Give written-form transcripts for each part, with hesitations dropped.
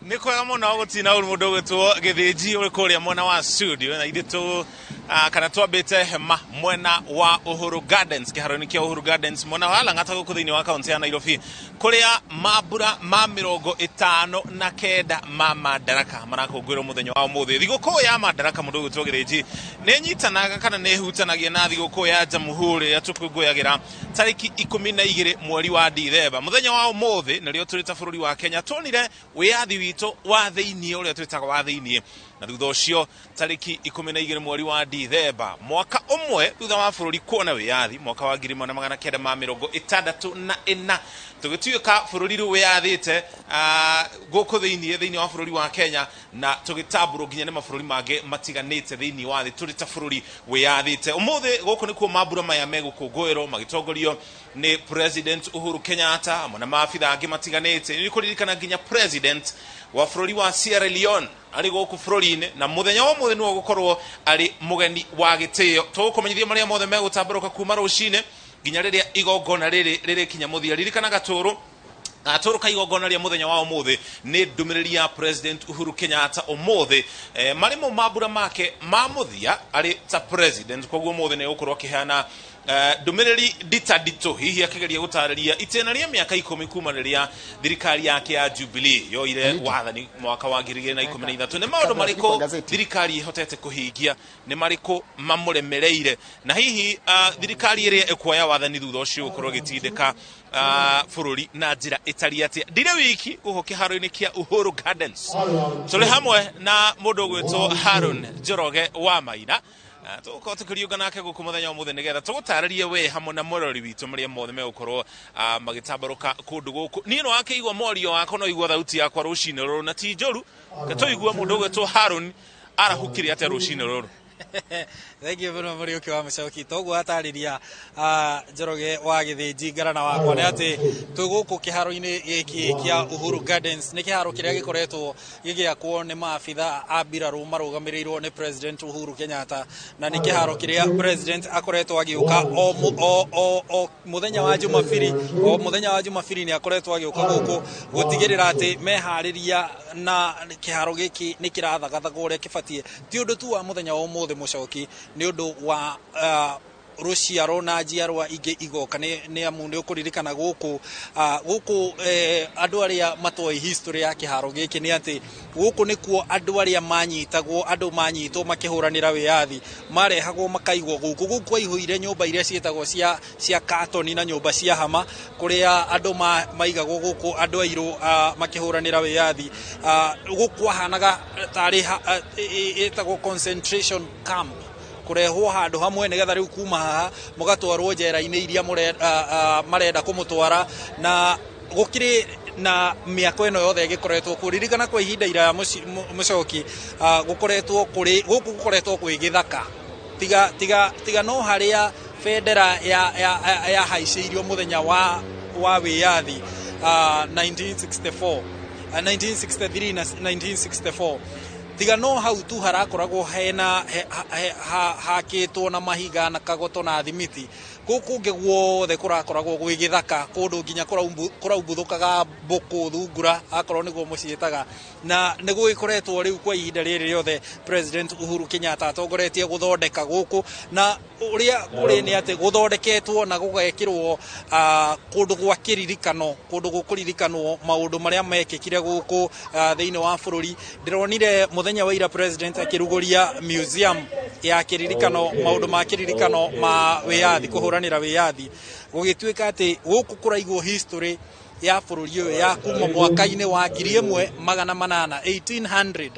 Nĩkwega mũno gũtina ũrũ mũndũ gwĩtwo gĩthĩnji ũrĩ kũrĩa mwena wa studio na ithu kana twambĩte hema mwena wa Uhuru Gardens kĩharo-inĩ kĩa Uhuru Gardens mwena wa Lang'ata gũkũ thĩinĩ wa kaunti ya Nairobi kũrĩa mambura ma 59 ma Madaraka marakũngũĩrwo mũthenya wa ũmũthĩ. Thigũkũ ya Madaraka mũndũ gwĩtwo gĩthĩnji nĩ nyitanaga kana nĩ hutanagia na thigũkũ ya Jamhuri ya tũkũngũyagĩra tarĩki 12 mweri wa Dithemba. Mũthenya wa ũmũthĩ nĩrĩo tũrĩ ta bũrũri wa Kenya tuonire wĩyathi witũ wa thĩinĩ ũrĩa twĩtaga wa thĩinĩ na thutha ũcio tarĩki 12 mweri wa Dithemba mwaka ũmwe thutha wa bũrũri kuona wĩyathi mwaka wa 1964 tũgĩtuĩka bũrũri rĩu wĩyathĩte gũkũ thĩinĩ wa bũrũri wa Kenya na tũgĩtambũrwo nginya nĩ mabũrũri mangĩ matiganĩte thĩinĩ wa thĩ tũrĩ ta bũrũri wĩyathĩte. Ũmũthĩ gũkũ nĩkuo mambura maya megũkũngũĩrwo magĩtongorio nĩ President Uhuru Kenyatta hamwe na maabitha angĩ matiganĩte. Nĩ kũririkana nginya President wa bũrũri wa Sierra Leone arĩ gũkũ bũrũri-inĩ na mũthenya wa ũmũthĩ nĩwe gũkorwo arĩ mũgeni wa gĩtĩo. Tũgũkũmenyithia marĩa mothe megũtambũrũka kuma rũcinĩ nginya rĩrĩa igongona rĩrĩ kinya mũthia. Ririkana gatũrũ ka igongona rĩa mũthenya wa ũmũthĩ nĩ ndũmĩrĩri ya President Uhuru Kenyatta ũmũthĩ marĩ mo mambura make ma mũthia arĩ ta president. Koguo ũmũthĩ nĩ gũkorwo akĩheana ndũmĩrĩri nditũ hihi akĩgeria gũtarĩria itĩna rĩa mĩaka 10 kuma rĩrĩa thirikari yake ya Jubilee yoire wathani mwaka wa 2013. Nĩ maũndũ marĩkũ thirikari ihotete kũhingia, nĩ marĩkũ mamũremereire na hihi thirikari ĩrĩa ĩkuoya wathani thutha ũcio gũkorwo gĩtindĩka bũrũri na njĩra ĩtariĩ atĩa. Ndirĩ wiki gũkũ kĩharo-inĩ kĩa Uhuru Gardens tũrĩ hamwe na mũndũ gwĩtwo Harun Njoroge wa Maina tũgũkorwo tũkĩriũnga nake gũkũ mũthenya wa ũmũthĩ nĩgetha tũgũtarĩrie we hamwe na mũrori witũ marĩa mothe megũkorwo magĩtambũrũka kũndũ gũkũ. Niĩ no akĩigua morio wakwa no igua thauti yakwa rũcinĩ rũrũ na ti njũru tũigua mũndũ gwĩtwo Harun arahukire atĩa rũcinĩ rũrũ. Thank you very much Muriuki wa Mĩcoki. Toguo atarĩria Njoroge wa gĩthĩnji ngarana wakwa nĩ atĩ twĩ gũkũ kĩharo-inĩ gĩkĩ kĩa Uhuru Gardens nĩ kĩharo kĩrĩa gĩkoretwo gĩgĩakwo nĩ maabitha a mbirarũ marũgamĩrĩirwo nĩ President Uhuru Kenyatta na nĩ kĩharo kĩrĩa President akoretwo agĩũka o mũthenya wa Jumabiri nĩ akoretwo agĩũka gũkũ gũtigĩrĩra atĩ meharĩria na kĩharo gĩkĩ nĩ kĩrathagathagwo ũrĩa kĩbatiĩ. Ti ũndũ tu wa mũthenya wa ũmũthĩ Mũcoki, nĩ ũndũ wa rũciaro na njiarwa ingĩ igoka nĩ amu nĩ ũkũririkana gũkũ andũ arĩa matoĩ history ya kĩharo gĩkĩ nĩ atĩ gũkũ nĩkuo andũ arĩa manyitwo makĩhũranĩra wĩyathi marehagwo makaigwo gũkũ aihũire nyũmba iria ciĩtagwo cia katoni na nyũmba cia hama kũrĩa andũ maigagwo gũkũ andũ airũ makĩhũranĩra wĩyathi. Gũkũ ahanaga tarĩ ĩtagwo concentration camp kurehwo handu hamwe nigetha riu kuma haha mugatwarwo njera-inĩ iria marenda kumutwara na gukiri na mĩaka ĩno yothe ĩgĩkoretwo kuririkana kwa ihinda iraya Mũcoki gukoretwo kwĩ gĩthaka tiga no harĩa bendera ya haicĩirio mũthenya wa wĩyathi 1963 na 1964 tiga no hau tu harakoragwo hena hakĩtwo na mahiga na kagoto na thimiti. Gũkũ ũngĩ guothe kũrakoragwo gwĩ gĩthaka kũndũ nginya kũraumbũthũkaga mbũkũ thungura akorwo nĩguo mũciĩtaga na nĩ gũgĩkoretwo rĩu kwa ihinda rĩrĩ rĩothe President Uhuru Kenyatta atongoretie gũthondeka gũkũ na ũrĩa kũrĩ nĩ atĩ gũthondeketwo na gũgekĩrwo kũndũ gwa kĩririkano kũndũ gũkũririkanwo maũndũ marĩa mekĩkire gũkũ thĩinĩ wa bũrũri. Ndĩronire mũthenya wa ira President akĩrugũria museum ya kĩririkano maũndũ ma kĩririkano ma wĩyathi kũhũranĩra wĩyathi gũgĩtuĩka atĩ gũkũ kũraigwo history ya bũrũri ũyũ ya kuma mwaka-inĩ wa 1800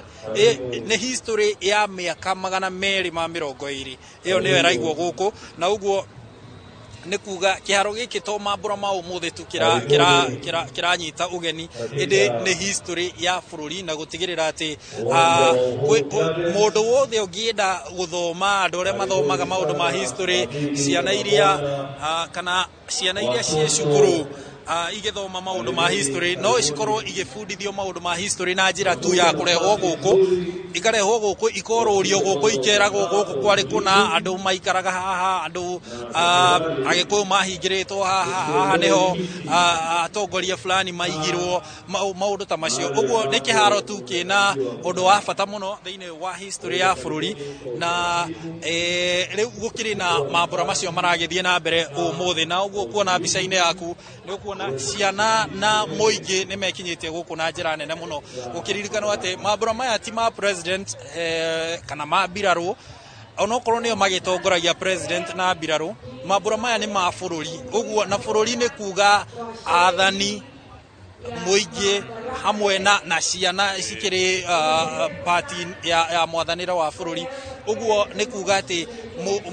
nĩ history ya mĩaka 220 ĩyo nĩyo ĩraigwo gũkũ na ũguo nĩ kuga kĩharo gĩkĩ to mambura ma ũmũthĩ tu kĩranyita ũgeni ĩndĩ nĩ history ya bũrũri na gũtigĩrĩra atĩ mũndũ wothe ũngĩenda gũthoma andũ arĩa mathomaga maũndũ ma history ciana iria ciĩ cukuru igethoma maundu ma history no cikorwo igibundithio maundu ma history na njira tu ya kurehwo guku ikarehwo guku ikorurio guku ikeragwo guku kwari kuna andu maikaraga haha andu agikuyu mahingiritwo haha niho atongoria fulani maigirwo maundu ta macio uguo ni kiharo tu kina undu wa bata muno thiini wa history ya bururi na riu gukiri na mambura macio maragithie na mbere umuthi na uguo kuona mbica-ini yaku ni kuona ciana na muingi ni mekinyitie guku na njira nene muno gukiririkana ati mambura maya ti ma president kana ma biraru onokorwo nio magitongoragia president na biraru mambura maya ni ma bururi uguo na bururi ni kuga athani muingi hamwe na ciana cikiri party ya mwathanira wa bururi uguo ni kuga ati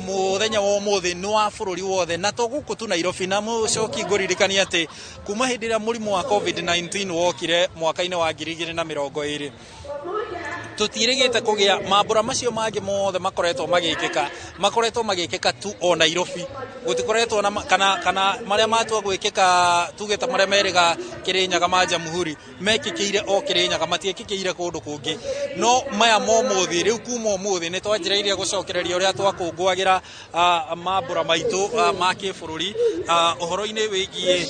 muthenya wa umuthi ni wa bururi wothe na to guku tu Nairobi na mucoki nguririkania ati kuma hindi ria murimu wa COVID-19 wokire mwaka-ini wa 2020 tutirigite kugia mambura macio mangi mothe makoretwo magikika tu o Nairobi gutikoretwo kana maria matwa gwikika tugeta maria meriga Kirinyaga ma Jamhuri mekikire o Kirinyaga matiekikire kundu kungi no maya momuthi riu kuma umuthi ni twanjiriirie gucokereria uria twakungwagira mambura maitu ma kibururi uhoro-ini wigie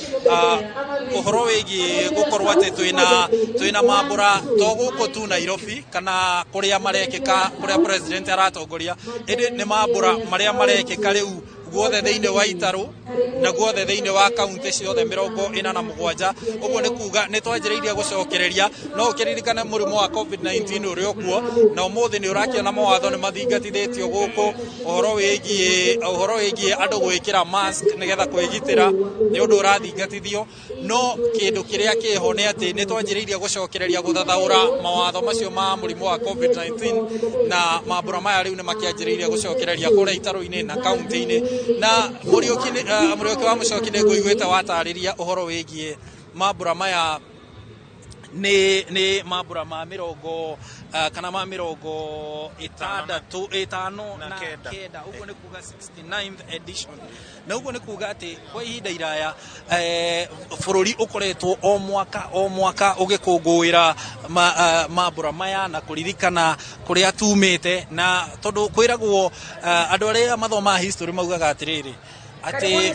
gukorwo ati twina mambura to guku tu Nairobi kana kuria marekika kuria president aratongoria indi ni mambura maria marekika riu guothe thiini wa Itaru na guothe thiini wa kaunti ciothe 47 uguo ni kuga ni twanjiriirie gucokereria no ukiririkana murimu wa COVID-19 uri okuo na umuthi ni urakiona mawatho ni mathingatithitio guku uhoro wigie andu gwikira mask nigetha kwigitira ni undu urathingatithio no kindu kiria kiho ni ati ni twanjiriirie gucokereria guthathaura mawatho macio ma murimu wa COVID-19 na mambura maya riu ni makianjiriirie gucokereria kuria Itaru-ini na kaunti-ini na murioki wa mucoki ni nguiguite watariria uhoro wigie mambura maya ni mambura ma mirongo kana ma mirongo itano na kenda uguo ni kuga 69th edition na uguo ni kuga ati kwa ihinda iraya bururi ukoretwo o mwaka ugikunguira mambura maya na kuririkana kuria tumite na tondu kwiragwo andu aria mathoma history maugaga atiriri ati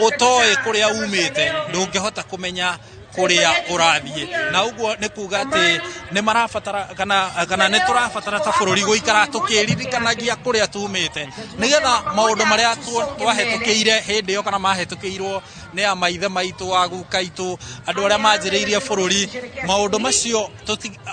utoe kuria umite ndungihota kumenya kuria urathie na uguo ni kuga ati ni marabatara kana ni turabatara ta bururi guikara tukiririkanagia kuria tumite nigetha maundu maria twahetukiire hindi yo kana mahetukirwo ni a maithe maitu aguka itu andu aria manjiriirie bururi maundu macio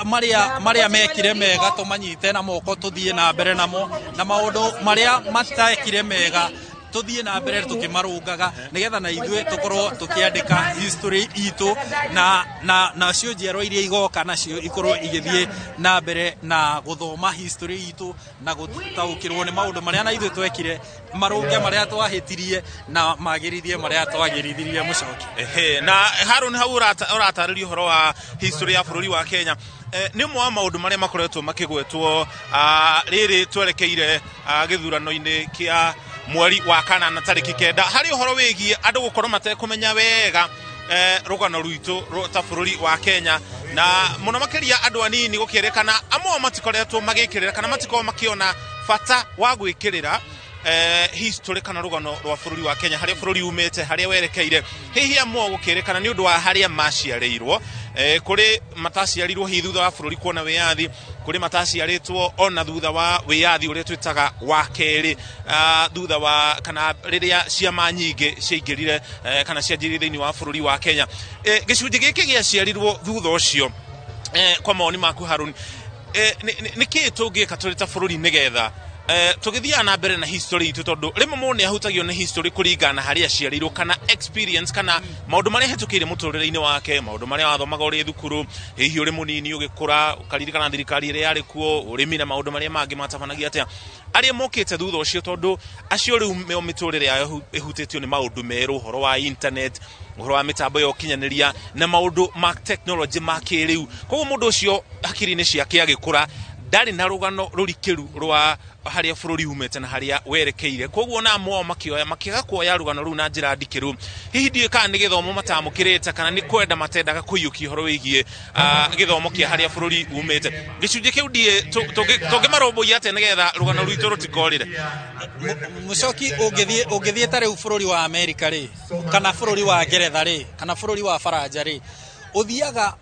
maria mekire mega tumanyite na moko tuthie na mbere namo na maundu maria matekire mega tuthie na mbere tukimarungaga nigetha na ithue tukorwo tukiandika history itu na cio njiarwa iria igoka nacio ikorwo igithie na mbere na guthoma history itu na gutaukirwo ni maundu maria na ithue twekire marunge maria twahitirie na magirithie maria twagirithirie mucoki na Harun hau uratariria uhoro wa history ya bururi wa Kenya ni mwa maundu maria makoretwo makigwetwo riri twerekeire githurano-ini kia mweri wa kana na tariki 9 hari uhoro wigie andu gukorwo matekumenya wega rugano ruitu ta bururi wa Kenya na muno makiria andu anini gukirekana amwe matikoretwo magikirira kana matiko makiona bata wa gwikirira history kana rugano rwa bururi wa Kenya haria bururi umete haria werekeire hihi amwe gukirekana ni undu wa haria maciareirwo kuri mataciarirwo hi thutha wa bururi kuona wiyathi kuri mataciaritwo ona thutha wa wiyathi uria twitaga wa keri thutha wa kana riria ciama nyingi ciaingirire kana cianjirire thiini wa bururi wa Kenya gicunji giki giaciarirwo thutha ucio kwa maoni maku Harun niki tungika turi ta bururi nigetha tugithia na mbere na history itu tondu rimwe mone ahutagio na history kuringana haria ciarirwo kana experience kana maundu maria hetukire muturire-ini wake maundu maria wathomaga uri thukuru hihi uri munini ugikura ukaririkana thirikari iria yari kuo urimi na maundu maria mangi matabanagia atia aria mokite thutha ucio tondu acio riu miturire yayo ihutitio ni maundu meru uhoro wa internet uhoro wa mitambo ya ukinyaniria na maundu ma technology ma kiriu koguo mundu ucio hakiri-ini ciake agikura ndari na rugano rurikiru rwa haria bururi umete na haria werekeire koguo na mo makioya makiga kuoya rugano ru na njira ndikiru hihi ndie kana ni githomo matamukirete kana ni kwenda matendaga kuyukia horo wigie githomo kia haria bururi umete gicunje kiu ndie toge marombo yate nigetha rugano rwitu rutikorire mucoki ungithie tare bururi wa America ri kana bururi wa Ngeretha ri kana bururi wa Faranja ri uthiaga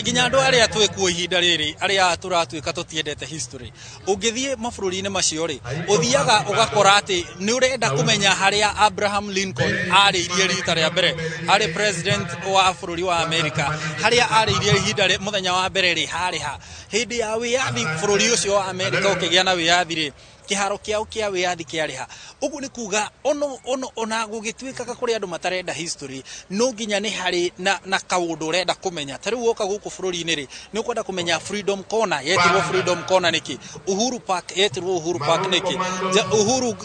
ginya andu aria twekuo ihinda riri aria turatuika tutiendete history ungithie mabũrũri-inĩ macio ri uthiaga ugakora ati ni urenda kumenya haria Abraham Lincoln ariirie rita ria mbere ari president wa bũrũri wa America haria ariirie ihinda muthenya wa mbere ri hariha hindi ya wiyathi bũrũri ucio wa America ukigia na wiyathi ri kiharo kiao kia wiyathi kiariha ugu ni kuga ona gugituikaga kuri andu matarenda history no ginya ni hari na kaundu urenda kumenya tari woka guku bururi-ini ri ni ukwenda kumenya Freedom Corner yetirwo Freedom Corner niki Uhuru Park yetirwo Uhuru Park niki Uhuru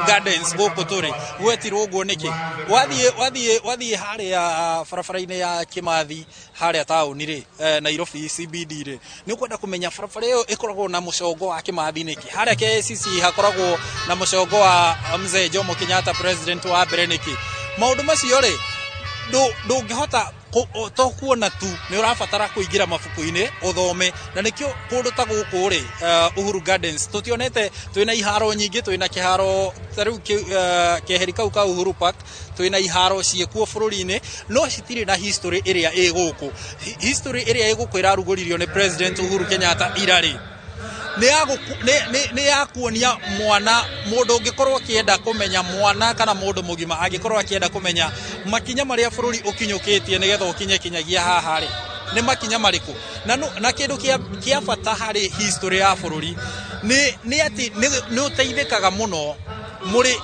Gardens guku turi wetirwo guo niki wathie haria barabara-ini ya Kimathi haria tauni ri Nairobi CBD ri ni ukwenda kumenya barabara iyo ikoragwo na mucongo wa Kimathi niki haria KCC hakoragwo na mucongo wa Mzee Jomo Kenyatta president wa mbere niki maundu macio ri ndungihota to kuona tu ni urabatara kuingira mabuku-ini uthome na nikio kundu ta guku ri Uhuru Gardens tutionete twina iharo nyingi twina kiharo tariu keheri kau ka Uhuru Park twina iharo ciekuo bururi-ini no citiri na history iria iguku history iria iguku iraruguririo ni president Uhuru Kenyatta irari ni ya kuonia mwana mundu ungikorwo akienda kumenya mwana kana mundu mugima angikorwo akienda kumenya makinya maria bururi ukinyukitie nigetha ukinye kinyagia haha ri ni makinya mariku na kindu kia bata hari history ya bururi ni ati ni uteithikaga muno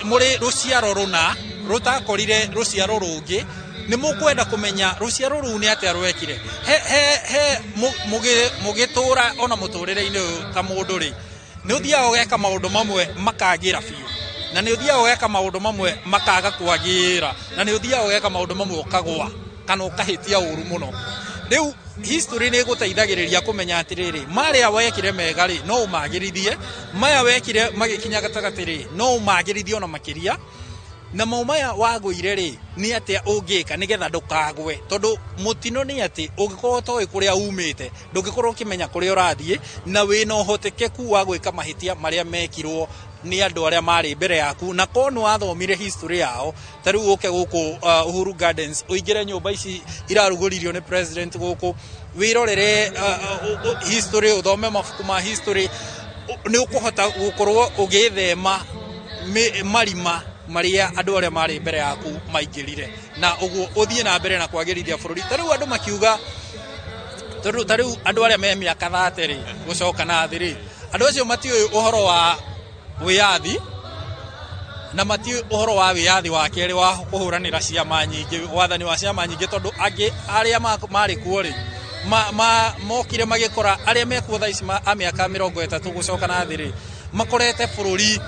muri ruciaro runa rutakorire ruciaro rungi ni mukwenda kumenya ruciaro ru ni atia rwekire he mugitura ona muturire-ini ta mundu ri ni uthia ugeka maundu mamwe makagira biu na ni uthia ugeka maundu mamwe makaga kwagira na ni uthia ugeka maundu mamwe ukagwa kana ukahitia uru muno riu history ni guteithagiriria kumenya atiriri maria wekire mega ri no umagirithie maya wekire magikinya gatagati ri no umagirithie ona makiria na maumaya waguire ri ni atia ungika nigetha ndukagwe tondu mutino ni ati ungikorwo toy kuria umite ndungikorwo ukimenya kuria urathie na wina uhotekeku wa gwika mahitia maria mekirwo ni andu aria mari mbere yaku na kono wathomire history yao tariu uke guku Uhuru Gardens uingire nyumba ici iraruguririo ni president guku wirorere history uthome mabuku ma history ni ukuhota gukorwo ugithema marima maria andu aria mari mbere yaku maingirire na uguo uthie na mbere na kwagirithia bururi tariu andu makiuga tariu andu aria me miaka 30 ri gucoka na thiri andu acio matiui uhoro wa wiyathi na matiui uhoro wa wiyathi wa keri wa kuhuranira ciama nyingi wathani wa ciama nyingi tondu angi aria mari kuo ri mokire magikora aria mekuo thaa ici a miaka 30 gucoka na thiri makorete bururi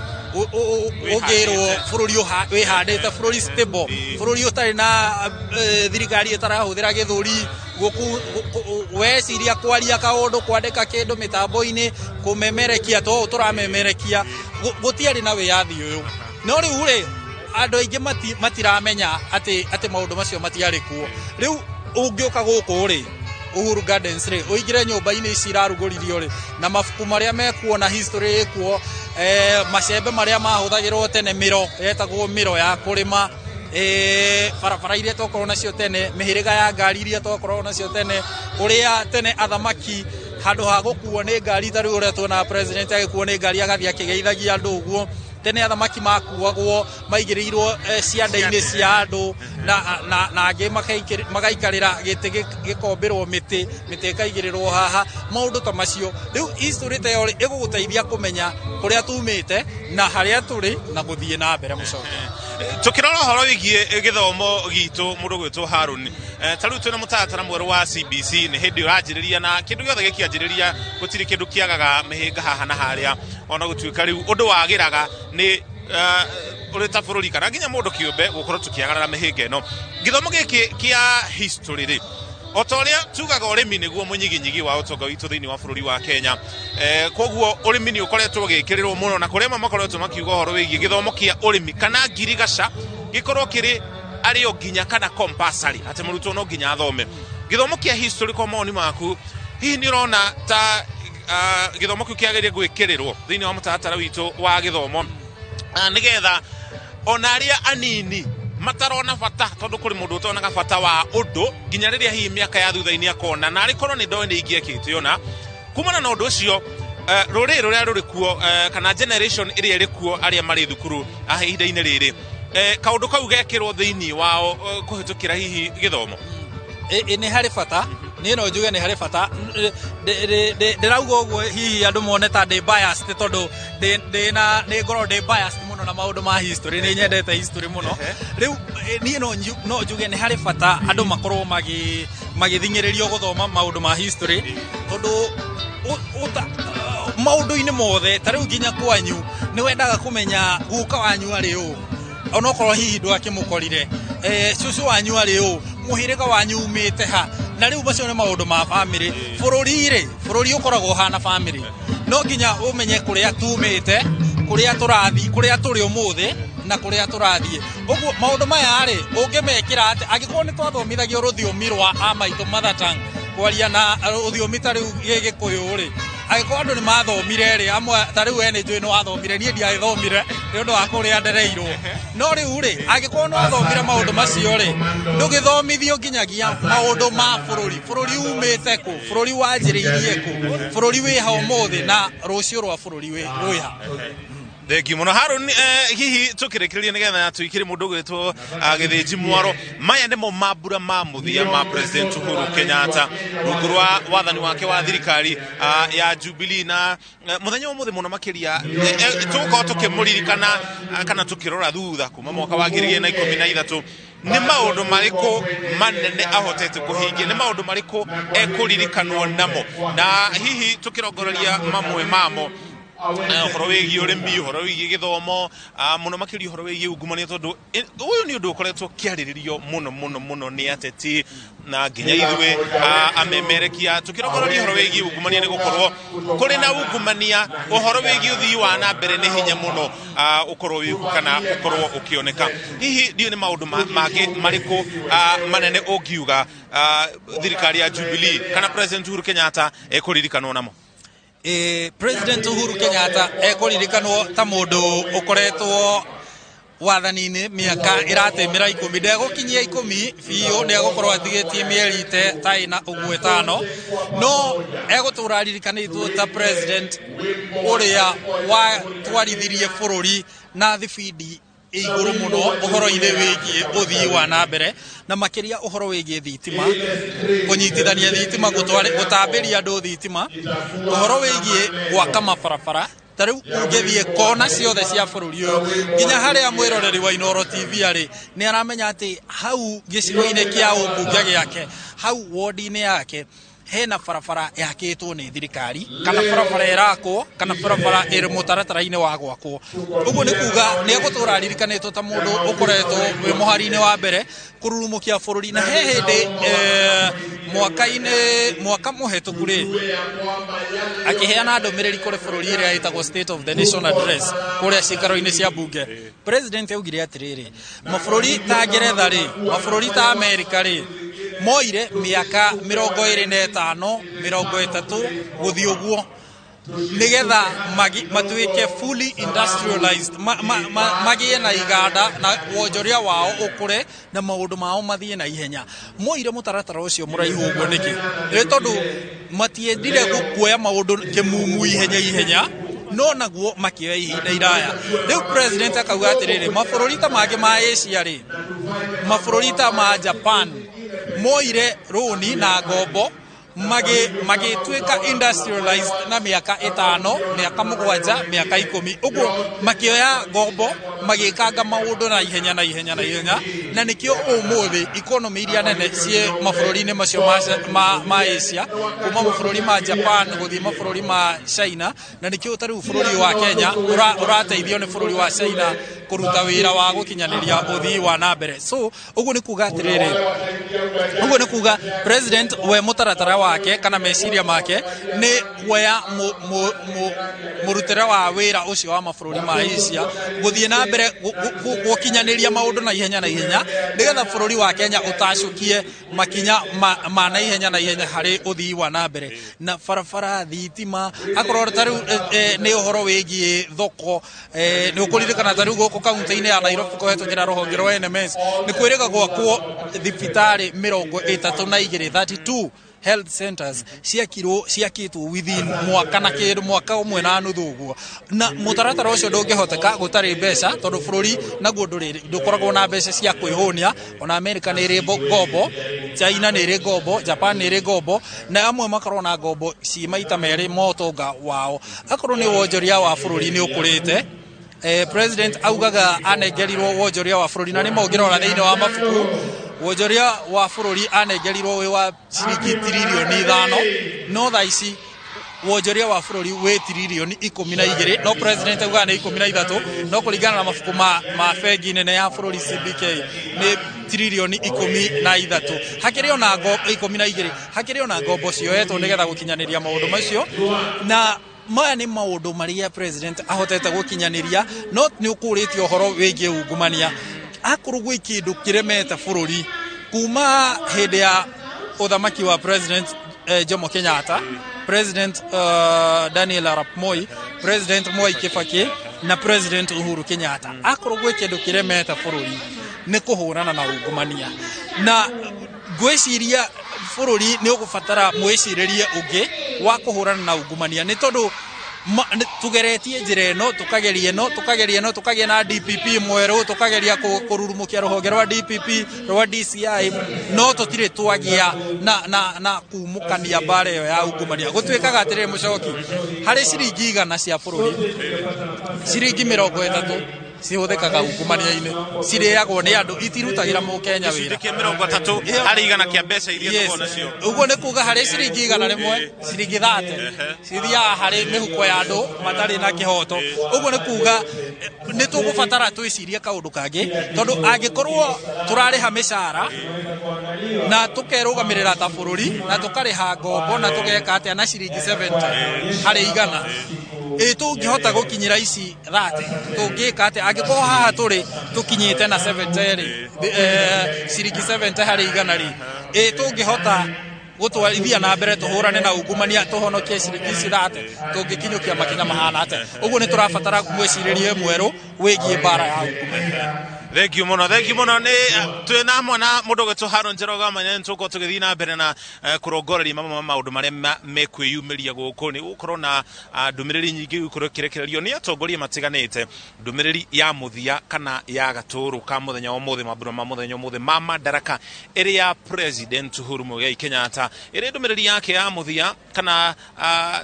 ugirwo bururi wihandite bururi stable bururi utari na thirikari itarahuthira githuri guku weciria kwaria kaundu kwandika kindu mitambo-ini kumemerekia to turamemerekia gutiari na wiyathi uyu no riu ri andu aingi matiramenya ati maundu macio matiari kuo riu ungiuka guku ri Uhuru Gardens ri uingire nyumba-ini ici iraruguririo ri na mabuku maria mekuo na history ikuo macembe maria mahuthagirwo tene miro yetagwo miro ya kurima barabara iria twakorwo nacio tene mihiriga ya ngari iria twakorwo nacio tene uria tene athamaki handu ha gukuo ni ngari tari uria tuona president agikuo ni ngari agathia kigeithagia andu uguo tene athamaki makuagwo maigirirwo cianda-ini cia andu na angi magaikarira giti gikombirwo miti ikaigirirwo haha maundu ta macio riu history ta yori iguguteithia kumenya kuria tumite na haria turi na guthie na mbere mucoke tukirora horo wigie githomo gitu mundu gwitwo Harun tariu twina mutatara mweru wa CBC ni hindi uranjiriria na kindu giothe gikianjiriria gutiri kindu kiagaga mihinga haha na haria ona gutuika riu undu wagiraga ni uri ta bururi kana nginya mundu kiumbe gukorwo tukiagarara mihinga ino githomo giki kia history ri otoria tugaga urimi niguo munyiginyigi wa utonga witu thiini wa bururi wa Kenya koguo urimi ni ukoretwo gikirirwo muno na kurema makoretwo makiuga horo wigie githomo kia urimi kana ngirigaca gikorwo kiri ario ginya kana compulsory ate murutwo no ginya athome githomo kia history kwa maoni maku hihi ni urona ta githomo kiu kiageria gwikirirwo thiini wa mutaratara witu wa githomo nigetha ona aria anini matarona bata tondu kuri mundu utonaga bata wa undu ginya riria hihi miaka ya thutha-ini akona na arikorwo ni ndoe ni ingiekite ona kumana na undu ucio ruri ruria ruri kuo kana generation iria iri kuo aria mari thukuru ahinda-ini riri kaundu kau gekirwo thiini wao kuhitukira hihi githomo ni hari bata ni no njuge ni hari bata ndirauga uguo hihi andu mone ta ndi biased tondu ni ngoro ndi biased muno na maundu ma history ni nyendete history muno riu ni no njuge ni hari bata andu makorwo magithingiririo guthoma maundu ma history tondu maundu-ini mothe ta riu nginya kwanyu ni wendaga kumenya guka wanyu ari u ona korwo hihi ndwakimukorire cucu wanyu ari u muhiriga wanyu umite ha na riu bacio ni maundu ma family bururi ukoragwo hana family no nginya umenye kuria tumite kuria turathi kuria turi umuthi na kuria turathie uguo maundu maya ri ungimekira ati agikorwo ni twathomithagio ruthiomi rwa amaitu mother tongue kwaria na ruthiomi ta riu gigikuyu ri agikorwo andu ni mathomire ri amwe ta riu ene njui ni wathomire nie ndiathomire ni undu wa kuria ndereirwo no riu ri agikorwo ni wathomire maundu macio ri ndugithomithio nginyagia maundu ma bururi umite ku bururi wanjiriirie ku bururi wi ha umuthi na rucio rwa bururi wi ha Thank you muno Harun hihi tukirikiria nigetha tuikire mundu gwitwo githinji mwaro maya nimo mambura ma muthia ma President Uhuru Kenyatta rungu rwa wathani wake wa thirikari ya Jubilee na muthenya umuthi muno makiria tuko tukimuririkana kana tukirora thutha kuma mwaka wa 2013 ni maundu mariku manene ahotete kuhingia ni maundu mariku ekuririkanwo namo na hihi tukirongoreria mamwe mamo horo wigi urimi horo wigi githomo muno makiri horo wigi ungumania tondu uyu ni undu ukoretwo kiariririo muno ni ateti na nginya ithwe amemerekia tukirogororia horo wigi ungumania ni gukorwo kuri na ungumania uhoro wigi uthii wa na mbere ni hinya muno ukorwo wiku kana ukorwo ukioneka hihi ndio ni maundu mage mariku manene ungiuga thirikari ya Jubilee kana President Uhuru Kenyatta ekuririkanwo namo President Uhuru Kenyatta ekuririkanwo ta mundu ukoretwo wathani-ini miaka iratemera 10 ndegukinyia 10 biu ndegukorwo atigitie mieri te ta ina uguo 5 no egutura ririkanitwo ta president uria wa twarithirie bururi na thibidi iguru muno uhoro-ini wigie uthii wa na mbere na makiria uhoro wigie thitima kunyitithania thitima gutambiria andu thitima uhoro wigie gwaka mabarabara tariu ungethie kona ciothe cia bururi uyu nginya haria mwiroreri wa Inoro TV ari ni aramenya ati hau gicigo-ini kia umbunge giake hau ward-ini yake hena barabara yakitwo ni thirikari kana barabara irakwo kana barabara iri mutaratara-ini wa gwakwo uguo ni kuga ni egutura ririkanitwo ta mundu ukoretwo wi muhari-ini wa mbere kururumukia bururi na he hindi mwaka muhetuku ri akiheana ndumiriri kuri bururi iria itagwo State of the Nation Address kuria cikaro-ini cia bunge president augire atiriri mabururi ta Ngeretha ri mabururi ta America ri moire miaka 25 30 guthi uguo nigetha matuike fully industrialized magie na iganda na wonjoria wao ukure na maundu mao mathie na ihenya moire mutaratara ucio muraihu uguo niki tondu matiendire gukuoya maundu kimumu ihenya no naguo makioya ihinda iraya riu president akauga atiriri mabururi ta mangĩ ma Asia ri mabururi ta ma Japan moire roni na ngombo magituika industrialized na miaka 5 miaka 7 miaka 10 uguo makioya ngombo magikanga maundu na ihenya na nikio umuthi economy iria nene cie mabũrũri-inĩ macio ma Asia kuma mabũrũri ma Japan guthii mabũrũri ma China na nikio tariu bũrũri wa Kenya urateithio ni bũrũri wa China kuruta wira wa gukinyaniria uthii wa nambere. So uguo ni kuga atiriri, uguo ni kuga president we mutaratara wake kana meciria make ni kuoya murutira wa wira ucio wa mabũrũri ma Asia guthii na mbere gukinyaniria maundu na ihenya nigetha bũrũri wa Kenya utacukie makinya ma na ihenya hari uthii wa nambere na barabara, thitima, akorwo tariu ni uhoro wigie thoko ni ukuririkana tariu guku kaunti-ini ya Nairobi kuhetukira ruhonge rwa NMS ni kwirika gwakwo thibitari 32 health centers ciakitwo within mwaka umwe na nuthu uguo na mutaratara ucio ndungihoteka gutari mbeca tondu bururi naguo ndukoragwo na mbeca cia kwihunia. Ona America ni iri ngombo, China ni iri ngombo, Japan ni iri ngombo na amwe makorwo na ngombo ci maita meri motonga wao. Akorwo ni wonjoria wa bururi ni ukurite, president augaga anengerirwo wonjoria wa bururi na ni mongirora thiini wa mabuku wonjoria wa bururi anengerirwo wi wa ciringi tiririoni 5 no tha ici wonjoria wa bururi wi tiririoni 12 no president augaga ni 13 no kuringana na mabuku ma bengi nene ya bururi CBK ni tiririoni 13 hakiri ona 12 hakiri ona ngombo cioetwo nigetha gukinyaniria maundu macio na maya ni maundu maria president ahotete gukinyaniria no ni ukuritio horo wigie ungumania akuru gwi kindu kiremete bururi kuma hinde ya uthamaki wa president Jomo Kenyatta, president Daniel Arap Moi, president Mwai Kibaki na president Uhuru Kenyatta. Akuru gwi kindu kiremete bururi ni kuhurana na ungumania na gwiciria bururi ni ugubatara mwiciririe ungi wa kuhurana na ungumania ni tondu tugeretie njira ino tukageria na DPP mweru tukageria kururumukia ruhonge rwa DPP rwa DCI no tutire twagia na kumukania bare yo ya ungumania gutwikaga atire mucoki hari ciringi 100 cia bururi ciringi 30 cihuthikaga ungumania-ini cireagwo ni andu itirutagira mu Kenya wira ciringi 30 hari 100 kia mbeca iria tuona cio uguo ni kuga hari ciringi 100 rimwe ciringi 30 cithia hari mihuko ya andu matari na kihoto uguo ni kuga ni tugubatara twicirie kaundu kangi tondu angikorwo turariha mishara na tukerugamirira ta bururi na tukariha ngombo na tugeka atia na ciringi 70 hari 100 tungihota gukinyira ici 30 tungika atia angikorwo haha turi tukinyite na 70 ciringi 70 hari 100 ri tungihota gutwarithia na mbere tuhurane na ungumania tuhonokie ciringi 30 tungikinyukia makinya mahana ate uguo ni turabatara mwiciririe mweru wigie bara ya ungumania. Thank you muno ni twina mwana mundu gwetu Haron Njoroge manya ntuko tugithii na mbere na kurongoreria maundu maria mekwiyumiria guku ni gukorwo na ndumiriri nyingi gukorwo kirekererio ni atongoria matiganite ndumiriri ya muthia kana ya gaturu ka muthenya wa muthi mabura ma muthenya wa muthi ma Madaraka iri ya president Uhuru Muigai Kenyatta iri ndumiriri yake ya muthia kana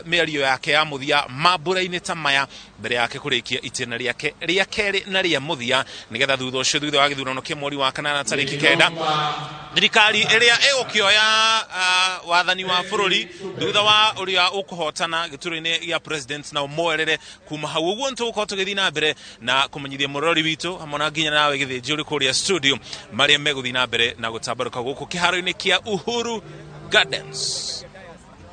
miario yake ya muthia mabura-ini ta maya mbere yake kurikia itena riake ria keri na ria muthia nigetha thutha wa githurano kia mweri wa kanana tariki 9 thirikari iria igukioya wathani wa bururi thutha wa uria ukuhotana gituro-ini gia president na umwerere kuma hau uguo ntuko tugithii na mbere na kumenyithia murori witu hamwe na nginya nawe githiji uri kuria studio maria meguthii na mbere na gutambaruka guku kiharo-ini kia Uhuru Gardens.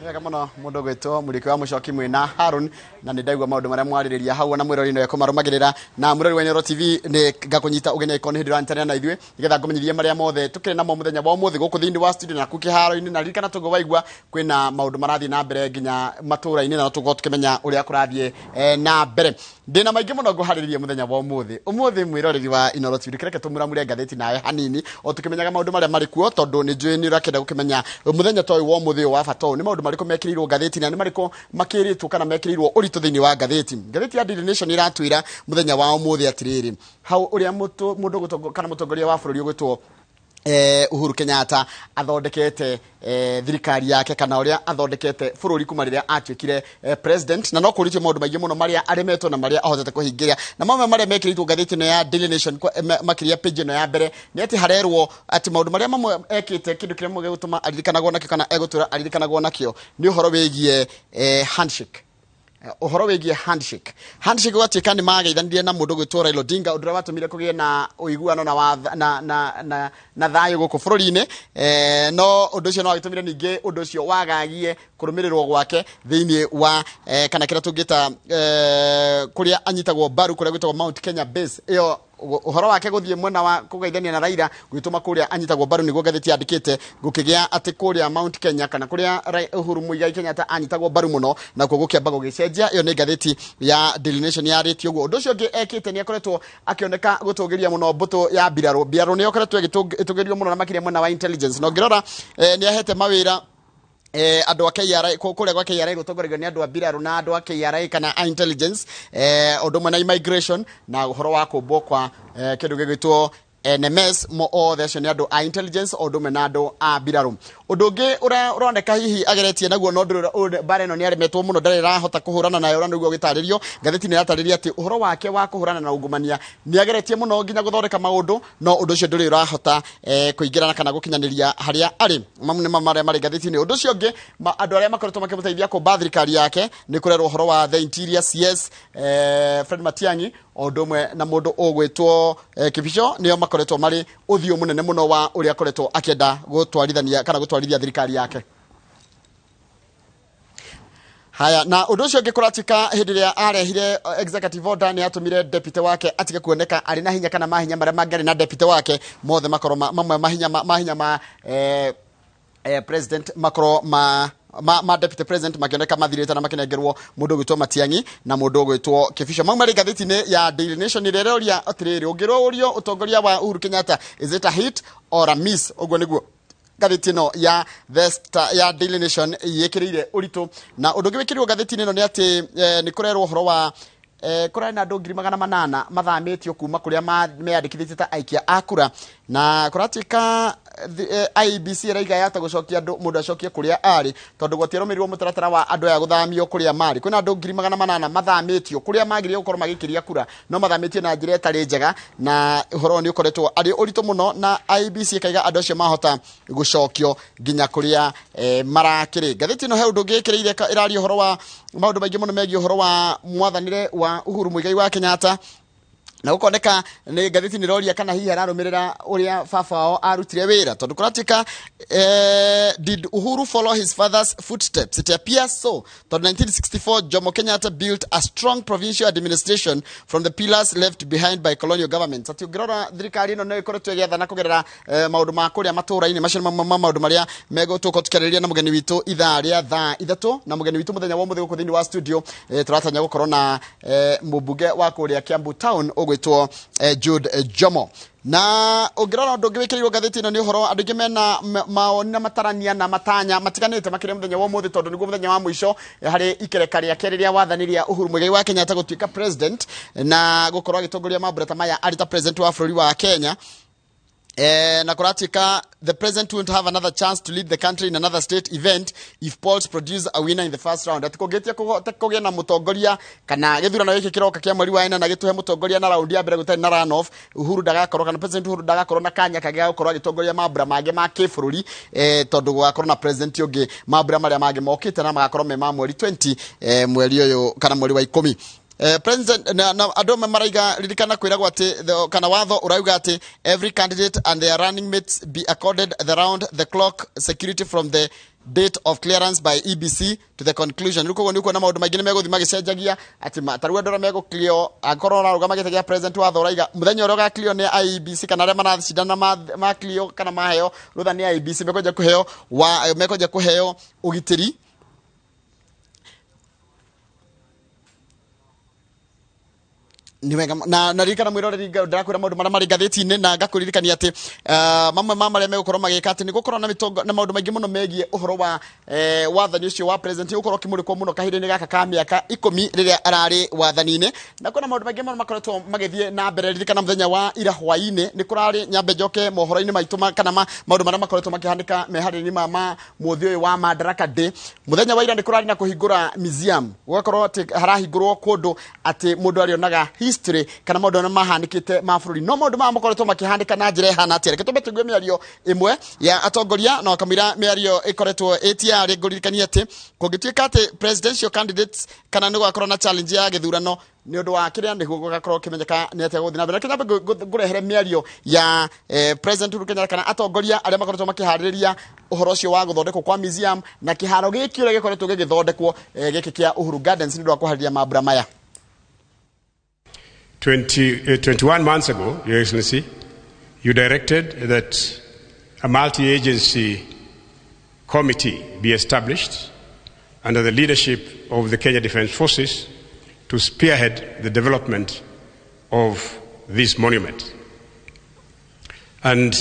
Wega muno mundu gwitwo muriki wa mucoki mwina Haron na ni ndaigwa maundu maria mwaririria hau na mwirori no ekumarumagirira na mwirori wa Nyoro TV ni ngakunyita ugenya ikoni hindi rantania na ithwe nigetha ngumenyithie maria mothe tukire na muthenya wa muthi guku thindi wa studio na kukiharo-ini na ririkana tugo waigwa kwina maundu marathie na mbere nginya matura-ini na tugo tukimenya uria kurathie na mbere ndina maingi muno nguhariririe muthenya wa umuthi mwirori wa Nyoro TV kireke tumuramure ngatheti nawe hanini o tukimenyaga maundu maria mari kuo tondu ni njui ni urakenda gukimenya muthenya toy wa umuthi wa bato ni maundu mariko mekirirwo ngatheti na ni mariko makiritwo kana mekirirwo uritu thiini wa ngatheti ya Daily Nation iratwira muthenya wa umuthi atiriri hau uria mundu kana mutongoria wa bururi ugwitwo Uhuru Kenyatta athondekete thirikari yake kana uria athondekete bururi kuma riria atuikire president na no kuritio maundu maingi muno maria aremetwo na maria ahotete kuhingiria na mamwe maria mekiritwo ngathiti no ya Daily Nation makiria page no ya mbere ni ati harerwo ati maundu maria mamwe ekite kindu kiria mwe gutuma aririkanagwo nakio kana egutura aririkanagwo nakio ni uhoro wigie handshake uhoro wigie handshake watika ni mageithanirie na mundu gwitwo Raila Odinga undura watumire kugie na uiguano na thayo guku bururi-ini no undu ucio no agitumire ningi undu ucio wagagie kurumirirwo gwake thiini wa kana kira tungita kuria anyitagwo baru kuria gwitagwo Mount Kenya base iyo uhoro wake guthie mwena wa kugeithania na Raila gwituma kuria anyitagwo baru niguo gatheti andikite gukigia ati kuria Mount Kenya kana kuria Uhuru Muigai Kenyatta anyitagwo baru muno na kuo gukiamba gugicenjia iyo ni gatheti ya Daily Nation ya reti uguo undu ucio ngi ekite ni akoretwo akioneka gutugiria muno mbuto ya mbiraro ni akoretwo itugirio muno na makiria mwena wa intelligence no ngirora ni ahete mawira andu a KRA kuria gwa KRA gutongorerio ni andu a mbiraro na andu a KRA kana intelligence undu mwe na immigration na uhoro wa kumbwo kwa kindu gigitwo NMS mo othe acio ni andu a intelligence undu mwe na andu a mbiraro undu ungi uroneka hihi ageretie naguo no ndu bare no ni aremetwo muno ndari rahota kuhurana nayo ura niguo gitaririo gatheti ni ratariria ati uhoro wake wa kuhurana na ungumania ni ageretie muno nginya guthondeka maundu no undu ucio nduri rahota kuingirana kana gukinyaniria haria ari mamune mamare mari gatheti ni undu ucio ngi andu aria makoretwo makimuteithia kumba thirikari yake ni kurerwo uhoro wa the interior CS Fred Matiang'i undu mwe na mundu ugwitwo Kibicho nio makoretwo mari uthio munene muno wa uria akoretwo akienda gutwarithania kana gutwarithia thirikari yake. Haya na undu ucio ngikuratika hindi ria arehire executive order ni atumire deputy wake atige kuoneka ari na hinya kana mahinya maria mangari na deputy wake mothe makoro mamwe mahinya ma president makoro ma deputy president makioneka mathirite na makinengerwo mundu gwitwo Matiang'i na mundu gwitwo Kibicho mamari gatheti-ini ya Daily Nation ireroria atiriri ungirorio utongoria wa Uhuru Kenyatta is it a hit or a miss ogwo niguo gatheti no ya ya Daily Nation yekirire uritu na undu ngwikirwo gatheti-ini no ni ati ni kurerwo horo wa kurana na andu 800 mathamitio kuma kuria meandikithite ta aikia akura na kuratika IBC raiga yata gucokia andu mundu acokie kuria ari tondu gwatiromirwo mutaratara wa andu ya guthamio kuria mari kwina andu 800 mathamitio kuria magirie gukorwo magikiria kura no mathamitio na njira etari njega na uhoro ni ukoretwo ari uritu muno na IBC kaiga andu acio mahota gucokio nginya kuria marakiri gatheti no he undu ngikirire irari uhoro wa maundu maingi muno megi uhoro wa mwathanire wa Uhuru Muigai wa Kenyatta na ukoneka ni gatheti ni roria kana hihi ararumirira uria baba wao arutire wira tondu kuratika did Uhuru follow his father's footsteps? It appears so. Tondu 1964 Jomo Kenyatta built a strong provincial administration from the pillars left behind by colonial governments. Ati ugirora thirikari no ikoretwo igiathana kugerera maundu ma kuria matura-ini macio maundu maria megotuko tukariria na mugeni witu ithaa ria thaa ithatu na mugeni witu muthenya wa muthi guku thiini wa studio turatanya gukorwo na mubunge wa kuria Kiambu town ogwitwo Jude Jomo na ugirora undu ngiwikirirwo gatheti no ni uhoro andu ingi mena maoni na matarania na matanya matiganite makire muthenya wa muthi tondu niguo muthenya wa mwisho hari ikereka ria keri ria wathaniria Uhuru Muigai wa Kenyatta gutuika president na gukorwo agitongoria mambura ta maya arita president wa bururi wa Kenya na kuratika the president won't have another chance to lead the country in another state event if polls produce a winner in the first round. Atikogetie kugia na mutongoria kana githurano giki kiroka kia mweri wa 4 na gituhe mutongoria na round ya mbere gutari na run off Uhuru ndagakorwo kana president Uhuru ndagakorwo na kanya kagea gukorwo agitongoria mambura mage ma kibururi tondu gwakorwo na president ungi mambura maria mage mokite na magakorwo me ma mweri 20 mweri uyu kana mweri wa 10 president na adu maraiga ririkana kwiragwo ati kana watho urauga ati every candidate and their running mates be accorded the round the clock security from the date of clearance by EBC to the conclusion. Ruko niko na maundu magine meguthi magicenjagia ati mataruwe ndora mego clear akorora ruga magitegia president watho uraiga muthenya uro ga clear ni IEBC kana re marathindana ma clear kana maheo rutha ni IEBC mekoja kuheo ugitiri Ni wega na ririkana mwiroreri ndakwira maundu maria mari ngathiti-ini na ngakuririkania ati mamwe ma maria megukorwo magika ati ni gukorwo na mitongo na maundu maingi muno megie uhoro wa wathani ucio wa president ukorwo kimurikwo muno kahinda-ini gaka ka miaka 10 riria arari wathani-ini na kuna maundu maingi muno makoretwo magithie na mbere. Ririkana muthenya wa ira hwaini ni kurari nyambe njoke mohoro-ini maitu kana maundu maria makoretwo makihandika mehariri-ini ma muthi uyu wa Madaraka Day. Muthenya wa ira ni kurari na kuhingura museum gugakorwo ati harahingurwo kundu ati mundu arionaga history kana maundu mahanikite mabũrũri no maundu ma makoretwo makihandika na njĩra ihana atĩa. Reke tumbe tuigue mĩario ĩmwe ya atongoria na wakamwira mĩario ĩkoretwo ĩtiarĩ. Ngũririkania atĩ kũngĩtuĩka atĩ presidential candidates kana nĩ gũgakorwo na challenge ya gĩthurano nĩ ũndũ wa kĩrĩa nĩguo gũgakorwo kĩmenyeka nĩ atĩa gũthiĩ na mbere. Reke nyambe ngũrehere mĩario ya president Uhuru Kenyatta kana atongoria arĩa makoretwo makĩharĩrĩria ũhoro ũcio wa gũthondekwo kwa museum na kĩharo gĩkĩ ũrĩa gĩkoretwo gĩgĩthondekwo gĩkĩ kĩa Uhuru Gardens nĩ ũndũ wa kũharĩria mambura maya. 21 months ago, Your Excellency, you directed that a multi-agency committee be established under the leadership of the Kenya Defence Forces to spearhead the development of this monument. And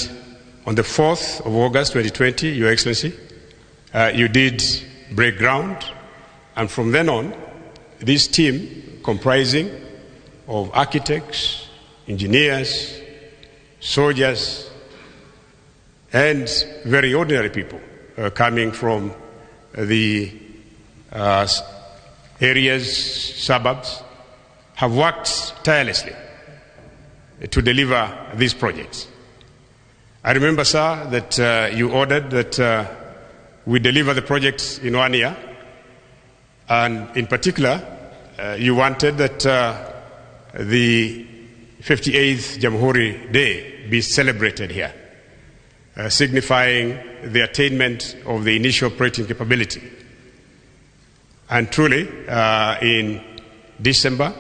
on the 4th of August 2020, Your Excellency, you did break ground, and from then on, this team comprising of architects, engineers, soldiers, and very ordinary people coming from the areas, suburbs, have worked tirelessly to deliver these projects. I remember, sir, that you ordered that we deliver the projects in 1 year, and in particular, you wanted that the 58th Jamhuri Day be celebrated here, signifying the attainment of the initial operating capability. And truly, in December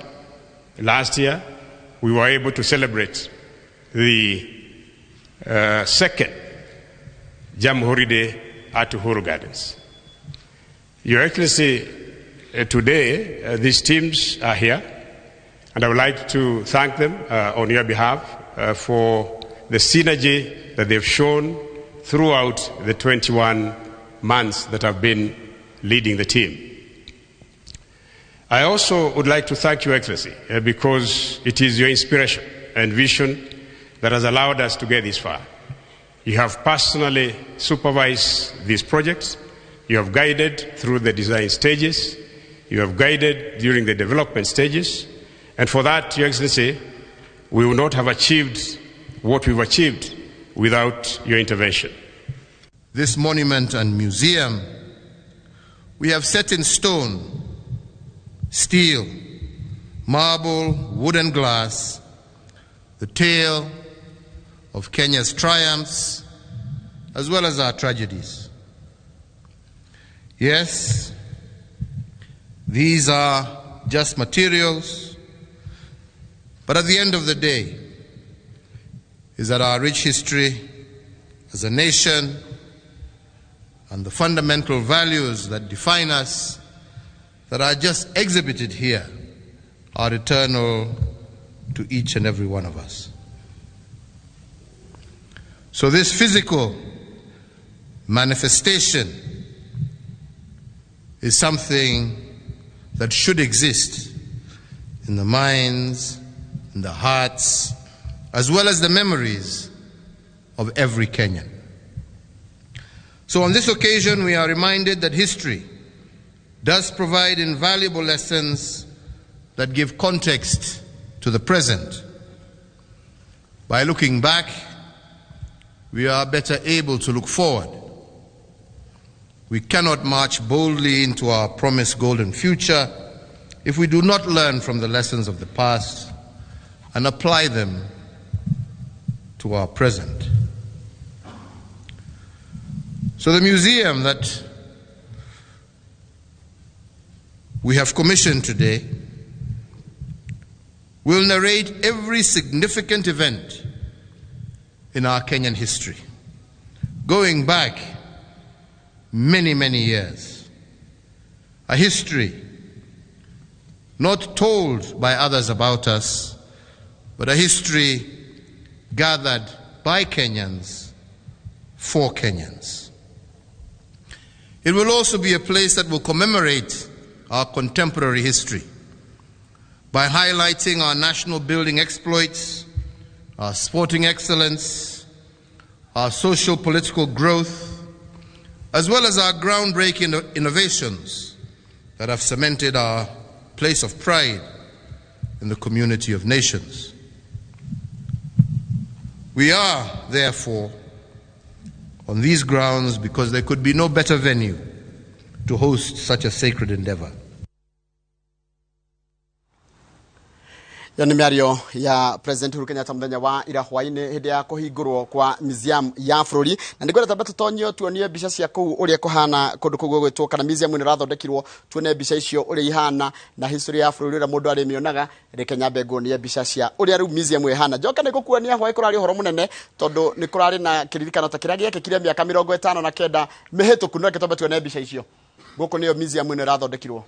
last year, we were able to celebrate the second Jamhuri Day at Uhuru Gardens. Your Excellency, today these teams are here, and I would like to thank them on your behalf for the synergy that they've shown throughout the 21 months that I've been leading the team. I also would like to thank Your Excellency because it is your inspiration and vision that has allowed us to get this far. You have personally supervised these projects. You have guided through the design stages. You have guided during the development stages. And for that, Your Excellency, we would not have achieved what we've achieved without your intervention. This monument and museum, we have set in stone, steel, marble, wood and glass, the tale of Kenya's triumphs as well as our tragedies. Yes, these are just materials, but at the end of the day, is that our rich history as a nation and the fundamental values that define us that are just exhibited here are eternal to each and every one of us. So this physical manifestation is something that should exist in the minds, in the hearts, as well as the memories of every Kenyan. So on this occasion, we are reminded that history does provide invaluable lessons that give context to the present. By looking back, we are better able to look forward. We cannot march boldly into our promised golden future if we do not learn from the lessons of the past and apply them to our present. So the museum that we have commissioned today will narrate every significant event in our Kenyan history, going back many, many years. A history not told by others about us, but a history gathered by Kenyans for Kenyans. It will also be a place that will commemorate our contemporary history by highlighting our national building exploits, our sporting excellence, our social political growth, as well as our groundbreaking innovations that have cemented our place of pride in the community of nations. We are, therefore, on these grounds because there could be no better venue to host such a sacred endeavor. Yani mĩario ya President Uhuru Kenyatta mũthenya wa ira hwainĩ hĩndĩ ya kũhingũrwo kwa museum ya bũrũri, na nĩngwenda tamba tũtonye tuonie mbica cia kũu ũrĩa kũhana kũndũ kũu gwĩtwo kana museum ĩno ĩrathondekirwo, tuone mbica icio ũrĩa ihana na history ya bũrũri ũrĩa mũndũ arĩmĩonaga. Reke nyambe nguonie mbica cia ũrĩa rĩu museum ĩhana. Njoka nĩgũkuonia hwaĩ kũrarĩ ũhoro mũnene tondũ nĩ kũrarĩ na kĩririkano ta kĩrĩa gĩekĩkire mĩaka 59 mĩhĩtũku. No reke twambe tuone mbica icio. Gũkũ nĩyo museum ĩno ĩrathondekirwo.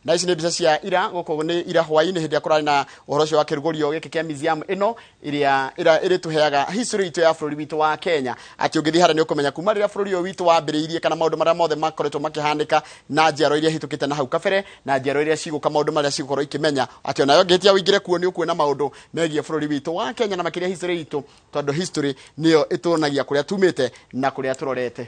Na ici nĩ mbica cia ira, gũkũ nĩ ira hwainĩ hĩndĩ ya kũrarĩ na ũhoro ũcio wa kĩrugũrio gĩkĩ kĩa museum ĩno ĩrĩa tũheaga history itũ ya bũrũri witũ wa Kenya. Atĩ ũngĩthiĩ harĩa nĩ ũkũmenya kuma rĩrĩa bũrũri ũyũ witũ wambĩrĩirie kana maũndũ marĩa mothe makoretwo makĩhanĩka na njiarwa iria hĩtũkĩte na hau kabere na njiarwa iria cigũka, maũndũ marĩa cigũkorwo ikĩmenya. Atĩ onayo ngĩhĩtia ũingĩre kuo nĩ ũkuona maũndũ megiĩ bũrũri witũ wa Kenya na makĩria history itũ, tondũ history nĩyo ĩtuonagia kũrĩa tumĩte na kũrĩa tũrorete.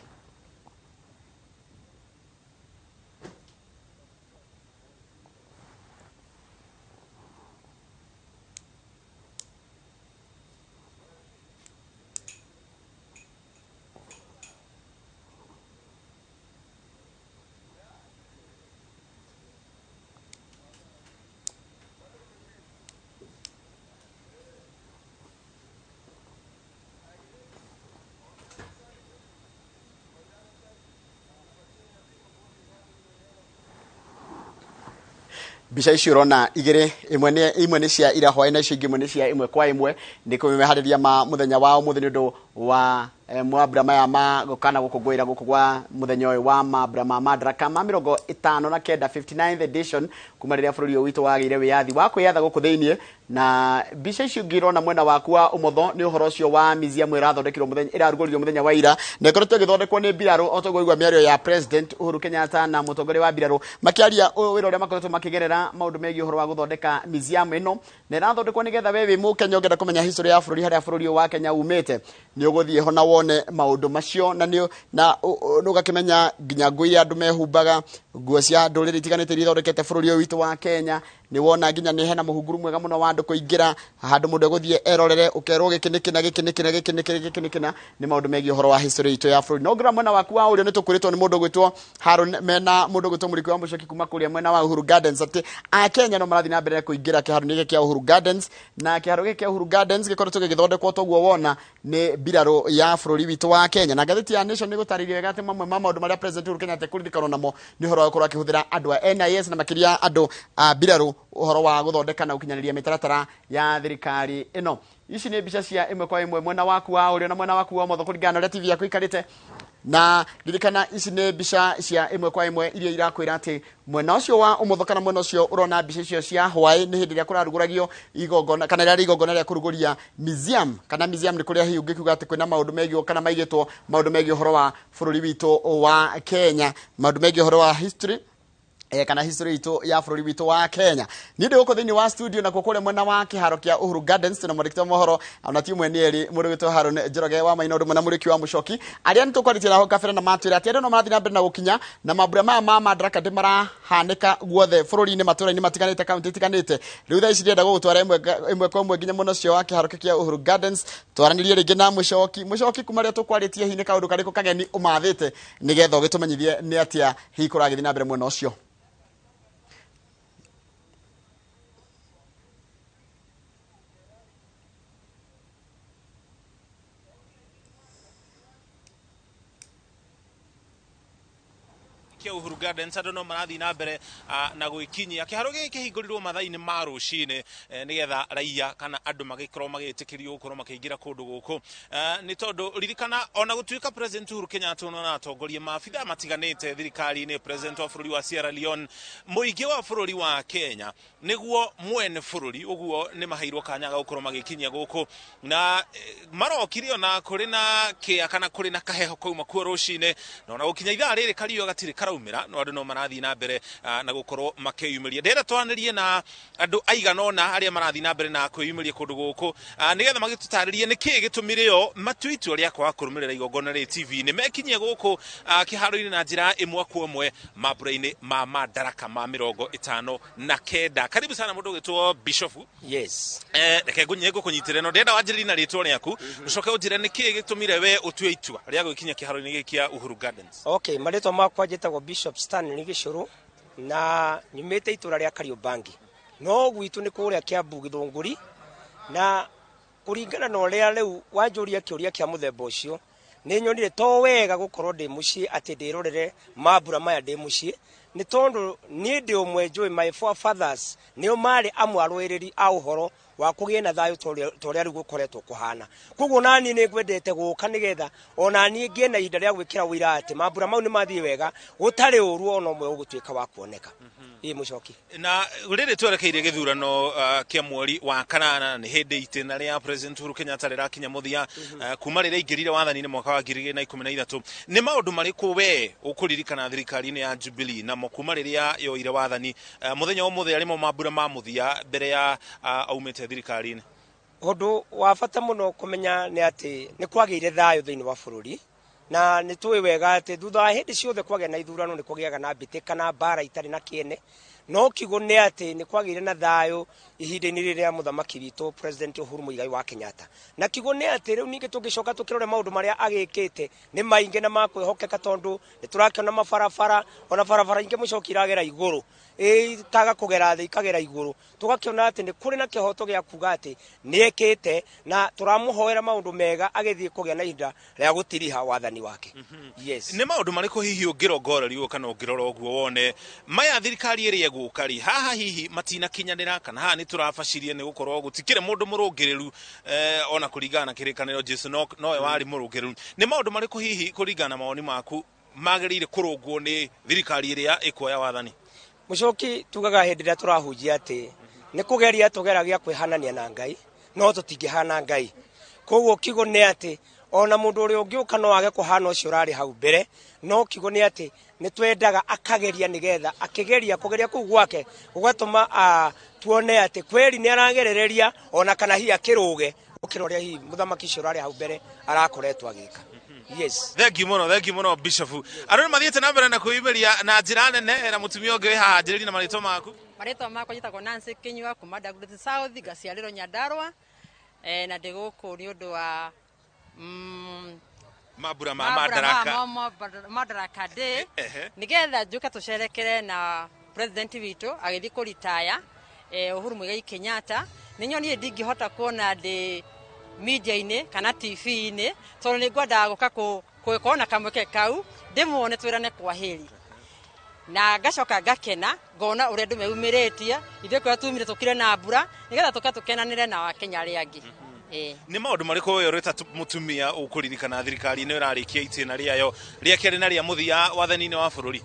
Mbica icio urona igĩrĩ, imwe nĩ cia ira hwaĩ na icio ingĩ imwe nĩ cia imwe kwa imwe. Nĩ kũmeharĩria ma mũthenya wa ũmũthĩ nĩ ũndũ wa mwambura maya ma gũkana gũkũngũĩra gũkũ gwa mũthenya ũyũ wa mambura ma Madaraka ma 59 59th edition kuma rĩrĩa bũrũri ũyũ witũ wagĩire wĩyathi wa kwĩyatha gũkũ thĩinĩ. Na mbica icio ngĩrona mwena waku wa ũmotho nĩ ũhoro ũcio wa museum ĩrathondekirwo mũthenya ĩrarugũririo mũthenya wa ira, na ĩkoretwo ĩgĩthondekwo nĩ mbirarũ. O tũgũigua mĩario ya President Uhuru Kenyatta na mũtongoria wa mbirarũ makĩaria wĩra ũrĩa makoretwo makĩgerera maũndũ megiĩ ũhoro wa gũthondeka museum ĩno, na ĩrathondekwo nĩgetha we wĩ Mũkenya ũngĩenda kũmenya history ya bũrũri harĩa bũrũri ũyũ wa Kenya umĩte nĩ ũgũthiĩ ho na wone maũndũ macio, na ũgakĩmenya nginya nguo iria andũ mehumbaga, nguo cia ndũrĩrĩ itiganĩte iria ithondekete bũrũri ũyũ witũ wa Kenya. Nĩ wona nginya nĩ hena mũhunguru mwega mũno wa andũ kũingĩra handũ mũndũ egũthiĩ erorere, ũkerwo gĩkĩ nĩ kĩna gĩkĩ nĩ kĩna gĩkĩ nĩ gĩkĩ nĩ kĩna. Nĩ maũndũ megiĩ ũhoro wa history itũ ya bũrũri. No ngĩrora mwena waku wa ũrĩo nĩ tũkwĩrĩtwo nĩ mũndũ gwĩtwo Harun mena mũndũ gwĩtwo Mũriki wa Mũcoki kuma kũrĩa mwena wa Uhuru Gardens atĩ Akenya no marathiĩ na mbere kũingĩra kĩharo-inĩ gĩkĩ kĩa Uhuru Gardens, na kĩharo gĩkĩ kĩa Uhuru Gardens gĩkoretwo gĩgĩthondekwo toguo wona nĩ mbirarũ ya bũrũri witũ wa Kenya. Na ngathĩti ya Nation nĩ gũtarĩria wega atĩ mamwe ma maũndũ marĩa President Uhuru Kenyatta kũririkanwo namo nĩ ũhoro wa gũkorwo akĩhũthĩra andũ a NIS na makĩria andũ a mbirarũ ũhoro wa gũthondeka na gũkinyanĩria mĩtaratara ya thirikari ĩno. Ici nĩ mbica cia imwe kwa imwe mwena waku wa ũrĩo na mwena waku wa ũmotho kũringana na ũrĩa TV yaku ikarĩte. Na ririkana ici nĩ mbica cia imwe kwa imwe iria irakwĩra atĩ mwena ũcio wa ũmotho kana mwena ũcio ũrona mbica icio cia hwaĩ nĩ hĩndĩ ĩrĩa kũrarugũragio igongona kana rĩrĩa igongona rĩa kũrugũria museum. Kana museum nĩ kũrĩa hihi ũngĩkiuga atĩ kwĩna maũndũ megiĩ kana maigĩtwo maũndũ megiĩ ũhoro wa bũrũri witũ wa Kenya, maũndũ megiĩ ũhoro wa history kana history itũ ya bũrũri witũ wa Kenya. Nĩ ndĩ gũkũ thĩinĩ wa studio na kũrĩa mwena wa kĩharo kĩa Uhuru Gardens na mwandĩki wa mohoro ona ti mwe nĩ erĩ mũndũ witũ Harun Njoroge wa Maina ũndũ mwena Mũriki wa Mũcoki arĩa nĩ tũkwarĩtie na hau kabere na matwĩra atĩ andũ no marathiĩ na mbere na gũkinya na mambura maya ma Madaraka marahanĩka guothe bũrũri-inĩ matũra-inĩ matiganĩte kaunti itiganĩte. Rĩu thaa ici ndĩrenda gũgũtwara ĩmwe kwa ĩmwe nginya mwena ũcio wa kĩharo kĩa Uhuru Gardens twaranĩrie rĩngĩ na Mũcoki kuma rĩa tũkwarĩtie hihi nĩ kaũndũ karĩkũ kageni ũmathĩte nĩgetha ũgĩtũmenyithie nĩ atĩa hihi kũragĩthiĩ na mbere mwena ũcio. kia Uhuru Gardens andå no marathi na mbere na gwikinyia kiharo giki kihingurirwo mathaini ma rucini nigetha raia kana andå magikorwo magitikirio gukorwo makiingira kundu guku ni tondu ririkana ona gutuika President Uhuru Kenyatta na atongoria maabitha matiganite thirikari-ini President wa bururi wa Sierra Leone muingi wa bururi wa Kenya niguo mwene bururi uguo ni maheirwo kanya ga gukorwo magikinyia guku na marokire ona kuri na kia kana kuri na kaheho kouma kuo rucini na ona gukinya ithaa riri kario gatiri karaumira no andu no marathi na mbere na gukorwo makiyumiria ndera twanirie na andu aigana ona aria marathi na mbere na kwiyumiria kundu guku nigetha magitutaririe niki gitumire yo matwitu aria kwa kurumirira igongona ri TV ni mekinyie guku kiharo-ini na njira imwe kwa imwe mambura-ini ma Madaraka ma 59 karibu sana mundu gitwo Bishop yes reke ngunyego kunyitire no ndenda wanjiriri na ritwo riaku ucoke unjire niki gitumire we utue itua ria gwikinya kiharo-ini giki kia Uhuru Gardens okay maritwa makwa njitagwo Bishop Stanley Gicuru na nyumite itura ria Kariobangi no gwitu ni kuria Kiambu Githunguri na kuringana na uria riu wanjuria kiuria kia muthemba ucio ni nyonire to wega gukorwo ndi mucii ati ndirorere mambura maya ndi mucii ni tondu ni ndi umwe njui my forefathers nio mari amwe arwiriri a uhoro wa kugie na thayo toria riu gukoretwo kuhana koguo nani ni ngwendete guka nigetha ona ni ngie na ihinda ria gwikira wira ati mambura mau ni mathie wega gutari uru ona umwe ugutwika wa kuoneka mucoki na riri twerekeire githurano kia mweri wa kanana ni hindi itina ria President Uhuru Kenyatta rirakinya muthia kuma rira ingirire wathani-ini mwaka wa 2013 ni maundu mariku we ukuririkana thirikari-ini ya Jubilee na kuma riria yoire wathani muthenya umuthe arimo mambura ma muthia mbere ya aumite thirikari-ini undu wa bata muno kumenya ni ati ni kwagire thayo thiini wa bururi na ni tuwe wega ati thutha wa hindi ciothe kwagĩa na ithurano ni kugiaga na mbitikana bara itari na kiene no kigo ni ati ni kwagire na thayo ihinda-ini riria muthamaki witu President Uhuru Muigai wa Kenyatta na kigo ni ati riu ningi tungicoka tukirore maundu maria agikite ni maingi na makwihokeka tondu ni turakiona mabarabara ona barabara ingi mucoki iragera iguru kaga kugera thi ikagera iguru tugakiona ati ni kuri na kihoto gia kuga ati ni ekite na turamuhoera maundu mega agithie kugia na ihinda ria gutiriha wathani wake yes ni maundu mariku hihi ungirongora riu kana ungirora uguo wone maya thirikari iri egukari haha hihi matina kinyanira kana haha ni turabacirie ni gukorwo gutikire mundu murungiriru ona kuringana na kirikaniro Jesu noe wari murungiriru ni maundu mariku hihi kuringana maoni maku magirire kurungwo ni thirikari iria ikoya wathani mucoki tugaga hindi ria turahunjia ati ni kugeria tugeragia kwihanania na Ngai no tutingihana Ngai koguo kigo ni ati ona mundu uri ungiuka no age kuhana ucio urari hau mbere no kigo ni ati ni twendaga akageria nigetha akigeria kugeria kuu gwake ugatuma tuone ati kweli ni aragerereria ona kana hi akiruge ukiroria hi muthamaki ucio urari hau mbere arakoretwo agika yes thank you mono Bishop aroni mathiete na mbere na kuimeria na njira nene na mutumia ungi haha njiriri na marito maku makwa njitagwo Nancy Kinyua kuma Dagoretti South gaciarirwo Nyandarua na ndiguku ni undu wa mambura ma Madaraka Day nigetha njuke tucerekere na President witu agithi kuritaya Uhuru Muigai Kenyatta ninyonire ndingihota kuona ndi media-ini kana TV-ini tondu ni ngwenda guka kuona kamweke kau ndimuone twirane kwa heri na ngacoka ngakena ngona uria ndu meumiritie ithe kwa tumire tukire na mbura nigetha tukenanire na Wakenya aria angi ni maundu mariku we ureta mutumia ukuririkana thirikari ni urarikia itina riayo ria keri na ria muthia wathani-ini wa bururi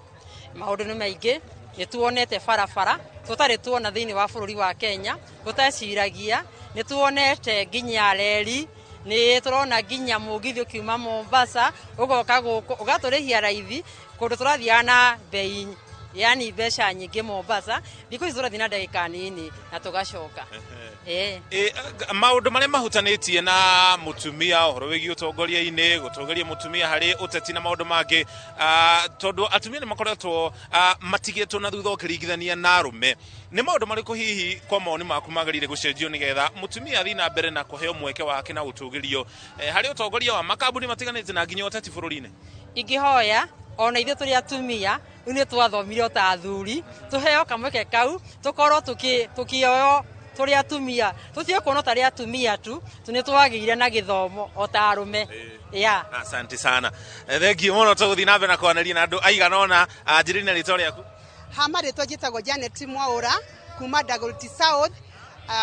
maundu ni maingi ni tuonete barabara tutari tuona thiini wa bururi wa Kenya tutaciragia ni tuonete nginya reri ni turona nginya mugithi ukiuma Mombasa ugoka guku ugaturihia raithi kundu turathia na bei yani besha nyingi Mombasa thikũ ici tũrathiĩ na ndagĩka nini na tũgacoka maundu maria mahutanitie na mutumia uhoro wigi utongoria-ini gutongoria mutumia hari uteti na maundu mangi tondu atumia ni makoretwo matigetwo na thutha ukiringithania na arume ni maundu mariku hihi kwa maoni maku magarire gucenjio nigetha mutumia athi na mbere na kuheo mweke wake na utugirio hari utongoria wa makambuni matiganite na nginya uteti bururi-ini ingihoya ona ithe turi atumia ni twathomire ta athuri tuheo kamweke kau tukorwo tukioyo turi atumia tutie kuona tari atumia tu tuni twagire na githomo o ta arume ya asante sana thengi muno tuguthi na mbere na kwaneria na andu aigana ona njirina ritwa riaku hamari twajitagwo Janet Mwaura kuma Dagoretti South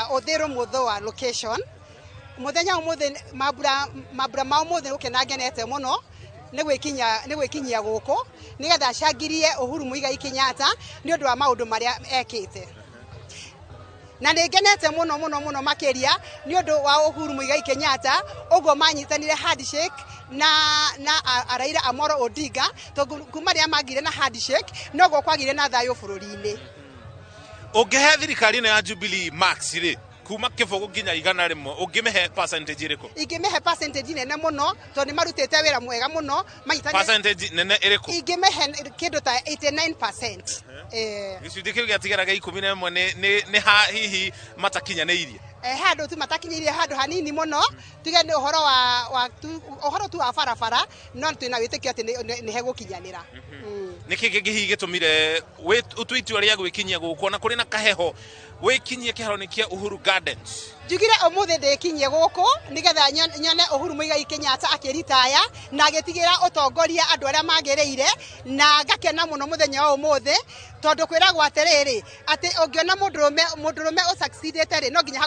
Othero Muthoa location muthenya umuthe mabura ma umuthe ukenangenete muno ni gwikinyia guku nigetha cangirie Uhuru Muigai Kenyatta ni undu wa maundu maria ekite na ningenete muno makiria ni undu wa Uhuru Muigai Kenyatta ugo manyitanire handshake na Raila Amolo Odinga to kuma ria magire na handshake no go kwagire na thayo bururi-ini ungehe thirikari ino ya Jubilee max ri kuma kibogo nginya igana rimwe ungimehe percentage iriko ingimehe percentage nene muno to ni marutete wira mwega muno manyitane percentage nene iriko ingimehe kindu ta 89% gicunjĩ kĩu gĩatigaraga 11 ni ha hihi matakinyanirie handu tu matakinyirie handu hanini muno tuge ni uhoro tu wa barabara no twina witikio ati ni hegukinyanira niki kĩngĩ gĩtumire utwitua ria gwikinyia guku na kuri na kaheho wikinyie kĩharo-inĩ kia Uhuru Gardens njugire umuthi ndikinyie guku nigetha nyone Uhuru Muigai Kenyatta akiritaya na agitigira utongoria andu aria magiriire na ngakena muno muthenya umuthi tondu kwiragwo atiriri ati ungiona mundurume usucceedete ri no nginya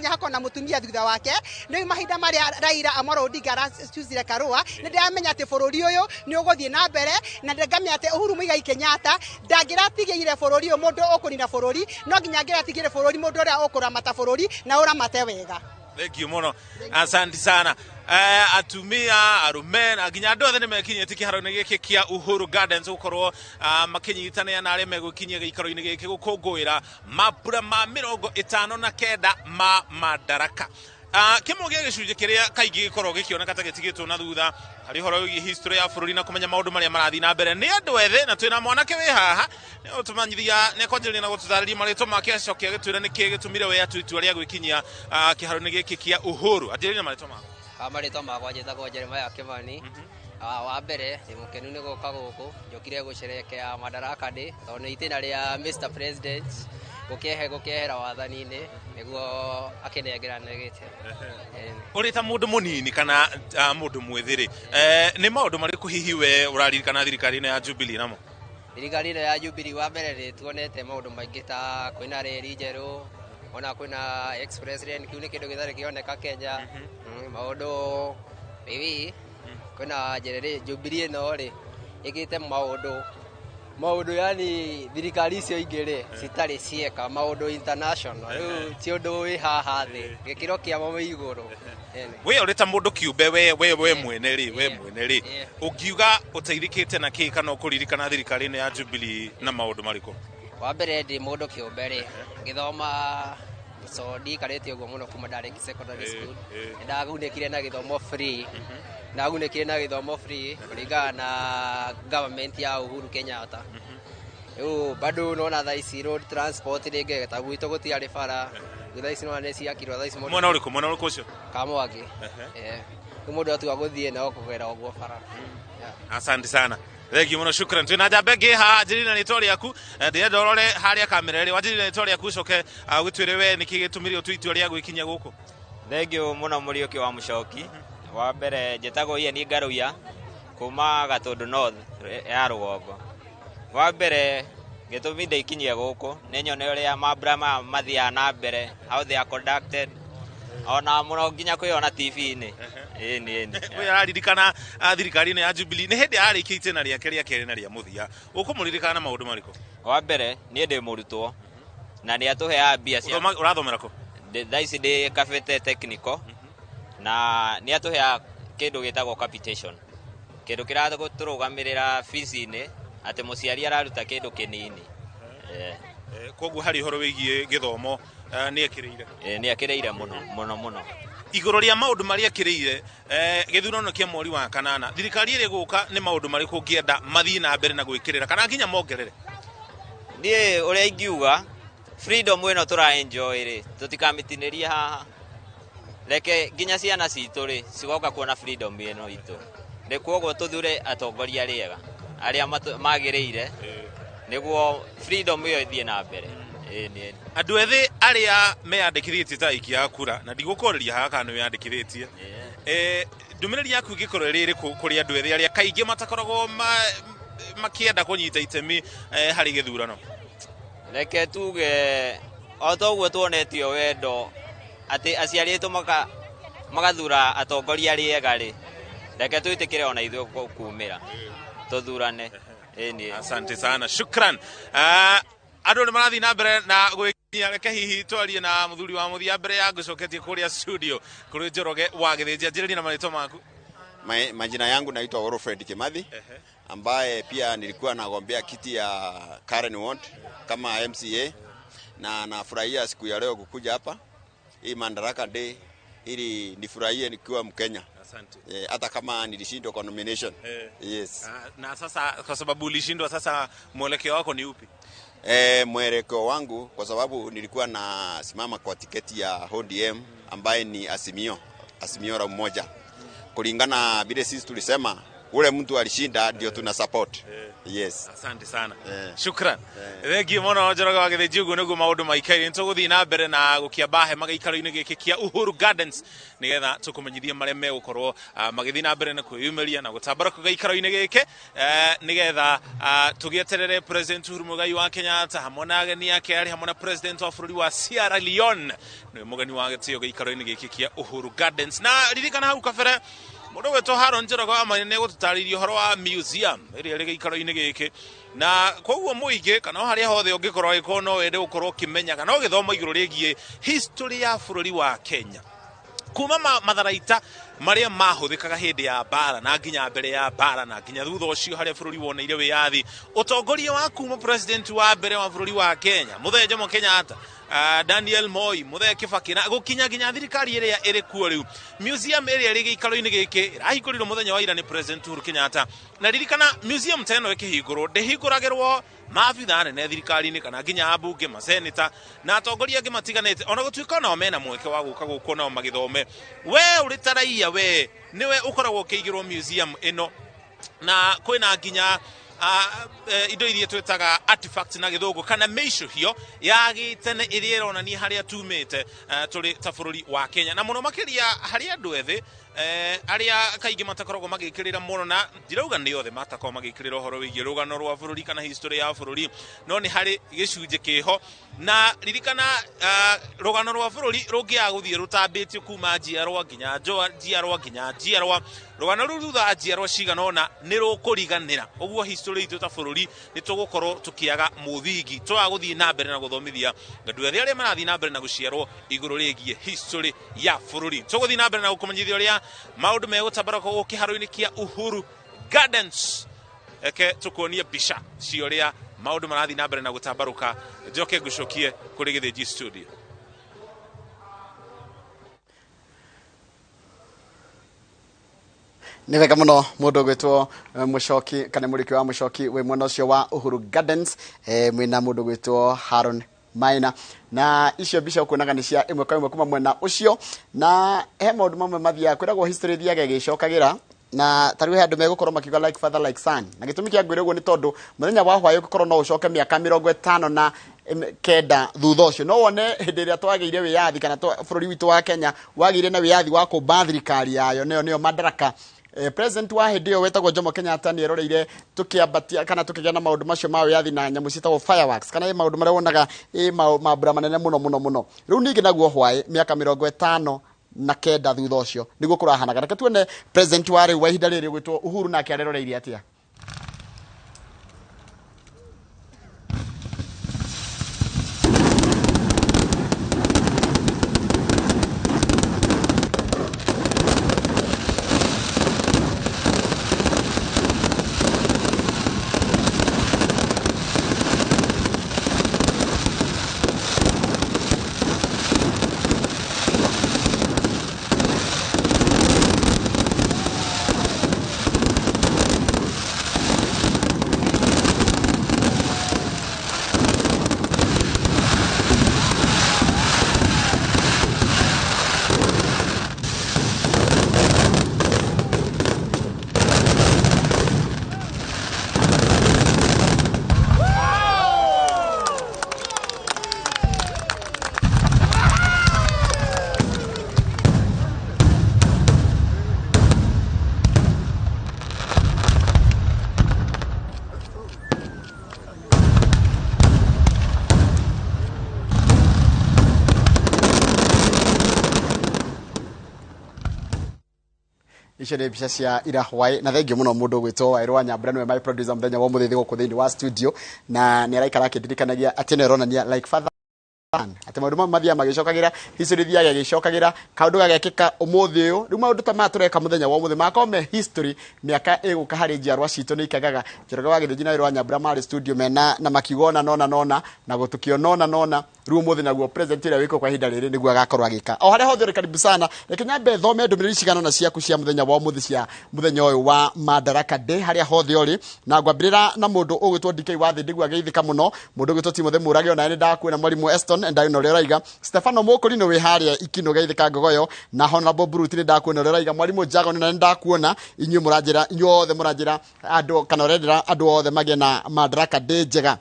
hakona mutumia thutha wake ni mahinda maria Raila Amolo Odinga aracuzire karua ni ndiramenya ati bururi uyu ni uguthie na mbere na ngamenya ati Uhuru Muigai Kenyatta ndangiratigire bururi uyu mundu ukunina bururi no nginya ngiratigire bururi mundu uria ukuramata bururi na uramate wega thank you muno asante sana atumia arume na nginya andu othe ni mekinyete kiharo-ini giki kia Uhuru Gardens gukorwo makinyitana na aria megwikinyia gikaro-ini giki gukungwira mambura ma 59 ma Madaraka kimwe gĩa gĩcunjĩ kĩrĩa kaingĩ gĩkorwo gĩkĩoneka ta gĩtigĩtwo na thutha harĩ ũhoro wĩgiĩ history ya bũrũri na kũmenya maũndũ marĩa marathiĩ na mbere nĩ andũ ethĩ na twĩna mwanake wĩ haha nĩ ũtũmanyithia nĩ akwanjĩrĩria na gũtũtarĩria marĩtwa make acokia gĩtwĩra nĩ kĩĩ gĩtũmire we atua itua rĩa gwĩkinyia kĩharo-inĩ gĩkĩ kĩa Uhuru anjĩrĩria marĩtwa make marĩtwa makwa njĩtagwo Ya Kĩmani wa mbere ndĩ mũkenu nĩ gũka gũkũ njũkire gũcerekea Madaraka Day tondũ nĩ itĩna rĩa Mr President gukehera wathani-ini niguo akinengerane gite uri ta mundu munini kana mundu mwethiri ni maundu mariku hihi we uraririkana thirikari-ini ya Jubilee namo thirikari-ini ya Jubilee wa mbere ri tuonete maundu maingi ta kwina reri njeru ona kwina express lane kiu ni kindu githari kioneka Kenya maundu bibi kwina njereri Jubilee no ri igite maundu yani thirikari icio ingĩ citari cieka maundu international ti undu wi haha thi gikiro kia mo iguru we uri ta mundu kiumbe we mwene ri ungiuga uteithikite na ki kana ukuririkana thirikari-ini ya Jubilee na maundu mariku wa mbere ndi mundu kiumbe ri ngithoma so ndikarĩte ũguo mũno kuma ndarĩki secondary school ndagunĩkire na gĩthomo free ndagunĩkire na gĩthomo free kũringana na government ya Uhuru Kenyatta bado unaona thaa ici road transport rĩngĩ ta gwitũ gũtiarĩ bara thaa ici nĩ ciakirwo thaa ici mwena ũrĩkũ ũcio Kamwangi mũndũ atua gũthiĩ na kũgera ũguo bara asante sana thank you muno shukran twina njamba ĩngĩ haha njĩrĩria na rĩtwa rĩaku ndĩrenda ũrore harĩa kamera ĩrĩ wanjĩrĩria na rĩtwa rĩaku ũcoke ũgĩtwĩre we nĩkĩ gĩtũmire ũtue itua rĩa gwĩkinyia gũkũ thank you muno Mũriũki wa Mũcoki wa mbere njĩtagwo Ian Ngaruya kuma Gatũndũ North ya rũgongo wa mbere gĩtũmi ndĩkinyie gũkũ nĩ nyone ũrĩa mambura mathiaga na mbere how they are conducted ona muno nginya kwĩona TV-inĩ we araririkana thirikari-inĩ ya Jubilee nĩ hĩndĩ arĩkia itĩna rĩake rĩa kerĩ na rĩa mũthia ũkũmũririkana na maũndũ marĩkũ wa mbere niĩ ndĩ mũrutwo na nĩ atũheaga mbia cia ũrathomera kũ thaa ici ndĩ Kabete technical na nĩ atũheaga kĩndũ gĩtagwo capitation kĩndũ kĩratũrũgamĩrĩra fees-inĩ atĩ mũciari araruta kĩndũ kĩnini koguo harĩ ũhoro wĩgiĩ gĩthomo nĩ ekĩrĩire mũno igũrũ rĩa maũndũ marĩa ekĩrĩire gĩthurano kĩa mweri wa kanana thirikari ĩrĩ gũka nĩ maũndũ marĩkũ ũngĩenda mathiĩ na mbere na gwĩkĩrĩra kana nginya mongerere niĩ ũrĩa ingiuga freedom ĩno tũra enjoy rĩ tũtikamĩtinĩrie haha reke nginya ciana citũ rĩ cigoka kuona freedom ĩno itũ nĩ kuoguo tũthure atongoria rĩega arĩa magĩrĩire nĩguo freedom ĩyo ĩthiĩ na mbere ĩni andu ethi aria meyandikithitie ta ikia kura na ndigũkũrĩria haha kana weyandikithĩtie ndũmĩrĩri yaku ĩngĩkorwo ĩrĩ ĩrĩkũ kũrĩ andũ ethĩ arĩa kaingĩ matakoragwo makĩenda kũnyita itemi harĩ gĩthurano? reke tuge o toguo tuonetio wendo atĩ aciari aitũ magathura atongoria arĩa ega rĩ, reke twĩtĩkĩre ona ithuĩ kumĩra tũthurane. Asante sana, shukran. Andũ nĩ marathiĩ na mbere na gwĩkinyia, reke hihi twarie na mũthuri wa mũthia mbere ya ngũcoketie kũrĩa studio kũrĩ Njoroge wa Gĩthĩnji. Njĩrĩria na marĩtwa maku. Majina yangu naitwa Wilfred Kimathi, ambaye pia nilikuwa nagombea kiti ya Karen Ward kama MCA, na nafurahia siku ya leo kukuja hapa hii Madaraka Day ili nifurahie nikiwa Mkenya. Asante. Hata kama nilishindwa kwa nomination. Yes. Na sasa kwa sababu ulishindwa, sasa mwelekeo wako ni upi? Mwelekeo wangu kwa sababu nilikuwa na simama kwa tiketi ya ODM ambaye ni Azimio la Umoja. Kulingana vile sisi tulisema ule mtu alishinda ndio tuna support. Yes. Asante sana. Shukran. Thengi mũno Njoroge wa Gĩthĩnji. Ũguo nĩguo maũndũ maikaire. Nĩtũgũthiĩ na mbere na gũkĩamba hema gĩikaro-inĩ gĩkĩ kĩa Uhuru Gardens nĩgetha tũkũmenyithie marĩa megũkorwo magĩthiĩ na mbere na kwĩyumĩria na gũtambaraka gĩikaro-inĩ gĩkĩ nĩgetha tũgĩeterere President Uhuru Muigai wa Kenyatta hamwe na ageni ake arĩ hamwe na President wa bũrũri wa Sierra Leone nĩ mũgeni wa gĩtĩo gĩikaro-inĩ gĩkĩ kĩa Uhuru Gardens. Na ririkana hau kabere mũndũ wetwo Haron Njoroge wa Maina nĩegũtũtarĩria ũhoro wa museum ĩrĩa ĩrĩ gĩikaro-inĩ gĩkĩ, na koguo mũingĩ kana harĩa hothe ũngĩkorwo agĩkorwo no wende gũkorwo ũkĩmenya kana ũgĩthoma igũrũ rĩgiĩ history ya bũrũri wa Kenya kuma matharaita marĩa mahũthĩkaga hĩndĩ ya mbara na nginya mbere ya mbara na nginya thutha ũcio harĩa bũrũri woneire wĩyathi, ũtongoria wa kuma president wa mbere wa bũrũri wa Kenya Mũthee Jomo Kenyatta, Daniel Moi, Mũthee Kibaki na gũkinya nginya thirikari ĩrĩa ĩrĩ kuo rĩu. Museum ĩrĩa ĩrĩ gĩikaro-inĩ gĩkĩ ĩrahingũrirwo mũthenya wa ira nĩ President Uhuru Kenyatta, na ririkana museum ta ĩno ĩkĩhingũrwo ndĩhingũragĩrwo maabitha nene thirikari-inĩ kana nginya ambunge, maseneta na atongoria angĩ matiganĩte, ona gũtuĩka nao mena mweke wa gũka gũkũ nao magĩthome. We ũrĩ ta raia, we nĩwe ũkoragwo ũkĩigĩrwo museum ĩno, na kwĩna nginya indo iria twetaga artifacts na gĩthũngũ kana mĩicũhio ya gĩtene ĩrĩa ĩronania harĩa tumĩte tũrĩ ta bũrũri wa Kenya, na mũno makĩria harĩ andũ ethĩ arĩa kaingĩ matakoragwo magĩkĩrĩra mũno, na ndirauga nĩ othe matakorwo magĩkĩrĩra ũhoro wĩgiĩ rũgano rwa bũrũri kana history ya bũrũri, no nĩ harĩ gĩcunjĩ kĩho. Na ririkana rũgano rwa bũrũri rũngĩaga gũthiĩ rũtambĩtio kuma njiarwa nginya njiarwa nginya njiarwa, rũgano rũu thutha njiarwa cigana ũna nĩ rũkũriganĩra. Ũguo history itũ ta bũrũri nĩ tũgũkorwo tũkĩaga mũthingi, twaga gũthiĩ na mbere na gũthomithia andũ ethĩ arĩa marathiĩ na mbere na gũciarwo igũrũ rĩgiĩ history ya bũrũri. Tũgũthiĩ na mbere na gũkũmenyithia ũrĩa maũndũ megũtambaraka gũkũ kĩharo-inĩ kĩa Uhuru Gardens. Eke tukuonie mbica cia ũrĩa maũndũ marathiĩ na mbere na gũtambarũka. Njoke ngũcokie kũrĩ Gĩthĩnji studio. Nĩ wega mũno mũndũ gwĩtwo Mũcoki kana mũriki wa Mũcoki we mwena ũcio wa Uhuru Gardens mwĩna mũndũ gwĩtwo Haron Maina, na icio mbica ũkuonaga nĩ cia ĩmwe kwa ĩmwe kuma mwena ũcio, na he maũndũ mamwe mathiaga kwĩragwo history thiaga ĩgĩcokagĩra, na tarĩu he andũ megũkorwo makiuga like father like son, na gĩtũmi kĩa ngwĩra ũguo nĩ tondũ mũthenya wa hwaĩ ũgĩkorwo no ũcoke mĩaka 59 thutha ũcio no wone hĩndĩ ĩrĩa twagĩire wĩyathi kana bũrũri witũ wa Kenya wagĩire na wĩyathi wa kũmba thirikari yayo nĩyo Madaraka. President wa hĩndĩ ĩyo wetagwo Jomo Kenyatta nĩ eroreire tũkĩambatia kana tũkĩgĩa na maũndũ macio ma wĩyathi na nyamũ ciĩtagwo fireworks kana maũndũ marĩa wonaga mambura manene mũno. Rĩu ningĩ naguo hwaĩ mĩaka 59 thutha ũcio nĩguo kũrahanaga. Reke tuone president wa rĩu wa ihinda rĩrĩ gwĩtwo Uhuru nake areroreire atĩa. icio nĩ mbica cia ira hwaĩ na thengiũ mũno mũndũ gwĩtwo Wairũ wa Nyambura nĩwe my producer mũthenya wa mũthĩthi gũkũ thĩinĩ wa studio na nĩ araikara akĩndirikanagia atĩ nĩ aronania like father ati maundu mathia magicokagira history thia gicokagira kaundu gagekika umuthi uyu riu maundu ta matureka muthenya wa umuthi makome history miaka iguka hari njiarwa citu ni ikagaga Njoroge wa Githĩnji na Wairũ wa Nyambura mari studio mena na makigona nona na gutukio nona riu umuthi naguo president ira wiko kwa hinda riri niguo agakorwo agika o haria hothe karibu sana reke nyambe thome ndumiriri cigano na ciaku cia muthenya wa umuthi cia muthenya uyu wa Madaraka Day haria hothe uri na ngwambirira na mundu ugwitwo DK wa thi ndigwa geithika muno mundu ugwitwo Timothy Murage ona ni ndakuona mwalimu Eston ndagino rero raiga Stefano Mokori no we haria ikino geithika ngogoyo na Honorable Bruti ni ndakuona rero raiga mwalimu Jago ni ndakuona inyu muranjira inyuothe muranjira andu kana rendera andu othe magie na Madaraka Day njega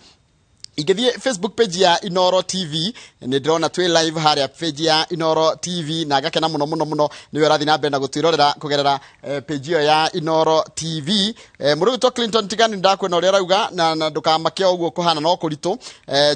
igithie Facebook page ya Inoro TV ni ndrona twi live haria page ya Inoro TV na gakena muno niwe rathi na mbere na gutwirorera kugerera page ya Inoro TV murugu to Clinton Tigani ndakwena uria rauga na ndukamake uguo kuhana no kuritu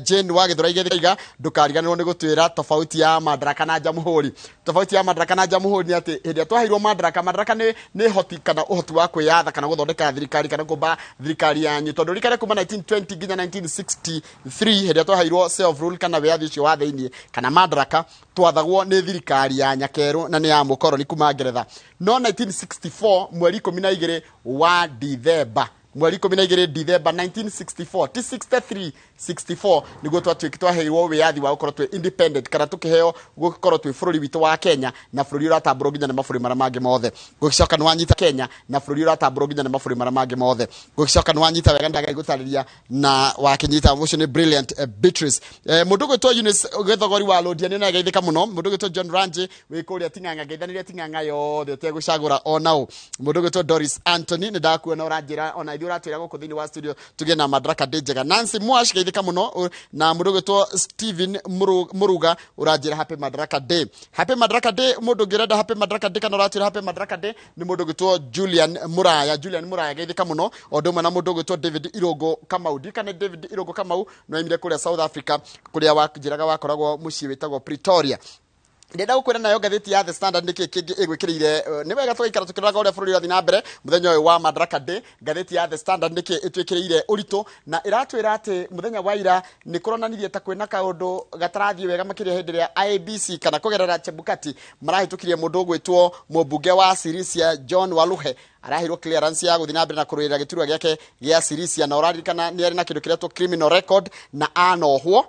Jane wa Githura igithiga ndukariganirwo ni gutwira tofauti ya Madaraka na Jamhuri tofauti ya Madaraka na Jamhuri ni ati hindia twaheirwo Madaraka ni hoti kana uhoti wa kwiyatha kana guthondeka thirikari kana kumba thirikari yanyu tondu rikare kuma 1920 ginya 1960 3 hedia twaheirwo self rule kana wiathi ucio wa thiini kana Madaraka twathagwo ni thirikari ya Nyakeru na ni ya mukoroni kuma Ngeretha no 1964 mweri 12 wa December mweri 12 December 1964 T63 64 niguo twatwikitwa heirwo wiathi wa gukorwo twi independent kana tukiheo gukorwo twi bururi witu wa Kenya na bururi uratambũrwo nginya ni mabũrũri mara mangi mothe gugicoka ni wanyita Kenya na bururi uratambũrwo nginya ni mabũrũri mara mangi mothe gugicoka ni wanyita wega ndagai gutariria na wakinyita ucio ni brilliant Beatrice mundu gwitwo Eunice Githogori wa Lodĩa ni nageithika muno mundu gwitwo John Ranji wikuria Ting'ang'a geithaniria Ting'ang'a yothe utegucagura onao mundu gwitwo Doris Anthony ni ndakuona uranjira ona ithu uratwira guku thiini wa studio tugie na Madaraka Day njega Nancy Mwash geithika muno na mundu gwitwo Steven Muruga uranjira happy Madaraka Day mundu ngirenda happy Madaraka Day kana uratwira happy Madaraka Day ni mundu gwitwo Julian Muraya geithika muno ondu mwe na mundu gwitwo David Irogo Kamaudi kana David Irogo Kamau no imire kuria South Africa kuria wakijiraga wakoragwo mucii witagwo Pretoria ndenda gukwira nayo gatheti ya The Standard niki kingi igwikirire ni wega twaikara tukiraga uria bururi rathi na mbere muthenya uyu wa Madaraka Day gatheti ya The Standard niki itwikirire urito na iratwira ati muthenya wa ira ni kuronanirie ta kwina kaundu gatarathie wega makiria hindi ya IBC kana kugerera Chebukati marahitukirie mundu ugwitwo mubunge wa Sirisia John Waluhe arahirwo clearance ya guthi na mbere na kurwira giturwa giake gia Sirisia na uraririkana ni ari na kindu kiretwo criminal record na anohwo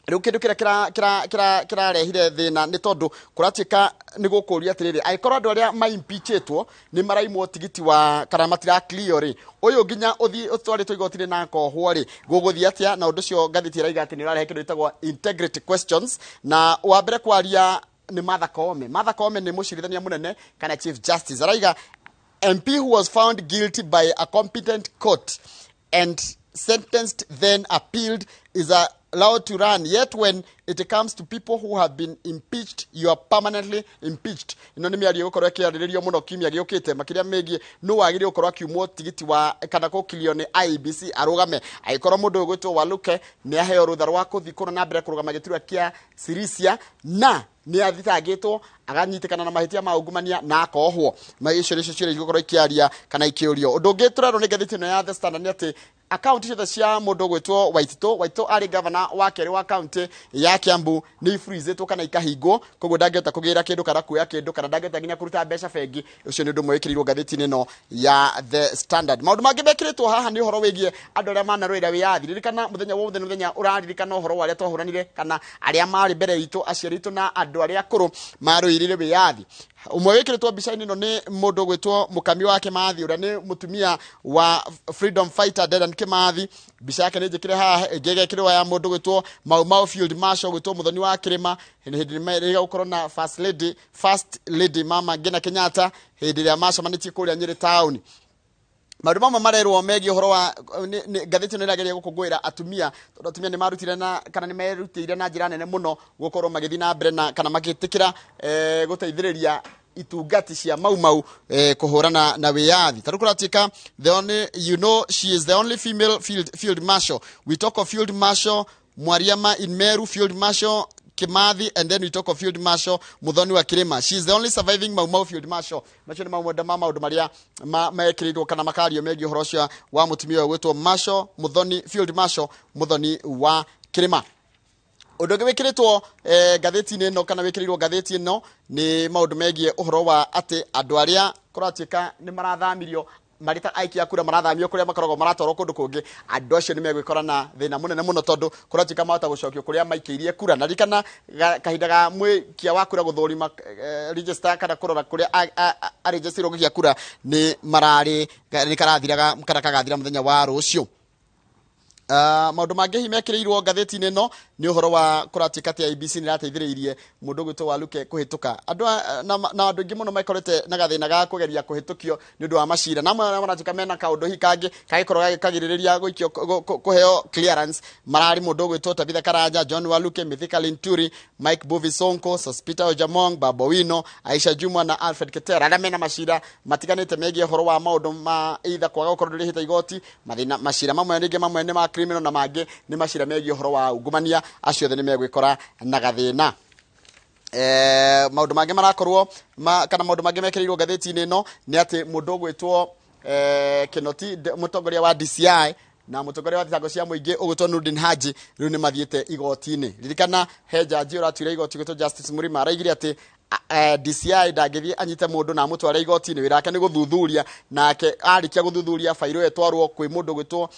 riu kindu kira rehire thina ni tondu kuratika ni gukuria atiriri aikorwo andu aria maimpeachitwo ni maraimwo tigiti wa kana matira clear ri uyu nginya uthi utwaritwo igotire na kohwo ri guguthi atia na undu cio ngathiti raiga ati ni rarehe kindu itagwo integrity questions na wa mbere kwaria ni Martha Koome ni mucirithania munene kana chief justice araiga MP who was found guilty by a competent court and sentenced then appealed is allowed to run, yet when it comes to people who have been impeached, you are permanently impeached. Ino ni miario gukorwo kiariririo muno kimia giukite makiria megie no wagire gukorwo kiumwo tigiti wa kana gukilio ni IBC arugame aikorwo mundu gwitwo Waluke ni aheo rutha rwa kuthi kuna na mbere kurugama giturwa kia Sirisia na ni athitagitwo aganyitikana na mahitia ma ungumania na akohwo maicio ricio ciire gukorwo ikiaria kana ikiurio undu ngiturero ni gathiti no ya The Standard ni ati account ciothe cia mundu gwitwo Waitito ari governor wa keri wa county ya Kiambu ni freezetwo kana ikahingwo koguo ndangehota kugira kindu kana kuya kindu kana ndangehota nginya kuruta mbeca bengi ucio ni undu mwekirirwo gatheti-ini no ya The Standard maundu mangi bekiritwo haha ni uhoro wigie andu aria manarwira wiathi ririkana muthenya wa muthenya muthenya uraririkana uhoro waria twahuranire kana aria mari mbere itu aciari itu na andu aria akuru marwirire wiathi umwe wikiritwo mbica-ini no ni mundu gwitwo Mukami wa Kimathi uria ni mutumia wa freedom fighter Dedan Kimathi mbica yake ni njikire haha ngegekirwa ya mundu gwitwo Mau Field Marshal gwitwo Muthoni wa Kirima hindi riga gukorwo na first lady mama Ngina Kenyatta hindi ria macamanitie kuria Nyeri town maundu mamwe marerwo megie uhoro wa gatheti no irageria gukungwira atumia ni marutire na kana ni merutire na njira nene muno gukorwo magithi na mbere na kana magitikira guteithiriria itungati cia mau kuhurana na wiathi tarukuratika the only she is the only female field marshal we talk of field marshal Mwariama in Meru, Field Marshal Kimathi, and then we talk of Field Marshal Muthoni wa Kirima. She is the only surviving Mau Field Marshal. Macho ni maundu maria mekirirwo kana makario megi horo cia wa mutumia wetwo Marshal Muthoni, Field Marshal Muthoni wa Kirima. Undu wikiritwo gatheti-ini no kana wikirirwo gatheti no ni maundu megie uhoro wa ati andu aria kuratuika ni marathamirio marita aikia kura marathamio kuria makoragwo maratorwo kundu kungi andu acio ni megwikora na thina munene muno tondu kuratuika mahota gucokio kuria maikirie kura na rikana kahinda ga mwikia wa kura guthurima register kana kurora kuria a register gukia kura ni marari ni karathiraga kathira muthenya wa rucio. Maundu mangi himekirirwo gatheti-ini no ni uhoro wa kuratika ati IBC ni rateithiririe mundu gwitwo wa Luke kuhituka andu na andu ingi muno makorete na gathina ga kugeria kuhitukio ni undu wa macira na maratika mena kaundu hikangi kagikorwo kagiririria guikio kuheo clearance marari mundu gwitwo Tabitha Karanja, John wa Luke, Mithika Linturi, Mike Bovi Sonko, Sospita Ojamong, Babowino, Aisha Juma na Alfred Ketera ala mena macira matiganite megie uhoro wa maundu ma either kwaga gukorwo rihita igoti mathina macira mamwe ni ma criminal na mangĩ nĩ macira megie uhoro wa ungumania acio ni megwikora na gathina. Maundu mangĩ marakorwo kana maundu mangĩ mekirirwo gatheti-ini no nĩ ati mundu gwitwo Kinoti mutongoria wa DCI na mutongoria wa thitango cia muingi ugwitwo Nurdin Haji riu ni mathiete igoti-ini. Ririkana he jaji uratwira igoti gwitwo Justice Murima araigire ati DCI ndangithie anyite mundu na mutware igoti-ini wira wake ni guthuthuria nake arikia guthuthuria fairo etwarwo kwi mundu gwitwo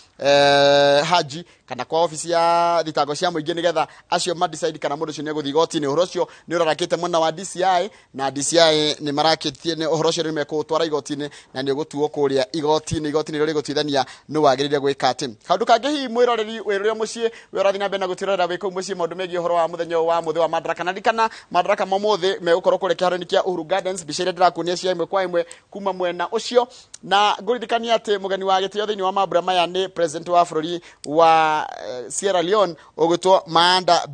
Haji kana kwa ofisi ya thitango cia muingi nigetha acio ma decide kana mundu ucio ni guthi igoti-ini. Uhoro ucio ni urarakite mwena wa DCI na DCI ni marakitie ni uhoro ucio ni mekutwara igoti-ini na ni gutuo kuria igoti-ini rio gutwithania no wagirire gwika ati kaundu kangi hi mwiroreri wirore mucii wirathi na bena gutirora wiko mucii maundu megie uhoro wa muthenya wa muthi wa Madaraka na rikana Madaraka mamuthi megukorwo kure kiharo-ini kia Uhuru Gardens bicire ndirakunia cia imwe kwa imwe kuma mwena ucio na nguririkania ati mugeni wa gitio thiini wa mambura maya ni president wa bururi wa Sierra Leone ogwitwo Maanda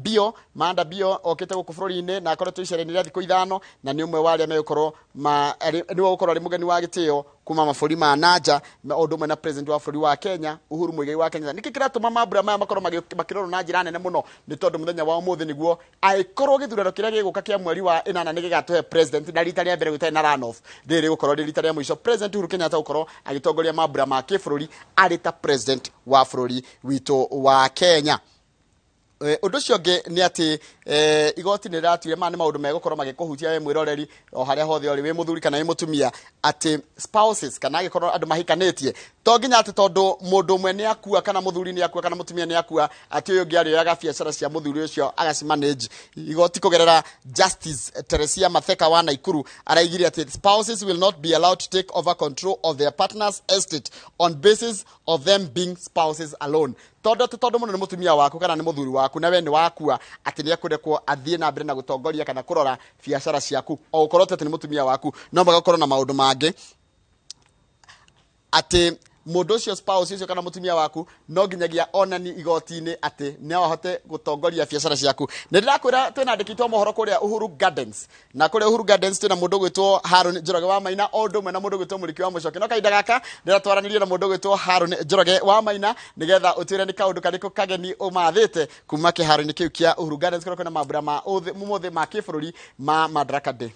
Bio okite guku bururi-ini na akoretwo icera-ini ria thiku ithano na ni umwe wa aria megukorwo ni gukorwo ari mugeni wa gitio kuma maburi ma nanja na undu mwe na president wa bururi wa Kenya Uhuru Muigai wa Kenya. Niki kiratuma mambura maya makorwo makirorwo na njira nene muno ni tondu muthenya wa umuthi niguo aikorwo githurano kiria giguka kia mweri wa 8 ni gigatuhe president na rita ria mbere gutari na runoff riri gukorwo rita ria mwisho president Uhuru Kenyatta gukorwo agitongoria mambura ma kibururi ari ta president wa bururi witu wa Kenya. Undu cio ngi ni ati igoti ni ratwire ma ni maundu megukorwo magikuhutia we mwiroreri o haria hothe ori we muthuri kana we mutumia ati spouses kana agikorwo andu mahikanitie to nginya ati tondu mundu mwe ni akua kana muthuri ni akua kana mutumia ni akua ati uyu ngi arioyaga biacara cia muthuri ucio agacimanage. Igoti kugerera Justice Teresia Matheka wa Naikuru araigire ati spouses will not be allowed to take over control of their partner's estate on basis of them being spouses alone. Tondu muno ni mutumia waku kana ni muthuri waku na we ni wakua ati ni akwendekwo athie na mbere na gutongoria kana kurora biacara ciaku o ukorwo ati ni mutumia waku no magakorwo na maundu mangi ati mundu ucio spouse ucio kana mutumia waku no nginyagia onani igoti-ini ati ni ahote gutongoria biacara ciaku. Ni ndirakwira twina andikitwo mohoro kuria Uhuru Gardens na kuria Uhuru Gardens twina mundu gwitwo Harun Njoroge wa Maina ondu mwe na mundu gwitwo Muriki wa Mucoki no kainda gaka ndiratwaranirie na mundu gwitwo Harun Njoroge wa Maina nigetha utwire ni kaundu kariku kageni umathite kuma kiharo-ini kiu kia Uhuru Gardens kuria kwina mambura ma muthi ma kibururi ma Madaraka Day.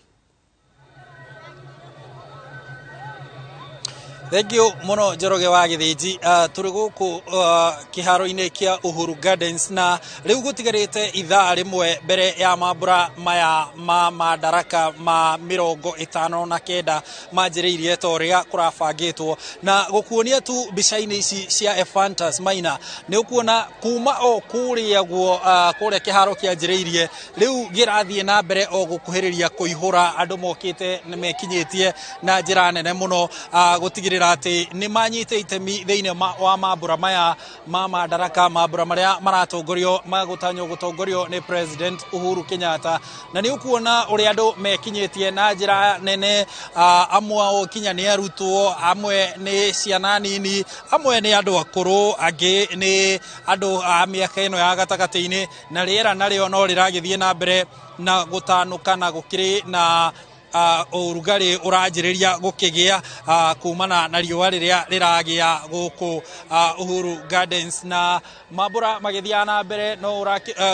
Thank you muno Njoroge wa Githiji. Turi guku kiharo-ini kia Uhuru Gardens na riu gutigarite ithaa rimwe mbere ya mambura maya ma Madaraka ma 59 manjiriirie toria kurabangitwo na gukuonia tu bica-ini ici cia Efantas Maina ni ukuona kuma o kuria guo kuria kiharo kianjiriirie riu girathie na mbere o gukuhiriria kuihura andu mokite ni mekinyitie na njira nene muno gutigirira ati ni manyite itemi thiini wa mambura maya ma Madaraka mambura maria maratongorio magutanyo gutongorio ni president Uhuru Kenyatta na ni ukuona uri andu mekinyitie na njira nene amwe o kinya ni arutwo amwe ni ciana nini amwe ni andu akuru angi ni andu a miaka ino ya gatagati-ini na riera nario no riragithie na mbere na gutanuka na gukiri na urugari uranjiriria gukigia kumana na riua riria riragia guku Uhuru Gardens na mambura magithia na mbere no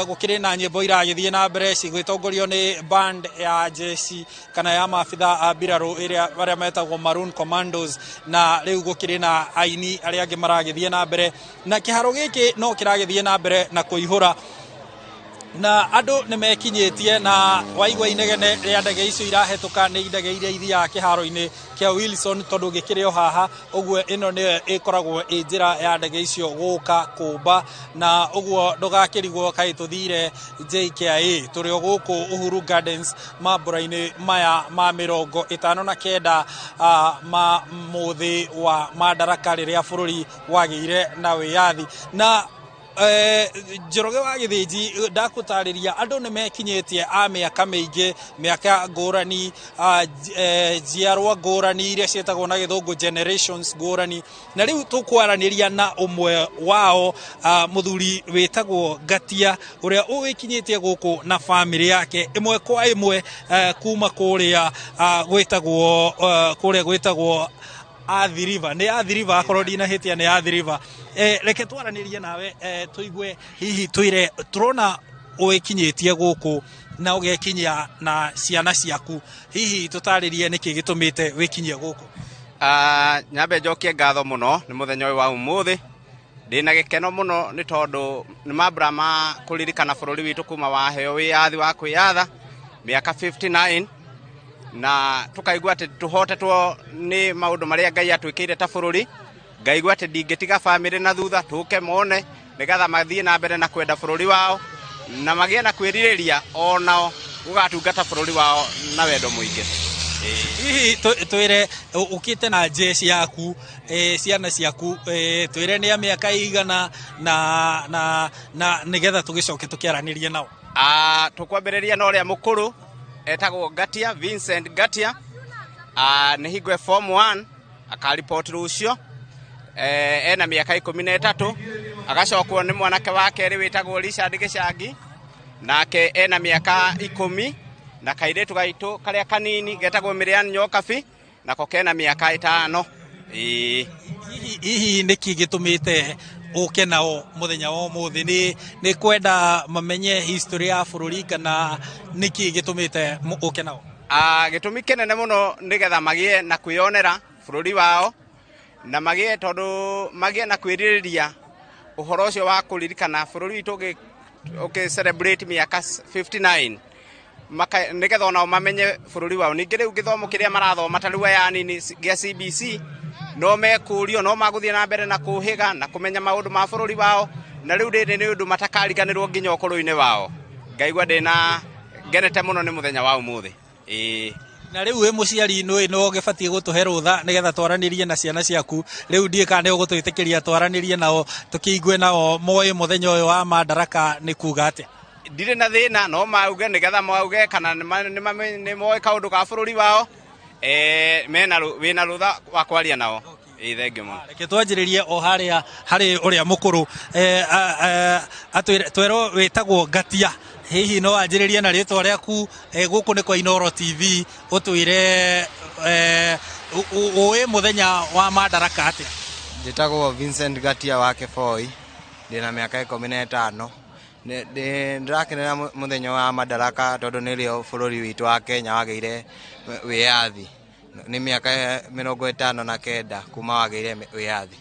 gukiri na nyimbo iragithie na mbere cigwitongorio ni band ya jeshi kana ya maabitha mbiraru iria baria metagwo Maroon Commandos na riu gukiri na aini aria angi maragithie na mbere na kiharo giki no kiragithie na mbere na kuihura na andu nimekinyitie na waigwa inegene ria ndege icio irahetuka ni ndege iria ithia kiharo-ini kia Wilson tondu gikirio haha uguo ino ni ikoragwo njira ya ndege icio guka kumba na uguo ndugakirigwo kai tuthire JKIA turio guku Uhuru Gardens mambura-ini maya ma 59 ma muthi wa Madaraka riria bururi wagiire na wiyathi na Njoroge wa Githĩnji ndakutariria andu nimekinyitie a mĩaka mĩingĩ mĩaka ngũrani njiarwa ngũrani iria cietagwo na gĩthũngũ generations ngũrani na rĩu tukwaraniria na ũmwe wao muthuri wetagwo Ngatia uria ũgĩkinyitie gũkũ na family yake imwe kwa imwe kuma kũrĩa gwetagwo Athiriva ni Athiriva akorwo ndina hitia ni Athiriva reke twaranirie nawe tuigue hihi twire turona uikinyitie guku na ugekinyia na ciana ciaku hihi tutaririe niki gitumite wikinyie guku nyambe njokie ngatho muno ni muthenya wa umuthi ndina gikeno muno ni tondu ni mambura ma kuririkana bururi witu kuma waheo wiyathi wa kwiyatha miaka 59 na tukaigua ati tuhotetwo ni maundu maria Ngai atwikire ta bururi ngaigua ati ndingitiga family na thutha tuke mone nigatha mathie na mbere na kwenda bururi wao na magie na kwiririria onao ugatungata bururi wao na wendo muingi hihi twire ukite na jeshi yaku ciana ciaku twire ni miaka igana na nigetha tugicoke tukiaranirie nao tukwambiriria na uria mukuru etagwo Ngatia Vincent Ngatia ni higwe form 1 akaripoti rucio ena miaka 13 agacokwo ni mwanake wake ri wetagwo Richard Gichangi nake ena miaka 10 na kairetu gaitu karia kanini getagwo Miriam Nyokabi nako kena miaka 5 hihi niki gitumite uke nao muthenya wa umuthi ni kwenda mamenye history ya bururi kana niki gitumite uke nao gitumi kinene muno nigetha magie na kwionera bururi wao na magie tondu magie na kwiririria uhoro ucio wa kuririkana bururi witu celebrate miaka 59 nigetha onao mamenye bururi wao ningi riu githomo kiria marathoma tariu ya nini gia CBC no mekurio no maguthie na mbere na kuhiga na kumenya maundu ma bururi wao na riu ndini ni undu matakariganirwo nginya ukuru-ini wao ngaigua ndina ngenete muno ni muthenya wa umuthi na riu we muciari no gibatie gutuhe rutha nigetha twaranirie na ciana ciaku riu ndie kana ni ugutwitikiria twaranirie nao tukiigue nao moyo muthenya uyu wa Madaraka ni kuga atia ndire na thina no mauge nigetha mauge kana ni moyo kaundu ka bururi wao wina rutha wa kwaria nao thengiũ muno reke twanjĩrĩrie o harĩ ũrĩa mũkũrũ atwĩrwo wĩtagwo Ngatia hihi no wanjĩrĩrie na rĩtwa rĩaku gũkũ nĩ kwa Inooro TV ũtwĩre ũĩ mũthenya wa Madaraka atĩa njĩtagwo Vincent Ngatia wa Kĩboi ndĩna mĩaka 15 ndĩrakenera mũthenya wa Madaraka tondũ nĩrĩo bũrũri witũ wa Kenya wagĩire wiyathi ni miaka 59 kuma wagĩire wiyathi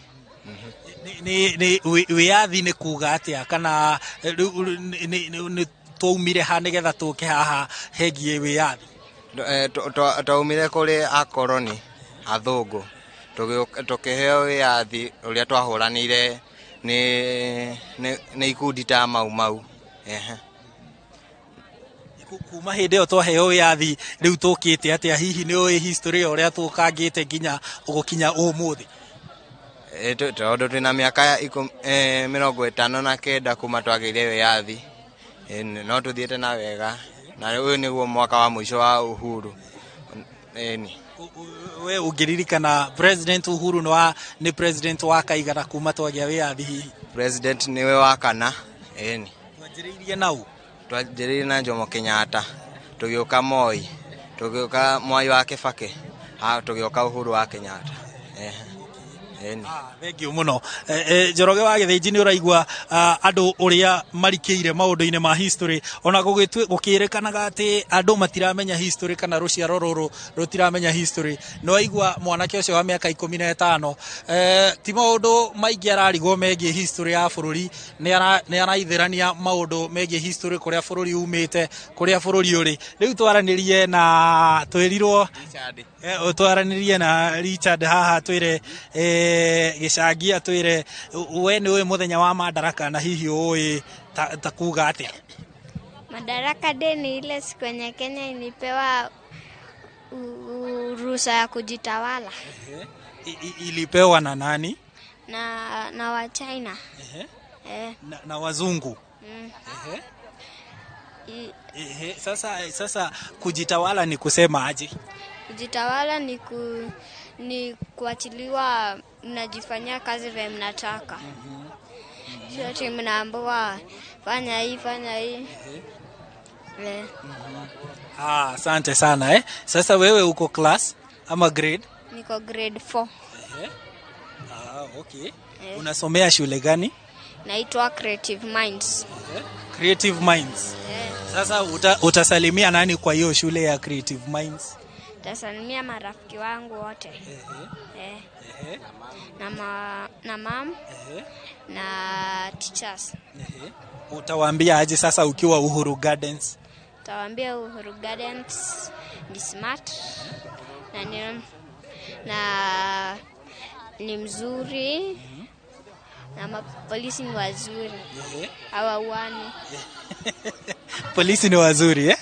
ni wiyathi ni kuga atia kana ni twaumire ha nigetha tuke haha hegie wiyathi twaumire kuri akoroni athungu tukiheo wiyathi uria twahuranire ni ikundi ta mau kuma hindi yo twaheo wiyathi riu tukite atia hihi ni oi history uria tukangite nginya ugukinya umuthi tondu twina miaka 59 kuma twagire wiyathi no tuthiete na wega na uyu niguo mwaka wa mwisho wa uhuru we ungiririkana President Uhuru ni president wa kaigana kuma twagia wiyathi hihi president niwe wa kana twanjĩrĩirie nau twanjĩrĩirie na Jomo Kenyatta tugiuka Moi tugioka Mwai wa Kibaki tugioka Uhuru wa Kenyatta. Thengiũ mũno. Njoroge wa Gĩthĩnji nĩ ũraigua andũ ũrĩa marikĩire maũndũ-inĩ ma history, ona gũkĩrĩkanaga atĩ andũ matiramenya history kana rũciaro rũrũ rũtiramenya history. Nĩ waigua mwanake ũcio wa mĩaka 15 ti maũndũ maingĩ ararigwo megiĩ history ya bũrũri, nĩ araithĩrania maũndũ megiĩ history, kũrĩa bũrũri umĩte, kũrĩa bũrũri ũrĩ. Rĩu twaranĩrie na twĩrirwo twaranĩrie na Richard haha twĩre gĩcangia twĩre we nĩ ũĩ mũthenya wa Madaraka na hihi ũĩ ta kuga atĩa? Madaraka Day ni ile siku yenye Kenya ilipewa ruhusa ya kujitawala. Ilipewa na nani? Na wa China. Na wazungu. Sasa kujitawala ni kusema aje? Kujitawala ni kuachiliwa, mnajifanyia kazi vile mnataka. Sio ati mnaambiwa fanya hii. Asante sana Sasa wewe uko class ama grade? Niko grade 4. Okay. Unasomea shule gani? Naitwa Creative Minds. Creative Minds. Sasa utasalimia nani kwa hiyo shule ya Creative Minds? Tasalimia marafiki wangu wote. Na mom. Na teachers. Utawaambia aje sasa ukiwa Uhuru Gardens? Utawaambia Uhuru Gardens ni smart na ni mzuri na mapolisi ni wazuri. Hawauani. Polisi ni wazuri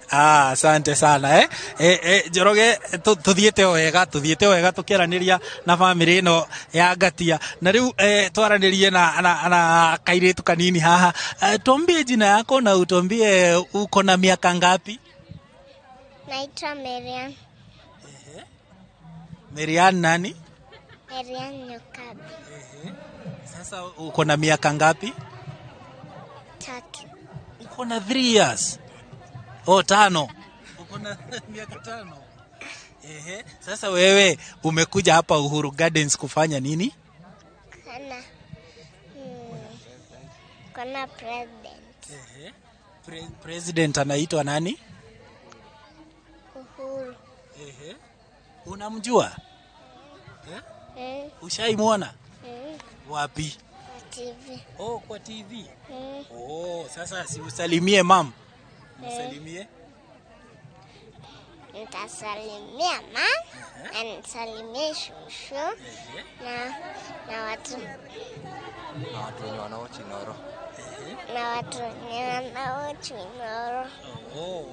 asante sana Njoroge tuthiete wega tukĩaranĩria na family ĩno ya Ngatia. Na rĩu twaranĩrie na kairĩtu kanini haha. Tuambie jina yako na utuambie uko na miaka ngapi? Naitwa Marian. Marian nani? Marian Nyokabi. Sasa uko na miaka ngapi? 3. Uko na 3 years? 5. Uko na miaka 5. Sasa wewe umekuja hapa Uhuru Gardens kufanya nini? Kana president. President anaitwa nani? Uhuru. Unamjua? Ushaimwona? Wapi? TV. Kwa TV. Sasa si usalimie mam. Usalimie. Nitasalimia mam, na nisalimie shushu na watu wenye wanaochi Noro. Na watu wenye wanaochi Noro.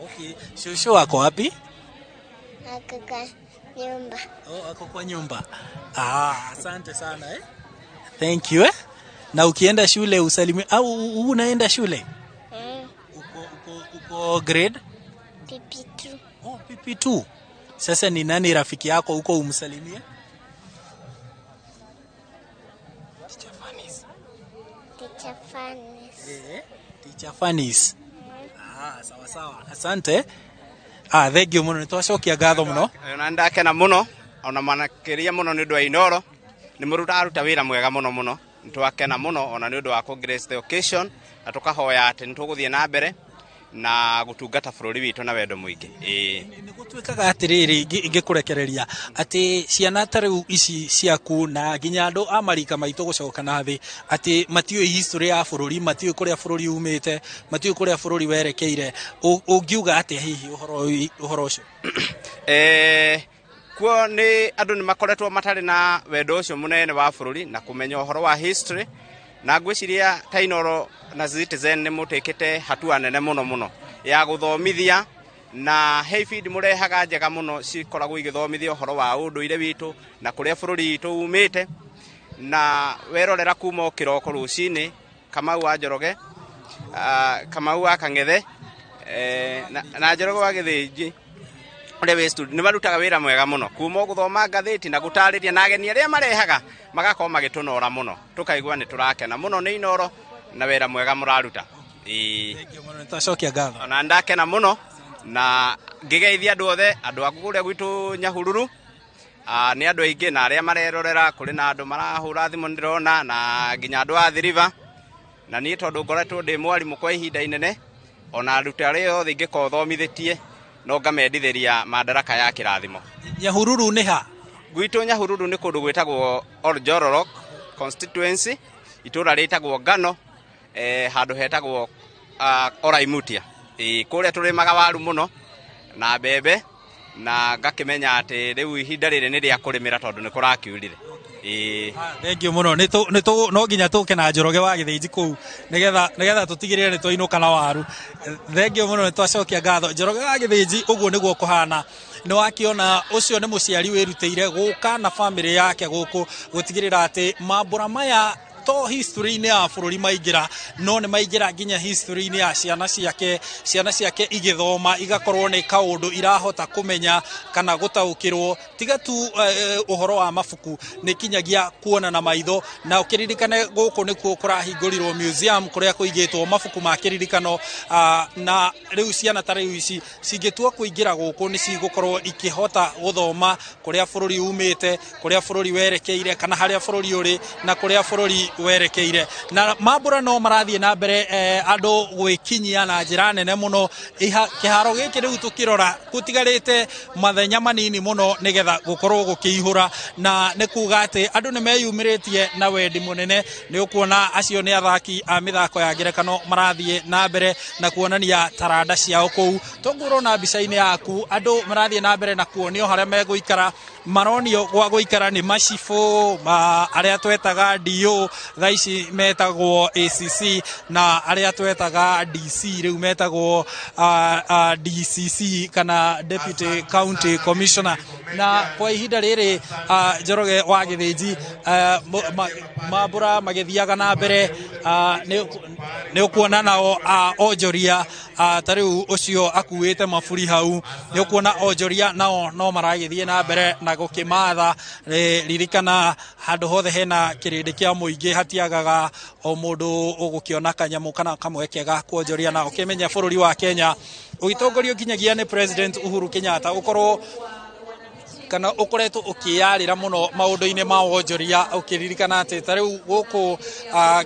Okay. Shushu wako wapi? Ako kwa nyumba. Ako kwa nyumba. Asante sana Thank you Na ukienda shule usalimie au unaenda shule? Uko grade? PP2. PP2. Sasa ni nani rafiki yako huko umsalimie? Teacher Fanis. Sawa. Asante. Thank you muno nitwacokia ngatho muno. Na ndakena muno ona manakiria muno ni undu wa Inoro. Ni muruta wira mwega muno. Nitwakena muno ona ni undu wa grace the occasion na tukahoya ati nituguthie na mbere na gutungata bũrũri witũ na wendo mũingĩ. Nĩ gũtuĩkaga atĩrĩrĩ ingĩkũrekereria atĩ ciana tarĩu ici ciaku na nginya andũ a marika maitũ gũcoka na thĩ atĩ matiũĩ history ya bũrũri, matiũĩ kũrĩa bũrũri umĩte, matiũĩ kũrĩa bũrũri werekeire, ũngiuga atĩa hihi ũhoro ũcio? Kuo nĩ andũ nĩ makoretwo matarĩ na wendo ũcio mũnene wa bũrũri na kũmenya ũhoro wa history, na ngwĩciria ta Inoro na Citizen nĩ mũtĩkĩte hatua nene mũno ya gũthomithia, na hey feed mũrehaga njega mũno cikoragwo igĩthomithia ũhoro wa ũndũire witũ na kũrĩa bũrũri witũ umĩte, na werorera kuma kĩroko rũcinĩ Kamau wa Njoroge, Kamau wa Kang'ethe na Njoroge wa Gĩthĩnji ũrĩa wĩ studio nĩ marutaga wĩra mwega mũno kuma gũthoma ngathĩti na gũtarĩria na ageni arĩa marehaga magakorwo magĩtũnora mũno, tukaigua nĩ tũrakena mũno nĩ Inoro na wĩra mwega mũraruta. Twacokia ngatho. Ona ndakena mũno na ngigeithia andu othe andu aku kuria gwitu Nyahururu ni andu aingi na aria marerorera kuri na andu marahura thimu ndirona na nginya andu a Thiriva na ni tondu ngoretwo ndi mwarimu kwa ihinda inene ona aruti aria othe ingiko thomithitie no ngamendithiria Madaraka ya kirathimo. Nyahururu ni ha? Gwitu Nyahururu ni kundu gwitagwo Oljororok constituency, itura ritagwo Ngano, handu hetagwo Oraimutia. Kuria turimaga waru muno na mbembe na ngakimenya ati riu ihinda riri ni ria kurimira tondu ni kurakiurire. Thank you muno. No nginya tuke na Njoroge wa Githĩnji kuu nigetha tutigirire ni twainũka na waru. Thank you muno, ni twacokia ngatho. Njoroge wa Githĩnji uguo niguo kuhana. No akiona ucio ni muciari wirutĩire guka na family yake guku gutigirira ati mambura maya to history-inĩ ya bũrũri maingĩra no nĩ maingĩra nginya history-inĩ ya ciana ciake igĩthoma igakorwo nĩ kaũndũ irahota kũmenya kana gũtaũkĩrwo tiga tu ũhoro wa mabuku nĩ kinyagia kuona na maitho na ũkĩririkane gũkũ nĩkuo kũrahingũrirwo museum kũrĩa kũigĩtwo mabuku ma kĩririkano na rĩu ciana ta rĩu ici cingĩtua kũingĩra gũkũ nĩ cigũkorwo ikĩhota gũthoma kũrĩa bũrũri umĩte kũrĩa bũrũri werekeire kana harĩa bũrũri ũrĩ na kũrĩa bũrũri werekeire na mambura no marathie na mbere andu gwikinyia na njira nene muno kiharo giki riu tukirora gutigarite mathenya manini muno nigetha gukorwo gukihura na ne kuga ati andu ni meyumiritie na wendi munene ni ukuona acio ni athaki a mithako ya ngerekano marathie na mbere na kuonania taranda ciao kou tonguro na bica-ini yaku andu marathie na mbere na kuonio haria meguikara maronio gwa guikara ni macifu aria twetaga dio thaici metagwo ACC na aria twetaga DC riu metagwo DCC kana Deputy County Commissioner na kwa ihinda riri Njoroge wa Githĩnji mambura magithiaga na mbere ni ukuona nao onjoria tariu ucio akuite maburi hau ni ukuona onjoria nao no maragithie na mbere na gukimatha ririkana handu hothe hena kirindi kia muingi hatiagaga o mundu ugukiona kanyamu kana kamwe kega kuonjoria na ukimenya bũrũri wa Kenya ugitongorio kinyagia ni President Uhuru Kenyatta ukorwo kana ukoretwo ukiyarira muno maundu-ini ma wonjoria ukiririkana ati tariu guku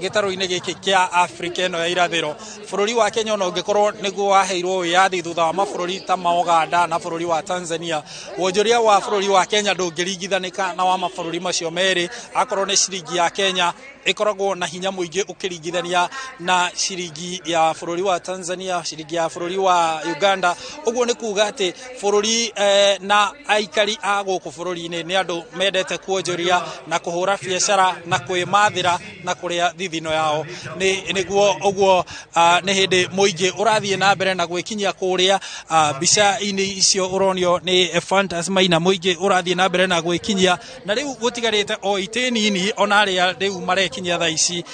gitaru-ini giki kia Africa ino ya irathiro bũrũri wa Kenya no ngikorwo niguo waheirwo wiyathi thutha wa mabũrũri ta ma Uganda na bũrũri wa Tanzania wonjoria wa bũrũri wa Kenya ndũngĩringithanika na wa mabũrũri macio merĩ akorwo ni ciringi ya Kenya ikoragwo na hinya muingi ukiringithania na ciringi ya bũrũri wa Tanzania ciringi ya bũrũri wa Uganda uguo ni kuga ati bũrũri na aikari a guku bũrũri-inĩ ni andu mendete kuonjoria na kuhura biacara na kwimathira na kuria thithino yao niguo uguo ni hindi muingi urathie na mbere na gwikinyia kuria bica-ini icio uronio ni Fantas Maina muingi urathie na mbere na gwikinyia na riu gutigarite o itinini ona aria riu marekinyia thaa ici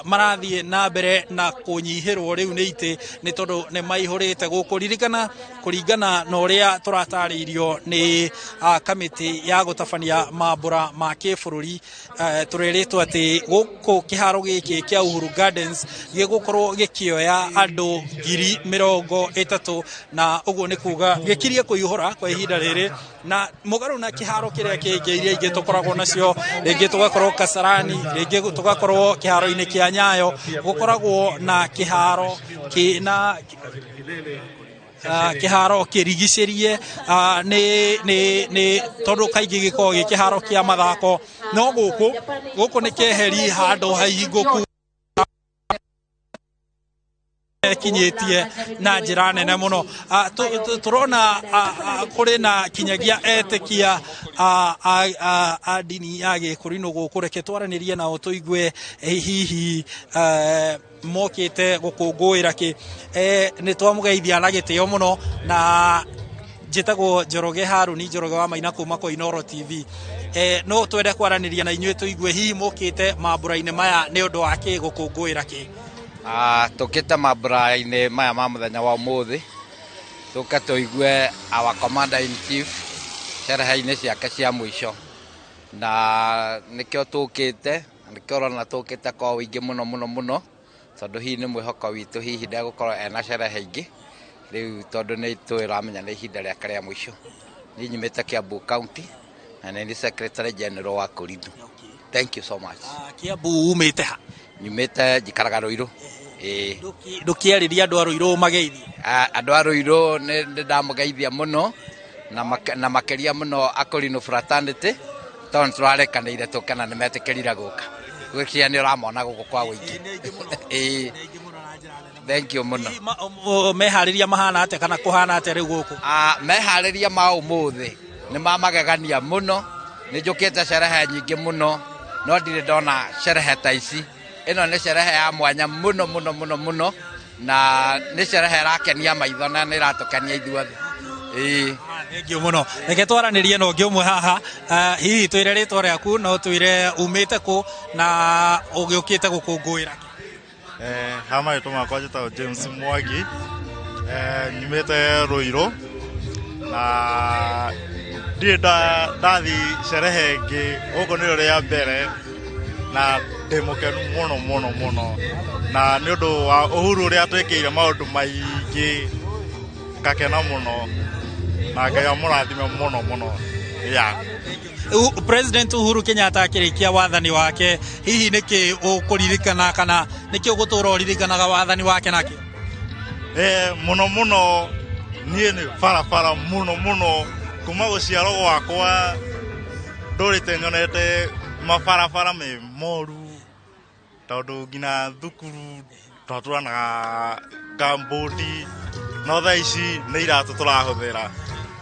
marathie na mbere na kunyihirwo riu ni ite ni tondu ni maihurite guku ririkana kuringana na uria turatarĩirio ni kamiti ya gutabania mambura ma kĩbũrũri tũrĩrĩtwo atĩ gũkũ kĩharo gĩkĩ kĩa Uhuru Gardens gĩgũkorwo gĩkĩoya andũ 30,000 na ũguo nĩ kuga gĩkirie kũihũra kwa ihinda rĩrĩ na mũgarũ na kĩharo kĩrĩa kĩngĩ iria ingĩ tũkoragwo nacio rĩngĩ tũgakorwo Kasarani rĩngĩ tũgakorwo kĩharo-inĩ kĩa Nyayo gũkoragwo na kĩharo kĩna kiharo kirigicĩrie ni tondu kaingĩ gĩkoragwo gĩ kĩharo kĩa mathako no gũkũ nĩ keheri handũ haihingũku kinyĩtie na njĩra nene mũno tũrona kũrĩ na kinyagia etĩkia a ndini ya gĩkũrinũ gũkũ reke twaranĩrie nao tũigue hihi mokite gũkũngũĩra kĩ nĩ twamũgeithia na gĩtĩo mũno na njĩtagwo Njoroge Haruni Njoroge wa Maina kuma Koinoro TV no twende kwaranĩria na inyuĩ tũigue hihi mokite mambura-inĩ maya nĩ ũndũ wa kĩ gũkũngũĩra kĩ tukite mambura-inĩ maya ma mũthenya wa ũmũthĩ tuke tũigue our commander in chief sherehe-inĩ ciake cia mũico na nĩkĩo tũkĩte nĩkĩo ũrona tũkĩte kwa ũingĩ mũno tondu hihi nĩ mwĩhoko witũ hihi ndegũkorwo ena sherehe ingĩ riu tondu ni twiramenya ni ihinda riake ria mwisho ni nyumite Kiambu County na ni Secretary General wa Kurithu. Thank you so much. Kiambu umite ha? Nyumite njikaraga Ruiru. Ndukiariria andu a Ruiru mageithie. Andu a Ruiru ni ndamugeithia muno na makeria muno Akorino fraternity tondu turarekanire tukana ni metikirira guka gwikia ni uramona guku kwa wingi. Thank you muno. Mehariria mahana ate kana kuhana ate riu guku? Mehariria ma umuthi ni mamagegania muno, ni njukite sherehe nyingi muno no ndire ndona sherehe ta ici. Ino ni sherehe ya mwanya muno muno muno muno na ni sherehe rakenia maitho na ni ratukania ithuothe. Thank you muno. Reke twaranirie no ngi umwe haha hihi twire ritwa riaku no twire umite ku na ugiukite gukungwira ki? Hama yetu makwa jita James Mwagi nyumite Ruiru na ndiye ndathi sherehe ngi uko ni ria mbere na ndimukenu muno muno muno na ni undu wa uhuru ria twikire maundu maingi ngakena muno na Ngai amurathime muno muno. President Uhuru Kenyatta akirikia wathani wake hihi niki ukuririkana kana niki ugutura uririkanaga wathani wake naki? Muno muno nie ni farafara muno muno kuma guciarwo gwakwa ndurite nyonete mafarafara me moru tondu ngina thukuru twaturanaga Kambodi no thaa ici ni iratu turahuthira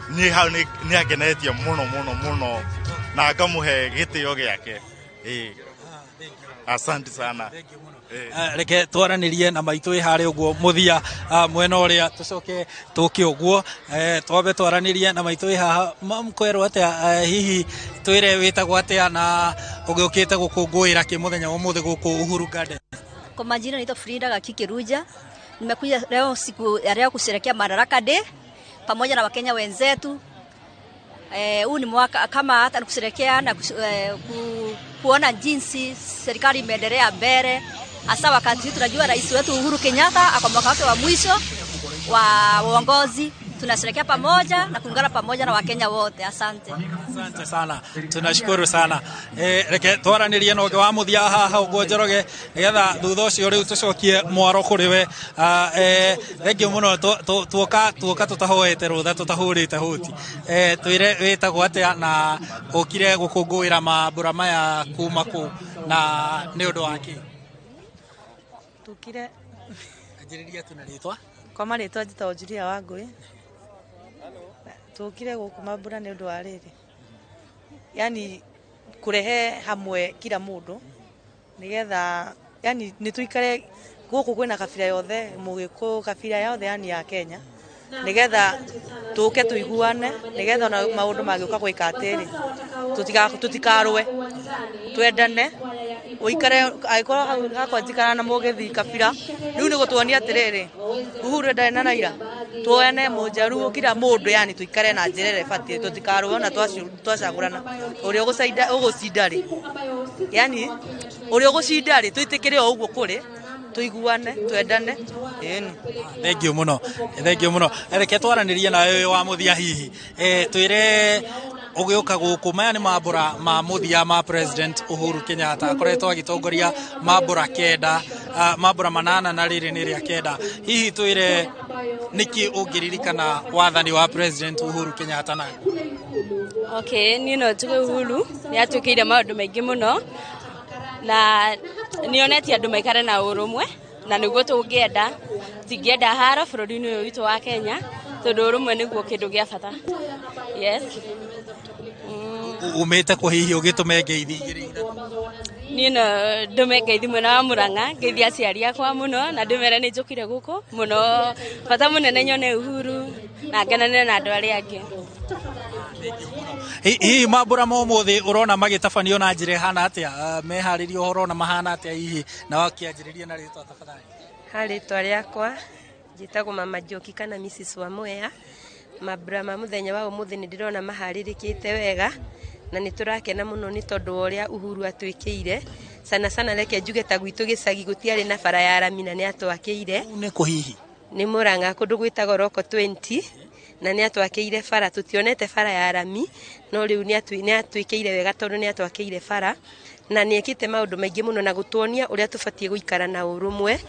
ni hau ni akenetie muno muno muno na ngamuhe gitio giake. Asante sana. Reke twaranirie na maitũ ihari uguo muthia mwena uria tucoke tuki uguo twabe twaranirie na maitũ ihaha mkwerwo atia hihi twire witagwo atia na ugiukite gukungwira ki muthenya wa muthi guku Uhuru Garden? Kwa majina naitwa Frida Gakikiruja. Nimekuja leo siku ya leo kusherehekea Madaraka Day pamoja na Wakenya wenzetu. Huu ni mwaka kama hata kusherehekea na kuona jinsi serikali imeendelea mbele. Hasa wakati tunajua rais wetu Uhuru Kenyatta ako mwaka wake wa mwisho wa uongozi. Tunasherehekea pamoja na kuungana pamoja na Wakenya wote. Asante. Asante sana. Tunashukuru sana. Reke twaranirie no wa muthia haha uguo Njoroge nigetha thutha ucio riu tucokie mwaro kuri we. Thengiũ muno tuoka tutahoete rutha tutahurite huti. Twire witagwo atia na ukire gukungwira mambura maya kuma ku na ni undu waki? Tukire ajiriria tunaritwa kwa maritwa njita Julia Wangui. Tukire guku mambura ni undu wa riri, yani kurehe hamwe kila mundu nigetha yani ni tuikare guku kwina kabira yothe Mugiku kabira yothe yani ya Kenya nigetha tuke tuiguane nigetha na maundu magiuka gwika atiri tutikarwe twendane uikare aikora hako njikara na mugithi kabira riu ni gutwonia atiriri Uhuru ndari na Raila tuone mujaru kila mundu yani tuikare na njirere bati tutikarwe na twacagurana uria ugucinda ri yani uria ugucinda ri tuitikire o uguo kuri tuiguane twendane. Thank you muno. Thank you muno. Reke twaranirie na wewe wa muthia hihi twire ugiuka guku maya ni mambura ma muthia ma President Uhuru Kenyatta akoretwo agitongoria mambura kenda mambura manana na riri ni ria kenda. Hihi twire niki ungiririkana wathani wa President Uhuru Kenyatta na? Okay, nino tuge Uhuru ni atukire maundu maingi muno na nioneti andu maikare na urumwe na niguo tungienda tingienda haro bururi-ini uyu witu wa Kenya tondu urumwe niguo kindu gia bata. Yes. Umete kwa hihi ugitume ngeithi igiri nino ndume ngeithi mwena wa Murang'a ngeithi aciari akwa muno na ndumere ni njukire guku muno bata munene nyone Uhuru na ngenane na andu aria angi. Hihi mambura ma umuthi urona magitabanio na njire hana atia meharirio uhoro na mahana atia hihi na wakianjiriria na ritwa tafadhali? Ritwa riakwa njitagwo Mama Njoki kana Mrs Wamwea. Mambura ma muthenya wa umuthi ni ndirona maharirikite wega na ni turakena muno ni tondu uria Uhuru atwikiire sana reke njuge ta gwitu gicagi gutiari na bara ya rami na ni atwakiire ni kuhihi nĩ Mũrang'a kũndũ gwĩtagwo Roko 20 na nĩ atwakĩire bara tutionete bara ya rami no rĩu nĩ atwĩkĩire wega tondũ nĩ atwakĩire bara na nĩ ekĩte maũndũ maingĩ mũno na gũtuonia ũrĩa tũbatie gũikara na ũrũmwe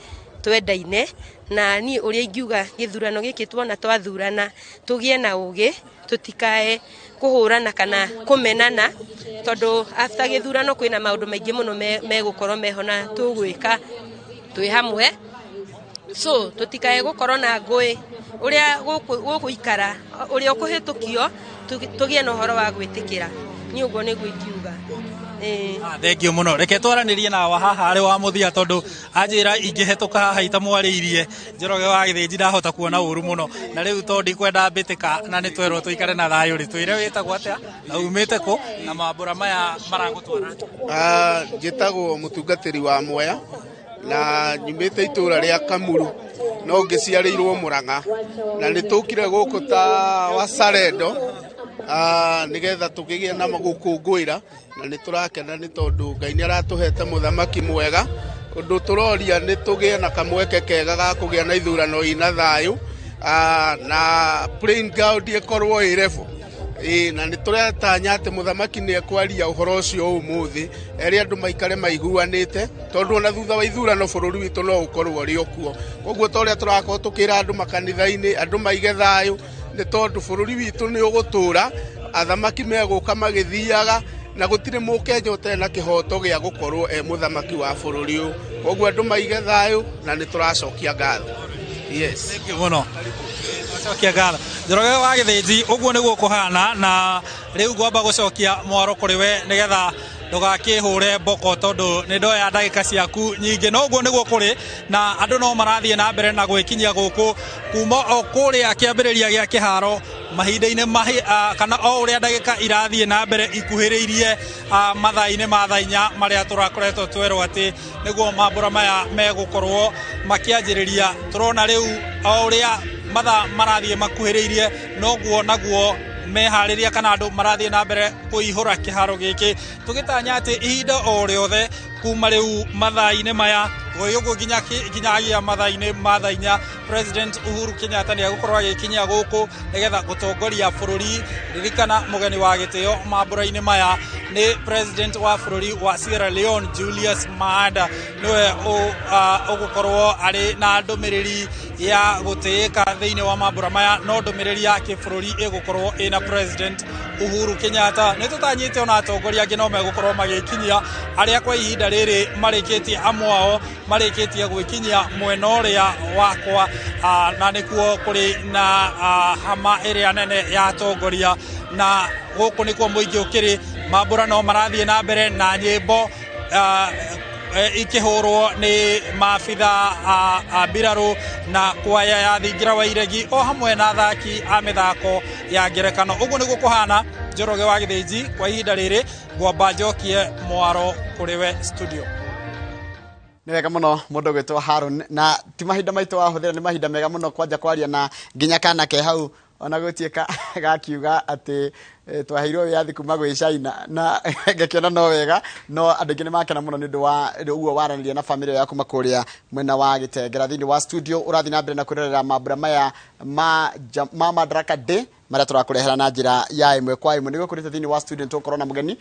twendaine na niĩ ũrĩa ingiuga gĩthurano gĩkĩ tuona twathurana tũgĩe na ũgĩ tutikae kuhurana kana kumenana tondu after githurano kwina maundu maingi muno megũkorwo mehona tugwika twi hamwe so tutikae gukorwo na ngui uria gukuikara uria ukuhitukio tugie na uhoro wa gwitikira ni uguo niguo ingiuga. Thengio muno reke twaranirie na wa haha ari wa muthia tondu anjira ingihituka haha itamuariirie Njoroge wa Githĩnji ndahota kuona uru muno na riu tondi kwenda mbitika na ni twerwo tuikare na thayu ri twire witagwo atia na umite ku na mambura maya maragutwara njitagwo mutungatiri wa Mwea na nyumite itura ria Kamuru no ngiciarĩirwo Mũrang'a na nitukire guku ta wa Sarendo nigetha tukigie na gukungwira na niturakena ni tondu Ngai ni aratuhete muthamaki mwega undu turoria ni tugie na kamweke kega ga kugia na ithurano ina thayu na plain ground ikorwo irefu na nituretanya ati muthamaki ni ekwaria uhoro ucio umuthi eri andu maikare maiguanite tondu na thutha wa ithurano bururi witu no ukorwo uri okuo koguo toria turakorwo tukira andu makanitha-ini andu maige thayu ni tondu bururi witu ni ugutura athamaki meguka magithiaga na gutire Mũkenya ũtarĩ na kĩhoto gĩa gukorwo muthamaki wa bururi ũyũ koguo andu maige thayu na ni turacokia ngatho. Yes, thank you muno cokia ngatho Njoroge wa Githĩnji uguo niguo kuhana na riu ngwamba gucokia mwaro kuri we nigetha ndugakĩhure mboko tondu ni ndoya ndagika ciaku nyingi no uguo niguo kuri na andu no marathie na mbere na gwikinyia guku kuma o kuria kiambiriria gia kiharo mahinda-ini kana o uria ndagika irathie na mbere ikuhiriirie mathaa-ini ma thaa 4 maria turakoretwo twerwo ati niguo mambura maya megukorwo makianjiriria turona riu o uria mathaa marathie makuhiriirie noguo naguo mehariria kana andu marathie na mbere kuihura kiharo giki tugitanya ati ihinda o riothe kuma riu mathaa-ini maya goyugo ginyagia mathaa-ini ma thaa 4 President Uhuru Kenyatta ni agukorwo agikinyia guku nigetha gutongoria bururi ririkana mugeni wa gitio mambura-ini maya ni President wa bururi wa Sierra Leone Julius Maada niwe ugukorwo ari na ndumiriri ya gutiika thiini wa mambura maya no ndumiriri ya kibururi igukorwo ina President Uhuru Kenyatta ni tutanyite ona atongoria angi no megukorwo magikinyia aria kwa ihinda riri marikitie amwao marikitie gwikinyia mwena uria wakwa na nikuo kuri na hama iria nene ya atongoria na guku nikuo muingi ukiri mambura no marathie na mbere na nyimbo ikihurwo ni maabitha mbiraru na kwaya ya thingira wa iregi o hamwe na athaki a mithako ya ngerekano uguo niguo kuhana Njoroge wa Githĩnji kwa ihinda riri ngwamba njokie mwaro kuri we studio. Ni wega muno mundu gwitwo Harun na ti mahinda maitu wahuthira ni mahinda mega muno kwanja kwaria na nginya kana ke hau ona gutieka gakiuga ati twaheirwo wiathi kuma gwi China na ngakiona no wega no andu ngi ni makena muno ni ndu wa uguo waraniria na family yaku makuria mwena wa Gitengera thini wa studio urathi na mbere na kurerera mambura maya ma Madaraka Day maria turakurehera na njira ya imwe kwa imwe nigo kurite thini wa studio tukorwo na mugeni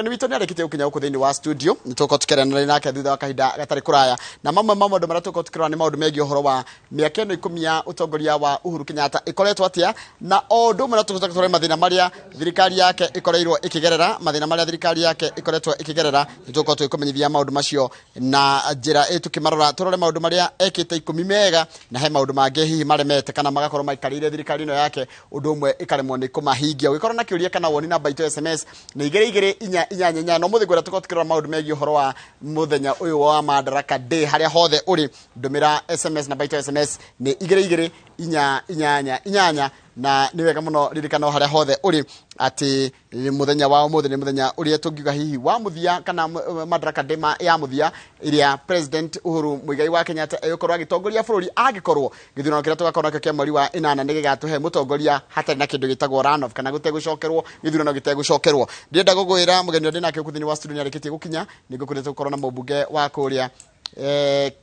witu ni arikite gukinya guku thini wa studio nituko tukerana nake thutha wa kahinda gatari kuraya na mamwe maundu maria tuko tukirana ni maundu megie uhoro wa miaka ino 10 ya utongoria wa Uhuru Kenyatta ikoretwo atia na o ndu maria tuko mathina maria thirikari yake ikoreirwo ikigerera mathina maria thirikari yake ikoretwo ikigerera nituko twikumenyithia maundu macio na njira tukimarora turore maundu maria ekite 10 mega na he maundu mangi hihi maremete kana magakorwo maikarire thirikari ino yake undu mwe ikaremwo ni kumahingia wikorwo na kiuria kana woni namba itu SMS ni 2244 no muthi gwira tukotikira maundu megie uhoro wa muthenya uyu wa Madaraka Day haria hothe uri ndumira SMS namba itu SMS ni 2244 na ni wega muno ririkana haria hothe uri ati muthenya wa umuthi ni muthenya uria tungiuga hihi wa muthia kana Madaraka Day ya muthia iria President Uhuru Muigai wa Kenyatta ekorwo agitongoria bururi agikorwo githurano kiria tugakorwo nakio kia mweri wa 8 ni gigatuhe mutongoria hatari na kindu gitagwo runoff kana gutegucokerwo githurano gitegucokerwo ndienda gugwira mugeni ndi nake kuthini wa studio ni arikitie gukinya ningo kurete gukorwo na mubunge wa kuria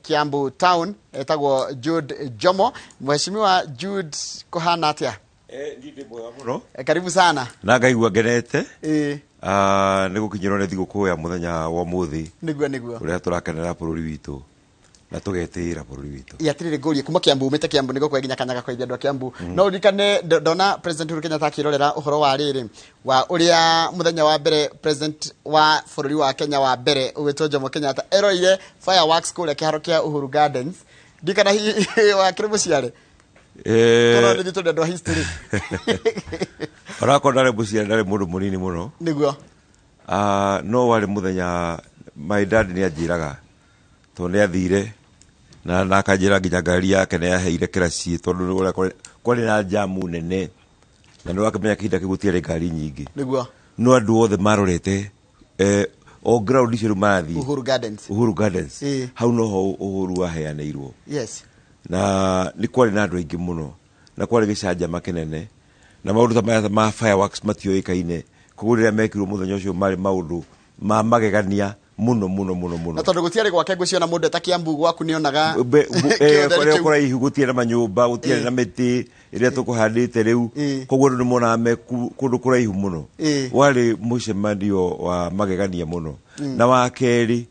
Kiambu Town etagwo Jude Jomo. Mheshimiwa Jude, kuhana atia? Ndinde mwega muno. Karibu sana. Na ngaigua ngenete. Nĩ gũkinyĩrwo nĩ thigũkũ ya mũthenya wa mũthĩ. Nĩguo. Ũrĩa tũrakenera bũrũri witũ. Na tũgetĩĩra bũrũri witũ. Yatirire ngũrie kuma Kiambu umĩte Kiambu nĩguo kwa nginya kanyaga kwa andũ a Kiambu. No ndikane ndona President Uhuru Kenyatta akĩrorera ũhoro wa rĩrĩ wa ũrĩa mũthenya wa mbere President wa bũrũri wa Kenya wa mbere ũgĩtwo Jomo Kenyatta eroire fireworks kũrĩa kĩharo kĩa Uhuru Gardens. Ndikana wa kĩrĩ mũciare. Kono nĩ tondũ andũ a history. Orakwo ndarĩ mũciare ndarĩ mũndũ mũnini mũno. Nĩguo. No warĩ mũthenya my dad nĩ anjĩraga tondũ nĩ athire na akanjĩra nginya ngari yake nĩ yaheire kĩraci tondũ ũrĩa kwarĩ na jamu nene na nĩ wakĩmenya kĩhinda kĩu gũtiarĩ ngari nyingĩ. Nĩguo. No andũ othe marorete o ground icio marathiĩ Uhuru Gardens. Hau noho Uhuru waheanĩirwo. Yes. Na nĩ kwarĩ na andũ aingĩ mũno na kwarĩ gĩcanjama kĩnene na maũndũ ta maya ma fireworks matioĩkaine, koguo rĩrĩa mekirwo mũthenya ũcio marĩ maũndũ ma magegania muno. Na tondũ gũtiarĩ gwake ngũciona mũndũ eta Kiambu gwaku nĩonaga kũrĩa kũraihu gũtiarĩ manyũmba, gũtiarĩ na mĩtĩ ĩrĩa tũkũhandĩte rĩu, koguo andũ nĩmonaga me kũndũ kũraihu mũno. Warĩ mũcemanio wa magegania mũno. Na wa kerĩ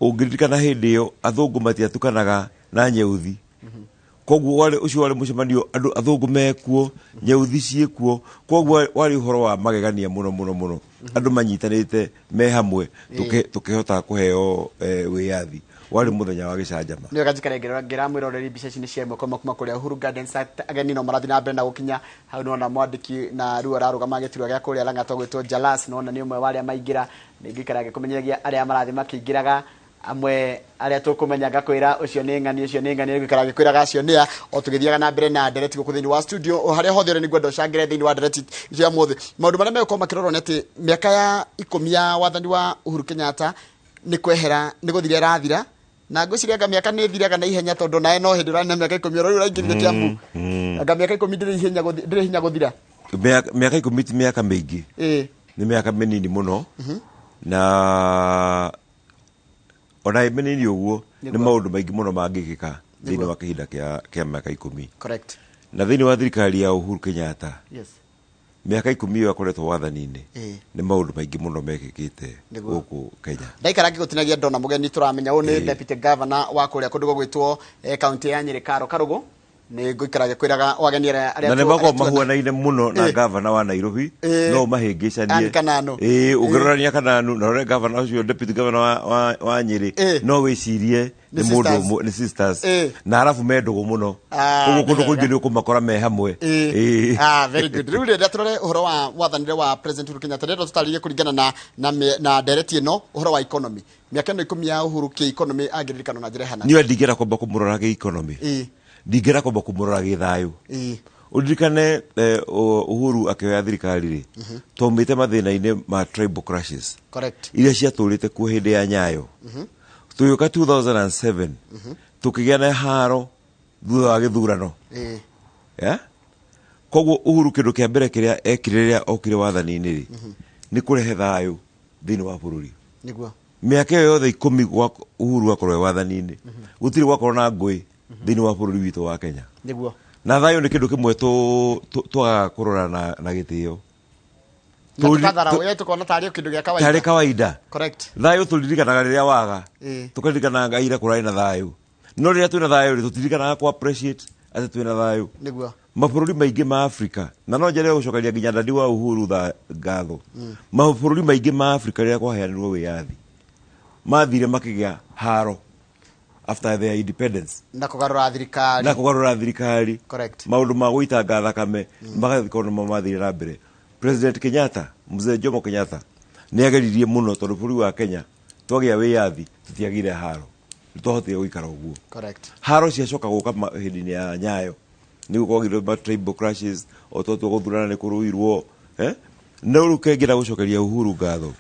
ũngĩririkana hĩndĩ ĩyo athũngũ matiatukanaga na nyeuthi, koguo ũcio warĩ mũcemanio andũ athũngũ mekuo, nyeuthi ciĩkuo, koguo warĩ ũhoro wa magegania mũno. Andũ manyitanĩte me hamwe tũkĩhota kũheo wĩyathi. Warĩ mũthenya wa gĩcanjama. Nĩyo gajikare ngĩramwĩroreri mbica-inĩ cia imwe kuma kũrĩa Uhuru Gardens. Ageni no marathiĩ na mbere na gũkinya hau. Nĩwona mwandĩki na rĩu ararũgama gĩturwa gĩa kũrĩa Lang'ata gwĩtwo Jalas. Nĩwona nĩ ũmwe wa arĩa maingĩra. Nĩngĩikara ngĩkũmenyagia arĩa marathiĩ makĩingĩraga. Amwe arĩa tũkũmenya ngakwĩra ũcio nĩ ng'ani gũikara gĩkwĩraga acio nĩa o tũgĩthiaga na mbere na ndereti gũkũ thĩinĩ wa studio o harĩa hothe nĩ gwenda ũcangĩre thĩinĩ wa ndereti cia mũthĩ. Maũndũ marĩa megũkorwo makĩrorwo nĩ atĩ mĩaka ya 10 ya wathani wa Uhuru Kenyatta nĩ kwehera nĩ gũthira ĩrathira, na ngwĩciria mĩaka nĩ ĩthiraga na ihenya tondũ nawe no hĩndĩ ũrarĩ na mĩaka 10 rĩu ũraingĩrire Kiambu anga mĩaka 10 ndĩrĩ hinya gũthira. Mĩaka 10 ti mĩaka mĩingĩ, nĩ mĩaka mĩnini mũno na ona mĩnini ũguo nĩ maũndũ maingĩ mũno mangĩkĩka thĩinĩ wa kĩhinda kĩa mĩaka 10. Correct. Na thĩinĩ wa thirikari ya Uhuru Kenyatta yes, mĩaka 10 ĩyo akoretwo wathani-inĩ nĩ maũndũ maingĩ mũno mekĩkĩte gũkũ Kenya. Ndaikara ngĩgũtinagia ndona mũgeni tũramenya ũyũ nĩ deputy governor wa kũrĩa kũndũ gwĩtwo kaunti ya Nyĩrĩ Karũgũ. Nĩ ngũikara gĩkwĩraga wageni arĩa na nĩ makoragwo mahuanaine mũno na gavana wa Nairobi, no mahĩngĩcanie ũngĩrorania Kananu na rore gavana ũcio deputy governor wa Nyĩrĩ no wĩcirie nĩ mũndũ nĩ sisters na arabu mendũgũ mũno, ũguo kũndũ kũingĩ nĩ ũkũmakora me hamwe. Very good. Rĩu rĩrĩa tũrore ũhoro wa wathanire wa President Uhuru Kenyatta rĩrĩa tũtarĩrie kũringana na ndereti ĩno ũhoro wa economy, mĩaka ĩno 10 ya Uhuru kĩ-economy angĩririkana na njĩra hana niĩ ndingĩra kwamba kũmũrora gĩ-economy, ndingĩra kwamba kũmũrora gĩ-thayũ. Ũririkane Uhuru akĩoya thirikari rĩ twaumĩte mathĩna-inĩ ma tribal clashes iria ciatũrĩte kuo hĩndĩ ya Nyayo. Tũgĩũka 2007 tũkĩgĩa na haro thutha wa gĩthurano. Koguo Uhuru kĩndũ kĩa mbere kĩrĩa ekire rĩrĩa okire wathani-inĩ rĩ nĩ kũrehe thayũ thĩinĩ wa bũrũri. Mĩaka ĩyo yothe 10 gwa Uhuru akorwo wathani-inĩ gũtirĩ gwakorwo na ngũĩ thĩinĩ wa bũrũri witũ wa Kenya. Na thayũ nĩ kĩndũ kĩmwe twagaga kũrora na gĩtĩo. Tarĩ kawaida. Thayũ tũririkanaga rĩrĩa waga, tũkaririkanaga ira kũrarĩ na thayũ. No rĩrĩa twĩna thayũ rĩ tũtiririkanaga kũ appreciate atĩ twĩna thayũ. Mabũrũri maingĩ ma Afrika, na no njĩre gũcokeria nginya ndandi wa Uhuru ngatho, mabũrũri maingĩ ma Afrika rĩrĩa kwaheanirwo wĩyathi mathire makĩgĩa haro after their independence na kũgarũra thirikari maũndũ ma gũitanga thakame magathikona mathire na mbere. President Kenyatta, Mzee Jomo Kenyatta nĩ ageririe mũno tondũ bũrũri wa Kenya twagĩa wĩyathi tũtiagire haro, twahotire gũikara ũguo. Haro ciacoka gũka hĩndĩ-inĩ ya Nyayo nĩ gũkorwo tribal clashes o twatua gũthurana nĩ kũrũirwo. Na rĩu kengĩra gũcokeria Uhuru ngatho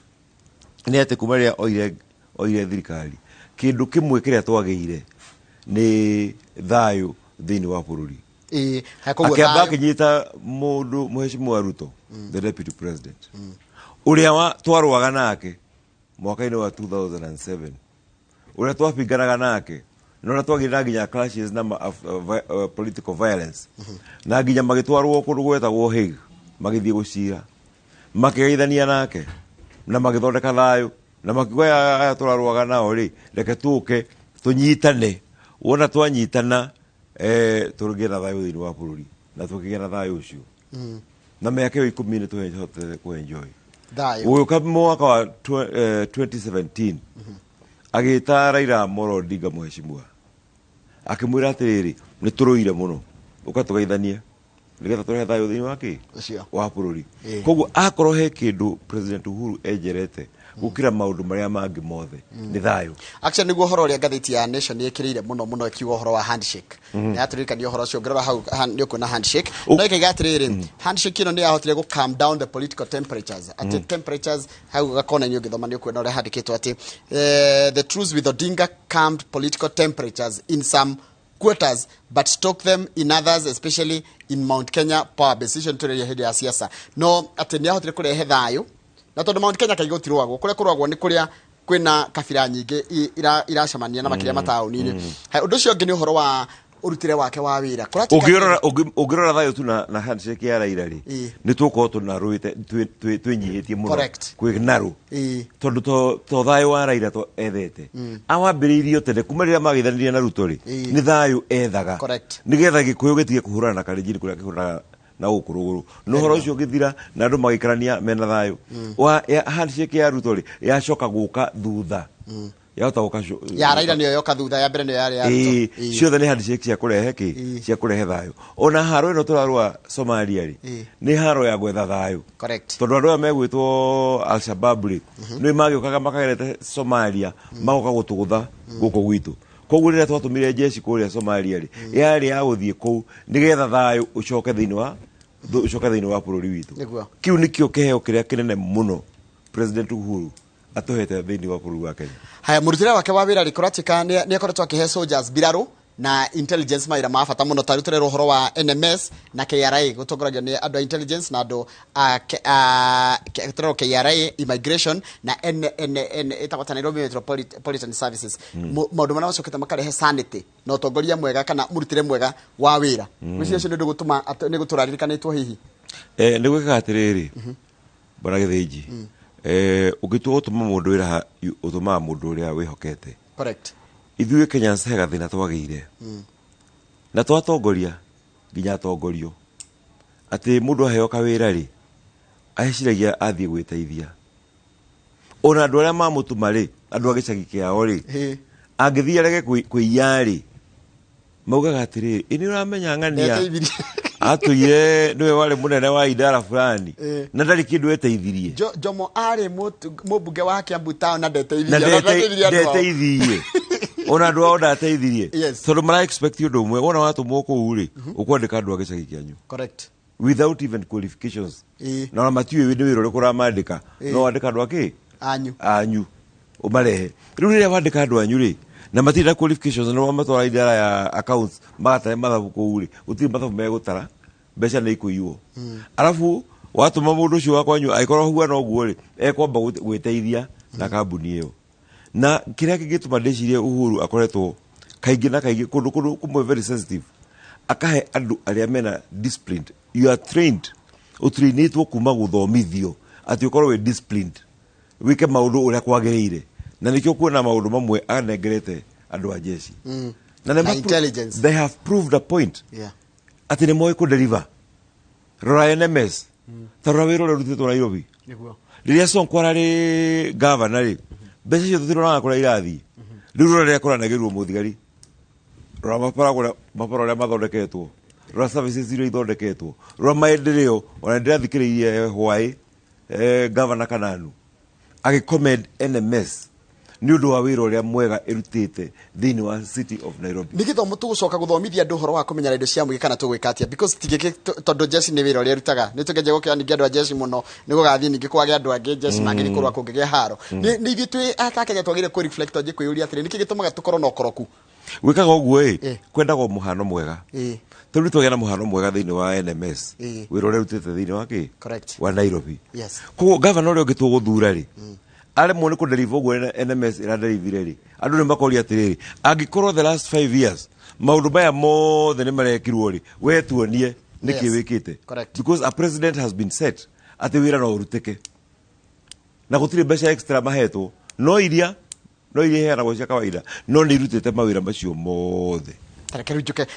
nĩ atĩ kuma rĩrĩa oire thirikari kĩndũ kĩmwe kĩrĩa twagĩire nĩ thayũ thĩinĩ wa bũrũri. Akĩamba akĩnyita mũndũ Mheshimiwa Ruto, the deputy president, ũrĩa twarũaga nake mwaka-inĩ wa 2007, uria twabinganaga nake no twagirira nginya clashes na political violence na nginya magitwarwo kundu gwetagwo Hague magithie gucira makigeithania nake na magithondeka thayu na makigoya aya turarwaga nao ri reke tuke tunyitane wona twanyitana turugie na thayu thiini wa bururi na tukigia na thayu ucio na mĩaka 10 ni tuhotete ku enjoy thayu uyu kama mwaka wa 2017 agita Raila Amolo Odinga mheshimiwa akimwira atiriri ni turuire muno ukatugeithania nigetha turehe thayu thiini wake wa bururi koguo akorwo he kindu President Uhuru enjerete gukira maundu maria mangi mothe ni thayu actually niguo horo ria ngathiti ya Nation yekirire muno kiugo horo wa handshake na aturikania horo cio ngerora hau ni kuna handshake no ikiga atiriri handshake ino ni yahotire go calm down the political temperatures at temperatures hau gakona ni ugithoma ni kwena ore handikitwo ati the truce with Odinga calmed political temperatures in some quarters but stoked them in others, especially in Mount Kenya power decision to hedi ya siasa no ati ni yahotire kurehe thayu na tondu Mount Kenya kaigå tirwagwo kuria kurwagwo ni kuria kwina kabira nyingi iracemania na makiria matauni-ini undu ucio ngi ni uhoro wa urutire wake wa wira ungirora thayu tu na handshake ya Raila ri ni tuko tunaruite twinyihitie muno kwinaru tondu to thayu wa Raila to ethete awambiriirio tene kuma rira magithanirie na Ruto ri ni thayu ethaga nigetha gikuyu gitige kuhurana na Kalenjin kuria kihurana na ukuruguru no horo ucio githira na andu magikarania mena thayu wa handshake ya Ruto ri yacoka guka thutha yahota guka ya Raila niyo yoka thutha ya mbere niyo yari ya Ruto ciothe ni handshake cia kurehe cia kurehe thayu ona haro ino turarua Somalia ri ni haro ya gwetha thayu tondu andu aya megwitwo Al-Shabaab ri ni magiokaga makagerete Somalia magoka gutugutha guko gwitu koguo rira twatumire jeshi kuria Somalia ri yari ya guthie kou nigetha thayu ucoke thiini wa bururi witu kiu nikio kiheo kiria kinene muno President Uhuru atuhete thiini wa bururi wa Kenya haya murutire wake wa wira rikoratika ni akoretwo akihe soldiers biraru na intelligence maira mabata muno tarutire rohoro wa NMS na KRA gutongoragio ni andu intelligence na andu KRA immigration na etagwata Nairobi Metropolitan Services maundu marĩa macokete makarehe sanity na utongoria mwega kana murutire mwega wa wira wicio cio ndu gutuma ni guturarikanitwo hihi ni gwikaga atiriri bora githinji ugitwo utuma mundu wira utuma mundu uria wihokete ithuĩ Kenyans he gathina twagĩire na twatongoria nginya atongorio atĩ mũndũ aheo kawĩra rĩ aheciragia athiĩ gwĩteithia ona andũ arĩa mamũtuma rĩ andũ a gĩcagi kĩao rĩ angĩthiĩ arege kwĩya rĩ maugaga atĩrĩrĩ nĩ ũramenya ng'ania atũire nĩwe warĩ mũnene wa idara fulani na ndarĩ kĩndũ eteithirie Jomo arĩ mũmbunge wa Kiambu Town na ndeteithirie ona andu ao ndateithirie tondu mara expect undu umwe wona watumwo kuu ri ukwandika andu a gicagi kianyu without even qualifications na ona matiwe ni wira uri kuramandika no wandika andu aki anyu umarehe riu riria wandika andu anyu ri na matira qualifications no matwara idara ya accounts magatahe mathabu kuu ri utiri mathabu megutara mbeca ni ikuiywo alafu watuma mundu ucio wakwanyu aikorwo huana uguo ri ekwamba gwiteithia na kambuni iyo na kiria kingituma ndecirie Uhuru akoretwo kaingi na kaingi kundu kumwe very sensitive akahe andu aria mena disciplined you are trained utrainitwo kuma guthomithio ati ukorwo we disciplined wike maundu uria kwagiriire na nikio kuona maundu mamwe anengerete andu a jeshi na intelligence they have proved a point ati ni moi ku deliver rora NMS tarora wiro rutitwo Nairobi riria Sonko arari governor ri mbeca cio tutirona kura irathi riu rora ria kuranagirwo muthigari rora mapara uria mathondeketwo rora services iria ithondeketwo rora maendeleo ona ndirathikiririe hwai governor Kananu agicomment NMS ni undu wa wira uria mwega irutite thiini wa city of Nairobi nigithomo tugucoka guthomithia andu horo wa kumenya indo cia mwika kana tugwikatia because tigike tondu jeshi ni wira uria rutaga ni tugeje gukira ningi andu a jeshi muno ni gugathie ningi kwage andu angi jeshi mangiri kurwa kungigia haro ni ithu twi atakenya twagire ku reflect oje kwiyuria atiri niki gitumaga tukoro no koroku wikaga uguo kwendaga muhano mwega tondu twagera muhano mwega thiini wa NMS wira uria rutite thiini wa ki wa Nairobi koguo governor uria ungitwo guthura ri ale muone ko deliver go NMS ira deliver ri andu ne makori atiriri angikorwo the last 5 years maundu maya mothe ne marekirwo ri we tuonie niki wikite because a president has been set ati wira no uruteke na gutire mbeca extra mahetwo no iria heana cia kawaida no ni irutite mawira macio mothe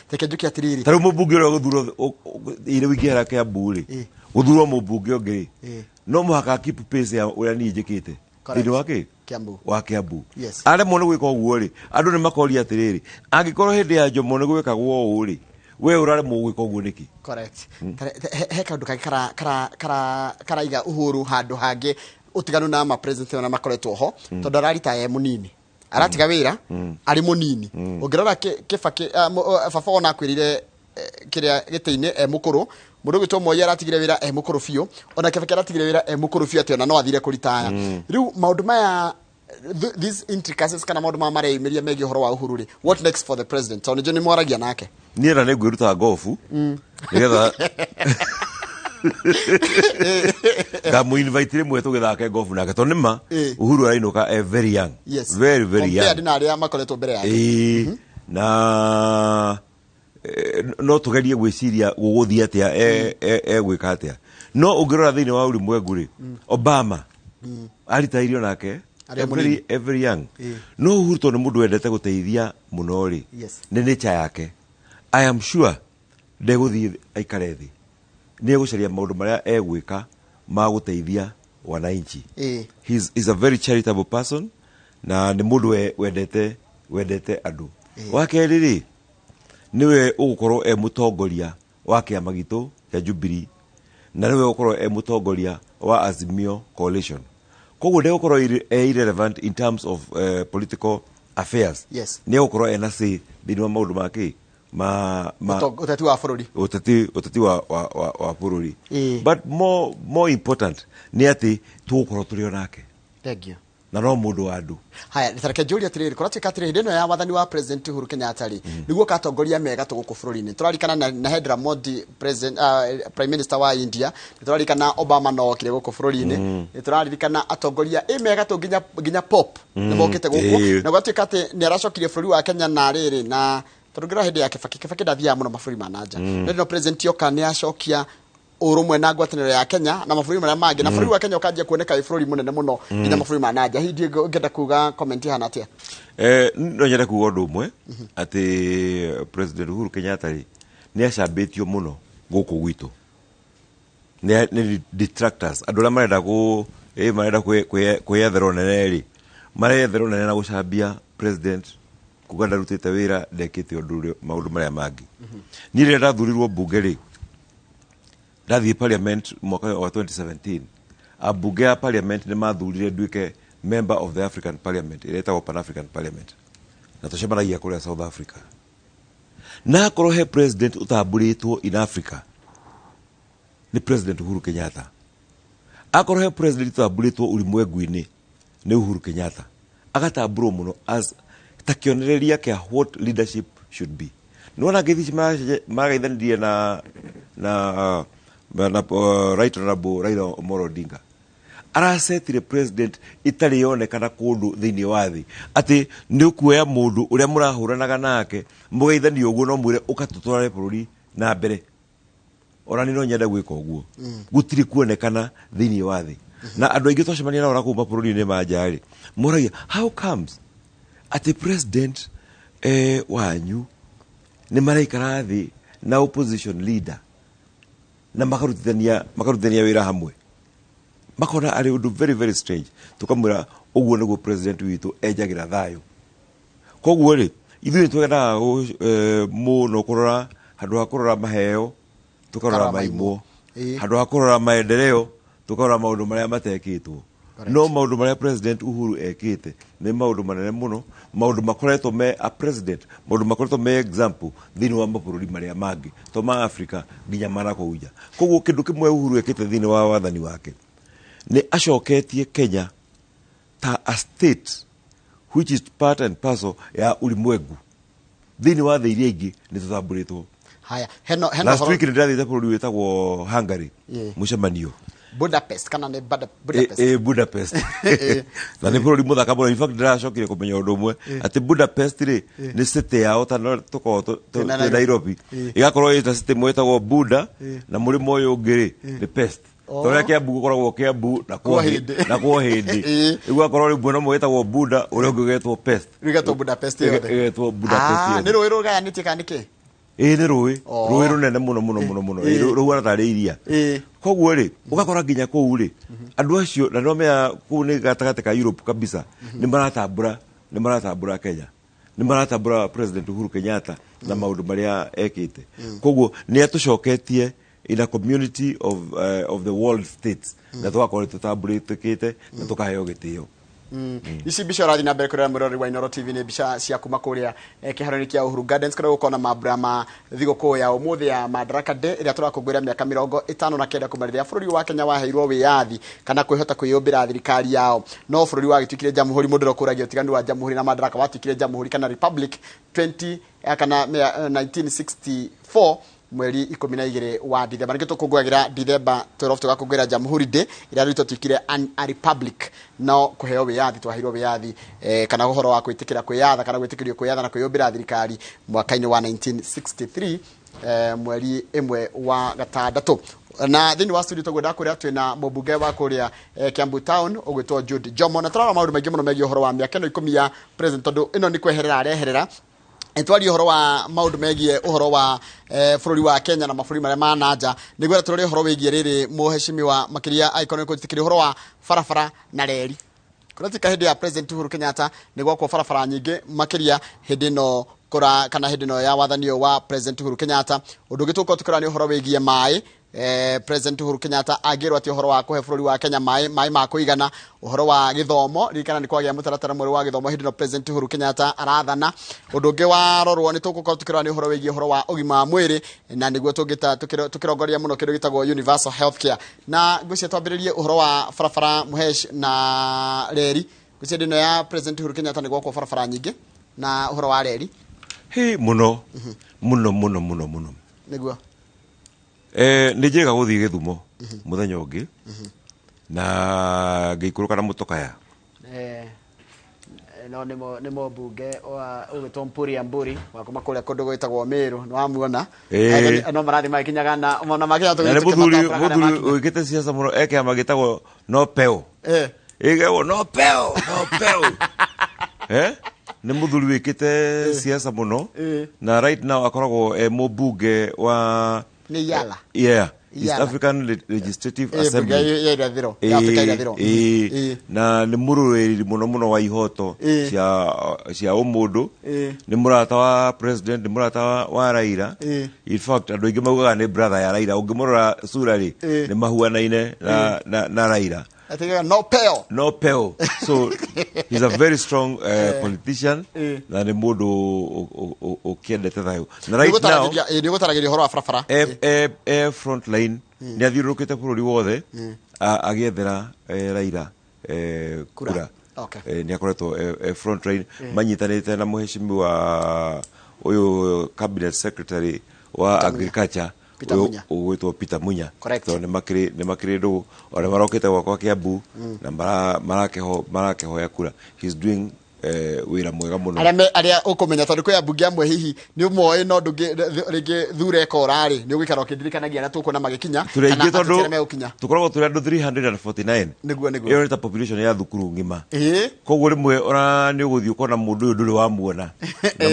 Tekejuke atiriri taru mubunge ro guthuro ire wingihera kia mburi guthuro mubunge onge no muhaka keep pace ya uria ni njikite thini wake wa Kiambu ale mone gwika uguo ri andu ni makori atiriri angikorwo hindi ya njomo ni gwikagwo uũ ri we urare mu gwika uguo niki correct he kaundu karaiga Uhuru handu hangi utiganu na ma president na makoretwo ho tondu ararita ye munini aratiga wira ari munini ungirora Kibaki baba ona kwirire kiria giteine mukuru mundu gitwo moya aratigire wira mukuru biu ona Kibaki aratigire wira mukuru biu ati ona no athire kuritaya riu maundu maya these intricacies kana maundu ma mareyimiria megi horo wa Uhuru ri what next for the president so ni mwaragia nake niera ne gwiruta gofu nigetha gamu invite mwe tugithake gofu nake to nima Uhuru arainuka very young very very young ndina aria makoretwo mbere yake na no tugerie gwiciria guguthia atia gwika atia no ungirora thini wa uri mwengu ri Obama aritairio nake every young no Uhuru to ni mundu wendete guteithia muno ri ni nature yake I am sure ndeguthii aikare thi ni egucaria maundu maria egwika ma guteithia wananchi he's a very charitable person na ni mundu wendete andu wakeri ri niwe ugukorwo mutongoria wa kiama gitu ya Jubilee na niwe ugukorwo mutongoria wa Azimio coalition koguo ndegukorwo irrelevant in terms of political affairs ni ugukorwo ena say thini wa maundu make utati wa bururi utati wa bururi but more important ni ati tugukorwo turio nake thank you na no mundu wa andu haya nitareke njuri atiriri kuratika atiriri no ya wathani wa president Uhuru Kenyatta ri niguo katongoria mega tuguku bururi-ini turarikana na Narendra Modi president prime minister wa India turarikana Obama no okire guku bururi-ini turarikana atongoria mega tu nginya pop ni mokite guku na gwatuika ati ni aracokirie bururi wa Kenya na riri na turungira hindi ya Kibaki ndathia muno maburi manaja no president yoka ni acokia urumwe na ngwataniro ya Kenya na maburi maria mangi na buri wa Kenya ukanjia kuoneka buri munene muno nginya maburi manaja hindi ngenda kuga comment hana atia no nyenda kuga undu umwe ati president Uhuru Kenyatta ni acambitio muno guku gwitu ni detractors andu la marenda kwiyethero nene ri mareyethero nene na gucambia president kuga ndarutite wira ndekite undu maundu maria mangi ni rira ndathurirwo bunge ri ndathie parliament mwaka wa 2017 abunge ya parliament ni mathurire nduike member of the African Parliament iretagwo Pan African Parliament na tucemanagia kuria South Africa na akorwo he president utamburitwo in Africa ni president Uhuru Kenyatta akorwo he president utamburitwo ulimwengu-ini ni Uhuru Kenyatta agatamburwo muno as takionereria kia what leadership should be nona ngithi magaithanirie na right honorable Raila Amolo Odinga arasetire president itari yonekana kundu thiini wa thi ati ni ukuoya mundu uria murahuranaga nake mugeithani uguo no mwire ukatutware bururi na mbere ona ni no nyenda gwika uguo gutiri kuonekana thiini wa thi na andu aingi twacemania nao kuma bururi-ini manjari muragia how comes ati president wanyu ni maraikara thi na opposition leader na makarutithania wira hamwe makona ari undu very very strange tukamwira uguo niguo president witu enjagira thayo koguo ri ithuĩ twenda muno kurora handu ha kurora maheo tukarora maimo handu ha kurora maendeleo tukarora maundu maria matekitwo no maundu maria president Uhuru ekite ni maundu manene muno maundu makoretwo me a president maundu makoretwo me example thini wa mabũrũri maria mangi to ma Africa nginya marakuja koguo kindu kimwe Uhuru ekite thini wa wathani wake ni acoketie Kenya ta a state which is part and parcel ya ulimwengu thini wa thĩ iria ingĩ ni tutamburitwo haya heno last week ni ndathite bũrũri witagwo Hungary mucemanio Budapest kana ne Budapest Budapest na nä bå rå ri må thaka må no. In fact ndäracokire kå menya å ndå å mwe atä Budapest rä nä city yao tano tå korwo twä Nairobi igakorwo ä ta city mwe ätagwo Buda na må rä mo å yå å ngä rä nä Pest tondå rä a kä ambu gå koragwo kä ambu na kwo hä ndä rä u akorwo rä mwena må getagwo Buda å rä a å ngä getwo Pest rigetwo Budapest igetwo Budapest nä rå ä rå gayanä tie kana nä kä nä rå ä rå nene må no må no må no må no rå huana tarä iria koguo rä å gakora nginya kå u rä andå acio na no mea kå u nä gatagatä ka Europe kabisa nä maratambå Kenya nä maratambå President Uhuru Kenyatta na maå ndå marä a ekä te koguo nä atå coketie in a community of the world states na tå gakorwo tå tambå rä kä te na tå kaheo gä tä o ici mbica ũrathiĩ na mbere kũrĩa mũrori wa Inooro TV nĩ mbica cia kuma kũrĩa kĩharo-inĩ kĩa Uhuru Gardens kũrĩa gũkorwo na mambura ma thigũkũ ya ũmũthĩ ya Madaraka Day ĩrĩa tũrakũngũĩra mĩaka 59 kuma rĩrĩa bũrũri wa Kenya waheirwo wĩyathi kana kwĩhota kwĩyũmbĩra thirikari yao no bũrũri wagĩtuĩkire jamhuri mũndũ ũkũragia ũtiganu wa jamhuri na Madaraka watuĩkire jamhuri kana republic 1964 mweri 12 wa Dithemba nĩkĩo tũkũngũagĩra Dithemba 12 tũgakũngũĩra Jamhuri Day ĩrĩa rĩu tũtuĩkire a republic no kũheo wĩyathi twaheirwo wĩyathi kana ũhoro wa kwĩtĩkĩra kwĩyatha kana gwĩtĩkĩrio kwĩyatha na kwĩyũmbĩra thirikari mwaka-inĩ wa 1963 mweri 1 wa gatandatũ na thĩinĩ wa studio tũgwenda kũrĩa twĩna mũmbunge wa kũrĩa Kiambu Town ũgwĩtwo Jude Jomo na tũrarora maũndũ maingĩ mũno megiĩ ũhoro wa mĩaka ĩno 10 ya president tondũ ĩno nĩ kweherera areherera etwari ũhoro wa maũndũ megiĩ ũhoro wa bũrũri wa Kenya na mabũrũri marĩa ma nanja nĩguo tũrore ũhoro wĩgiĩ rĩrĩ mũheshimiwa makĩria aikoni kwĩtĩkĩria ũhoro wa barabara na reri kũratika hĩndĩ ya President Uhuru Kenyatta nĩguo kwa barabara nyingĩ makĩria hĩndĩ ĩno kana hĩndĩ ĩno ya wathani wa President Uhuru Kenyatta ũndũ ũngĩ tũkorwo tũkĩrora nĩ ũhoro wĩgiĩ maĩ President Uhuru Kenyatta agĩrwo atĩ ũhoro wa kũhe bũrũri wa Kenya maĩ ma kũigana ũhoro wa gĩthomo ririkana nĩ kwagĩa mũtaratara mwerũ wa gĩthomo hĩndĩ ĩno President Uhuru Kenyatta arathana ũndũ ũngĩ warorwo nĩ tũgũkorwo tũkĩrora nĩ ũhoro wĩgiĩ ũhoro wa ũgima wa mwĩrĩ na nĩguo tũkĩrongoria mũno kĩndũ gĩtagwo universal healthcare na ngwĩciria twambĩrĩrie ũhoro wa barabara Muhesh na reri ngwĩciria hĩndĩ ĩno ya President Uhuru Kenyatta nĩ gwakwo barabara nyingĩ na ũhoro wa reri mũno nĩguo nä njä ga gå thiä gä thumo må thenya å ngä na ngä ikå rå kana må tokaya no nä må mbunge å gä two Mpuri Mburi wakoma kå rä a kå ndå gwä tagwo mä rå nä wamuona no marathi magäkinyaga na makä nä må thuri å gä te ciaca må no ekä ama gä tagwo no peo ĩgagwo no peo nä må thuri wä kä te ciaca må no na right now akoragwo må mbunge wa ni Yala East African Legislative Assembly na nä må rå rä må no wa ihoto cia å må ndå nä må rata wa president nä må rata wa Raila in fact andå aingä maugaga nä brother ya Raila å ngä må rora cura rä nä mahuanaine na Raila no peo so he's a very strong politician na nä må ndå å kä endete thayå na right now nä gå taragä ria å horo wa barabara front line nä athiå rå rå kä te bå rå ri wothe agĩethera Raila kura nä akoretwo front line manyitanä te na må heshimiwa å yå cabinet secretary wa agriculture ũgwĩtwo Peter Munya tondũ nĩ makĩrĩ ndũgũ ona marokĩte gwakwa Kiambu na marakehoya kura he's doing wĩra mwega mũno arĩa ũkũmenya tondũ kwĩ ambunge amwe hihi nĩ ũmoĩ no rĩngĩ thure korarĩ nĩ ũgũikara ũkĩndirikanagia na tũkuona magĩkinya kana atĩrĩa megũkinya tũkoragwo tũrĩ andũ 349 ĩyo nĩ ta population ya thukuru ng'ima koguo rĩmwe ona nĩ ũgũthiĩ ũkona mũndũ ũyũ ndũrĩ wamuona na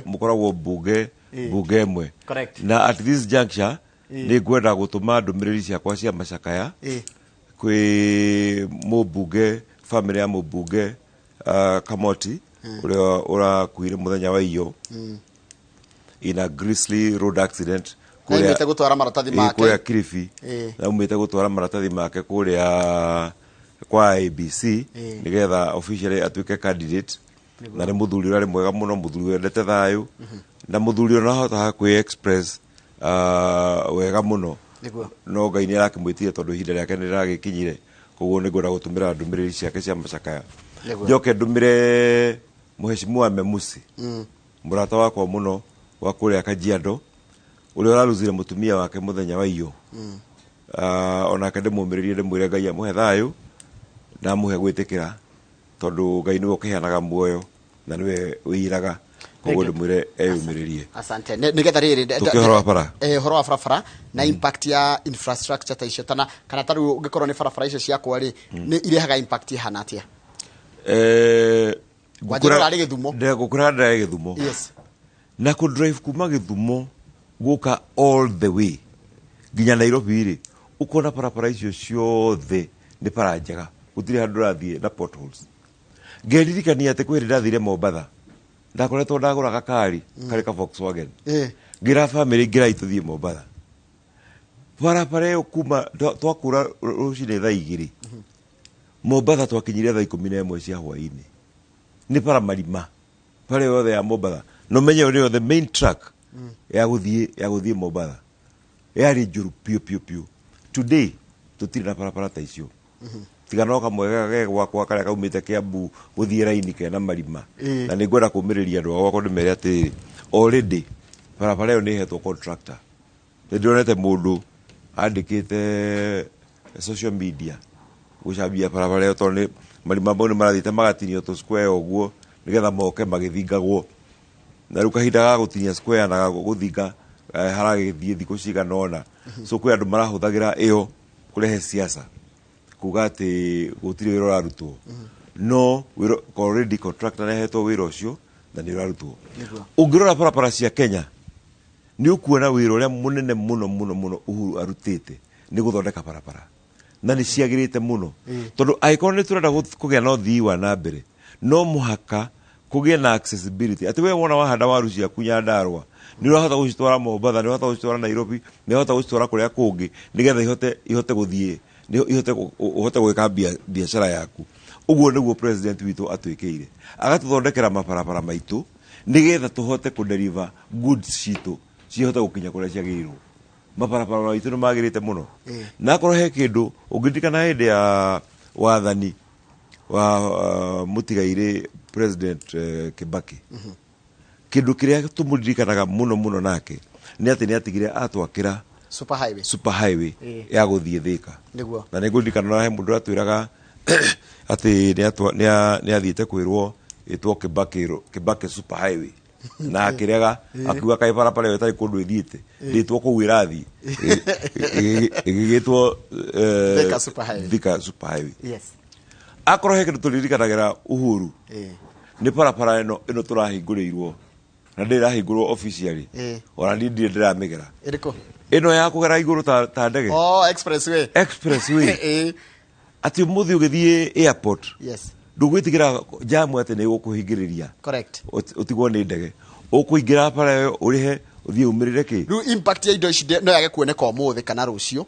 mũkoragwo mbunge ĩmwe na at this juncture nĩ ngwenda gũtũma ndũmĩrĩri ciakwa cia macakaya kwĩ mũmbunge family ya mũmbunge Kamoti ũrĩa ũrakuire mũthenya wa iyo in a grisly road accident kũrĩa gũtwara maratathi make kũrĩa Kilifi na umĩte gũtwara maratathi make kũrĩa kwa ABC nĩgetha officially atuĩke candidate na nĩ mũthuri ũrĩa mwega mũno mũthuri wendete thayũ na mũthuri ona ahotaga kwĩ express wega mũno no Ngai nĩ arakĩmwĩtire tondũ ihinda rĩake nĩ rĩragĩkinyire koguo nĩ ngwenda gũtũmĩra ndũmĩrĩri ciake cia macakaya njoke ndũmĩre mũheshimiwa Memusi mũrata wakwa mũno wa kũrĩa Kajiado ũrĩa ũraruzire mũtumia wake mũthenya wa iyo onake ndĩmũmĩrĩrie ndĩmwĩre Ngai amũhe thayũ na amũhe gwĩtĩkĩra tondũ Ngai nĩwe ũkĩheanaga muoyo na nĩwe wĩiraga koguo ndĩmwĩre eyũmĩrĩrie. Asante. Nigetha rĩrĩ ũhoro wa bara ũhoro wa barabara na impact ya infrastructure ta icio kana tarĩu ũngĩkorwo nĩ barabara icio ciakwa rĩ nĩ irehaga impact ihana atĩa? Ngũkũra ndĩrarĩ Gĩthumo na kũ drive kuma Gĩthumo gũka all the way nginya Nairobi rĩ ukona barabara icio ciothe nĩ bara njega gũtirĩ handũ ũrathiĩ na potholes. Ngeririkania atĩ kwĩ ndathire Mombatha ndakoretwo ndagũra gakari karĩ ka Volkswagen ngira family ngira itũthiĩ Mombatha barabara ĩyo kuma twakũra rũcinĩ thaa 2 Mombatha twakinyire thaa 11 cia hwaĩ-inĩ nĩ bara marima bara yothe ya Mombatha no menye nĩyo the main track ya gũthiĩ Mombatha yarĩ njũru piũ. Today tutirĩ na barabara ta icio tiga no kamwe gwakwa karĩa kaumĩte Kiambu gũthiĩ raini kena marima na nĩ ngwenda kũmĩrĩria andũ akwa ndĩmere atĩ already barabara ĩyo nĩ ĩhetwo contractor. Nĩ ndĩronete mũndũ andĩkĩte social media gũcambia barabara ĩyo tondũ marima mau nĩ marathiĩte magatinio tũ square ũguo nĩgetha moke magĩthingagwo na rĩu kahinda ga gũtinia square na gũthinga haragĩthiĩ thikũ cigana ũna so kwĩ andũ marahũthagĩra ĩyo kũrehe siasa kuga atĩ gũtirĩ wĩra ũrarutwo no already contractor nĩahetwo wĩra ũcio na nĩ ũrarutwo. Ũngĩrora barabara cia Kenya nĩ ũkuona wĩra ũrĩa mũnene mũno Uhuru arutĩte nĩ gũthondeka barabara na nĩ ciagĩrĩte mũno tondũ angĩkorwo nĩ tũrenda kũgĩa na ũthii wa na mbere no mũhaka kũgĩe na accessibility atĩ we wona wahanda waru ciaku Nyandarua nĩ ũrahota gũcitwara Mombatha nĩ ũrahota gũcitwara Nairobi nĩ ũrahota gũcitwara kũrĩa kũngĩ nĩgetha ihote gũthiĩ uhote gwĩka biacara yaku. Ũguo nĩguo president witũ atwĩkĩire agatũthondekera mabarabara maitũ nĩgetha tũhote kũdeliver goods citũ cihote gũkinya kũrĩa ciagĩrĩirwo. Mabarabara maitũ nĩ magĩrĩte mũno na akorwo he kĩndũ ũngĩririkana hĩndĩ ya wathani wa mũtigairĩ president Kibaki kĩndũ kĩrĩa tũmũririkanaga mũno nake nĩ atĩ nĩ atigire atwakĩra super highway ya gũthiĩ Thika na nĩ ngũririkana he mũndũ atwĩraga atĩ nĩ athiĩte kwĩrwo ĩtwo Kibaki super highway na akĩrega akiuga kaĩ barabara ĩyo ĩtarĩ kũndũ ĩthiĩte ndĩtwo kũu ĩrathiĩ ĩgĩgĩtwo Thika super highway. Akorwo he kĩndũ tũririkanagĩra Uhuru nĩ barabara ĩno tũrahingũrĩirwo na ndĩrahingũrwo officially ona niĩ ndirĩ ndĩramĩgera ĩno ya kũgera igũrũ ta ndege expressway atĩ mũthĩ ũgĩthiĩ airport ndũgwĩtigĩra jamu atĩ nĩ gũkũhingĩrĩria ũtigwo nĩ ndege ũkũingĩra bara ĩyo ũrĩhe ũthiĩ umĩrĩre kĩ. Rĩu impact ya indo ici no yage kuoneka ũmũthĩ kana rũciũ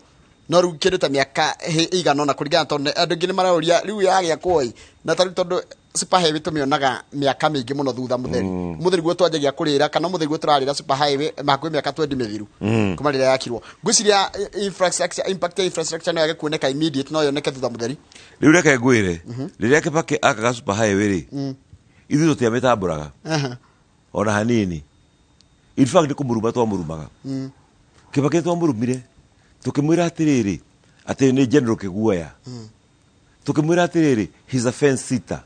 no rĩu kĩndũ ta mĩaka ĩigana ũna kũringana tondũ andũ aingĩ nĩ marauria rĩu yagĩakwo na tondũ super highway tũmĩonaga mĩaka mĩingĩ mũno thutha mũtheri guo twanjagia kũrĩra kana mũtheri guo tũrarĩra super highway hakuhĩ mĩaka 20 mĩthiru kuma rĩrĩa yakirwo. Ngwĩciria infrastructure impact ya infrastructure no yage kuoneka immediate no yoneke thutha mũtheri. Rĩu reke ngwĩre rĩrĩa Kibaki akaga super highway rĩ ithuĩ tũtiamĩtambũraga ona hanini in fact nĩ kũmũruma twamũrumaga Kibaki twamũrumire tukimwira atiriri ati ni general Kiguoya tukimwira atiriri he's a fence sitter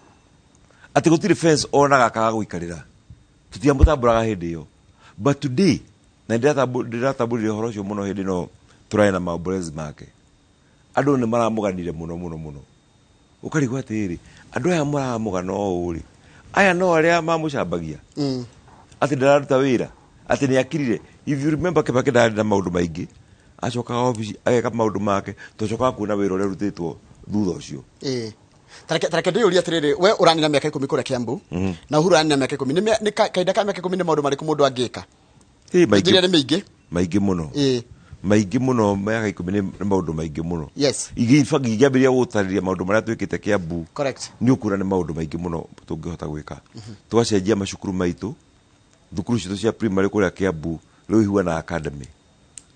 ati gutiri fence onaga akaga guikarira tutiamutamburaga hindi yo but today na ndiratamburire horo cio muno hindi no turai na maombolezi make andu ni maramuganire muno ukarigwa atiriri andu aya maramugana uri aya no aria mamucambagia ati ndararuta wira ati ni akirire. If you remember Kibaki ndari na maundu maingi acokaga office ageka maundu make tucokaga kuona wira uria rutitwo thutha ucio. Tareke ndĩũria atĩrĩrĩ we ũranina mĩaka 10 kũrĩa Kiambu na Uhuru aranina mĩaka 10 nĩ kahinda ka mĩaka 10 nĩ maũndũ marĩkũ mũndũ angĩka? Maingĩ mũno mĩaka 10 nĩ maũndũ maingĩ mũno. Ingĩambĩrĩria gũtarĩria maũndũ marĩa twĩkĩte Kiambu nĩ ũkuona nĩ maũndũ maingĩ mũno tũngĩhota gwĩka. Twacenjia macukuru maitũ thukuru citũ cia primary kũrĩa Kiambu rĩu ihuana academy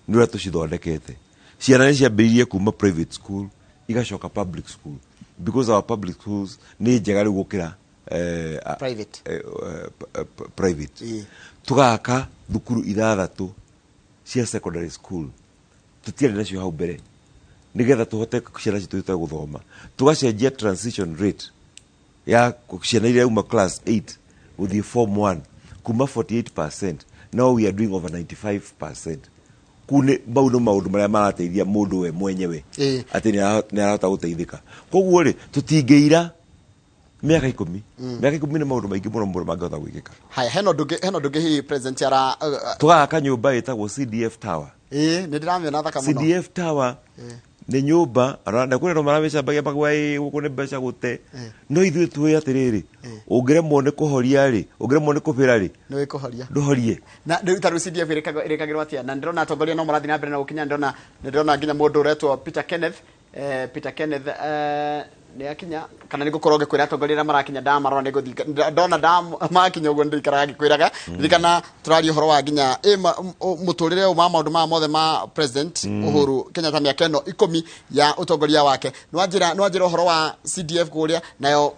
nĩ ũrĩa tũcithondekete. Ciana nĩ ciambĩrĩirie kuma private school igacoka public school because our public schools nĩ njega rĩu gũkĩra private. Tũgaka thukuru 6 cia secondary school tũtiarĩ nacio hau mbere nigetha tuhote ciana citu ite guthoma tugacenjia transition rate ya ciana iria uma class 8 guthii form 1 kuma 48%. Now we are doing over 95%. Kune maundu maria marateithia mundu we mwenyewe ati ni arahota guteithika. Koguo ri tutingeira miaka 10 miaka 10 ni maundu maingi muno mangihota gwikika. Haya, heno ndungi hi president ara twaka nyumba itagwo CDF Tower. Ni ndirameona thaka muno. CDF Tower ni nyumba aranda kure no marabeca bagia bagwai guku ni beca gute no ithuĩ tuĩ atiriri ungiremwo ni kuhoria ri ungiremwo ni kupira ri no ikuhoria nduhorie na rĩu ta CDF irikagirwo atia na ndirona atongoria no marathi na mbere na gukinya ndona nginya mundu uretwo Peter Kenneth ni akinya kana ni gukorwo gikwira atongoria marakinya ndamarora ni guthi ndona makinya uguo ndikaraga gikwiraga ndikana turari horo wa nginya muturire uma maundu ma mothe ma president Uhuru Kenyatta miaka eno 10 ya utongoria wake nwajira horo wa CDF kuria nayo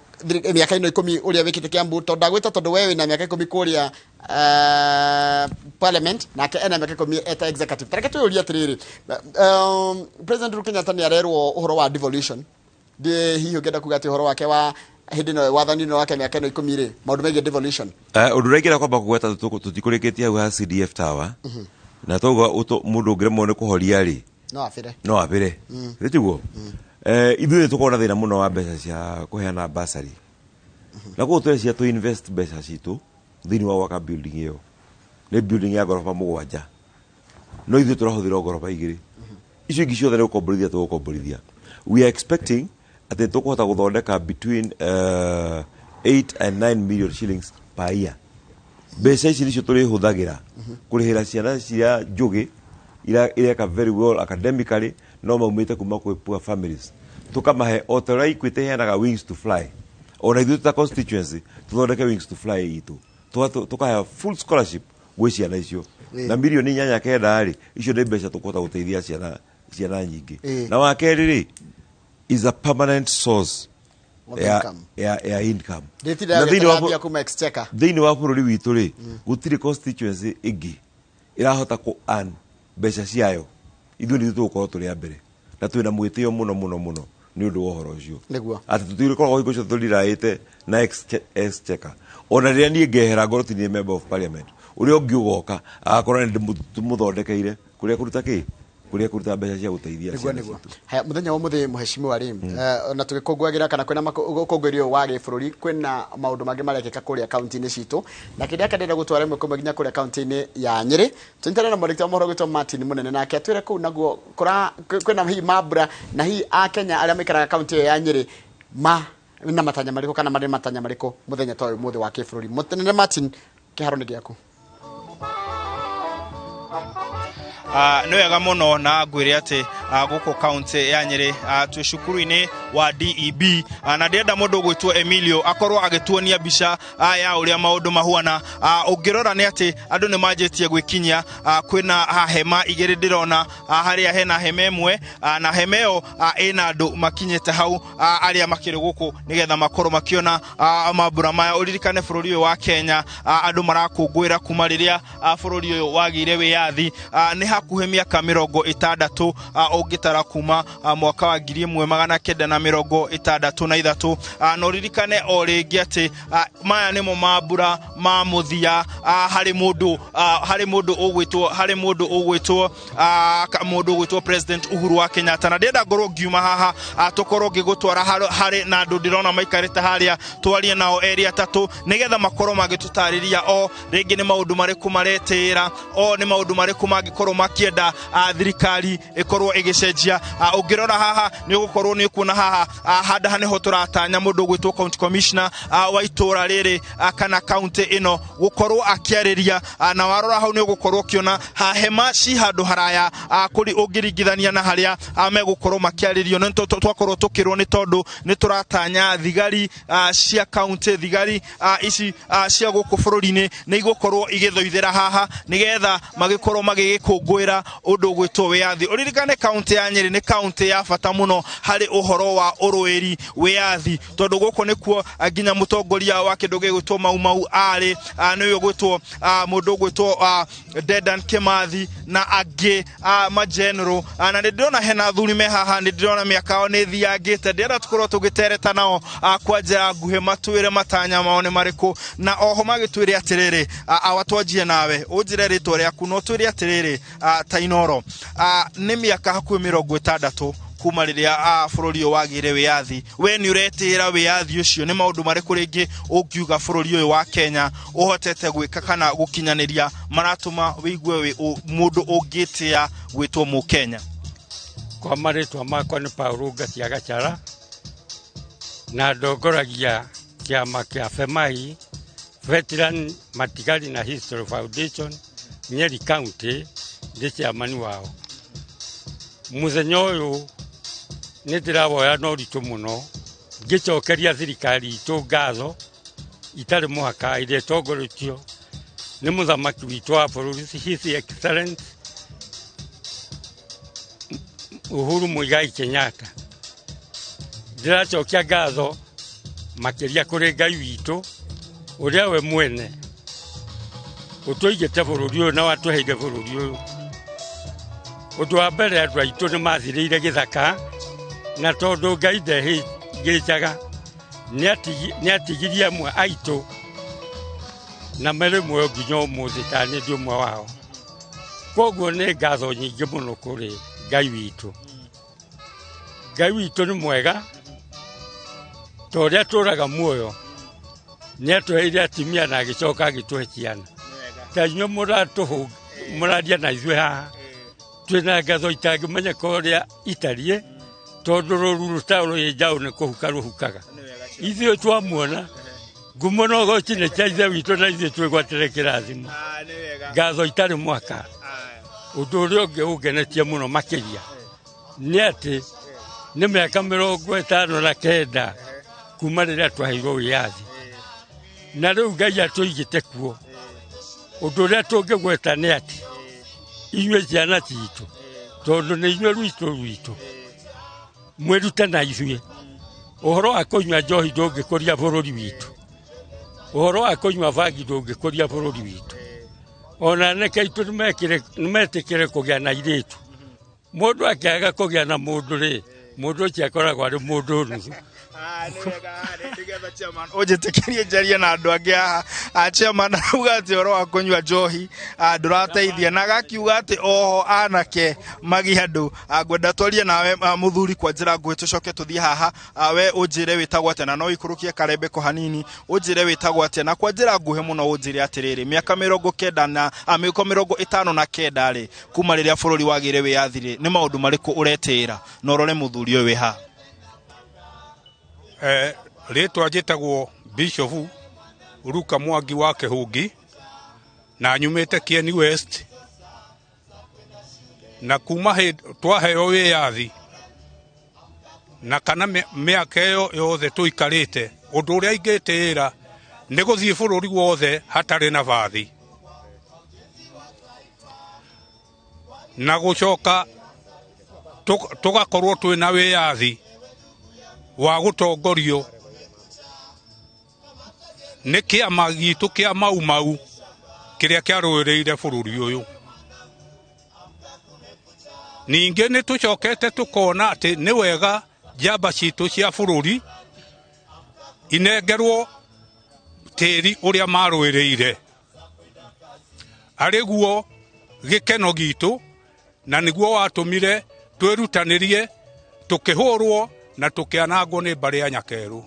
miaka ino 10 uria wikite Kiambu ndagwita tondu wewe na miaka 10 kuria parliament na ke ena miaka 10 eta executive tareke tuuria atiriri president Uhuru Kenyatta ni arerwo uhoro wa devolution de hiyo genda kugati horo wake wa hindi no wathani no wake miaka 10 ri maundu mege devolution undu regira kwamba kugweta tutikurikitie hau ha CDF Tower na togo mundu ngiremwo ni kuhoria ri no afire ritiguo ithuĩ tukona thina muno wa mbeca cia kuheana basari na ko turecia tu invest mbeca citu thini wa waka building iyo ni building ya gorofa 7 no ithuĩ turahuthira gorofa 2 icio ingi ciothe ni gukomborithia we are expecting ati tukuhota guthondeka between 8 and 9 million shillings per year. Mbeca ici nicio turihuthagira kurihira ciana cia njugi ireka very well academically no maumite kuma kwi poor families tukamahe otorai kwite heanaga wings to fly ona ithuĩ ta constituency tuthondeke wings to fly itu tukahe full scholarship gwi ciana icio na milioni 8 ri icio nĩ mbeca tukuhota guteithia ciana nyingi na wa kerĩ ri is a permanent source ya income. Thĩinĩ wa bũrũri witũ rĩ gũtirĩ constituency ĩngĩ irahota ku earn mbeca ciayo ithuĩ nĩ tũgũkorwo tũrĩ a mbere na twĩna mwĩtĩo mũno nĩ ũndũ wa ũhoro ũcio atĩ tũtigũkorwo hingo icio tũriraĩte na exchequer ona rĩrĩa niĩ ngehera ngorwo ti niĩ member of parliament ũrĩa ũngĩ ũgoka agakorwo nĩ ndĩmũthondekeire kũrĩa kũruta kĩ kuria kuruta mbeca cia guteithia ciana citu. Haya, muthenya wa muthi muheshimiwa ri na tugikongwagira kana kwina makongwerio wa gibũrũri kwina maundu mangi marekeka kuria county-ini citu na kindia kadenda gutwara mwe kumaginya kuria county-ini ya Nyeri tuntara na mwarikita mohoro gwitwo Martin Munene nake atwire kuu naguo kwina hi mabura na hi a Kenya aria maikaraga county ya Nyeri na matanya mariko kana mari matanya mariko muthenya toyo muthi wa kibũrũri Munene Martin kiharo ni giaku. Nĩ wega mũno na ngwĩre atĩ gũkũ kaunti ya Nyeri twĩ cukuru-inĩ wa DEB na ndĩrenda mũndũ gwĩtwo Emilio akorwo agĩtuonia mbica ya ũrĩa maũndũ mahuana. Ũngĩrora nĩ atĩ andũ nĩ manjĩtie gwĩkinyia kwĩna hema igĩrĩ ndĩrona harĩa hena hema ĩmwe na hema ĩyo ĩna andũ makinyĩte hau arĩa makĩrĩ gũkũ nĩgetha makorwo makĩona mambura maya. Ũririkane bũrũri ũyũ wa Kenya andũ marakũngũĩra kuma rĩrĩa bũrũri ũyũ wagĩire wĩyathi nĩ hakuhĩ mĩaka 60 ũngĩtara kuma mwaka wa 1963 na ũririkane o rĩngĩ atĩ maya nĩmo mambura ma mũthia harĩ mũndũ ũgwĩtwo President Uhuru wa Kenyatta na ndĩrenda ngorwo ngiuma haha tũkorwo ngĩgũtwara harĩ na andũ ndĩrona maikarĩte harĩa twarie nao area tatũ nĩgetha makorwo magĩtũtarĩria o rĩngĩ nĩ maũndũ marĩkũ maretĩĩra o nĩ maũndũ marĩkũ mangĩkorwo makĩenda thirikari ĩkorwo ĩgĩcenjia. Ũngĩrora haha nĩ ũgũkorwo nĩ kuona haha handa nĩho tũratanya mũndũ gwĩtwo county commissioner wa itũra rĩrĩ kana county ĩno gũkorwo akĩarĩria na warora hau nĩ ũgũkorwo ũkĩona hema ci handũ haraya kũrĩ ũngĩringithania na harĩa megũkorwo makĩarĩrio nĩ twakorwo tũkĩrwo nĩ tondũ nĩ tũratanya thigari cia county thigari ici cia gũkũ bũrũri-inĩ nĩ igũkorwo igĩthoithĩra haha nĩgetha magĩkorwo magĩgĩkũngũĩra ũndũ gwĩtwo wĩyathi. Ũririkane county kaunti ya Nyeri nĩ kaunti ya bata muno harĩ ũhoro wa ũrũĩri wĩyathi tondũ gũkũ nĩkuo nginya mũtongoria wa kĩndũ gĩgwĩtwo Mau arĩ nĩwe gwĩtwo mũndũ gwĩtwo Dedan Kimathi na angĩ mageneral na nĩndĩrona hena thuri me haha nĩndĩrona mĩaka yao nĩ thiangĩte ndĩrenda tũkorwo tũgĩtereta nao kwa njĩra nguhĩ matwĩre matanya mao nĩ marĩkũ na oho magĩtwĩre atĩrĩrĩ awatwanjie nawe ũnjĩre rĩtwa rĩaku no twĩre atĩrĩrĩ Tainoro nĩ mĩaka hakuhĩ 60 kuma rĩrĩa bũrũri ũyũ wagĩire wĩyathi we nĩ ũretĩra wĩyathi ũcio nĩ maũndũ marĩkũ rĩngĩ ũngiuga bũrũri ũyũ wa Kenya ũhotete gwĩka kana gũkinyanĩria maratũma wĩigue mũndũ ũngĩtĩa gwĩtwo Mũkenya? Kwa marĩtwa makwa nĩ Paul Ngatia Gachara na ndongoragia kĩama kĩa FEMAI Veteran Matigari na History Foundation Nyeri County ndĩ chairman wao. Mũthenya ũyũ nĩ ndĩrawoya na ũritũ mũno ngĩcokeria thirikari itũ ngatho itarĩ mũhaka ĩrĩa ĩtongoretio nĩ mũthamaki witũ wa bũrũri His Excellency Uhuru Muigai Kenyatta. Ndĩracokia ngatho makĩria kũrĩ Ngai witũ ũrĩa we mwene ũtũigĩte bũrũri ũyũ na watũheire bũrũri ũyũ. Ũndũ wa mbere andũ aitũ nĩ mathirĩire gĩthaka na tondũ Ngai ndehĩnjaga nĩ atigirie amwe aitũ na marĩ muoyo nginya ũmũthĩ ta nĩ ndĩ ũmwe wao. Koguo nĩ ngatho nyingĩ mũno kũrĩ Ngai witũ. Ngai witũ nĩ mwega tondũ ũrĩa tũraga muoyo nĩ atũheire atumia na agĩcoka agĩtũhe ciana. Ta inyuĩ mũraria na ithuĩ haha twĩna ngatho itangĩmenyeka ũrĩa itariĩ tondũ rũru rũtarĩ njaũ nĩ kũhuka rũhukaga. Ithuĩ twamuona ngumo no gũcinĩ cia ithe witũ na ithuĩ twĩgwatĩre kĩrathimo. Ngatho itarĩ mwaka. Ũndũ ũrĩa ũngĩ ũngenetie mũno makĩria nĩ atĩ nĩ mĩaka 59 kuma rĩrĩa twaheirwo wĩyathi na rĩu Ngai atũigĩte kuo. Ũndũ ũrĩa tũngĩgweta nĩ atĩ inyuĩ ciana citũ tondũ nĩ inyuĩ rwitũ mwĩrute na ithuĩ. Ũhoro wa kũnyua njohi ndũngĩkũria bũrũri witũ. Ũhoro wa kũnyua bangi ndũngĩkũria bũrũri witũ. Ona anake aitũ nĩmetĩkĩre kũgĩa na airĩtu. Mũndũ akĩaga kũgĩa na mũndũ-rĩ, mũndũ ũcio akoragwo arĩ mũndũ nuthu. Ũnjĩtĩkĩrie njarie na andũ angĩ haha. Chairman arauga atĩ ũhoro wa kũnyua njohi ndũrateithia na agakiuga atĩ oho anake magi andũ. Ngwenda twarie nawe mũthuri kwa njĩra nguhĩ tũcoke tũthiĩ haha. We ũnjĩre wĩtagwo atĩa na no ikũrũkie karembeko hanini. Ũnjĩre wĩtagwo atĩa na kwa njĩra nguhĩ mũno ũnjĩre atĩrĩrĩ mĩaka 59 kuma rĩrĩa bũrũri wagĩire wĩyathi nĩ maũndũ marĩkũ ũretĩra na ũrore mũthuri ũyũ wĩ haha? Rĩtwa njĩtagwo Bishop Ruka Mwangi wa Kĩhũngi na nyumĩte Kieni West na kuma twaheo wĩyathi na kana mĩaka ĩyo yothe tũikarĩte ũndũ ũrĩa ingĩtĩĩra nĩ gũthiĩ bũrũri wothe hatarĩ na bathi na gũcoka tũgakorwo twĩna wĩyathi wa gũtongorio nĩ kĩama gitũ kĩa Mau kĩrĩa kĩarũĩrĩire bũrũri ũyũ. Ningĩ nĩ tũcokete tũkona atĩ nĩ wega njamba citũ cia bũrũri inengerwo tĩri ũrĩa marũĩrĩire. Arĩguo gĩkeno gitũ na nĩguo watũmire twĩrutanĩrie tũkĩhũrwo na tũkĩanangwo nĩ mbarĩ ya Nyakerũ.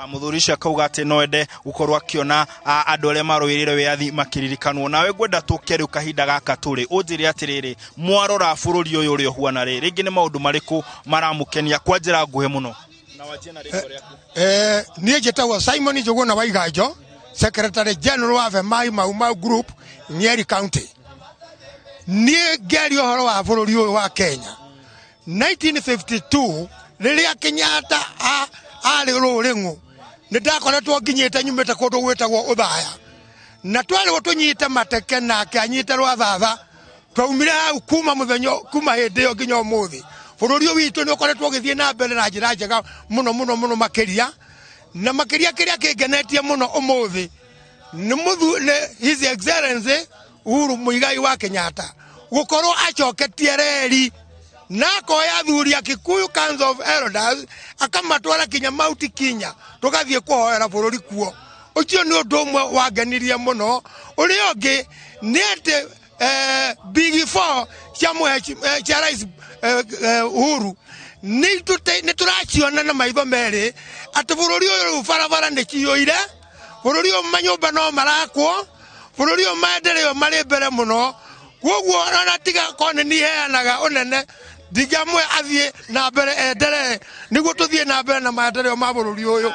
Mũthuri ũcio akauga atĩ no ende gũkorwo akĩona andũ arĩa marũĩrĩire wĩyathi makĩririkanwo. Nawe ngwenda tũke rĩu kahinda gaka tũrĩ ũnjĩre atĩrĩrĩ mwarora bũrũri ũyũ ũrĩa ũhuana rĩngĩ nĩ maũndũ marĩkũ maramũkenia kwa njĩra nguhĩ mũno? Niĩ njĩtagwo Simon Njũgũna wa Iganjo, Secretary General wa FEMAI Mau Group Nyeri County. Niĩ ngĩaria ũhoro wa bũrũri ũyũ wa Kenya 1952 rĩrĩa Kenyatta arĩ rũrĩng'ũ nĩ ndakoretwo nginyĩte nyumĩte kũndũ gwĩtagwo Ũthaya na twarĩgwo tũnyite mateke nake anyite Rwathatha twaumire hau kuma muthenyo kuma hindi yo nginya umuthi bururi witu ni ukoretwo ugithie na mbere na njira njega muno makiria na makiria kiria kingenetie muno umuthi ni His Excellency Uhuru Muigai wa Kenyatta gukorwo acoketie reri na koya thuri ya Kikuyu Council of Elders akamatwara kinya Mount Kenya tugathie kuhoera bururi kuo ucio ni undu umwe wangenirie muno uri ungi ni ati Big Four cia Rais Uhuru ni turaciona na maitho meri ati bururi uyu barabara ni ciyuire bururi uyu manyumba no marakwo bururi uyu maendeleo mari mbere muno koguo ona tiga kone ni heanaga unene ndigamwe athie na mbere endere niguo tuthie na mbere na maendeleo ma bururi uyu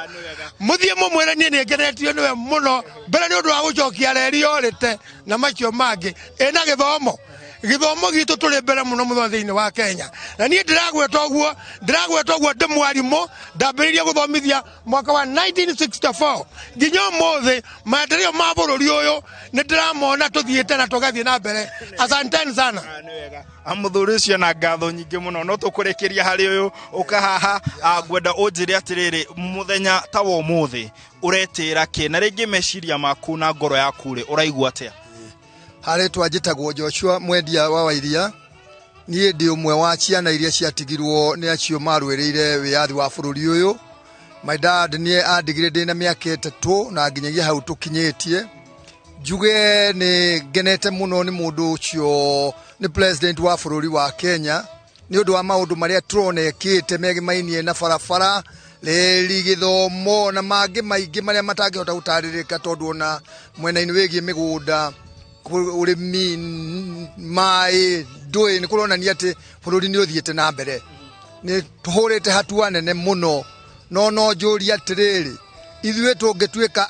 muthie mumwire ni ngenetio niwe muno mbere ni undu wa gucokia reri yorite na macio mangi ena githomo gitu tuli mbere muno thiini wa Kenya na nie ndiragweta oguo ndi mwarimu ndambiririe guthomithia mwaka wa 1964 nginya umuthi maendeleo ma bururi uyu ni ndiramona tuthiite na tugathie na mbere asanteni sana amuthuri ucio na ngatho nyingi muno no tukurikiria hari uyu ukahaha ngwenda unjire atiriri muthenya ta wa umuthi uretira ki na ringi meciria maku na ngoro yaku ri uraigua atia hari twajitagwo Joshua mwendia wa Wairia nie ndi umwe wa ciana iria ciatigirwo ni acio marwiriire wiathi wa bururi uyu my dad nie andigire ndi na miaka 3 na nginyagia hau tukinyitie juge ni genete muno ni mundu ucio ni president wa bururi wa Kenya ni undu wa maundu maria turonekite megimainie na barabara reri githomo na mangi maingi maria matangihota gutaririka tondu ona mwena-ini wigie migunda urimi mai ndui ni kuronania ati bururi ni uthiete na mbere ni tuhurite hatua nene muno no njuria atiriri ithuĩ tũngĩtuĩka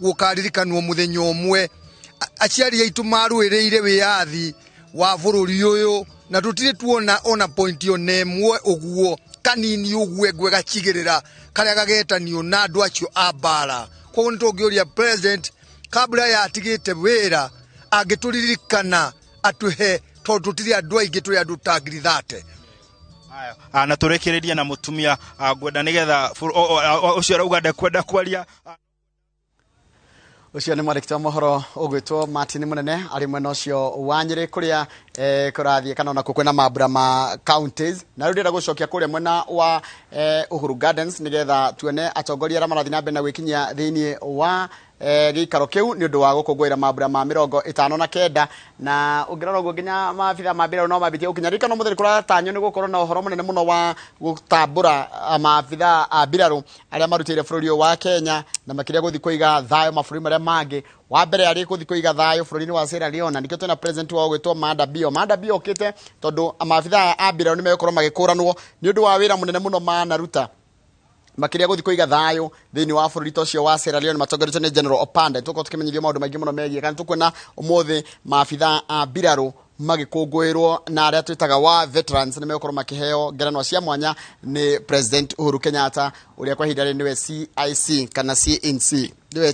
gũkaririkanwo mũthenya ũmwe aciari aitũ marũĩrĩire wĩyathi wa bũrũri ũyũ na tũtirĩ tuona ona point ona ĩmwe ũguo kanini ũguo engwe gacigĩrĩra karĩa gagetanio na andũ acio a mbara koguo nĩtũngĩũria president kabla yatigĩte wĩra angĩtũririkana atũhe tondũ tũtirĩ andũ aingĩ tũrĩ andũ ta ngiri 30 na turekereria na mutumia ngwenda nigetha ucio rauga ndekwenda kwaria ucio ni mwandĩki wa mohoro ũgwĩtwo Martin Munene ari mwena ũcio wa Nyĩrĩ kũrĩa kũrathiĩ kana ona kwĩna mambura ma counties na rĩu ndĩrenda gũcokia kũrĩa mwena wa Uhuru Gardens nigetha tuone atongoria arĩa marathiĩ na mbere na gwĩkinyia thĩinĩ wa gĩikaro kĩu nĩ ũndũ wa gũkũngũĩra mambura ma 59 na ũngĩrora ũguo nginya maabitha ma mbere no mabitie ũkinya rĩkano mũtheri kũratanywo nĩ gũkorwo na ũhoro mũnene mũno wa gũtambũra maabitha a mbirarũ arĩa marutĩire bũrũri wa Kenya na makĩria gũthiĩ kũiga thayũ mabũrũri marĩa mangĩ wa mbere arĩ gũthiĩ kũiga thayũ bũrũri-inĩ wa Sierra Leone nikĩo twĩna president wao gwĩtwo Mada Bio ũkĩte tondũ maabitha a mbirarũ nĩ megũkorwo magĩkũranwo nĩ ũndũ wa wĩra mũnene mũno manaruta makiria guthi kuiga thayo thini wa bũrũri tocio wa Sierra Leone matongoretio nĩ General Opande tuko tukimenyithio maũndũ maingĩ mũno megie kana tukwena ũmũthĩ maabitha a mbirarũ magĩkũngũĩrwo na arĩa twĩtaga wa veterans nĩ megũkorwo makĩheo ngerenwa cia mwanya nĩ President Uhuru Kenyatta ũrĩa kwa ihinda nĩwe CIC kana CNC nĩwe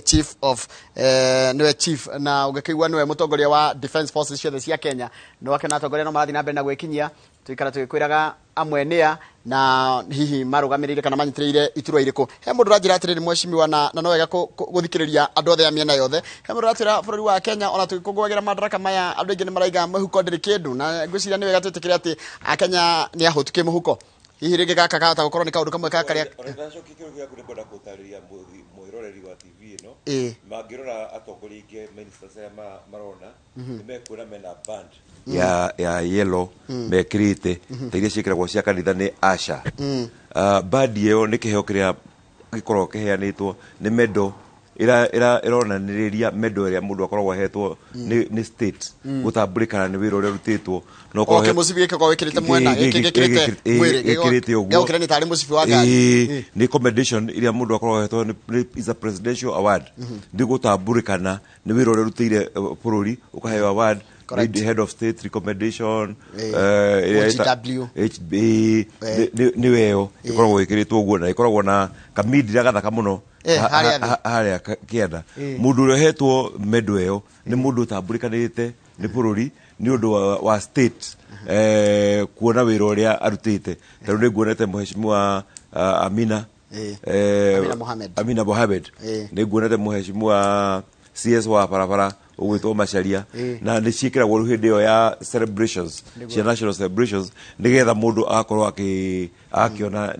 chief na ũngĩkĩigua nĩwe mũtongoria wa Defence Forces ciothe cia Kenya no wake na atongoria no marathiĩ na mbere na gwĩkinyia tuikara tũgĩkwĩraga amwe nĩa na hihi marũgamĩrĩire kana manyitĩrĩire iturwa irĩkũ he mũndũ ranjĩra atĩrĩrĩ mweshimiwa na no wega gũthikĩrĩria andũ othe a mĩena yothe he mũndũ ratwĩra bũrũri wa Kenya ona tũgĩkũngũagĩra Madaraka maya andũ aingĩ nĩ maraiga mũhuko ndĩrĩ kĩndũ na ngwĩciria nĩ wega twĩtĩkĩre atĩ Akenya nĩ ahũtu kĩmũhuko hihi rĩngĩ gaka kahota gũkorwo nĩ kaũndũ kamwe karĩa mwĩroreri wa TV ĩno mangĩrora atongoria aingĩ ministers marona nĩ mekwĩra mena band ya yellow mekirite teiria ciĩkĩragwo cia kanitha nĩ Asha band ĩyo nĩ kĩheo kĩrĩa gĩkoragwo kĩheanĩtwo nĩ mendo ironanĩrĩria mendo ĩrĩa mũndũ akoragwo ahetwo nĩ state gũtambũrĩkana nĩ wĩra ũrĩa ũrutĩtwo no okay mũcibi gĩkoragwo wĩkĩrĩte mwena gĩkĩrĩte mwĩrĩ gĩkĩrĩte ũguo gĩkĩrĩte nĩ tarĩ mũcibi wa ngari nĩ commendation iria mũndũ akoragwo ahetwo is a presidential award nĩ gũtambũrĩkana nĩ wĩra ũrĩa ũrutĩire bũrũri ũkaheo award head of state recommendation HB nĩ weo ikoragwo wĩkĩrĩtwo ũguo na ikoragwo na kamindira gathaka mũno harĩa kĩanda mũndũ ũrĩa hetwo mendo ĩyo nĩ mũndũ ũtambũrĩkanĩte nĩ bũrũri nĩ ũndũ wa state kuona wĩra ũrĩa arutĩte. Tondũ nĩ nguonete mheshimiwa Amina Mohamed, nĩ nguonete mheshimiwa CS wa barabara ũgwĩtwo Macharia, na nĩ ciĩkĩragwo hĩndĩ ĩyo ya celebrations cia national celebrations nĩgetha mũndũ agakorwo akĩona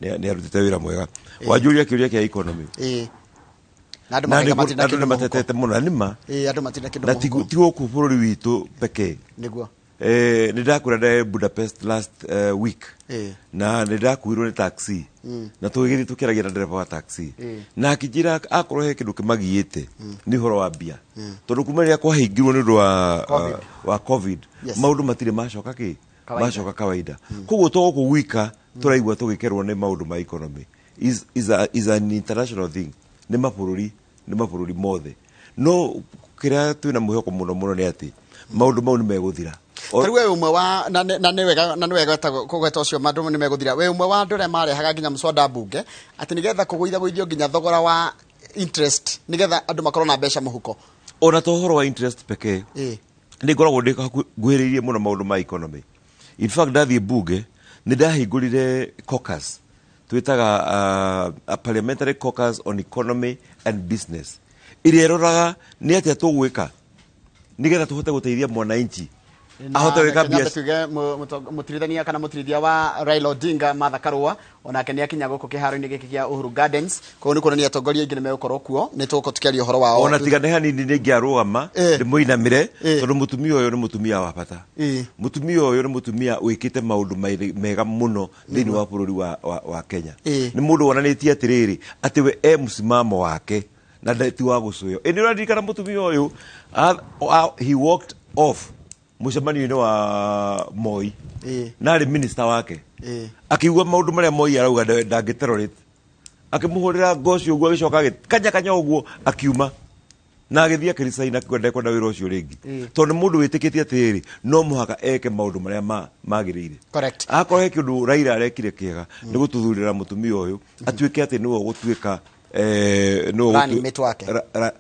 nĩ arutĩte wĩra mwega. Wanjũria kĩũria kĩa economy, na andũ nĩ matetete mũno nĩma, na ti gũkũ bũrũri witũ pekee. Nĩ ndakwĩra Budapest last week, na nĩ ndakuirwo nĩ taxi, na tũgĩthiĩ tũkĩaragia na ndereba wa taxi, na akĩnjĩra akorwo he kĩndũ kĩmagiĩte nĩ ũhoro wa mbia, tondũ kuma rĩrĩa kwahingirwo nĩ ũndũ wa covid, maũndũ matirĩ macoka kawaida. Koguo to gũkũ gwika tũraigua tũgĩkerwo nĩ maũndũ ma economy is an international thing, nĩ mabũrũri mothe. No kĩrĩa twĩna mwĩhoko mũno nĩ atĩ maũndũ mau nĩ megũthira. Tarĩ we umwe wa na nĩ wega kũgweta ũcio maũndũ nĩ megũthira. We umwe wa andũ arĩa marehaga nginya mũswada mbunge atĩ nĩgetha kũgũithagũithio nginya thogora wa interest nĩgetha andũ makorwo na mbeca mũhuko. Ona to ũhoro wa interest pekee, nĩ ngoragwo nguhĩrĩirie mũno maũndũ ma economy. In fact ndathiĩ mbunge nĩ ndahingũrire caucus twĩtaga a parliamentary caucus on economy and business, ĩrĩa ĩroraga nĩ atĩa tũgwĩka nĩgetha tũhote gũteithia mwananchi ahote gwĩka biacara. Mũtirithania kana mũtirithia wa Raila Odinga Martha Karua onake nĩ akinya gũkũ kĩharo-inĩ gĩkĩ kĩa Uhuru Gardens, koguo nĩ kuonania atongoria aingĩ nĩ megũkorwo kuo, nĩ tũgũkorwo tũkĩaria ũhoro wao. Ona tiga nĩ hanini nĩ ngĩarũgama ndĩmũinamĩre, tondũ mũtumia ũyũ nĩ mũtumia wa bata. Mũtumia ũyũ nĩ mũtumia wĩkĩte maũndũ mega mũno thĩinĩ wa bũrũri wa Kenya. Nĩ mũndũ wonanĩtie atĩrĩrĩ atĩ we mũsimamo wake na ti wa gũcũyo. Nĩ ũraririkana mũtumia ũyũ he walked off mũcemanio-inĩ wa Moi na arĩ minister wake, akiuga maũndũ marĩa Moi arauga ndangĩterorĩte, akĩmũhũrĩra ngoci ũguo agĩcoka kanya ũguo akiuma na agĩthiĩ akĩricaina kwenda wĩra ũcio rĩngĩ, tondũ mũndũ wĩtĩkĩtie atĩrĩrĩ no mũhaka eke maũndũ marĩa magĩrĩire. Akorwo he kĩndũ Raila arekire kĩega nĩ gũtũthurĩra mũtumia ũyũ atuĩke atĩ nĩwe gũtuĩka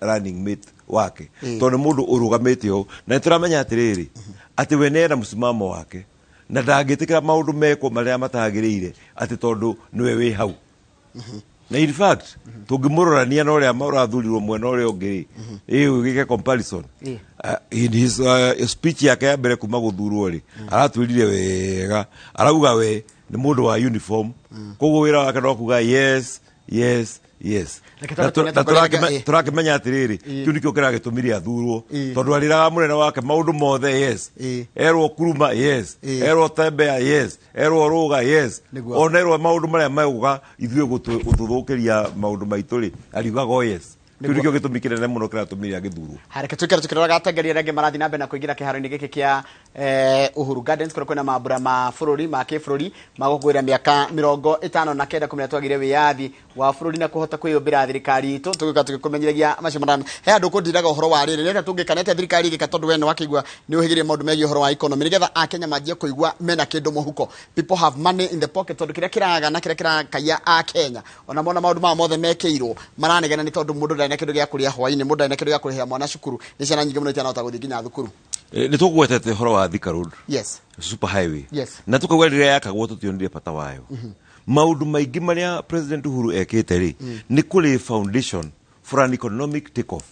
running mate wake, tondũ mũndũ ũrũgamĩte ũũ, na nĩtũramenya atĩrĩrĩ atĩ we nĩenda mũsimamo wake na ndangĩtĩkĩra maũndũ mekwo marĩa matagĩrĩire atĩ tondũ nĩwe wĩ hau. Na in fact tũngĩmũrorania na ũrĩa ũrathurirwo mwena ũrĩa ũngĩ gĩke comparison in his speech yake ya mbere kuma gũthurwo aratwĩrire wega, arauga we nĩ mũndũ wa uniform, koguo wĩra wake no kuga yes. Na tũrakĩmenya atĩrĩrĩ kĩu nĩkĩo kĩragĩtũmire athurwo, tondũ arĩraga mũnene wake maũndũ mothe erwo kuruma erwo tembea erwo rũga ona erwo maũndũ marĩa megũka ithuĩ gũtũthũkĩria maũndũ maitũ ariugaga kĩu nĩkĩo gĩtũmi kĩnene mũno kĩratũmire agĩthurwo. Hareke twĩkĩre tũkĩroraga atengeria arĩa angĩ marathiĩ na mbere na kũingĩra kĩharo-inĩ gĩkĩ kĩa Uhuru Gardens, kũrĩa kwĩna mambura ma bũrũri ma kĩbũrũri magũkũngũĩra mĩaka 59 kumĩrĩa twagire wĩyathi wa bũrũri na kũhota kwĩyũmbĩra thirikari itũ. Tũgĩũka tũgĩkũmenyithagia macio marana he andũ kũndiraga ũhoro wa rĩrĩ nĩgetha tũngĩkanĩte thirikari igĩka, tondũ we nĩ wakĩigua nĩ ũhĩgĩrie maũndũ megiĩ ũhoro wa economy nĩgetha Akenya manjie kũigua mena kĩndũ mũhuko. People have money in the pocket, tondũ kĩrĩa kĩragana kĩrĩa kĩrakaiya Akenya ona mona maũndũ mao mothe mekĩirwo maranegena nĩ tondũ mũndũ ndarĩ na kĩndũ gĩa kũrĩa hwaĩ-inĩ, mũndũ ndarĩ na kĩndũ gĩa kũrĩhĩra mwana cukuru, nĩ ciana nyingĩ mũno itanahota gũthiĩ nginya thukuru. Nĩ tũgwetete ũhoro wa Thika Road, super highway, na tũkauga rĩrĩa yakagwo tũtionire bata wayo. Maũndũ maingĩ marĩa President Uhuru ekĩte nĩ kũrĩ foundation for an economic take off,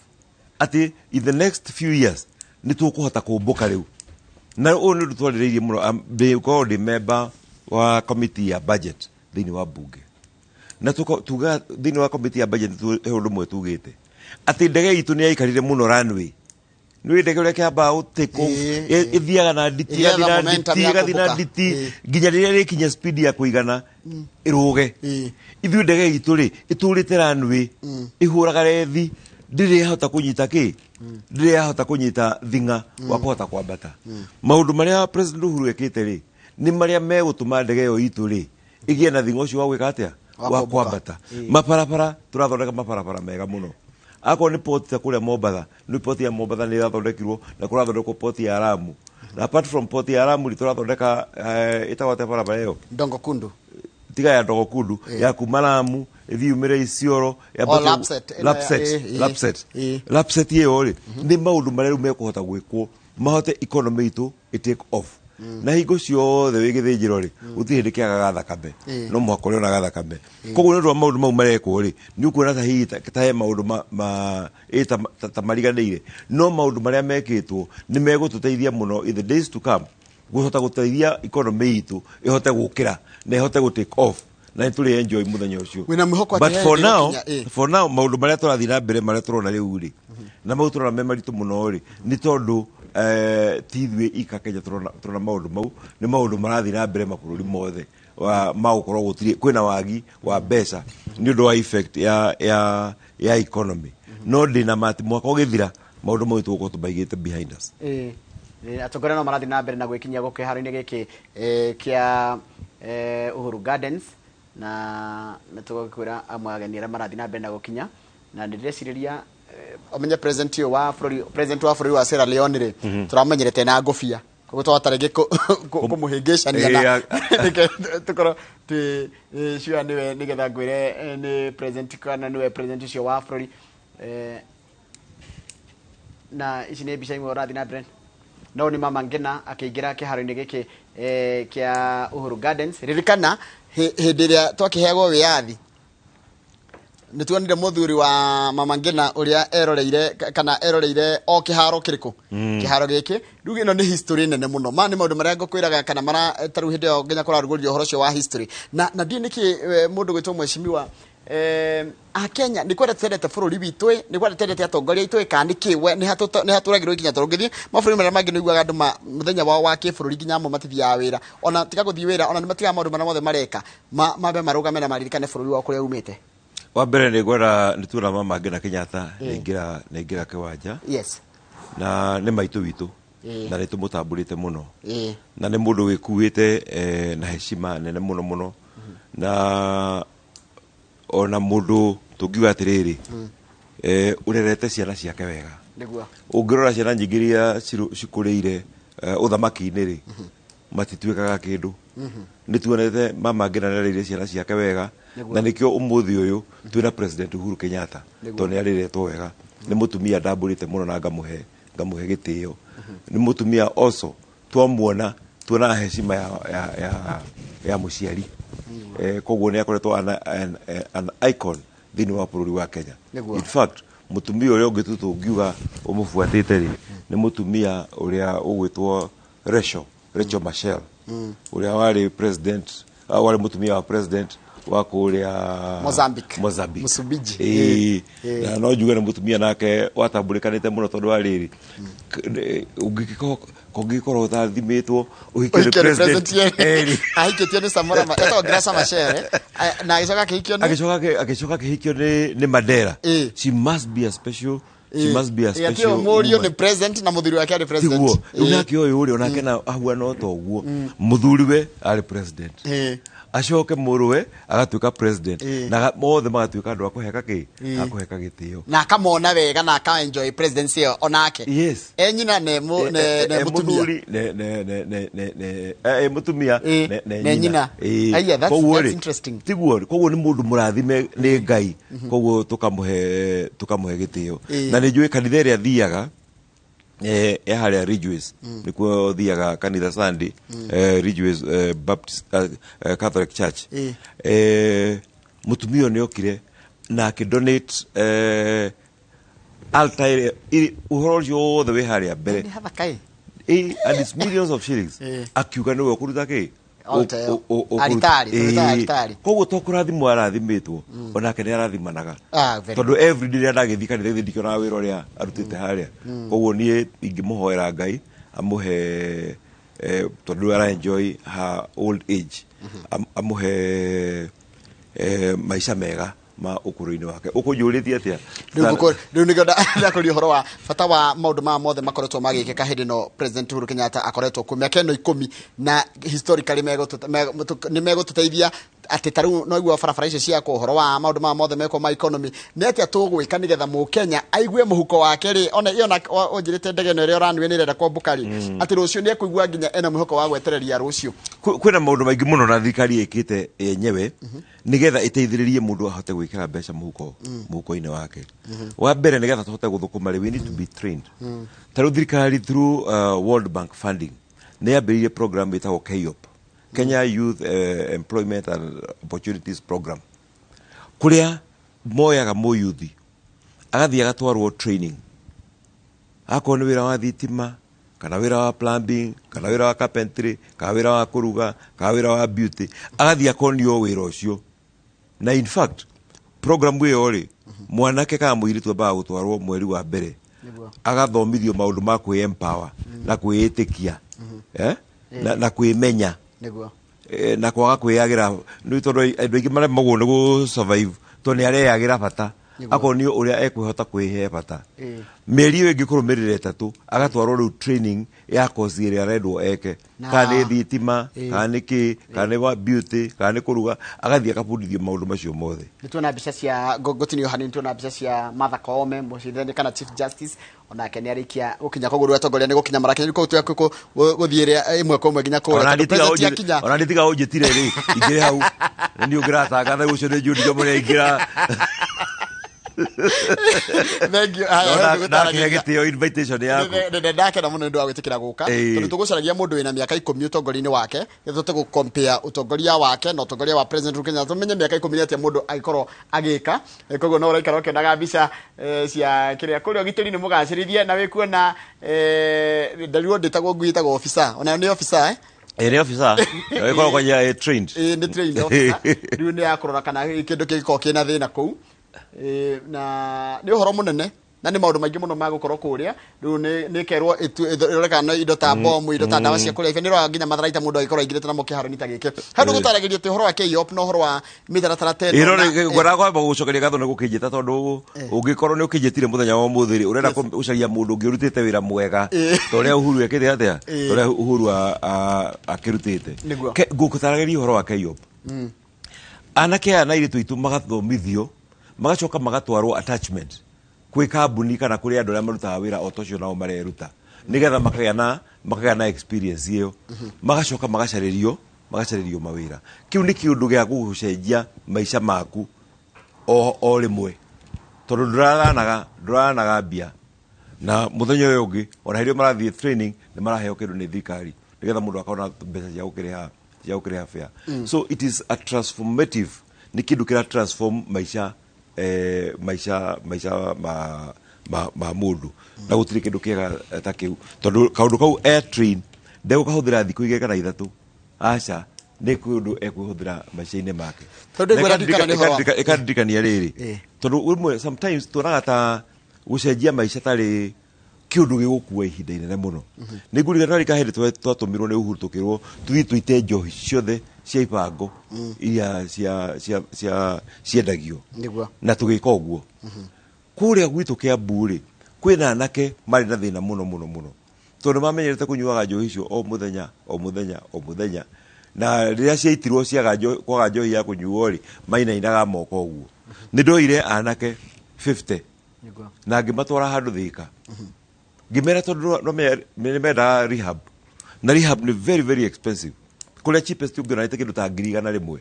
atĩ in the next few years nĩ tũkũhota kũmbũka rĩu. Na ũũ nĩ ũndũ twarĩrĩirie mũno, ngoragwo ndĩ member wa committee ya budget thĩinĩ wa mbunge, na tuga thĩinĩ wa committee ya budget he ũndũ ũmwe tugĩte atĩ ndege itũ nĩ yaikarire mũno runway, nĩ ndege ũrĩa kĩambaga gũtĩkwo ĩthiaga na nditi ĩgathiĩ na nditi nginya rĩrĩa rĩkinya speed ya kũigana ĩrũge. Ithuĩ ndege itũ ĩtũrĩte runway ĩhũraga rethi, ndĩrĩ yahota kũnyita ndĩrĩ yahota kũnyita thing'a wa kũhota kwambata. Maũndũ marĩa President Uhuru ekĩte nĩ marĩa megũtũma ndege ĩyo itũ ĩgĩe na thing'a ũcio wa gwĩka atĩa wa kwambata. Mabarabara tũrathondeka mabarabara mega mũno. Akorwo nĩ port ta kũrĩa Mombatha, nĩ port ya Mombatha nĩ ĩrathondekirwo na kũrathondekwo port ya Lamu. Na apart from port ya Lamu tũrathondeka ĩtagwo atĩa barabara ĩyo? Ndongo Kundu. Tiga ya Ndongo Kundu ya kuma Lamu thiumire Isiolo lapset iyo ri ni maundu maria ru mekuhota gwikwo mahote economy itu take off na hingo ciothe wi githinjiro ri utihindi kiaga thakame no muhako ri ona gathakame koguo ni ndo maundu mau marekwo ri ni ukuona ta hihi ta he maundu ta mariganire no maundu maria mekitwo ni megututeithia muno in the days to come guhota guteithia economy itu ihote gukira na ihote gu take off na tuli enjoy muthenya ucio but for now maundu maria turathi na mbere maria turona riu ri na mau turona me maritu muno ri ni tondu tithwe ika Kenya turona maundu mau ni maundu marathi na mbere mabururi mothe ma gukorwo gutiri kwina wagi wa mbeca ni undu wa effect ya economy no ndina mati mwaka ugithira maundu mau tugukorwo tubaigite behind us atongoria no marathi na mbere na gwikinyia gukiharo-ini giki kia Uhuru Gardens na tugokwira amwe ageni aria marathi na mbere na gukinya na ndireciria omenye president wa bururi wa Sierra Leone ri turamenyerete na ngofia koguo twatarege kumuhingicania na tukoro ti sure niwe nigetha ngwire ni president kana niwe president ucio wa bururi na ici ni mbica imwe urathi na mbere no ni Mama Ngina akiingira kiharo-ini giki kia Uhuru Gardens ririkana hindi iria twakiheagwo wiathi ni tuonire muthuri wa Mama Ngina uria eroreire o kiharo kiriku kiharo giki rugi no ni history nene muno ma ni maundu maria ngukwiraga kana mara taru hindi o nginya kurarugurio horo cio wa history na ndi niki mundu gwitwo mweshimiwa Kenya ni kwenda tendete bururi witu ni kwenda tendete atongoria itu ikanikiwe ni haturagirwo ikinya turungithi maburi maria mangi no igwaga andu muthenya wao wa kibururi nginya amwe matithia wira ona tiga guthii wira ona ni matiga maundu maria mothe mareka mabe marugame na maririkane bururi wa kuria umite wa mbere ni gwera ni tura Mama Ngina Kenyatta ningira kiwanja yes na ni maitu witu na ni tumutamburite muno na ni mundu wikuite na heshima nene muno na ona mundu tungiuga atiriri urerete ciana ciake wega niguo ungirora ciana nyingiria cikuriire uthamaki-ini ri matituikaga kindu ni tuonete Mama Ngina nareire ciana ciake wega na nikio umuthi uyu twina president Uhuru Kenyatta to ni ariretwo wega ni mutumia ndamburite muno na ngamuhe gitio ni mutumia also twamuona tuona heshima ya muciari koguo ni akoretwo an icon thini wa bururi wa Kenya in fact mutumia uria ungi tungiuga umufuatite ri ni mutumia uria ugwitwo Rachel Machel uria wari president wari mutumia wa president wa kuria Mozambique Msumbiji na no njuga ni mutumia nake watambulikanite muno tondu wa riri ungikoro uthathimitwo uhikire president ahikitio ni Samora eto Graça Machel na agicoka kihikio ni Mandela she must be a special Morio ni president na muthuri wake ari president tiguo unake oyo uri onake na ahuana otoguo muthuriwe ari president acoke muruwe agatuika president na mothe magatuika andu akuheka gitio na akamona wega na aka enjoy presidency onake yes enyina ne muthuri mutumia ne nyina that's interesting tiguo koguo ni mundu murathime ni Ngai koguo tukamuhe gitio na ni njui kanitha iria thiaga haria Ridgeways nikuo thiaga kanitha Sunday Ridgeways Baptist Catholic Church mutumio ni okire na akidonate altar uhoro yothe we haria mbere and it's millions of shillings akiuga niwe kuruta ki aritari koguo to kurathimwo arathimitwo onake ni arathimanaga tondu every day ndagithi kanitha ndikiona wira uria arutite haria koguo nie ingimuhoera Ngai amuhe tondu ara enjoy her old age amuhe maisha mega ma ukuru-ini wake ukujurithi atia riu nigonda kuri horo wa bata wa maundu ma mothe makoretwo magikika hindi no president Uhuru Kenyatta akoretwo ku miaka ino 10 na historically ni megututeithia ati taru no igwa barabara icio cia kohoro wa maundu ma mothe meko ma economy ne atia tugwika nigetha mu Kenya aigue muhuko wake ri ona onjirite ndege no ri oranwe ni renda kwambukari ati rucio ni ekuigua nginya ena muhuko wa gwetereria rucio kwina maundu maingi muno na thikari ikite yenyewe nigetha iteithiririe mundu ahote gwikira mbeca muhuko-ini wake wa mbere nigetha tuhote guthukuma we need to be trained taru thikari through World Bank funding ne yambiririe program itagwo KYOP Kenya Youth Employment and Opportunities Program kuria moyaga muyuthi agathii agatwarwo training akoni wira wa thitima kana wira wa plumbing kana wira wa carpentry kana wira wa kuruga kana wira wa beauty agathii akonio wira ucio na in fact program iyo ri mwanake kana muiritu ba gutwarwo mweri wa mbere agathomithio maundu ma kwi empower na kwitikia na kwimenya niguo na kwaga kwiyagira ni tondu andu ingi mare maguo ni gu survive to ni areyagira bata akonio uria ekwihota kwihe bata meri iyo ingikurumirire 3 agatwarwo riu training ya course iria redwo eke kana thitima kana ki kana wa beauty kana kuruga agathia akabundithio maundu macio mothe nituna mbica cia gogotinio hani nituna mbica cia Martha Koome mucindani kana Chief Justice ona kenya rikia gukinya kuguru atongoria ni gukinya marakeni ko tu ko guthiire imwe ko mwe ginya ko ona nditiga unjitire ri ingire hau ni ungira tangatha ucio ni Judy Jomore ingira thank you na gitio invitation yako ndake na muno ndu agwitikira guka tondu tugucaragia mundu wina miaka 10 utongoria-ini wake nitute gu compare utongoria wake na utongoria wa President Kenya tumenye miaka 10 atia mundu aikorwo agika koguo no raikara ukenaga mbica cia kiria kurio gitiri ni mugacirithie na wikuona ndariwo nditagwo ngwitagwo officer ona ni officer ni officer ikorwo kwa trained ni trained officer riu ni akorora kana kindu kiko kina thina kuu na ni uhoro munene na ni maundu maingi muno magukorwo kuria riu ni kerwo irorekana indo ta bomu indo ta dawa cia kuria ife ni ro nginya matharaita mundu aikorwo igirite na mukiharo ni ta gike handu gutaragirio ti uhoro wa KYOP no uhoro wa mitaratara tena iro ngora kwamba gucokeria gatho ni gukinjita tondu ungikorwo ni ukinjitire muthenya wa muthiri urenda ucaria mundu ngirutite wira mwega toria Uhuru ekite atia toria Uhuru akirutite ngukutaragiria uhoro wa KYOP anake ana iri tuitu magathomithio magacoka magatwarwo attachment kwi kambuni kana kuri andu aria marutaga wira otocio nao mareruta nigetha makagĩa na experience iyo magacoka magacaririo mawira kiu ni kiundu gia gucenjia maisha maku o rimwe tondu nduranaga mbia na muthenya uyu ungi ona hirio marathie training ni maraheo kindu ni thirikari nigetha mundu akona mbeca cia gukiriha fare so it is a transformative ni kindu kira transform maisha ma mundu na gutiri kindu kiega ta kiu tondu kaundu kau train ndego kahuthira thiku igä kana 3 aca nä kwä ndå ekwihuthira maisha-inä make ĩkandirikania rĩrĩ tondũ rĩmwe sometimes tuonaga ta gũcenjia maica tarĩ kĩũndũ gĩgũkua ihinda inene mũno nĩ ngũririkana rĩka hĩndĩ twatũmirwo nĩ Uhuru tũkĩrwo tũthiĩ tũite njohi ciothe cia ibango iria ciendagio na tũgĩka ũguo kũrĩa gwitũ Kĩambu-rĩ kwĩna anake marĩ na thĩna mũno tondũ mamenyerete kũnyuaga njohi icio o mũthenya na rĩrĩa ciaitirwo kwaga njohi ya kũnyuo-rĩ mainainaga moko ũguo nĩ ndoire anake 50 na ngĩmatwara handũ Thika ngĩmera tondũ nĩ mendaga rehab na rehab nĩ very very expensive kũrĩa cheapest ũngĩona nĩ kĩndũ ta 100 rĩmwe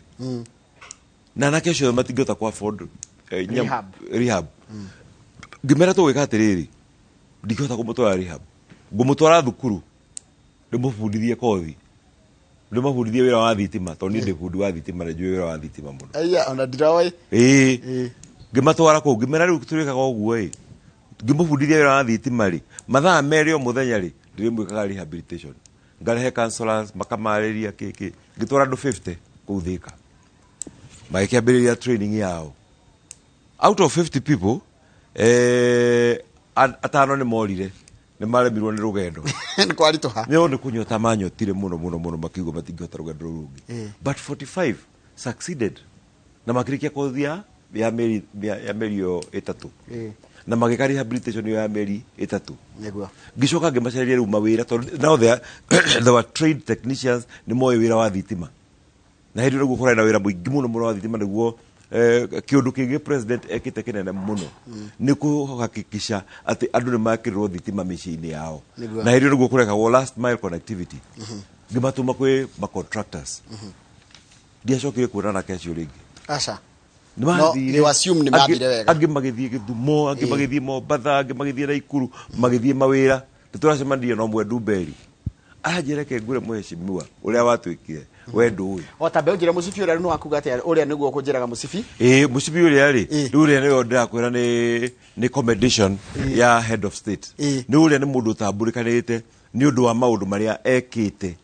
na anake acio matingĩhota ku afford rehab ngĩmera tũgwĩka atĩrĩrĩ ndingĩhota kũmũtwara rehab ngũmũtwara thukuru ndĩmũbundithie kothi ndĩmũbundithie wĩra wa thitima tondũ niĩ ndĩ bundi wa thitima na njũĩ wĩra wa thitima mũno aya ona ndirawai ngĩmatwara kũu ngĩmera rĩu tũrĩkaga ũguo ngĩmũbundithia wĩra wa thitima-rĩ mathaa merĩ o mũthenya-rĩ ndĩrĩmwĩkaga rehabilitation ngarehe counselors makamarĩria kĩkĩ ngĩtwara andũ 50 kũu Thika magĩkĩambĩrĩria training yao out of 50 people 5 nĩ morire nĩ maremirwo nĩ rũgendo nĩ kwaritũha nĩ kũnyota manyotire mũno makiuga matingĩhota rũgendo rũu rũngĩ but 45 succeeded na makĩrĩkia kothi ya mĩeri ĩyo 3 na magĩka rehabilitation ya mĩeri 3 ngĩcoka ngĩmacarĩria rĩu mawĩra tondũ now they were trained technicians nĩ moĩ wĩra wa thitima na hindi niguo kurena wira muingi muno muno wa thitima niguo kiundu kingi president ekite kinene muno ni kuhakikisha ati andu ni makirwo thitima micini yao na hindi niguo kurekagwo last mile connectivity ngimatuma kwi ma contractors ndiacokire kuonana kesho ringi aca no you assume ni mathire wega angi magithie Githumo angi magithie Mombatha angi magithie Naikuru magithie mawira nituracemanirie no mwe Ndumberi ajereke ngure mweshimiwa uria watwikire we nduwi o tabe unjira musibi uria no akuga ati uria niguo kunjiraga musibi musibi uria ri uria ni ndakwira ni commendation ya head of state ni uria ni mundu tamburikanite ni undu wa maundu maria ekite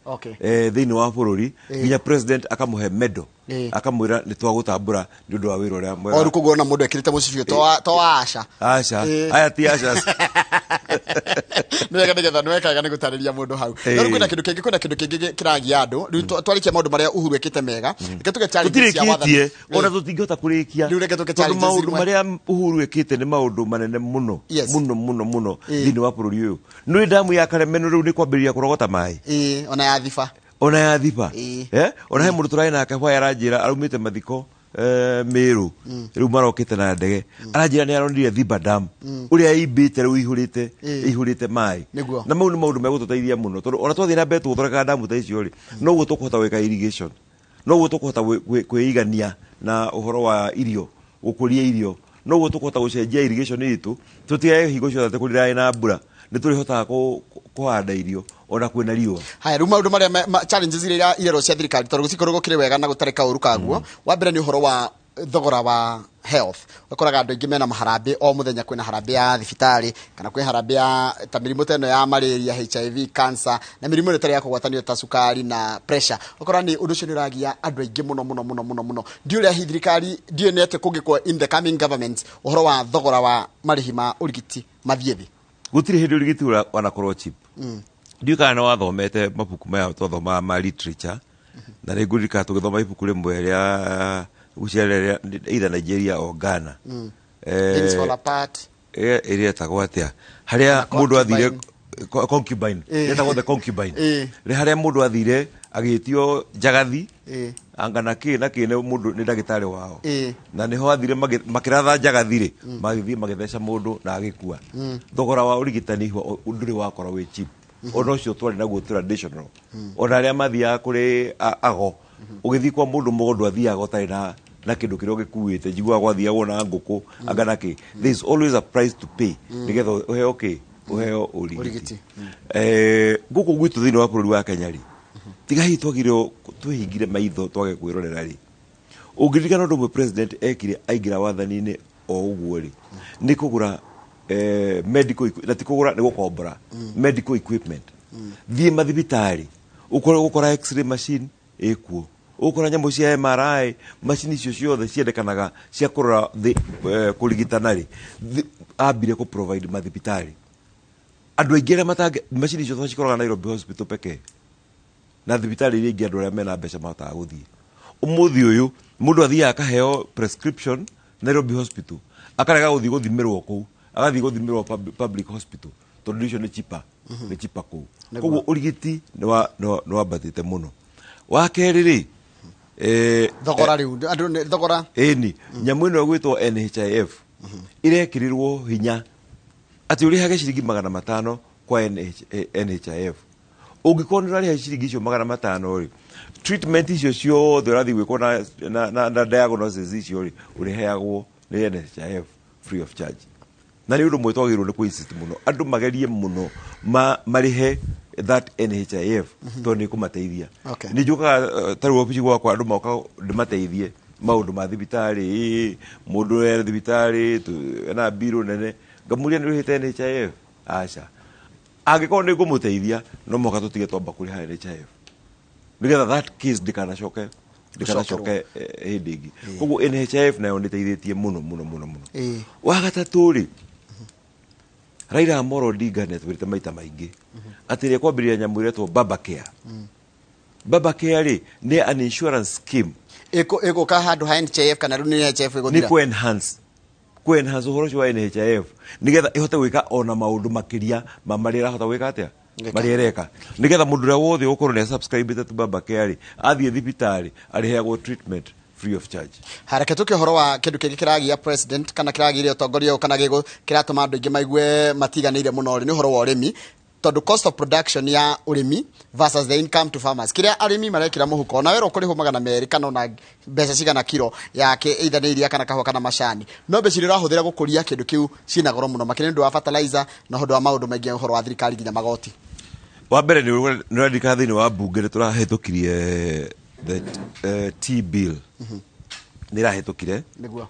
thiini wa bururi nginya president akamuhe medal akamwira ni twagutambura ni undu wa wira uria mwega oru kugona mundu ekirite musibi to aca aya ti aca nega nega nwekaga ni gutariria mundu hau no kwina kindu kingi kiragia andu twarikia maundu maria Uhuru ekite mega reke challenge cia wathani ona tutingihota kurikia maundu maria Uhuru ekite ni maundu manene muno muno thiini wa bururi uyu ni damu ya Karemenu riu ni kwambiriria kurogota mai ona ya thiba ona he mundu turai nake hwa aranjira arumite mathiko Meru riu marokite na ndege aranjira ni aronire Thiba Dam uria imbite riu ihurite mai na mau ni maundu megututeithia muno tondu ona twathie na mbere tuthoreka damu ta icio ri no guo tukuhota gwika irrigation no guo tukuhota kwigania na uhoro wa irio gukuria irio no guo tukuhota gucenjia irrigation itu tutigae higo cio tate kurira na mbura ni turihotaga kuhanda irio ona kwina riua haya riu maundu maria challenges iria irero cia thirikari tondu gucikorwo gukire wega na gutareka uru kaguo wa mbere ni uhoro wa thogora wa health ukoraga andu ingi mena maharambe o muthenya kwina harambe ya thibitari kana kwi harambe ya ta mirimu teno ya malaria HIV cancer na mirimu ile tari ya kugwatanio ta sukari na pressure ukora ni undu cio ni uragia andu ingi muno ndio ria thirikari ndio nete kungikwa in the coming government uhoro wa thogora wa marihi ma urigiti mathie thi gutiri hindi urigiti wanakorwo cheap ndio kana wathomete mabuku maya twathoma ma literature na ni ngurika tugithoma ibuku rimwe ria guciarera either Nigeria or Ghana things fall apart area tagwatia haria mundu athire concubine etagwo the concubine ri haria mundu athire agitio njagathi angana na kine mundu ni ndagitari wao na niho athire makiratha njagathi ri magithie magithesha mundu na agikua thogora wa urigitani ho nduri wakora we cheap ono cio twari naguo traditional ona aria mathia kuri ago ugithi kwa mundu mugondu athia gotari na kindu kirio gikuite njigua gwathia wona nguku angana ki there is always a price to pay nigetha uheo urigiti nguku gwitu thiini wa bururi wa Kenya ri tiga hi twagire twihingire maitho twage kwirorera ri ungiririkana undu mwe president ekire aingira wathani-ini o uguo ri ni kugura medical na tikugura ni gukombora medical equipment thie mathibitari ukora x-ray machine ekuo ukora nyamu cia MRI machine icio ciothe ciendekanaga cia kurora kurigitana ri ambire ku provide mathibitari andu aingire matange machine icio twacikoraga Nairobi hospital peke na thibitari iria ingi andu aria mena mbeca mataga guthie umuthi uyu mundu athia akaheo prescription Nairobi hospital akarega guthie guthimirwo kuu agathie guthimirwo public hospital tondu icio ni cheaper kuu koguo urigiti ni wambatite muno wa keri ri thogora riu andu thogora ni nyamu ino gwitwo NHIF irekirirwo hinya ati urihage ciringi 500 kwa NHIF ungikorwo ni rariha ciringi icio 500 ri treatment icio ciothe urathi gwikwo na diagnosis icio ri uriheagwo ni NHIF free of charge na ni undu mwe twagirwo ni kuinsist muno andu magerie muno marihe that NHIF to ni kumateithia ni njukaga taru ofici gwakwa andu moka ndimateithie maundu ma thibitari mundu e thibitari na biro nene ngamuria ni uhite NHIF acha angikorwo ni ngumuteithia no moka tutige twamba kuri ha NHIF nigetha that case ndikanacoke hindi ingi koguo NHIF nayo niteithĩtie muno wa gatatu ri Raila Amolo Odinga netwirite maita maingi atiria kwambiriria nyamu iretwo Baba Care ri ni an insurance scheme eko ka handu ha NHIF kana ru ni NHIF ego ni ku enhance uhoro wa NHIF nigetha ihote gwika ona maundu makiria mamarira hota gwika atia mariereka nigetha mundu ria wothe ukorwo ne subscribe to baba care athie thibitari ariheagwo treatment free of charge. Hareke tuke horo wa kindu kingi kiragia president kana kiragire utongoria kana gigo kiratuma andu ingi maigue matiganire muno ni horo wa urimi tondu cost of production ya urimi versus the income to farmers kiria arimi marekira muhuko na wero kuriho magana meri kana na mbeca cigana kilo yake either ni iria kana kahwa kana macani no mbeca iria urahuthira gukuria kindu kiu cina goro muno makini ndu wa fertilizer na hondo wa maundu maingi horo wa thirikari nginya magoti. Wa mbere ni radika thini wa bunge turahitukirie the T bill nirahitukire niguo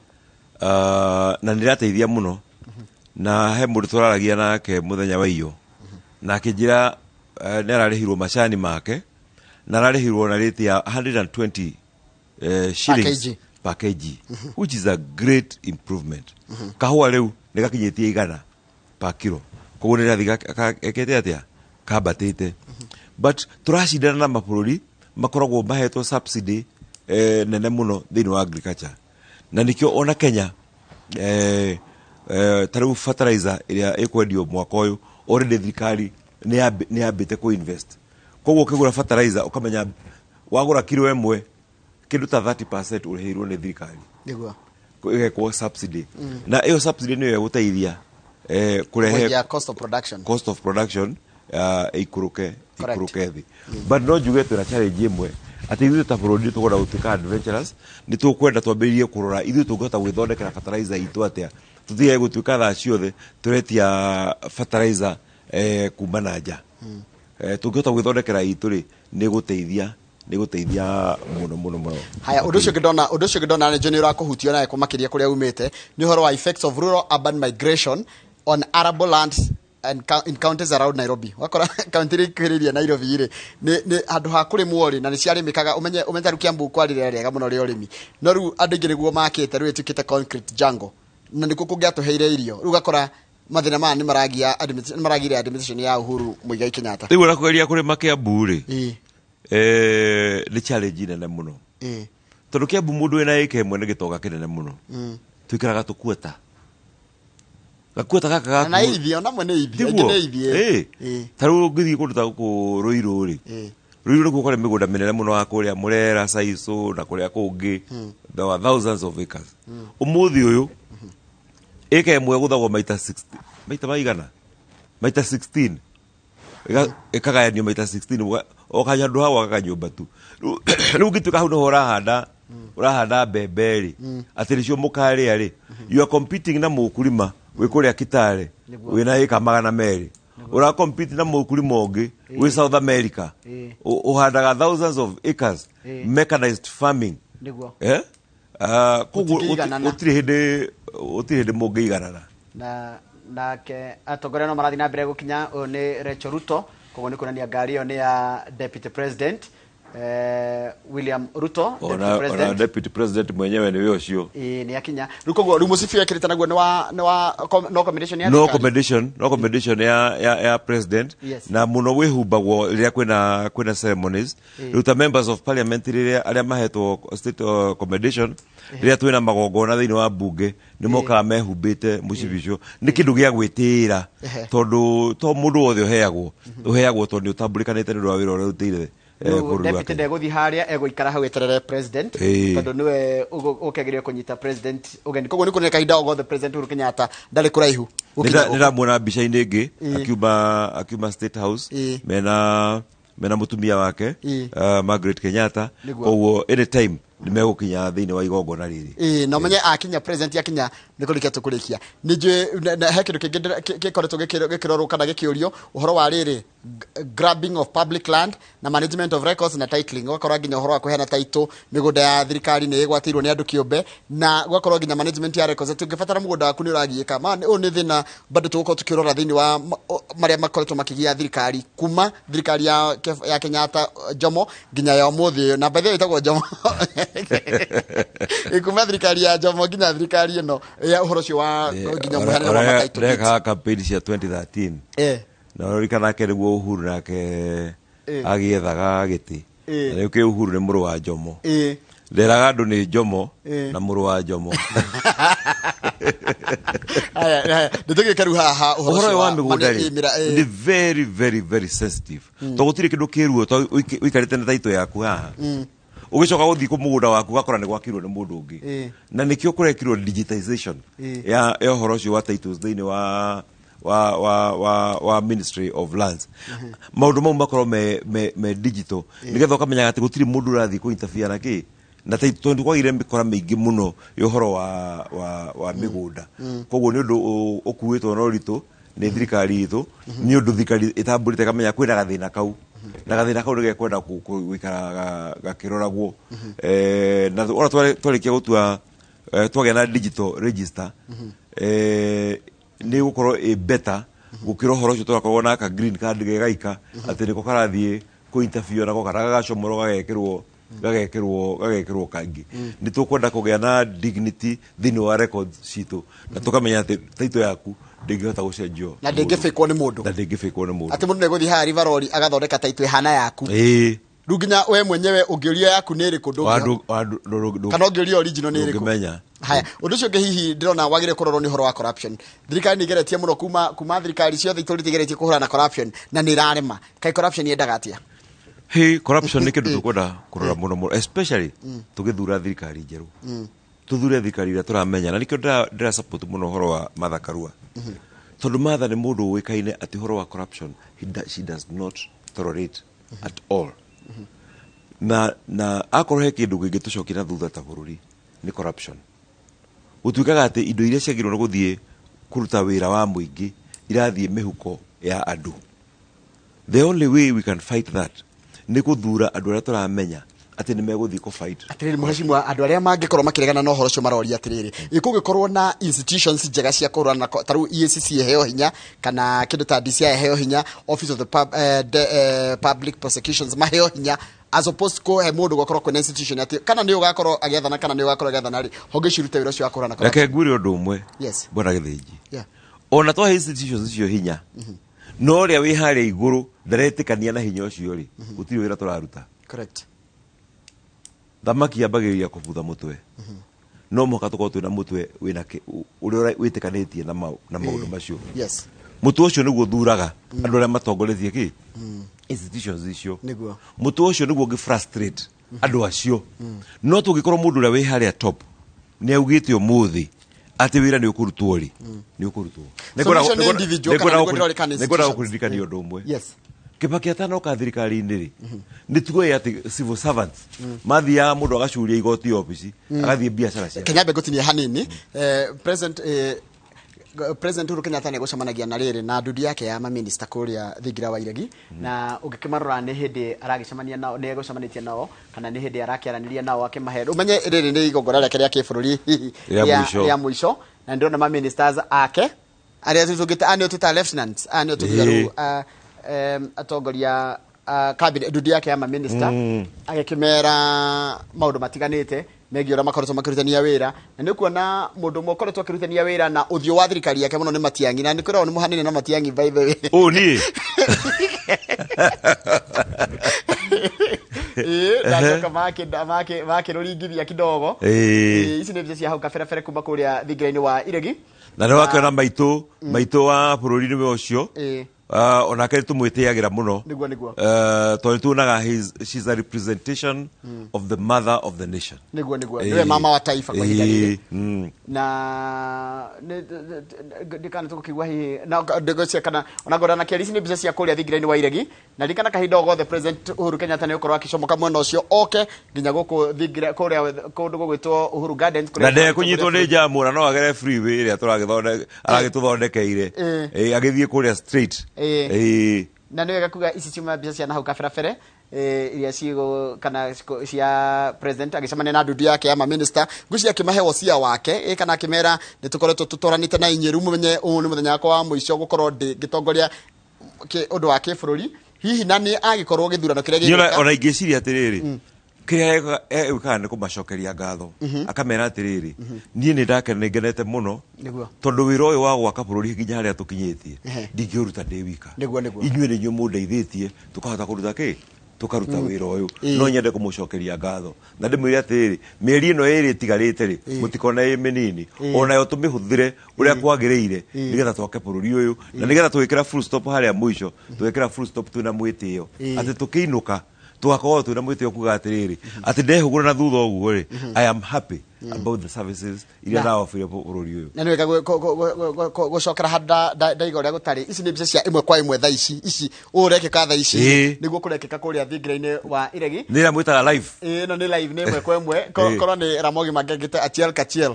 na nirateithia muno na he mundu turaragia nake muthenya wa iyo na kijira nerarihirwo macani make na narihirwo na rate ya 120 shillings per kg which is a great improvement. Kahua riu nigakinyitie igana per kilo koguo nirathi ekete atia kabatite but turashindana na mabũrũri makoragwo mahetwo subsidy nene muno thini wa agriculture na nikio ona Kenya taru fertilizer iria ikwendio mwaka uyu already thirikari ni ambite ku invest koguo kigura fertilizer ukamenya wagura kilo emwe kindu ta 30% urihirwo ni thirikari niguo igekwo subsidy na iyo subsidy niyo guteithia kurehe cost of production ikuruke thi but no juge tuna challenge imwe ati ithu ta burudi tugora gutika adventurous ni tukwenda twambiririe kurora ithu tungota gwithondekera fertilizer itu atia tuthie gutuika tha ciothe turetia fertilizer kuma na nja tungota gwithondekera itu ri ni guteithia muno. Haya undu cio ngidona ne jeni urakuhutio na kumakiria kuria umite ni horo wa effects of rural urban migration on arable lands and in counties around Nairobi. Wakora county ri kwiriria Nairobi ri ni andu ha kuri muori na ni ciari mikaga umenye rukia mbu kwarire rega muno ri urimi no ru andu ingi niguo makite ru etukite concrete jungle na nikuo kungiatuheire irio ru gakora mathina ma ni maragia administration ya Uhuru Muigai Kenyatta riu rakugeria kuri makia mburi ni challenge nene muno tondu kiambu mundu ena eke imwe ni gitoga kinene muno twikaraga tukuota gakuota gaka na ithio na mwe ni ithio taru ngithi kundu ta ku Ruiru ri Ruiru nikuo kore migunda minene muno wa kuria Murera Saiso na kuria kungi there were thousands of acres umuthi uyu eke imwe guthagwo maita 60 maita maigana maita 16 ikagayanio maita 16 okanya ndu hawa akanyumba tu riu ngituka hau no urahanda mbemberi atiricio mukari ari you are competing na mukulima wikuria Kitale wina eka magana meri ura compete na mukulima ungi wi South America uhandaga thousands of acres mechanized farming kugu utiri hindi mungiiganana na ke atongore no marathi na mbere gukinya ni Rachel Ruto koguo ni kuonania ngari iyo ni ya deputy president William Ruto ona deputy president mwenyewe ni wio cio ni akinya rukoguo ru musifi yakirita naguo ni wa no commendation ya president na muno wihubagwo riria kwina ceremonies ruta members of parliament riria aria mahetwo state commendation riria twina magongona thiini wa bunge ni moka mehumbite musibicio ni kindu gia gwitira tondu to mundu wothe uheagwo tondu utambulikanite ni ru wa wira uri rutire deputy ndeguthi haria eguikara hau eterere president tondu niwe ukegeria kunyita president ugeni koguo ni kuneka hinda ogothe president Uhuru Kenyatta ndari kuraihu niramuona mbica-ini ingi akiuma state house mena mutumia wake Margaret Kenyatta koguo anytime nimegukinya thiini wa igongona riri no menye akinya president akinya nikurikia tukurikia nije he kindu kingi gikoretwo gikirorwo kana gikiurio uhoro wa riri grabbing of public land na management of records na titling gwakorwo nginya uhoro wa kuheana title migunda ya thirikari ni igwatirwo ni andu kiumbe na gwakorwo nginya management ya records tungibatara mugunda waku ni uragiika man u ni thina bado tuko tukirora thiini wa maria makoretwo makigia thirikari kuma thirikari ya Kenyatta Jomo nginya ya muthi na baadhi itagwo Jomo ikuma thirikari ya Jomo nginya thirikari ino ya uhoro cio wa nginya muheana wa matitle reka campaign cia 2013 na rorikana ke niguo Uhuru nake agiethaga giti na ke Uhuru ni muru wa Jomo nderaga andu ni njomo na muru wa njomo aya nditugikaru haha uhoro wa migunda ni very very very sensitive to gutire kindu kiruo to uikarite na taito yaku haha ugicoka guthii ku mugunda waku gakora ni gwakirwo ni mundu ungi na nikio kurekirwo digitization ya uhoro ucio wa titles thiini wa Ministry of Lands maundu mau makorwo me digital nigetha ukamenyaga ati gutire mundu urathii ku interfere na ki na tondu kwagire mikora mingi muno yohoro wa migunda koguo ni undu ukuwitwo no ritu ni thirikari itu ni undu thirikari itamburite kamenya kwina gathina kau na gathina kau nige kwenda gwikara gakiroragwo na ora twarikia gutua twagena na digital register ni gukorwo better gukiro horo cio twakorwo na ka green card gegaika ati niko karathie ku interview nako karagacomoro gagekirwo kangi ni tukwenda kugia na dignity thini wa records citu na tukamenya ati taito yaku ndingihota gucenjio na ndingifekwo ni mundu ati mundu neguthi ha riverori agathondeka taito ihana yaku ruginya we mwenyewe ungiuria yaku ni riku kana ungiuria original ni riku haya undu cio hihi ndirona wagire kurorwo ni horo wa corruption thirikari ni geretie muno kuma thirikari ciothe ituritigeretie kuhura na corruption na ni rarema kai corruption yendaga atia corruption ni kindu tukwenda kurora muno especially tugithura thirikari njeru tuthure thirikari ira turamenya na nikio ndira support muno horo wa Martha Karua tondu Martha ni mundu wikaine ati horo wa corruption she does not tolerate at all na akorwo he kindu gingitucokira thutha ta bururi ni corruption utuikaga ati indo iria ciagirwo no guthie kuruta wira wa muingi irathie mihuko ya andu the only way we can fight that ni kuthura andu aria turamenya ati ni meguthii ku fight atiriri muheshimiwa andu aria mangikorwo makiregana no horo cio maroria atiriri ikugikorwo na institutions njega cia kurana na taru EACC heo hinya kana kindu ta DCI heo hinya Office of the Public Prosecutions maheo hinya as opposed ko he mundu gokorwo kwena institution ati kana ni ugakorwo agethana kana ni ugakorwo agethana ri honge ciruta wira cio akorana kana reke ngwire undu umwe bona githinji ona twa institutions cio hinya no ria wi haria iguru ndaretikania na hinya ucio ri gutiri wira turaruta correct thamaki ambagiria kubutha mutwe no muka tuko twina mutwe wina uria witikanitie na maundu macio mutu ucio niguo thuraga andu aria matongoretie ki institutions icio mutu ucio niguo ngifrustrate andu acio no tungikorwo mundu uria wi haria top ni augite umuthi ati wira ni ukurutwo ri ni ukurutwo negora ukuririkania undu umwe Kibaki atanoka thirikari-ini ri nitugo ati civil servants mathia mundu agacuria igoti office agathie biashara cia Kenyambe gotinie hanini President Uhuru Kenyatta ni gucemanagia na riri na ndudu yake ya minister kuria thingira wa iregi na ugikimarora ni hindi aragicemania nao ni gucemanitie nao kana ni hindi arakiaraniria nao akimahe umenye riri ni igongora reke ria kibururi ya mwisho na ndirona ma ministers ake aria tugita anio tuta lieutenants anio tugaru atongoria cabinet ndudu yake ya minister agikimera maundu matiganite megiä ra makoretwo makirutania wira na nä kuona må ndå mwe koretwo akirutania wira na uthio wa thirikari yake muno nä Matiang'i na nä kwä ragwo nä må hanene na Matiang'i by the way niä ndacoka makä rå ringithia kidogo ici nä mbica cia hau kaberebere kuma kå rä a thingira-inä wa iregi na nä wakiona maitå wa bå rå ri-inä we å cio onake nä tå mwä tä agä ra må no tondå nä tuonaga she's a representation of the mother of the nation niwe mama wa taifa kwa ihinda rĩrĩ na ndikana tukigwa hihi na ndegocia kana ona ngorana kia ici nĩ mbica cia kũrĩa thingira-inĩ wa iregi na ndikana kahinda o gothe President Uhuru Kenyatta nĩ ũkorwo akicomoka mwena ũcio oke nginya gũkũ thingira kũrĩa kũndũ gũgwĩtwo Uhuru Gardens na ndekũnyitwo nĩ jamu na no agere freeway ĩrĩa aragĩtũthondekeire agĩthiĩ kũrĩa straight na nä wega kuga ici ciuma mbica cia nahau kaberabere iria cigo kana cia president agicemania na ndudu yake ya minister nguci akimahe wosia wake kana akimera nä tå koretwo tå twaranĩte na inyeru menye å nä må thenya wakwa wa mũico gũkorwo ngĩtongoria ũndũ wa kĩbũrũri hihi na nĩ agĩkorwo gĩthurano kĩrĩa gĩgũka ona ingĩciria atĩrĩrĩ kĩrĩa ekaga nĩ kũmacokeria ngatho akamera atĩrĩrĩ niĩ nĩ ngenete mũno tondũ wĩra ũyũ wa gwaka bũrũri nginya harĩa tũkinyĩtie ndingĩũruta ndĩ wika inyuĩ nĩ inyuĩ mũndeithĩtie tũkahota kũruta kĩ tukaruta wira uyu no nyende kumucokeria ngatho na ndimwire atiri mieri ino iri tigarite ri mutikona ĩ minini onayo tumihuthire uria kwagiriire nigetha twoke bururi uyu na nigetha twikira full stop haria mwisho twikira full stop twina mwitio ati tukiinuka tugakorwo twina mwitio kuga atiriri ati ndehugura na thutha uguo ri I am happy about the services iria na offer bururi uyu na niweka gucokera handa ndaiga uria gutari ici ni mbica cia imwe kwa imwe thaa ici urekeka thaa ici niguo kurekeka kuria thingira-ini wa iregi ni ra mwitaga live no ni live ni imwe kwa imwe korwo ni Ramogi magengete achiel kachiel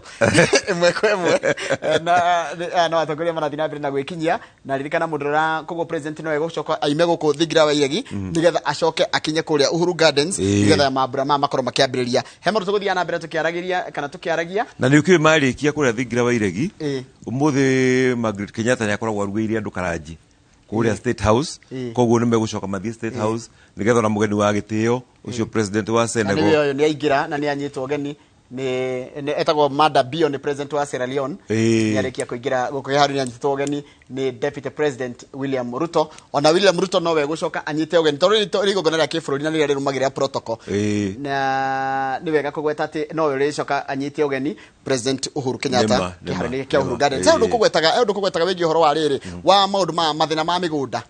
imwe kwa imwe na atongoria marathi na mbere na gwikinyia na ririkana mundu ra koguo president no egucoka aime guku thingira wa iregi nigetha acoke akinye kuria Uhuru Gardens nigetha mambura makorwo makiambiriria he maru tuguthia na mbere tukiaragiria kana tukiaragia na ni ukiwe marikia kuria thingira wa iregi umuthi Margaret Kenyatta ni akoragwo arugiire andu karaji kuria State House koguo ni megucoka mathie State House nigetha na mugeni wa gitio ucio president wa Senegal ni aingira na ni anyitwo geni ni etagwo Mada Bio ni president wa Sierra Leone ni arikia kuingira guko haru ni anyitwo geni ni deputy president William Ruto ona William Ruto no we gucoka anyite ugeni tori rigogona ria kiburi na ni rirumagira protocol na ni wega kugweta ati no we ricoka anyite ugeni president Uhuru Kenyatta kiharu-ini kia Uhuru Gardens sasa ndu kugwetaga wigi horo wa riri wa maundu ma mathina ma migunda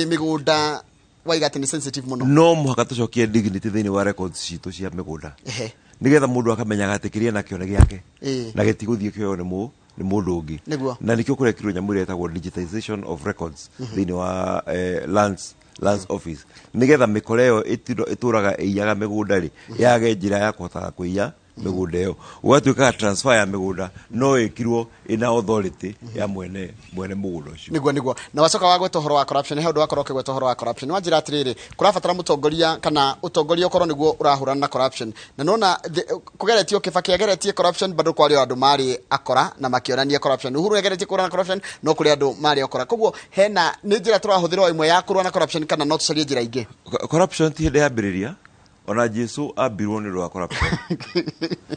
migunda waigati ni sensitive muno no muhaka tucokie dignity thini wa records citu cia migunda nigetha mundu akamenyaga atikiria na kione giake na gitiguthie kio ni mundu ungi na nikio kurekirwo nyamu ire etagwo digitization of records thini wa lands office nigetha mikoreo ituraga iyaga migunda ri yage njira ya kuhota kuiya migunda iyo ugatuika transfer ya migunda no ikirwo ina authority ya mwene mugunda ucio niguo na wacoka wa gweta horo wa corruption he undu wakorwo gweta horo wa corruption wanjira atiriri kurabatara mutongoria kana utongoria ukorwo niguo urahurana na corruption na nona kugeretio Kibaki ageretie corruption bado kwari andu mari akora na makionania corruption Uhuru ageretie kurana corruption no kuri andu mari akora koguo hena ni njira turahuthira imwe ya kurana corruption kana no tucarie njira ingi corruption ti hinde yambiriria ona Jesu ambirwo ni rwa corruption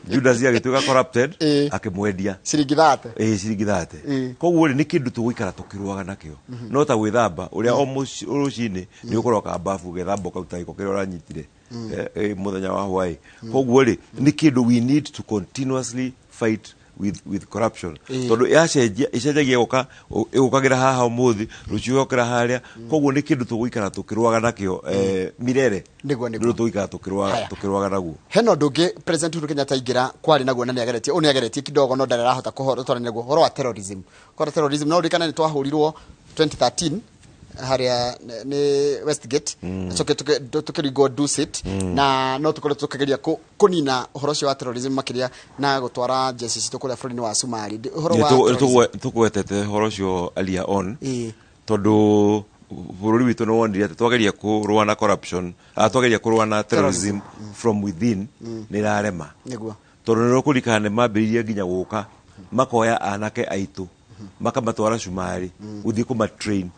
Judas agituika corrupted akimwendia ciringi 30 koguo ni kindu tugwikara tukirwaga nakio no ta gwithamba uria o rucini ni ukoroka bafu gethamba kauta iko kiria uranyitire muthenya wa hwai koguo ri ni kindu we need to continuously fight with corruption tondu yacenjagia gukagira haha umuthi rucio gukira haria koguo ni kindu tugwikara tukirwaga nakio mirere niguo tugwikara tukirwaga naguo heno ndungi president Uhuru Kenyatta ingira kwari naguo na ni ageretie kidogo no ndarahota kuhora naguo horo wa terrorism no rikana ni twahurirwo 2013 haria ni Westgate tukiringo Dusit na no tukore tukageria kunina uhoro ucio wa terrorism makiria na gutwara jeshi citu kuria bururi-ini wa Somali uhoro wa tukwetete uhoro ucio earlier on tondu bururi witu no wonire ati twageria kurua na corruption twageria kurua na terrorism from within ni rarema niguo tondu no kurikane mambiririe nginya guka makoya anake aitu makamatwara Somali uthii kuma train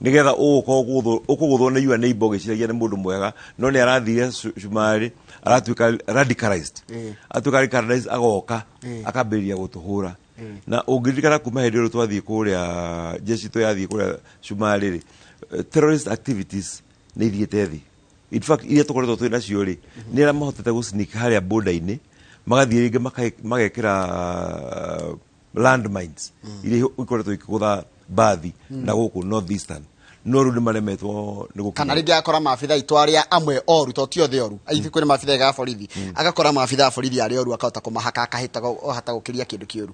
nigetha ukuguthwo ni you neighbor giciragia ni mundu mwega no ni arathire Somali aratuika radicalized agoka akambiriria gutuhura na ungirikana kuma hindi ro twathie kuria jeshi to yathie kuria Somali ri terrorist activities ni ithiete thi in fact iria tukoretwo twina cio ri ni ara mahotete gu sneak haria border-ini magathie ringi magekira landmines iria ikoretwo ikigutha bathi na guku northeastern no ru ni maremetwo ni gukina kana ringi akora mafitha itwaria amwe oru to tio the oru aithi kwina mafitha ga borithi agakora mafitha borithi ari oru akahota kumahaka akahita hata gukiria kindu kioru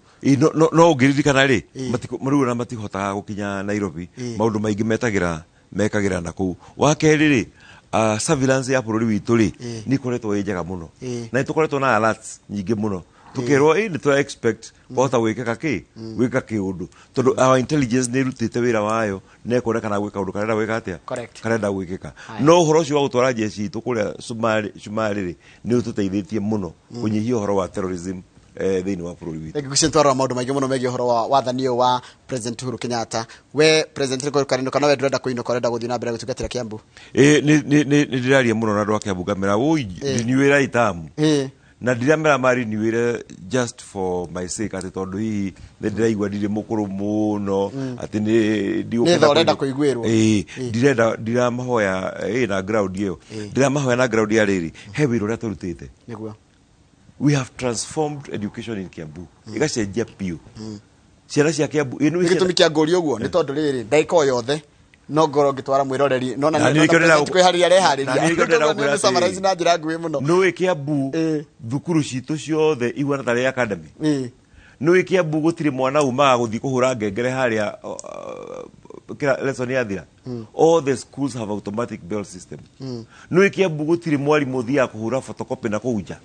no ngiririkana ri matiku na matihotaga gukinya Nairobi maundu maingi mekagira na kuu wa keri ri surveillance ya bururi witu ri ni koretwo njega muno na tukoretwo na alerts nyingi muno tukirwo ni to expect bota gwika kiundu tondu our intelligence ni rutite wira wayo ne kuonekana gwika undu karenda gwika atia karenda gwikika no uhoro ucio wa gutwara jeshi tukuria Somali ri ni ututeithitie muno kunyihia uhoro wa terrorism thini wa bururi witu ngikucintwara maundu maingi muno megie uhoro wa wathanio wa president Uhuru Kenyatta we president ko karindo kana we ndurenda kuinoka urenda guthina mbere gutungatira Kiambu ni ndiraria muno na andu a Kiambu ngamera ui ni wira itamu na ndiramera mari niwire just for my sake ati tondu hihi ndiraigua ndiri mukuru muno ati ni ndorenda kuiguirwo ndiramahoya na ground iyo ndiramahoya na ground ya riri he wiro ria turutite niguo we have transformed education in Kiambu igacenjia piu ciana cia Kiambu inu gitumi kia ngori uguo ni tondu riri ndaika yothe no ngoro ngitwara mwiroreri no na ni kwihariria rehariria ni summarize na njira nguhi muno no Kiambu thukuru citu ciothe igwana tare academy no Kiambu gutire mwana umaga guthi kuhura ngengere haria kira lesson ya thira all the schools have automatic bell system no Kiambu gutire mwarimu thia kuhura photocopy na kuja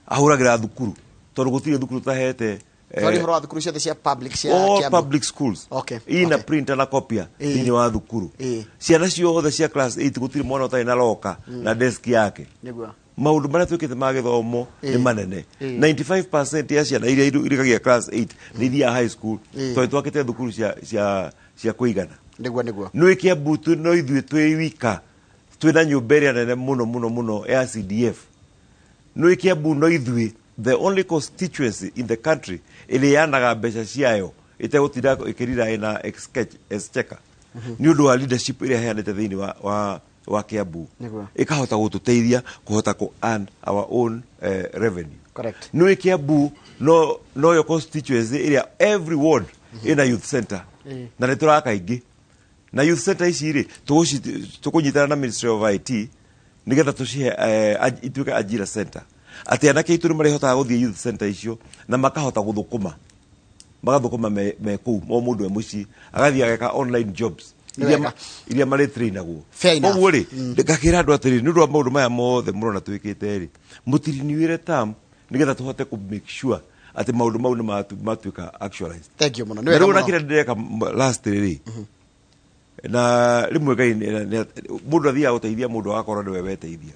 ahuragira thukuru tondu gutire thukuru tahete Sorry, horo thukuru ciothe cia public cia all public schools ina printer na copia thini wa thukuru ciana ciothe cia class 8 gutire mwana utai na loka na desk yake niguo maundu maria twikite ma githomo ni manene 95% ya ciana iria irigagia class 8 ni thia high school to twakite thukuru cia kuigana niguo no Kiambu no ithuĩ twĩ wika twina nyũmba ĩrĩa nene muno ya CDF no Kiambu no ithuĩ the only constituency in the country ilianaga mbeca ciayo itegutira ikirira ina exchequer ni undu wa leadership iria heanite thiini wa Kiambu ikahota gututeithia kuhota ku earn our own revenue correct no Kiambu no your constituency iria every ward ina youth center na nitura kaingi na youth center ici ri tukunyitana na Ministry of IT nigetha tucihe ituike ajira center ati anake itu marihotaga guthie youth center icio na makahota guthukuma magathukuma me kuu mo mundu muci agathia ageka online jobs iria mari trainagwo oguo ri ngakira andu atiri ni ndu maundu maya mothe murona twikite ri mutiriniwire tam nigetha tuhote ku make sure ati maundu mau ni matuika actualized. Thank you muno ni wega kira ndireka last ri na rimwe Ngai mundu athia guteithia mundu akoro ni we weteithia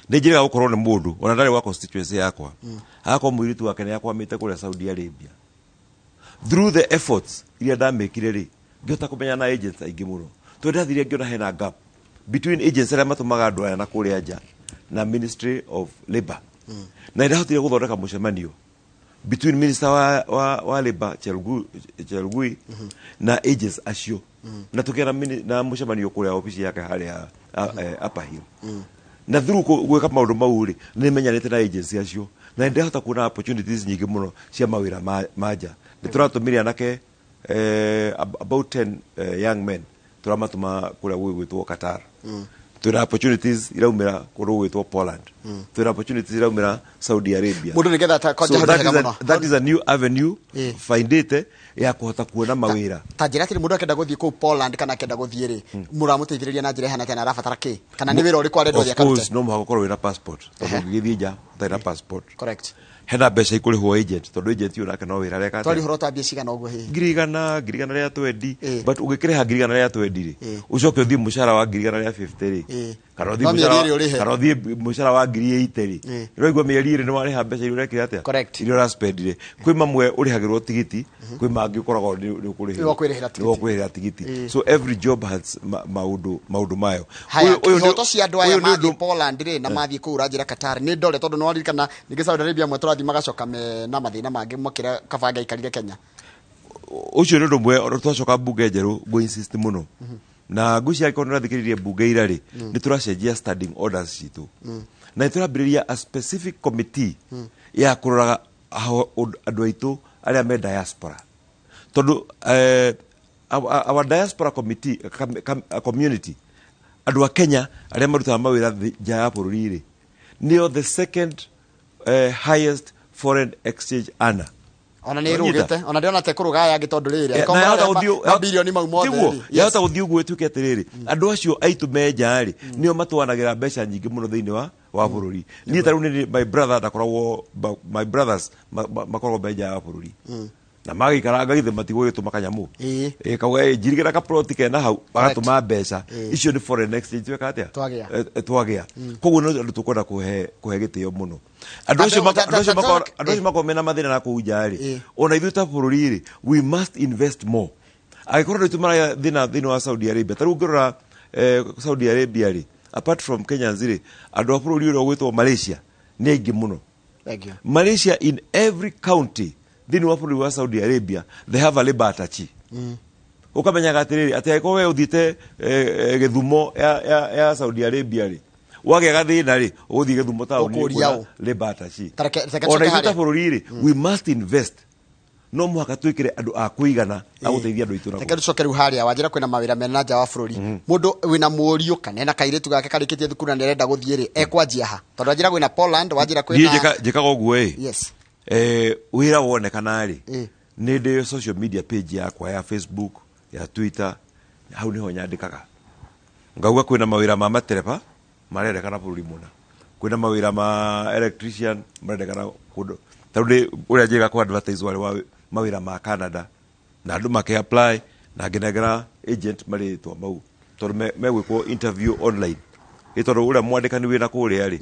ndinjira gukorwo ni mundu ona ndari wa constituency yakwa akwa muiritu wake ni yakwamite kuria Saudi Arabia through the efforts iria ndamekire ri ngiota kumenya na agents aingi muno to ndathire ngiona hena gap between agents aria matumaga andu aya na kuria nja na Ministry of Labor na ndahotire guthondeka mucemanio between Minister wa Labor Chelugui na agents acio na tukera na mucemanio kuria ofisi yake haria Upper Hill na through gweka maundu mau ri ni menyanite na agency acio na ndahota kuona opportunities nyingi muno cia mawira manja ni turatumire anake about 10 young men turamatuma kuria gwitwo Qatar tuna opportunities iraumira kuru gwitwo Poland tuna opportunities iraumira Saudi Arabia mundu nigetha ta kwanja hota muno that is a new avenue find it ya kuhota kuona mawira ta njira atiri mundu akenda guthie ku Poland kana akenda guthie ri muramuteithiriria na njira hana tena arabatara ki kana ni wira uri kwa rendo ya karute of course no muhako korwo wina passport tondu ngithie nja tena passport correct hena mbeca ikurihwo agent tondu agent yuna kana wira reka twari horo tambia cigana uguo hi ngirigana ria 20 but ugikiriha ngirigana ria 20 ri ucoke uthie mushara wa ngirigana ria 50 ri kana uthie mushara wa ngiri 80 ri roigwa mieri iri ni wariha mbeca iria rekire atia iria ura spend ri kwi mamwe urihagirwo tigiti kwi mangi ukoragwo ni ukurihira tigiti so every job has maundu mayo uyu hoto cia andu aya mathi Poland ri na mathi ku uranjira Qatar ni ndore tondu no waririkana ningi Saudi Arabia mwe turathi magacoka na mathina mangi mukira kabanga ikarire Kenya ucio ni ndumwe twacoka bunge njeru go insist muno na gucia ikono rathikiririe bunge irari ni turacenjia standing orders citu na turambiriria a specific committee ya kuroraga andu aitu aria me diaspora tondu our diaspora committee community andu a Kenya aria marutaga mawira nja ya bururi ri nio the second highest foreign exchange earner ona ni rugite ona ndiona te kuruga ya gitondu riri ko bilioni mau mothe yahota guthii uguo etuke atiriri andu acio aitu menja ri nio matwanagira mbeca nyingi muno thiini wa bururi ni taru ni my brother ndakoragwo my brothers makoragwo menja ya bururi na magikaranga githe matigo gituma kanyamu kauga njirigira ka plot kena hau bagatuma mbeca icio ni foreign exchange tweka atia twagia koguo no andu tukwenda kuhe gitio muno andu acio makomena mathina na kuja ri ona ithu ta bururi ri we must invest more agikorwo ni tumara thina wa Saudi Arabia taru ngirora Saudi Arabia ri apart from Kenya nzire andu a bururi ro gwitwo Malaysia nĩ aingĩ mũno. Thank you. Malaysia in every county thĩinĩ wa bũrũri wa Saudi Arabia they have a labor attache. Ukamenyaga atiriri ati aiko we uthite Githumo ya Saudi Arabia ri wagega thina ri uthi Githumo tauni kuna labor attache. Ona ita bũrũri ri we must invest. No muhaka twikire andu a kuigana a guteithia andu itu. Reke tucokeru haria wanjira kwina mawira mena nja wa bũrũri. Mundu wina mũriũ kana ena kairitu gake karikitie thukuru na ndirenda guthie ri ekwanjia ha. Tondu wanjira kwina Poland wanjira kwina jikaga uguo yes. Wira wonekana ri ni ndi social media page yakwa ya Facebook ya Twitter hau niho nyandikaga ngauga kwina mawira ma matereba marendekana bũrũri muna kwina mawira ma electrician marendekana kundu tondu uria njega ku advertise wale mawira ma Canada na andu make apply na nginegera agent maritwa mau tondu megwikwo interview online itondu uria mwandikani wina kuria ri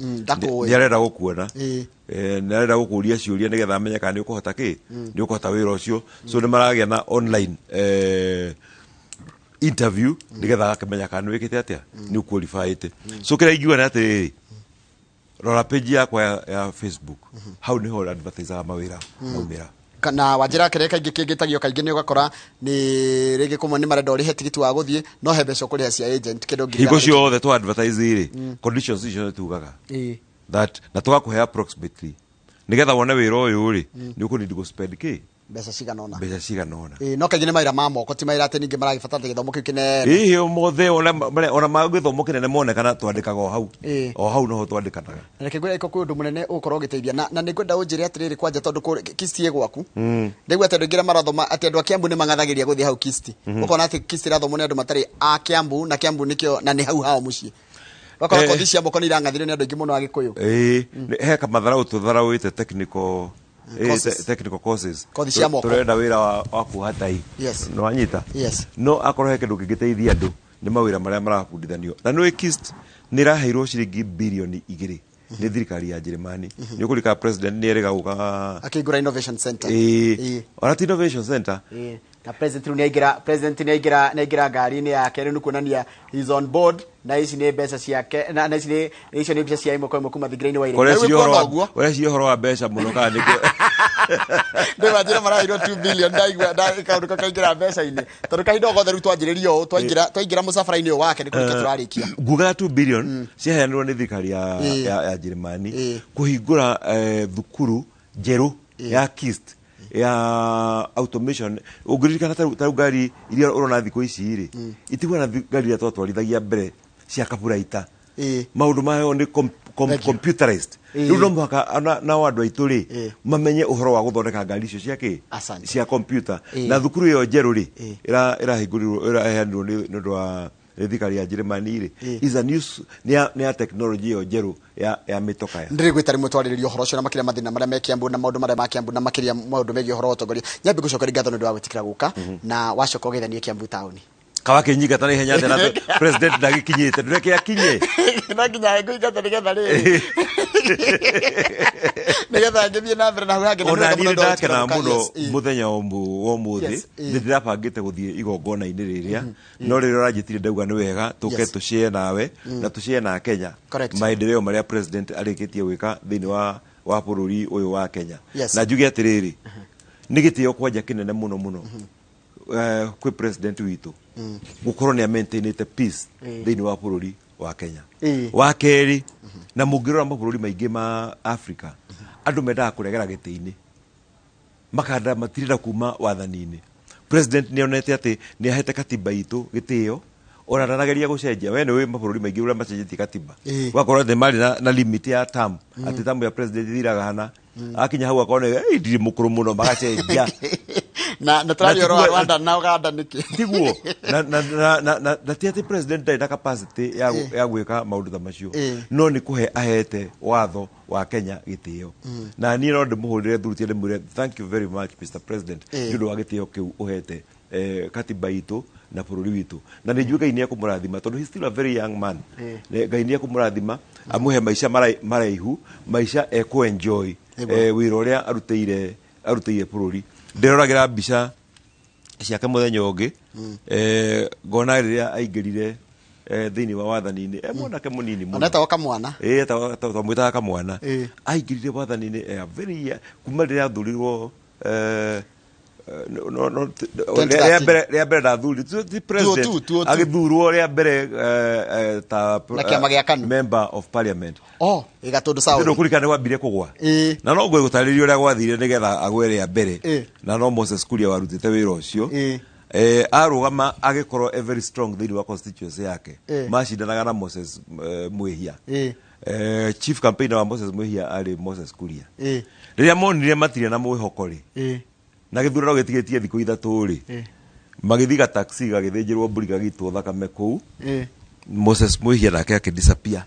ni arenda gukuona ni arenda gukuria ciuria nigetha amenye kana ni ukuhota ki ni ukuhota wira ucio so ni maragia na online interview nigetha akamenya kana wikite atia ni qualified so kira ingiwa na ati rora page yakwa ya Facebook hau niho advertise mawira maumira kana wanjira kire kaingi kingitagio kaingi ni ugakora ni rigi kumwe ni marenda urihe tigiti wa guthie no he mbeca kuriha cia agent kindo ngira higo cio othe to advertise ri conditions icio tugaga that na tugakuhe approximately nigetha wone wira uyu ri ni ukunidi go spend ki mbeca ciganona no kaingi ni maira ma moko ti maira ati ningi maragibatara githomo kiu kinene hiyo mothe ona ma githomo kinene monekana twandikaga o hau no twandikanaga reke ngwira iko kwi undu munene ukorwo giteithia na ningwenda unjire atiriri kwanja tondu kisti gwaku ndigwa tondu ngira marathoma ati andu a Kiambu ni mangathagiria guthie hau kisti ukona ati kisti rathomo ni andu matari a Kiambu na Kiambu nikio na ni hau hao mucii wakora kothi cia moko ni irangathire ni andu ingi muno a Gikuyu he kamathara ututharawite technical courses turenda wira wa kuhatai no anyita no akorwo he kindu kingiteithia andu ni mawira maria marabundithanio na no kist ni raheirwo ciringi bilioni 2 ni thirikari ya Jerumani ni ukulika president ni erega guka akigura innovation center ona innovation center na president ni aigira ngari ni yake ni kuonania is on board na ici ni mbeca ciake na ici ni mbeca cia imwe kwa imwe kuma thigiraini wa ire ore cio horo wa mbeca muno kana nikio ndio wanjira marahirwo 2 billion ndaigwa kaundu kaingira mbeca ini tondu kahinda gotheru twanjiririo twaingira musafara-ini wake ni kurika turarikia nguga 2 billion ciaheanirwo ni thirikari ya Jerumani kuhingura thukuru njeru ya KIST ya automation ugiririkana ta ngari iria urona thiko ici ri itigwa na ngari ya twatwarithagia mbere cia kaburaita maundu mayo ni computerized riu no mwaka na andu aitu ri mamenye uhoro wa guthondeka ngari icio ciake cia computer na thukuru yo njeru ri irahingurirwo iraheanirwo ni ndu wa thikari ya Jerumani ri is a news ni technology yo njeru ya mitoka ya ndiri gwitari mutwariririo horo cio na makiria mathina maria me Kiambu na maundu maria ma Kiambu na makiria maundu megie horo utongoria nyambi gucokeria ngatho ndu wa gwitikira guka na wacoka ugethanie Kiambu town kawa kinyinga tani henya tena president ndagikinyite ndureke akinye na kinya nguingata nigetha ri nigetha ngithie na mbere na hau hangĩ ona ni ndakena muno muthenya wo muthi ndirabangite guthie igongona-ini riria no riria urajitire ndauga ni wega tuke tushare nawe na tushare na Kenya maendeleo maria president arikitie gwika thiini wa bururi uyu wa Kenya na njuge atiriri ni gitio kwanja kinene muno kwi president witu gukorwo ni maintainite peace thiini wa bururi wa Kenya wa keri na mungirora mabũrũri maingĩ ma Africa andu mendaga kuregera gĩtĩ-inĩ makanda matirira kuma wathani-inĩ president ni onete ati ni ahete katiba itu gĩtĩo ona ndanageria gucenjia we ni wi mabũrũri maingĩ uria macenjetie katiba wakorwo thĩ mari na limit ya term ati term ya president thiraga hana akinya hau akone ndiri mukuru muno magacenjia na tarario Rwanda na Uganda niki tiguo na tiati president ndaina capacity ya gwika maundu ta macio no ni kuhe ahete watho wa Kenya gĩtĩo na ni no ndimuhurire thurutie ndimwire thank you very much Mr President nĩũndũ wa gĩtĩo kiu uhete katiba itu na bururi witu na ni njuga ini akumurathima tondu he still a very young man ngai ni akumurathima amuhe maisha maraihu maisha enjoy wira uria arutĩire bururi ndiroragira mbica ciake muthenya ungi ngona riria aingirire thiini wa wathani-ini mwanake munini muno Ona tawa kamwana tamwitaga kamwana aingirire wathani-ini very kuma rĩrĩa athurirwo rĩa mbere ndathuri ti president agithurwo rĩa mbere ta member of parliament igatundu sawa ndio kurikana wambire kugwa na no ngwe gutaririo uria gwathire nigetha agwe rĩa mbere na no Moses Kuria warutite wira ucio arugama agikorwo very strong thini wa constituency yake macindanaga na Moses Mwihia chief campaigner wa Moses Mwihia ari Moses Kuria riria monire matire na mwihokori na githurano gitigetie thiku ithatu ri magithiga taxi gagithĩnjĩrwo mburi gagitwo thakame kuu Moses Mwihia nake akidisappear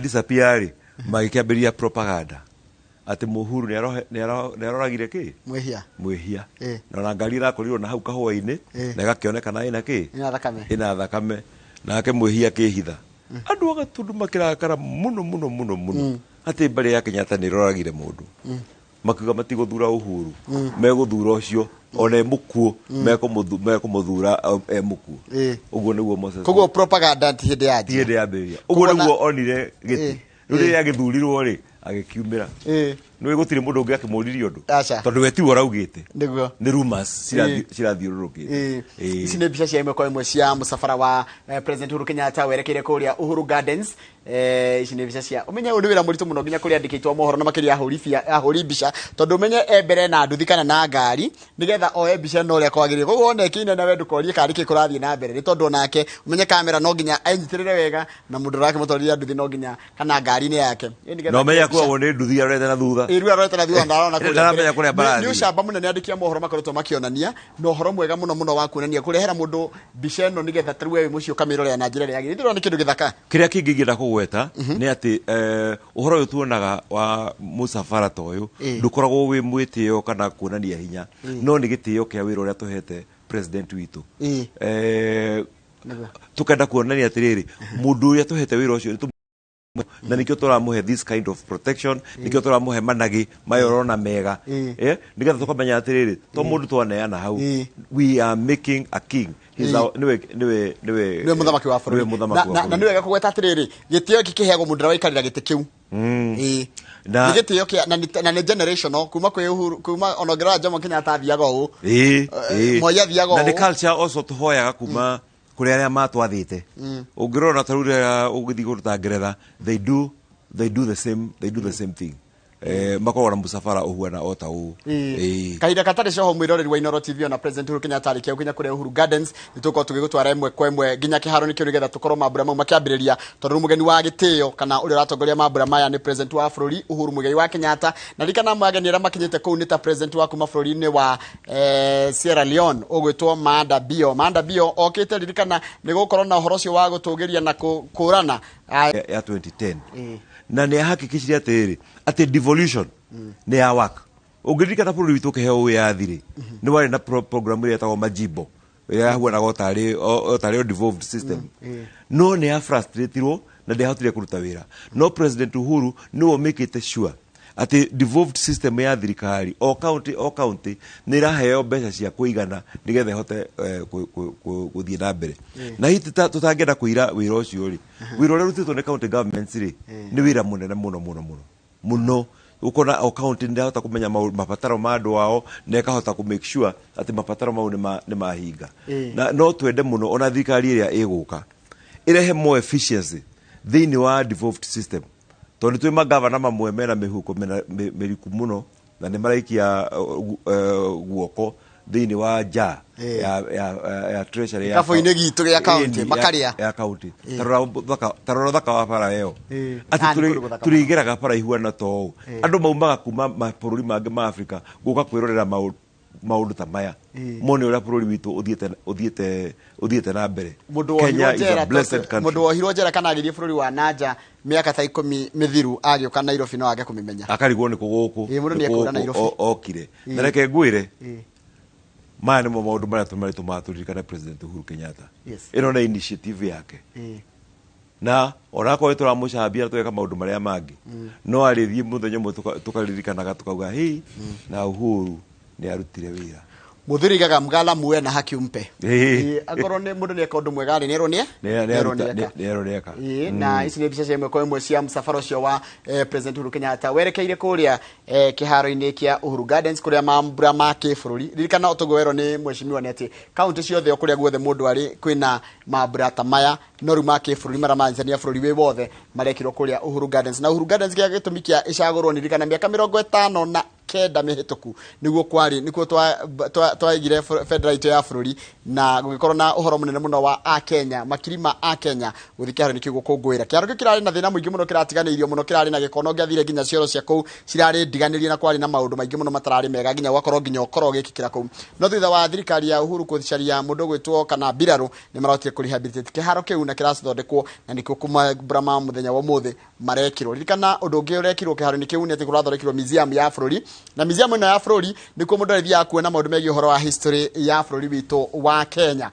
disappear ri magĩkĩambĩrĩria propaganda ati Muhuru nĩaroragire ki Mwihia na ngari irakorirwo na hau kahũa-inĩ na igakĩonekana ina thakame nake Mwihia kĩhitha andũ agatundu makĩrakara muno ati mbere ya Kenyatta nĩroragire mũndũ makiuga matigũthura Uhuru megũthura ũcio ona mukuo mekũmũthura mukuo ũguo nĩguo Moses koguo propaganda ti hĩndĩ yambĩrĩria ũguo nĩguo onire gĩtĩ rĩu rĩrĩa agĩthurirwo rĩ agĩkiumĩra nĩ gũtirĩ mũndũ ũngĩ akĩmũririe ũndũ tondũ we tiwe ũraugĩte nĩ rumors cirathiũrũrũkĩte ici nĩ mbica cia imwe kwa imwe cia mũsafara wa President Uhuru Kenyatta werekeire kũrĩa Uhuru Gardens ici nĩ mbica cia ũmenye ũndũ wĩra mũritũ mũno nginya kũrĩa andĩkĩtwo mohoro na makĩria ahũri mbica tondũ ũmenye mbere na nduthi kana na ngari nĩgetha oe mbica no ũrĩa kwagĩrĩire koguo oneke inene we ndũkorie karĩ kĩ kũrathiĩ na mbere nĩ tondũ onake ũmenye kamera no nginya anyitĩrĩre wega na mũndũ ũrake mũtwarithia nduthi no nginya kana ngari-inĩ yake no menya kwagwo nĩ nduthi arorete na thutha irua arorete na thutha ndarona kũrĩa kũrĩa barathi nĩ ũcamba mũnene andĩkia mohoro makoretwo makĩonania no ũhoro mwega mũno wa kuonania kũrehera mũndũ mbica ĩno nĩgetha tarĩ we mũciĩ ũkamĩrorera na njĩra ĩrĩa yagĩrĩire nĩ kĩndũ gĩthaka kĩrĩa kĩngĩ ingĩenda kũgweta nĩ atĩ ũhoro ũyũ tuonaga wa mũsafara ta ũyũ ndũkoragwo wĩ mwĩtĩo kana kuonania hinya no nĩ gĩtĩo kĩa wĩra ũrĩa tũhete president witũ tukenda kuonania atĩrĩrĩ mũndũ ũrĩa tũhete wĩra ũcio na nikio tũramũhe this kind of protection nikio tũramũhe managi mayorona mega nigetha tũkamenya atĩrĩrĩ to mũndũ twaneana hau we are making a king niwe mũthamaki wa bũrũri na nĩ wega kũgweta atĩrĩrĩ gĩtĩo gĩkĩ kĩheagwo mũndũ ũrĩa waikarĩra gĩtĩ kĩu na gĩtĩo kĩa na nĩ generational kuma kwĩ Uhuru kuma onongerera Jomo Kenyatta athiaga ũũ Moi athiaga ũũ na nĩ culture also tũhoyaga kuma kuri aria matwathite ungirona ta rũrĩa ũgĩthiĩ kũruta Ngeretha they do the same thing makorwo na mũsafara ũhuana o ta ũũ kahinda katarĩ coho mwĩroreri wa Inooro TV ona President Uhuru Kenyatta arĩkia gũkinya kũrĩa Uhuru Gardens nĩtũkorwo tũgĩgũtwara ĩmwe kwa ĩmwe nginya kĩharo-inĩ kĩu nĩgetha tũkorwo mambura mau makĩambĩrĩria tondũ mũgeni wa gĩtĩo kana ũrĩa ũratongoria mambura maya nĩ President wa bũrũri Uhuru Muigai wa Kenyatta na rikana mageni arĩa makinyĩte kũu nĩ ta President wa kuma bũrũri-inĩ wa Sierra Leone ũgwĩtwo Maada Bio okĩte ririkana nĩ gũkorwo na ũhoro ũcio wa gũtũgĩria na kũrana ya 2010 na nĩ ahakikishire atĩ devolution nĩ ya work ũngĩririkana bũrũri witũ ũkĩheo wĩyathi rĩ nĩ warĩ na program ĩrĩa ĩtagwo majimbo ĩrĩa yahuanaga otarĩ devolved system no nĩ ya frustratirwo na ndĩahotire kũruta wĩra no President Uhuru nĩwe ũmĩkĩte sure atĩ devolved system ya thirikari o county nĩ ĩraheo mbeca cia kũigana nĩgetha ĩhote gũthiĩ na mbere na hihi tũtangĩenda kũira wĩra ũcio rĩ wĩra ũrĩa ũrutĩtwo nĩ county governments rĩ nĩ wĩra mũnene mũno ukona o county ndahota kumenya mabataro ma andũ ao na ikahota ku make sure ati mabataro mau nĩ mahinga na no twende muno ona thirikari ĩrĩa ĩgũka irehe more efficiency thĩinĩ wa devolved system tondũ twĩ magavana mamwe mena mĩhuko mĩriku mũno na nĩ maraikia guoko thĩinĩ wa nja ya treasury ya kabu-inĩ gitũ gĩa county makarĩa ya county tarora thaka wa bara ĩyo ati tũrĩgeraga bara ihuana to andũ maumaga kuma mabũrũri mangĩ ma Africa gũka kwĩrorera maũndũ ta maya mone ũrĩa bũrũri witũ ũthiĩte na mbere Kenya is a blessed country mũndũ wohirwo njera kana agĩthiĩ bũrũri wa nanja mĩaka ta 10 mĩthiru agĩũka Nairobi no age kũmĩmenya akarigwo nĩ kũgũkũ okire na reke ngwĩre maya nĩmo maũndũ marĩa tũmarĩtũmaga tũririkane President Uhuru Kenyatta ĩno nĩ initiative yake na onakorwo tũramũcambia tũgeka maũndũ marĩa mangĩ no arĩthiĩ mũthenya ũmwe tũkaririkanaga tũkauga hĩ na Uhuru nĩ arutire wĩra muthiri gaga mgala muwe na haki umpe akorwo ni mundu ni ekondu mwega ni ero nieka na ici ni bica cia imwe kwa imwe cia msafara ucio wa President Uhuru Kenyatta werekeire kuria kiharo-ini kia Uhuru Gardens kuria mambura ma kibururi ririkana utugwero ni mweshimiwa ni ati kaunti ciothe kuria guothe mundu ari kwina mambura ta maya no ru ma kibururi mara manzania bururi wi wothe marekirwo kuria Uhuru Gardens na Uhuru Gardens gia gitumi kia icagurwo ni ririkana miaka 50 na kenda mihituku niguo kwari nikuo twaigire federal ya bururi na gugikorwo na uhoro munene muno wa Akenya makirima Akenya guthikara ni kiguo kungwira kiaro kirari na thina muingi muno kiratiganeirio muno kirari na gikono giathire ginya cioro cia kuu cirari ndiganirie na kwari na maundu maingi muno matarari mega ginya gwakorwo ginya okoro gikikira kuu no thutha wa thirikari ya Uhuru kucaria mundu gwitwo kana biraru ni marotire ku rehabilitate kiharo kiu na kiracithondekwo na nikio kuma brama muthenya wa muthe marekirwo ririkana undu ungi urekirwo kiharo-ini kiu ni ati kurathondekirwo museum ya bururi na museum ino ya bururi nikuo mundu arithia kuona maundu megi uhoro wa history ya bururi witu wa Kenya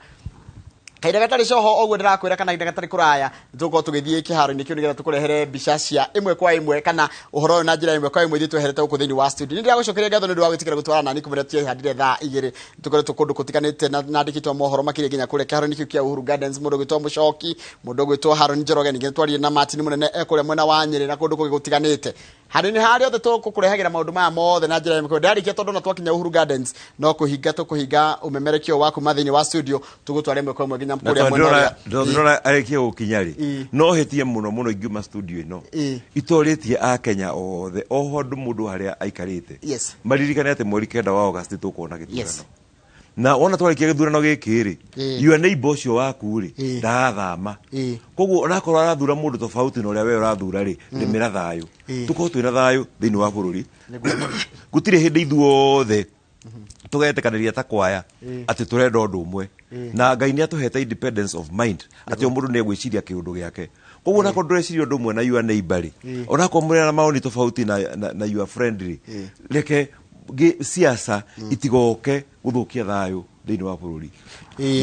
kaida gatari coho ogwo ndirakwira kana kaida gatari kuraya tuko tugithie kiharo-ini kiu nigetha tukurehere bica cia imwe kwa imwe kana uhoro na njira imwe kwa imwe thitu herete uku thiini wa studio ndira gucokeria ngatho ndu wa gwitikira gutwara nani kumira tie handire thaa igiri tukoretwo kundu kutiganite na ndikitwo mohoro makire ginya kure kiharo-ini kiu kia Uhuru Gardens mundu gwitwo Mucoki mundu gwitwo Haron Njoroge ninge twarie na Martin munene ekure mwena wa Nyeri na kundu kugutiganite hanini hari othe tukurehagira maundu maya mothe na njira imwe ndarikia tondu na twakinya Uhuru Gardens no kuhinga umemerekio waku mathiini wa studio tugutware imwe kwa imwe ginya mkuria mwena ndona arekia gukinyari no hetie muno ingiuma studio ino itoritie Akenya othe oho mundu haria aikarite maririkane ati mweri 9 wa August tukuona githurano na ona twarikia githurano gikiri your neighbor ucio waku ri ndathama koguo onakorwo arathura mundu tofauti na uria we urathura ri ndimira thayu tuko twina thayu thiini wa bururi gutire hindi ithuothe tugetekaniria ta kwaya ati turenda undu umwe na Ngai ni atuhete independence of mind ati o mundu ni egwiciria kiundu giake koguo nako ndureciria undu umwe na your neighbor onako muri na maoni tofauti na your friendly reke siasa itigoke guthukia thayu thiini wa bururi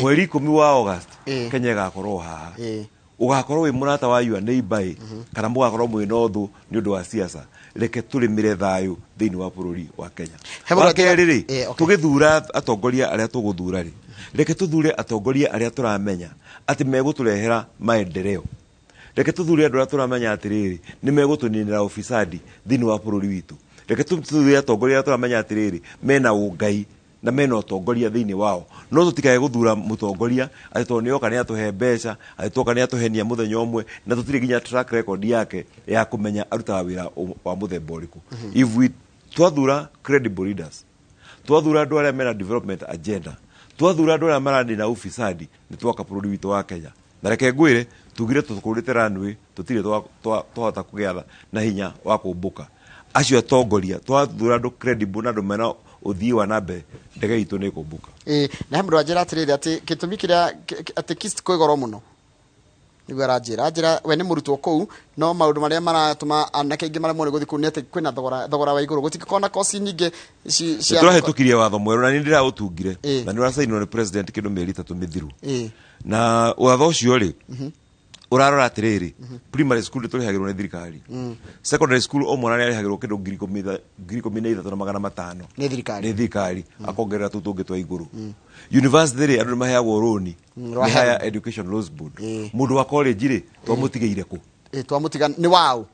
mweri 10 wa August Kenya igakorwo haha ugakorwo wi murata wa your neighbor kana mugakorwo mwi nothu ni undu wa siasa reke turimire thayu thiini wa bururi wa Kenya wakeriri tugithura atongoria aria tuguthura ri reke tuthure atongoria aria turamenya ati meguturehera maendeleo reke tuthure andu aria turamenya atiriri ni megutuninira ofisadi thiini wa bururi witu reke tuthure atongoria aria turamenya atiriri mena ungai na mena utongoria thiini wao no tutikae guthura mutongoria ati to nioka ni atuhe mbeca ati toka ni atuhenia muthenya umwe na tutire ginya track record yake ya kumenya aruta wira wa muthemba uriku if we twathura credible leaders twathura andu aria mena development agenda twathura andu aria marandi na ufisadi ni twaka bururi witu wa Kenya na reke ngwire tugire tukurite runway tutire twahota kugetha na hinya wa kumbuka acio atongoria twathura andu credible na andu mena uthii wa nambe ndege itu ni kumbuka na hemro ajira atiriri ati gitumi kiria ati kist kwigoro muno niguo arajira we ni murutwo kuu no maundu maria maratuma anake ingi maria mone guthi kuu ni ati kwina thogora wa iguru gutikona kosi nyingi cia turahitukirie watho mweru na ni ndira utungire na ni urasainwo ni president kindu mieri 3 mithiru na watho ucio ri urarora atiriri primary school turihagirwo ni thirikari secondary school o mwana ni arihagirwo kindu 13,500 ni thirikari akongerera tu tungi twa iguru university ri andu maheagwo roni ni higher education laws board mundu wa college ri twamutigeire ku twamutiga ni wao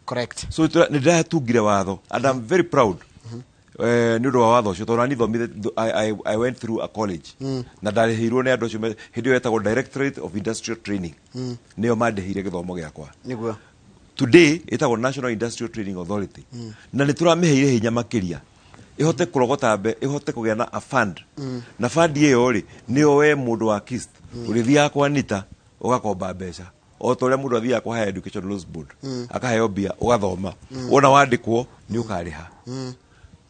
correct so ni ndahatungire watho and I'm very proud ni ndo watho ucio tondu ni thomire I went through a college na ndarihirwo ni andu acio hindi wetagwo Directorate of Industrial Training nio mandehire githomo giakwa niguo today itagwo National Industrial Training Authority na ni turameheire hinya makiria ihote kurogota mbe ihote kugia na a fund na fund iyo ri nio we mundu wa kist urithia kwa nita ugakomba mbeca o tole mundu athia kwa higher education laws board akaheo bia ugathoma ona wandikwo ni ukariha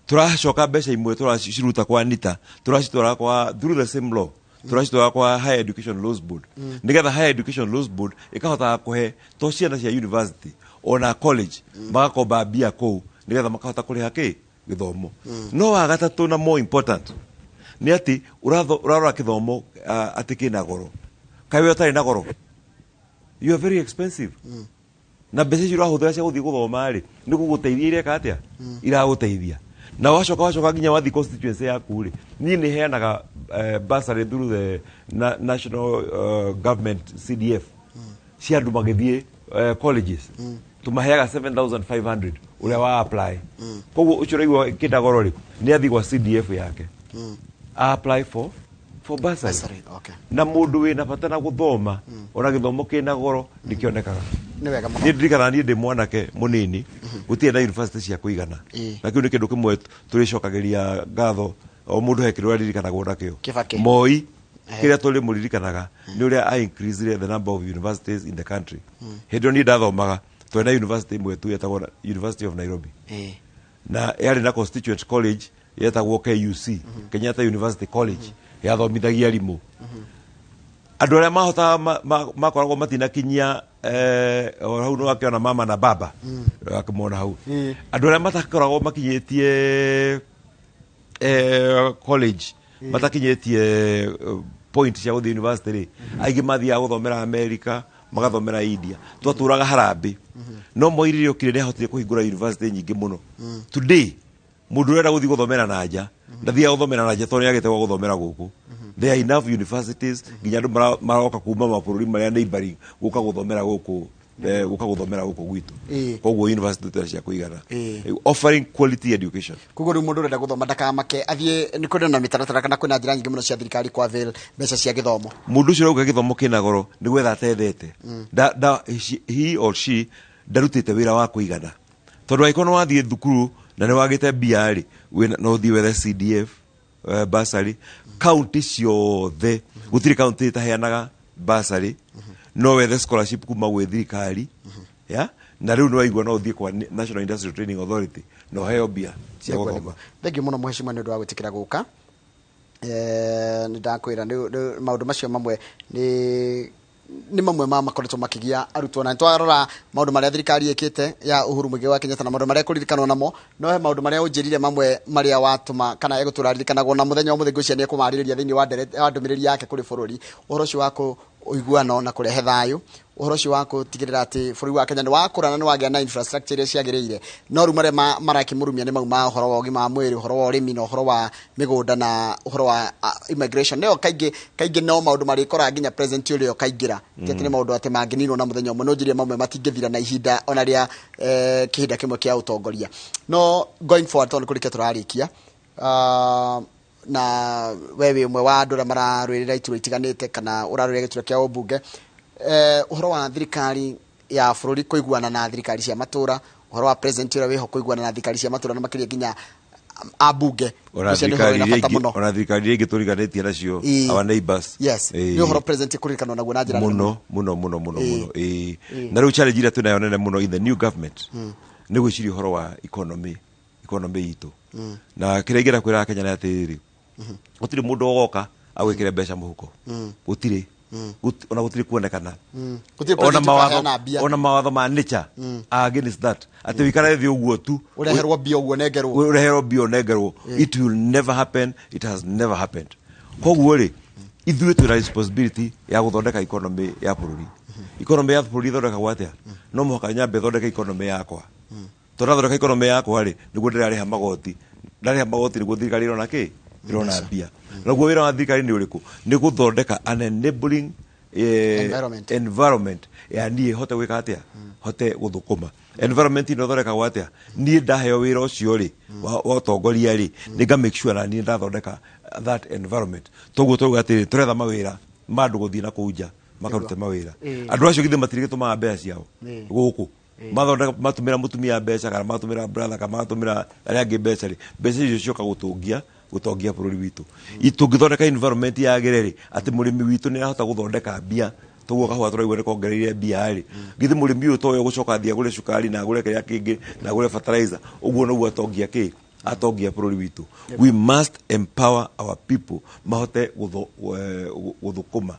turacoka mbeca imwe turaciruta kwa nita turacitwara kwa through the same law turacitwara kwa higher education laws board nigetha higher education laws board ikahota kuhe to ciana cia university ona college magakomba bia kou nigetha makahota kuriha ki githomo no wa gatatu na more important ni ati urarora kithomo ati kina goro kai utari na goro you are very expensive na mbeca icio urahuthira cia guthii guthoma ri ni guguteithia ireka atia iraguteithia na wacoka nginya wathi constituency yaku ri ni ni heanaga bursary through the national government CDF cia andu magithie colleges tumaheaga 7500 uria wa apply koguo ucio raigwa kindagoro ri ni athi gwa CDF yake apply for bursary okay na mundu wina bata na guthoma ona githomo kina goro nikionekaga ni wega muno ni ndirikana ni ndi mwanake munini gutie na university cia kuigana na kiu ni kindu kimwe turicokagiria ngatho o mundu hekirwa ririkanaga nakio Moi kiria tuli muririkanaga ni uria I increased the number of universities in the country hedo ni ndathomaga twena university imwe tu yetagwo University of Nairobi na yari na constituent college yetagwo KUC Kenyatta University College yathomithagia rimu andu aria mahota makoragwo matinakinyia hau no akiona mama na baba akimona hau andu aria matakoragwo makinyitie college matakinyitie point cia guthii university ri aingi mathia guthomera America magathomera India twaturaga harambe no moirire okire ni ahotire kuhingura university nyingi muno today mundu urenda guthii guthomera nanja ndathia guthomera nanja toni agetegwa guthomera guku there are enough universities nginya andu maroka kuma mabũrũri maria neighboring guka guthomera guku gwitu koguo university tera cia kuigana offering quality education koguo mundu urenda guthoma ndakamake athie ni kwenda na mitaratara kana kwina njira nyingi muno cia thirikari kwa avail mbeca cia githomo mundu ucio rauga githomo kina goro ni gwetha atethete he or she ndarutite wira wa kuigana tondu aikono wathie thukuru na ni wagite biari no thie wethe CDF bursary county ciothe gutiri county taheanaga bursary no wethe scholarship kuma gwe thirikari ya na riu no waigua no thie kwa National Industrial Training Authority no heo bia cia guthoma thengi muno muheshimiwa ni ndu wa gwitikira guka ni ndakwira ni maundu macio mamwe ni mamwe ma makoretwo makigia arutwo na twarora maundu maria thirikari ikite ya Uhuru Muigai wa Kenyatta na maundu maria kuririkanwo namo no he maundu maria unjirire mamwe maria watuma kana eguturaririkanago na muthenya wa muthingu cia ni kumaririria thiini wa ndumiriri yake kuri bururi uhoro ucio wako uiguano na kurehe thayu uhoro ucio wako tigirira ati bururi wa Kenya ni wakurana ni wagia na infrastructure iria ciagiriire no ru maria marakimurumia ni mauma uhoro wa ugima wa mwiri uhoro wa urimi na uhoro wa migunda na uhoro wa immigration neo kaingi no maundu marikora nginya president urio kaingira tete ni maundu ati manginino na muthenya umwe no njirie mamwe matingithira na ihinda ona ria kihinda kimwe kia utongoria no going forward tondu kurike turarikia na wewe umwe wa andu aria mararwirira iturwa itiganite kana urarwirira giturwa kia ubunge uhoro wa thirikari ya bururi kuiguana na thirikari cia matura uhoro wa president uria wiho kuiguana na thirikari cia matura na makiria nginya abunge ona thirikari ingi turiganitie nacio our neighbors ni uhoro president kurikana naguo na njira muno na riu challenge ira tunayo nene muno in the new government ni gwiciria uhoro wa economy itu na kiria ngira kwira Kenya na atiri gutiri mundu ogoka agwikire mbeca muhuko gutiri ona gutiri kuonekana ona mawatho ma nature against that ati wikara thi uguo tu ureherwo bio nengerwo it will never happen, it has never happened koguo ri ithuĩ twina responsibility ya guthondeka economy ya bururi economy ya bururi thondeka gwatia no muhaka nyambe thondeka economy yakwa thondeka economy yakwa ri niguo ndirareha magoti niguo thirikari irona ki irona mbia naguo wira wa thirikari ni uriku ni guthondeka an enabling environment ya nie hote gwika atia hote guthukuma environment ino thondeka gwatia nie ndaheo wira ucio ri wa utongoria ri ninga make sure na nie ndathondeka that environment toguo tuga ati turetha mawira mandu guthii na kuja makarute mawira andu acio githe matirigitumaga mbeca ciao guku mathondeka matumira mutumia mbeca kana matumira brother kana matumira aria angi mbeca ri mbeca icio cioka gutongia bururi witu itungithondeka environment ya gereri ati murimi witu ni ahota guthondeka mbia toguo kahua turaigwa ni kongereire mbia ri githi murimi uyu toyo gucoka thia gure cukari na gure kiria kingi na gure fertilizer uguo no atongia ki atongia bururi witu we must empower our people mahote guthukuma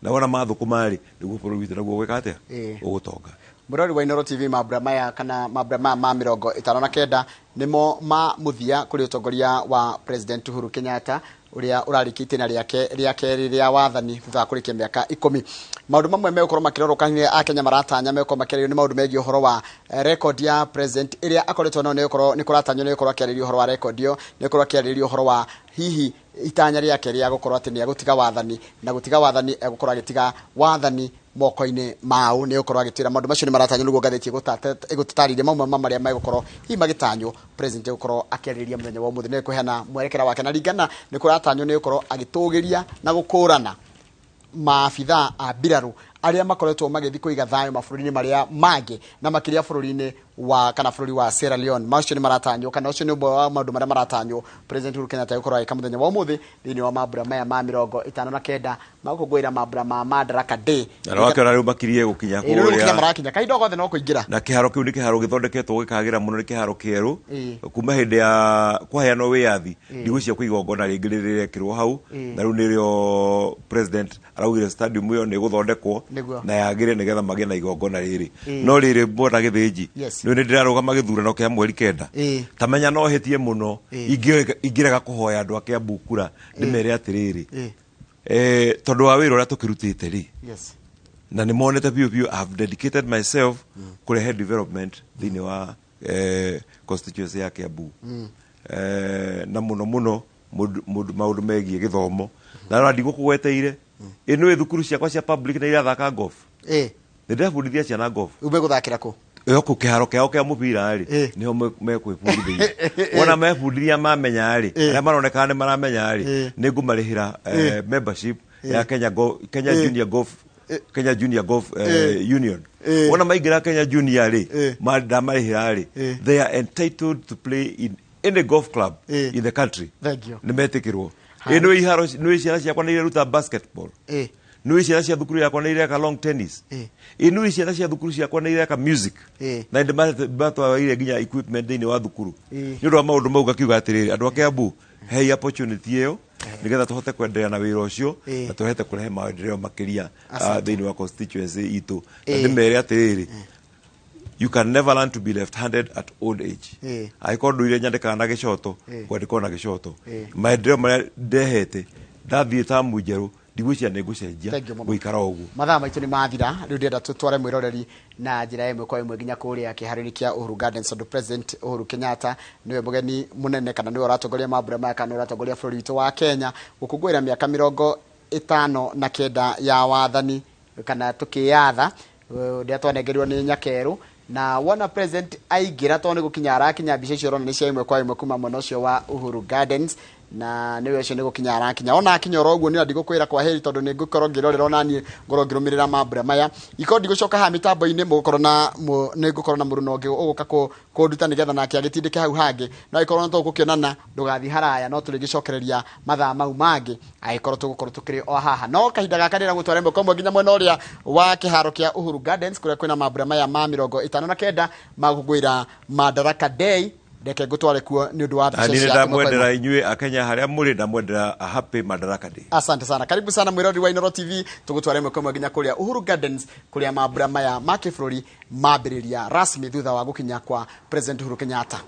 na wana mathukuma ri niguo bururi witu naguo gwika atia ugutonga Murori wa Inoro TV mabra maya kana mabra ma 59 nimo ma muthia kuri utongoria wa President Uhuru Kenyatta uria urarikite na riake ria wathani thutha kurikia miaka 10 maundu mamwe megũkorwo makĩrorwo kanitha a Kenya maratanya megũkorwo makĩarĩrio nĩ maundu megiĩ ũhoro wa record ya president ĩrĩa akoretwo nayo nĩ kũratanywo nĩ gũkorwo akĩarĩrio ũhoro wa record ĩyo nĩ gũkorwo akĩarĩrio ũhoro wa hihi itanya rĩake rĩa gũkorwo atĩ nĩ agũtiga wathani na gũtiga wathani egũkorwo agĩtiga wathani moko-inĩ mao nĩ gũkorwo agĩtwĩra maũndũ macio nĩ maratanywo nĩguo ngathĩti ĩgũtatarĩria mamwe marĩa megũkorwo hihi magĩtanywo president egũkorwo akĩarĩrĩria mũthenya wa ũmũthĩ nĩ kũheana mwerekera wake na ringana nĩ kũratanywo nĩ gũkorwo agĩtũgĩria na gũkũrana maabithaa a mbirarũ arĩa makoretwo magĩthiĩ kũiga thayũ mabũrũri-inĩ marĩa mangĩ na makĩria bũrũri-inĩ wa kana bũrũri wa Sierra Leone. Macio nĩ maratanywo kana ũcio nĩ ũmwe wa maũndũ marĩa maratanywo president Uhuru Kenyatta gũkorwo agĩka mũthenya wa ũmũthĩ thĩinĩ wa mambura maya ma 59 ma gũkũngũĩra mambura ma Madaraka Day. Na wakĩona rĩu makirie gũkinya kũrĩa marakinya kahinda gothe no kũingĩra na kĩharo kĩu nĩ kĩharo gĩthondeketwo gĩkagĩra mũno nĩ kĩharo kĩerũ kuma hĩndĩ ya kũheanwo wĩyathi ndigũcia kũiga igongona rĩngĩ rĩrĩa rĩekĩrwo hau na rĩu nĩrĩo president araugire stadium ĩyo nĩ gũthondekwo na yagĩre nĩgetha magĩe na igongona rĩrĩ no rĩrĩ mbona gĩthĩnji nĩ ndĩrarũgama gĩthurano kĩa mweri 9 tamenya no hĩtie mũno ingĩrega kũhoya andũ a Kiambu kura ndĩmere atĩrĩrĩ tondũ wa wĩra ũrĩa tũkĩrutĩte rĩ na nĩ monete biũ biũ I have dedicated myself kũrehe development thĩinĩ wa constituency ya Kiambu na mũno maũndũ megiĩ gĩthomo na ndigũkũgweteire ĩno thukuru ciakwa cia public na irathaka golf nĩ ndĩrabundithia ciana golf gũthakĩra kũ yoko kĩharo kĩao kĩa mũbira rĩ niho mekwĩbundithia wona mebundithia mamenya rĩ arĩa maroneka nĩ maramenya rĩ nĩ ngũmarĩhĩra membership ya Kenya Junior Golf Union wona maingĩra Kenya Junior rĩ ndamarĩhĩra rĩ they are entitled to play in any golf club in the country nĩ metĩkĩrwo nĩ ciana ciakwa nĩ ireruta basketball nĩ ciana cia thukuru yakwa nĩ ireka long tennis nĩ ciana cia thukuru ciakwa nĩ ireka music na nĩmatwarĩire nginya equipment thĩinĩ wa thukuru nĩ ũndũ wa maũndũ mau gakiuga atĩrĩrĩ andũ a Kiambu hei opportunity ĩyo nĩgetha tũhote kwenderea na wĩra ũcio na tũhote kũrehe maendeleo makĩria thĩinĩ wa constituency itũ na ndĩmere atĩrĩrĩ you can never learn to be left-handed at old age angĩkorwo ndũire nyandĩkaga na gĩcoto kwandĩkwo na gĩcoto maendeleo marĩa ndehete ndathiĩ tamu njerũ ndigwĩciria nĩ ngũcenjia gũikara ũguo mathaa maitũ nĩ mathira rĩu ndĩrenda tũtware mwĩroreri na njĩra ĩmwe kwa ĩmwe nginya kũrĩa kĩharo-inĩ kĩa Uhuru Gardens tondũ president Uhuru Kenyatta nĩwe mũgeni mũnene kana nĩwe ũratongoria mambura maya kana nĩwe ũratongoria bũrũri witũ wa Kenya gũkũngũĩra mĩaka 59 ya wathani kana tũkĩyatha ũrĩa twanengerirwo nĩ nyakerũ na wona president aingĩra tondũ nĩ gũkinya arakinya mbica icio ũrona nĩ cia ĩmwe kwa ĩmwe kuma mwena ũcio wa Uhuru Gardens na nĩwe ũcio nĩ gũkinya arakinya ona akinya oro ũguo nĩ ndigũkwĩra kwa heri tondũ nĩ ngũkorwo ngĩrorera ona niĩ ngorwo ngĩrũmĩrĩra mambura maya ikorwo ndigũcoka haha mĩtambo-inĩ mũgũkorwo na nĩ ngũkorwo na mũrũna ũngĩ ũgũka kũnduta nĩgetha nake agĩtindĩke hau hangĩ no agĩkorwo no tũgũkĩonana ndũgathiĩ haraya no tũrĩgĩcokereria mathaa mau mangĩ agĩkorwo tũgũkorwo tũkĩrĩ o haha no kahinda gaka nĩ gũtwara ĩmwe kwa ĩmwe nginya mwena ũrĩa wa kĩharo kĩa Uhuru Gardens kũrĩa kwĩna mambura maya ma 59 ma gũkũngũĩra Madaraka Day reke ngũtware kuo nĩ ũndũ wa mbica cia ndamwendera inyuĩ akenya harĩa mũrĩ ndamwendera happy Madaraka Day. Asante sana, karibu sana mwĩrori wa Inooro TV tũgũtware ĩmwe kwa ĩmwe nginya kũrĩa Uhuru Gardens kũrĩa mambura maya ma kĩbũrũri mambĩrĩria rasmi thutha wa gũkinya kwa president Uhuru Kenyatta.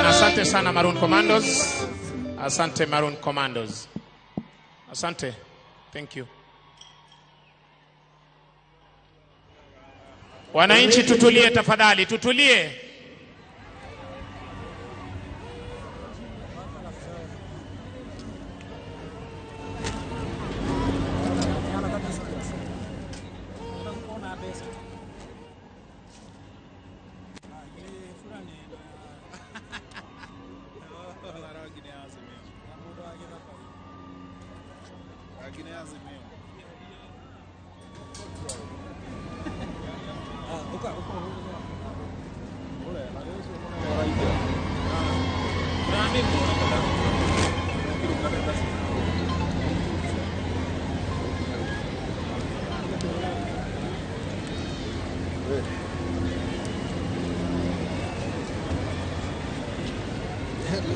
Asante sana Maroon Commandos. Asante Maroon Commandos. Asante. Thank you. Wananchi tutulie tafadhali, tutulie.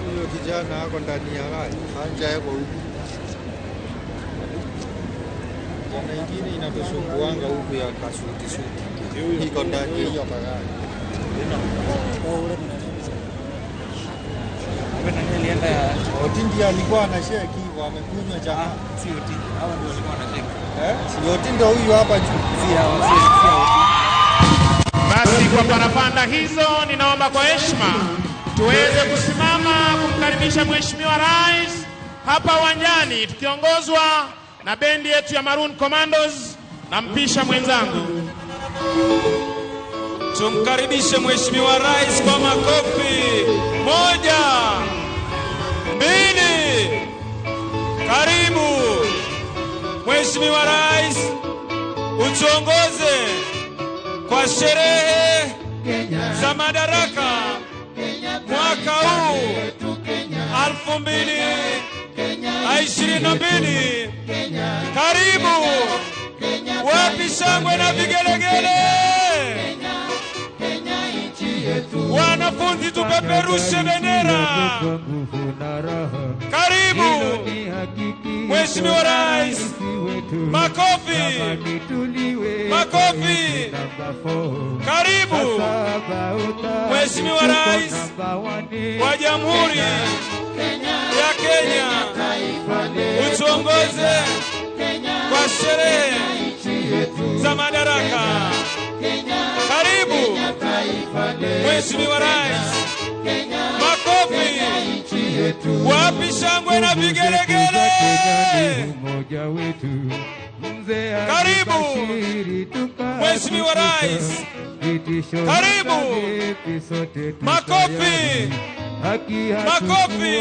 Huyo kijana ako ndani ya gari, hanja yako huku. Jana ingine inatusumbuanga huku ya kasuti. Iko ndani ya hiyo magari. Otindi alikuwa anasheki hivyo, amekunywa jamaa. Si Otindi, hao ndio walikuwa wanasheki. Si Otindi huyu hapa juu. Si hao, Basi kwa parapanda hizo, ninaomba kwa heshima tuweze kusimama kumkaribisha Mheshimiwa Rais hapa uwanjani tukiongozwa na bendi yetu ya Maroon Commandos na mpisha mwenzangu. Tumkaribishe Mheshimiwa Rais kwa makofi. 1, 2. Karibu Mheshimiwa Rais, utuongoze kwa sherehe za madaraka mwaka huu 2022. Karibu. Wapi shangwe na vigelegele? Wanafunzi tupeperushe bendera. Karibu Mheshimiwa Rais. Makofi. Makofi. Karibu Mheshimiwa Rais wa Jamhuri ya Kenya, utuongoze kwa sherehe za madaraka. Karibu Mheshimiwa Rais. Makofi. Wapi shangwe na vigelegele? Karibu Mheshimiwa Rais. Karibu. Makofi. Makofi.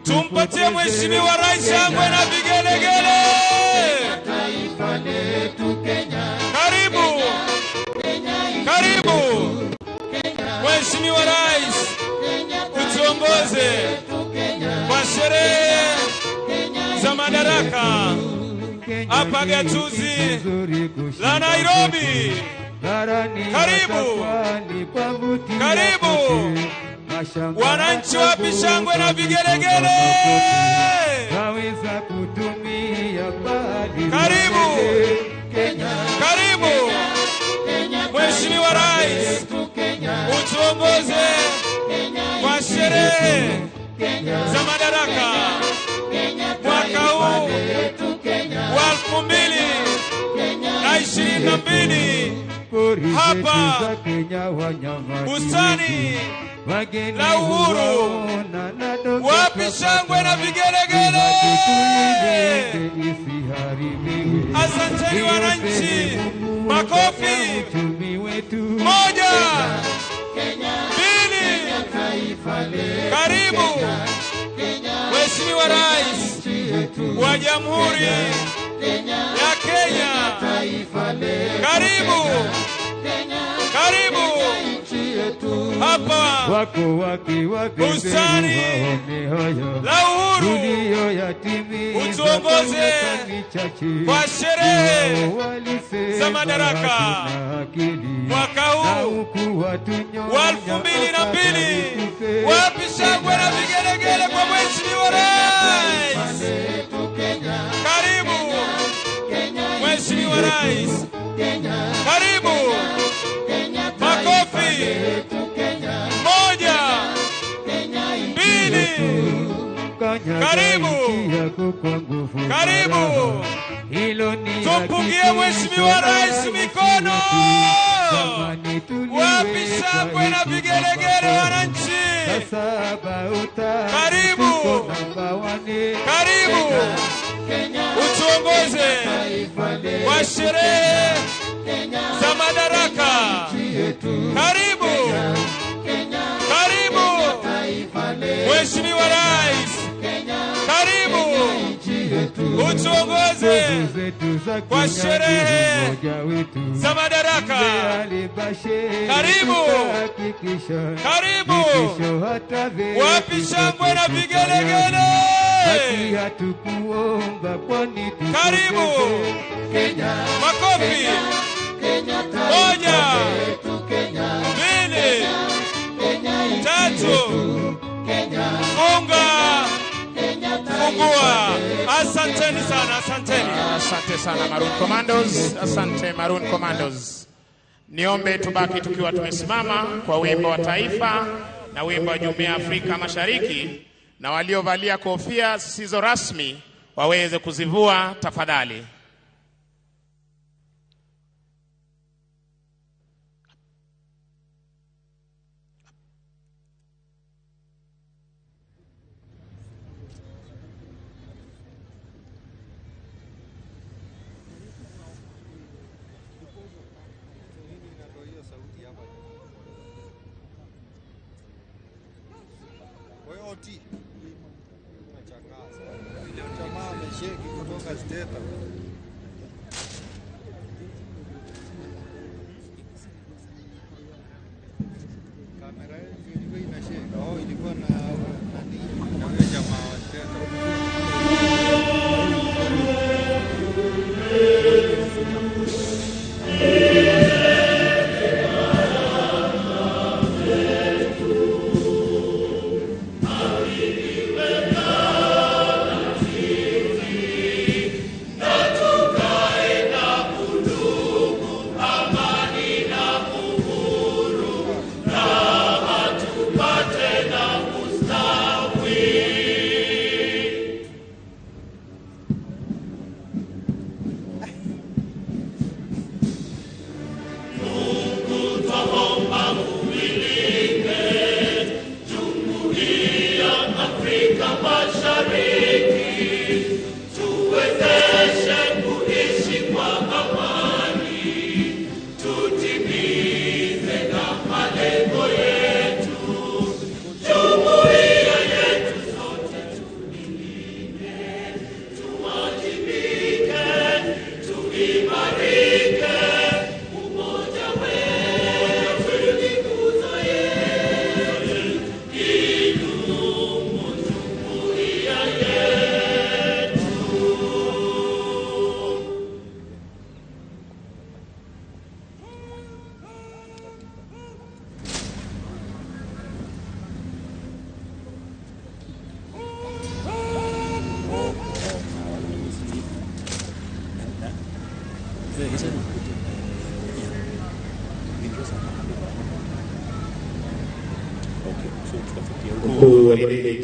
Tumpatie Mheshimiwa Rais shangwe na vigelegele. Karibu. Karibu Mheshimiwa Rais, utuongoze kwa sherehe za madaraka hapa gatuzi la Nairobi. Karibu. Karibu. Wananchi wapi shangwe na vigelegele? Karibu. Karibu Mheshimiwa Rais, utuongoze kwa sherehe za madaraka mwaka huu wa 2022 hapa bustani la Uhuru. Wapi shangwe na vigelegele? Asanteni wananchi. Makofi. 1, 2. Karibu Mheshimiwa Rais wa Jamhuri ya Kenya. Karibu. Karibu hapa bustani la Uhuru, utuongoze kwa sherehe za madaraka mwaka huu wa 2022. Wapi shangwe na vigelegele kwa Mheshimiwa Rais? Karibu Mheshimiwa Rais. Karibu. Makofi. 1, 2. Karibu. Karibu. Tumpungie Mheshimiwa Rais mikono. Wapi shangwe na vigelegele wananchi? Karibu. Karibu. Utuongoze kwa sherehe za madaraka. Karibu. Karibu Mheshimiwa Rais. Karibu. tuongoze kwa sherehe za Madaraka. Karibu, karibu, wapi shangwe na vigelegele? Karibu, makofi. Moja, mbili, tatu, funga, fungua. Asanteni sana, asanteni. Asante sana Maroon Commandos, asante Maroon Commandos. Niombe tubaki tukiwa tumesimama kwa wimbo wa taifa na wimbo wa Jumuiya ya Afrika Mashariki, na waliovalia kofia zisizo rasmi waweze kuzivua tafadhali.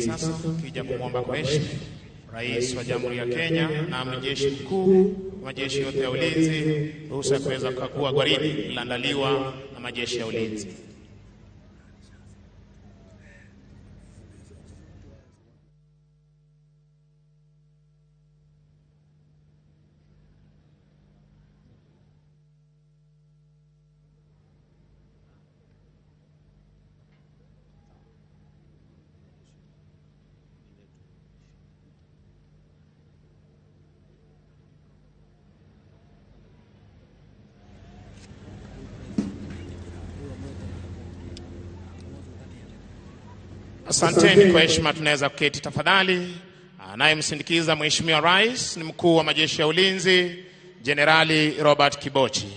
Sasa kija kumwomba kwa heshima Rais wa Jamhuri ya Kenya na Amiri Jeshi Mkuu wa majeshi yote ya ulinzi ruhusa ya kuweza kukagua gwaridi lililoandaliwa na majeshi ya ulinzi. Asanteni kwa heshima, tunaweza kuketi tafadhali. Anayemsindikiza Mheshimiwa Rais ni Mkuu wa Majeshi ya Ulinzi Jenerali Robert Kibochi.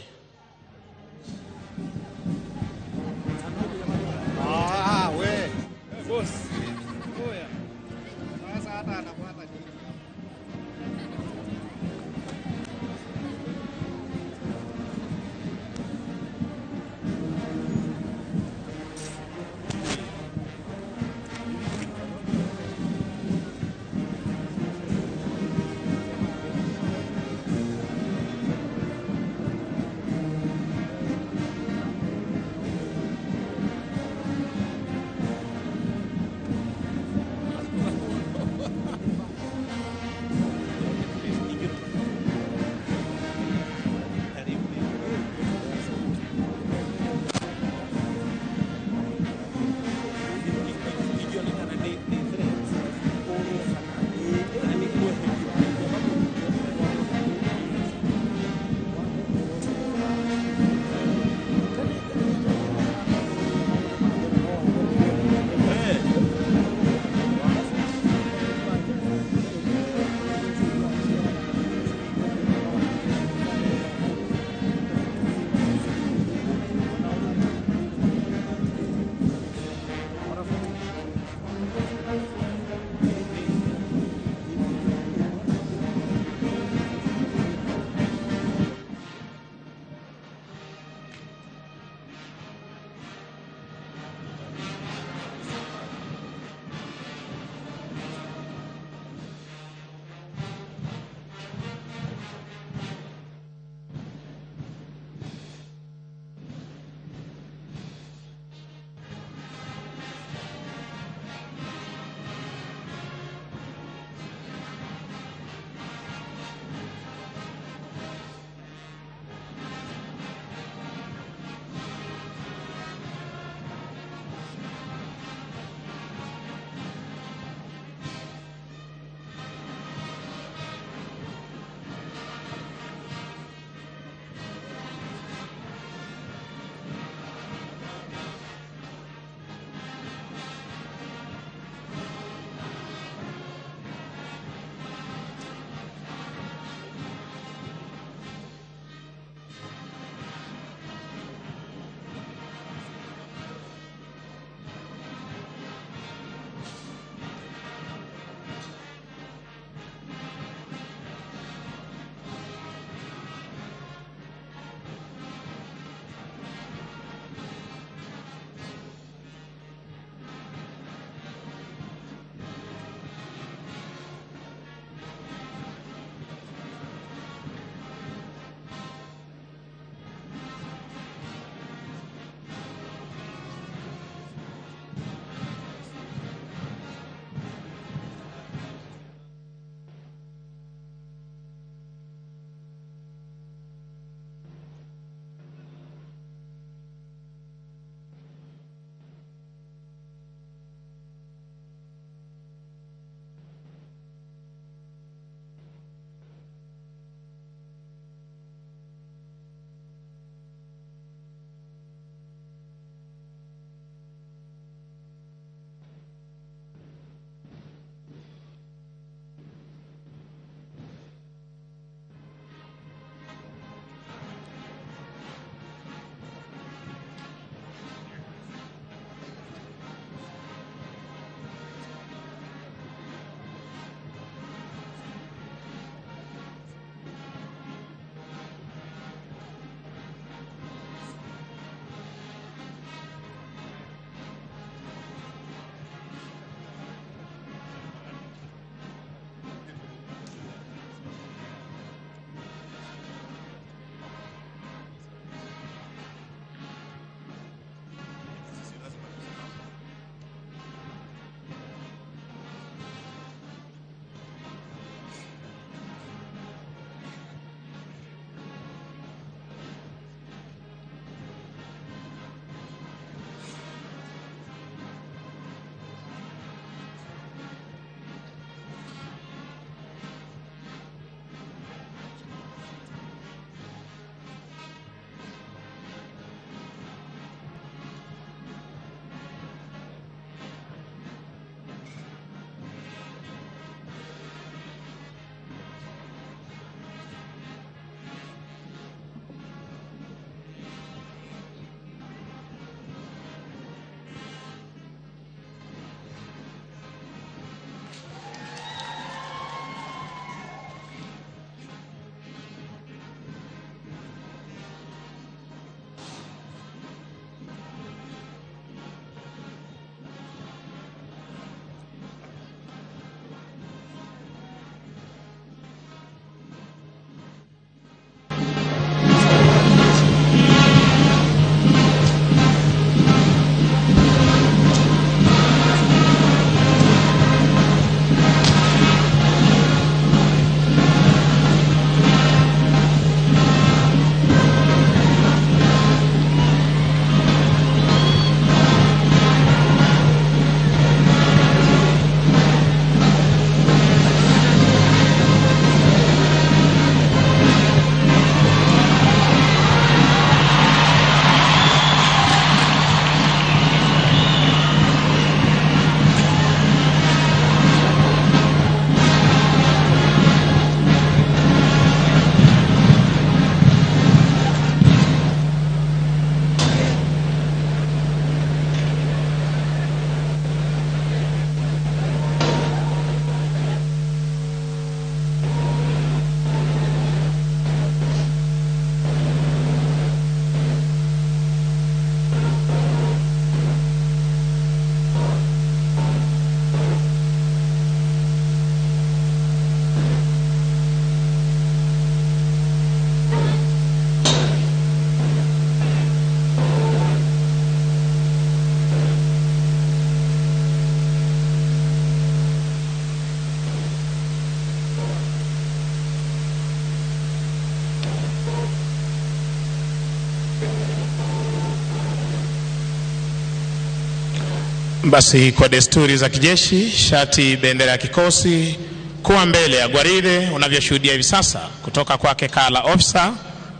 Basi kwa desturi za kijeshi, shati bendera ya kikosi kuwa mbele ya gwaride unavyoshuhudia hivi sasa kutoka kwake Kala Officer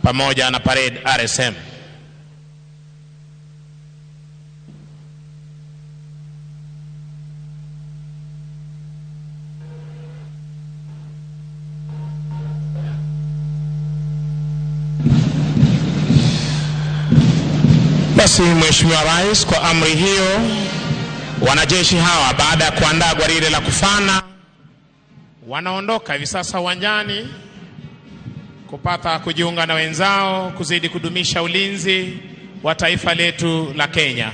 pamoja na parade RSM. Basi Mheshimiwa Rais, kwa amri hiyo, wanajeshi hawa baada ya kuandaa gwaride la kufana wanaondoka hivi sasa uwanjani kupata kujiunga na wenzao kuzidi kudumisha ulinzi wa taifa letu la Kenya.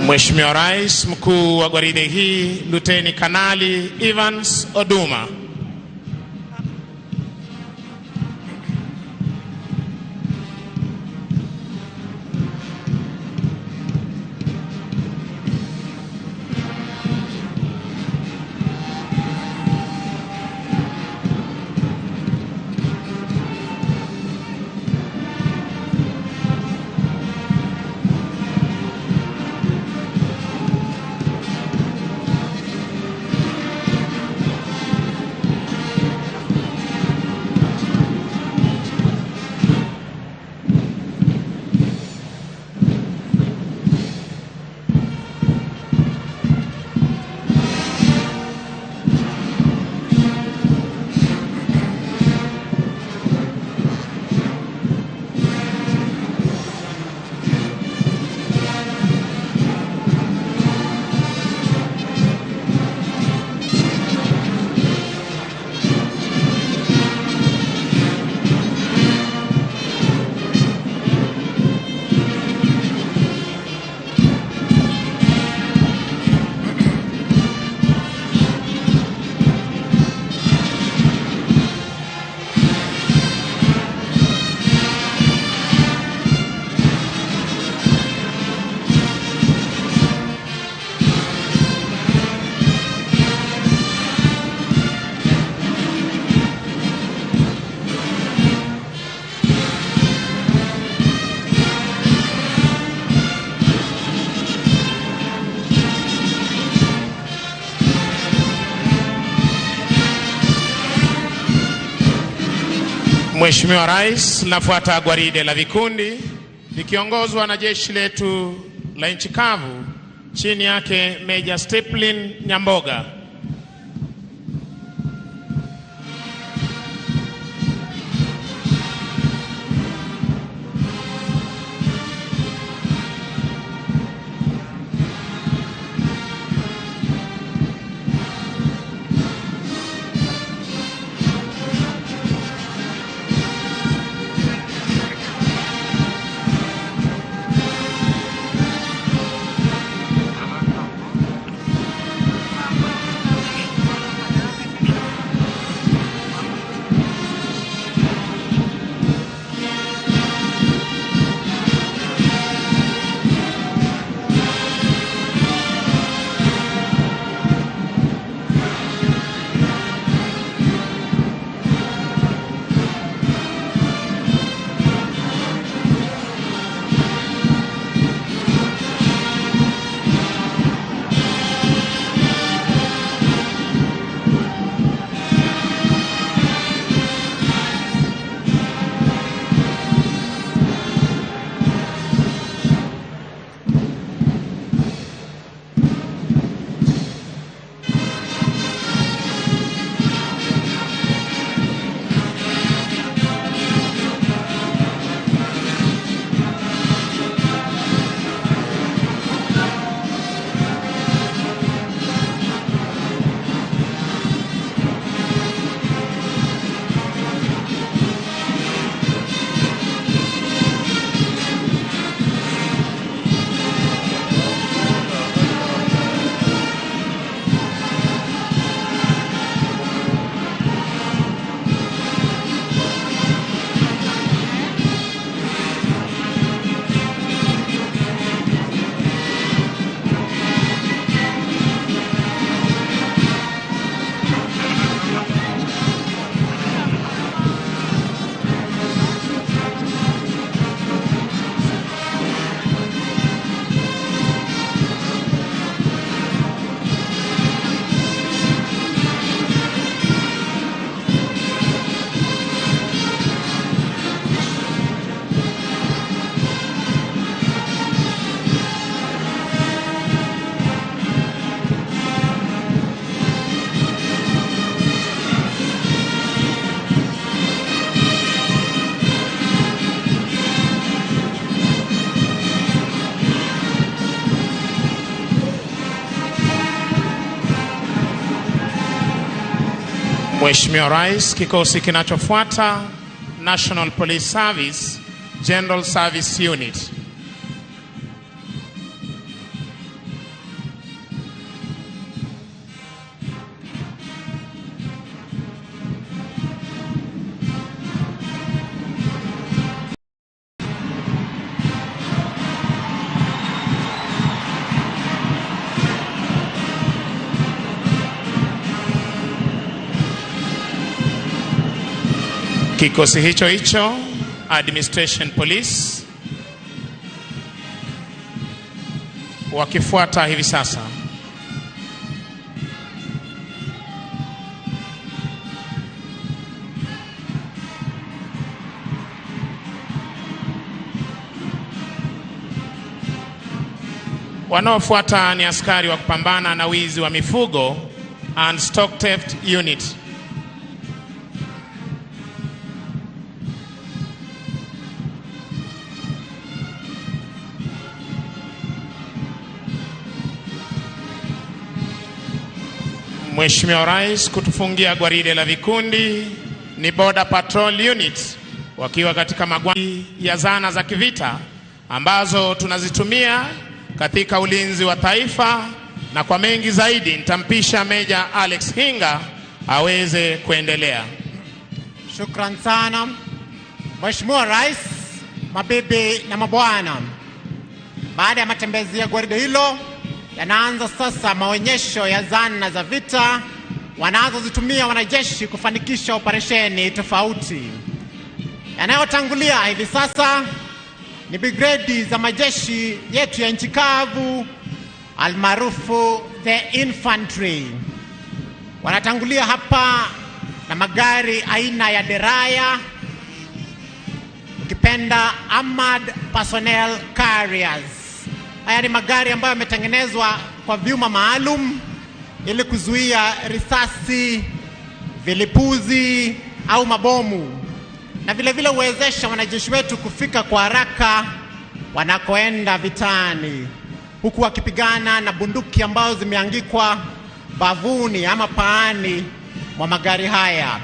Mheshimiwa Rais, mkuu wa gwaride hii Luteni Kanali Evans Oduma. Mheshimiwa Rais, nafuata gwaride la vikundi likiongozwa na jeshi letu la nchi kavu chini yake Major Stephen Nyamboga. Mheshimiwa Rais, kikosi kinachofuata National Police Service General Service Unit. Kikosi hicho Administration Police wakifuata hivi sasa. Wanaofuata ni askari wa kupambana na wizi wa mifugo and stock theft unit. Mheshimiwa Rais, kutufungia gwaride la vikundi ni Border Patrol Unit wakiwa katika magwanda ya zana za kivita ambazo tunazitumia katika ulinzi wa taifa, na kwa mengi zaidi nitampisha Meja Alex Hinga aweze kuendelea. Shukran sana Mheshimiwa Rais, mabibi na mabwana. Baada ya matembezi ya gwaride hilo, yanaanza sasa maonyesho ya zana za vita wanazozitumia wanajeshi kufanikisha operesheni tofauti. Yanayotangulia hivi sasa ni brigade za majeshi yetu ya nchi kavu almaarufu the infantry. Wanatangulia hapa na magari aina ya deraya, ukipenda armored personnel carriers. Haya ni magari ambayo yametengenezwa kwa vyuma maalum ili kuzuia risasi, vilipuzi au mabomu, na vile vile huwezesha wanajeshi wetu kufika kwa haraka wanakoenda vitani, huku wakipigana na bunduki ambazo zimeangikwa bavuni ama paani mwa magari haya.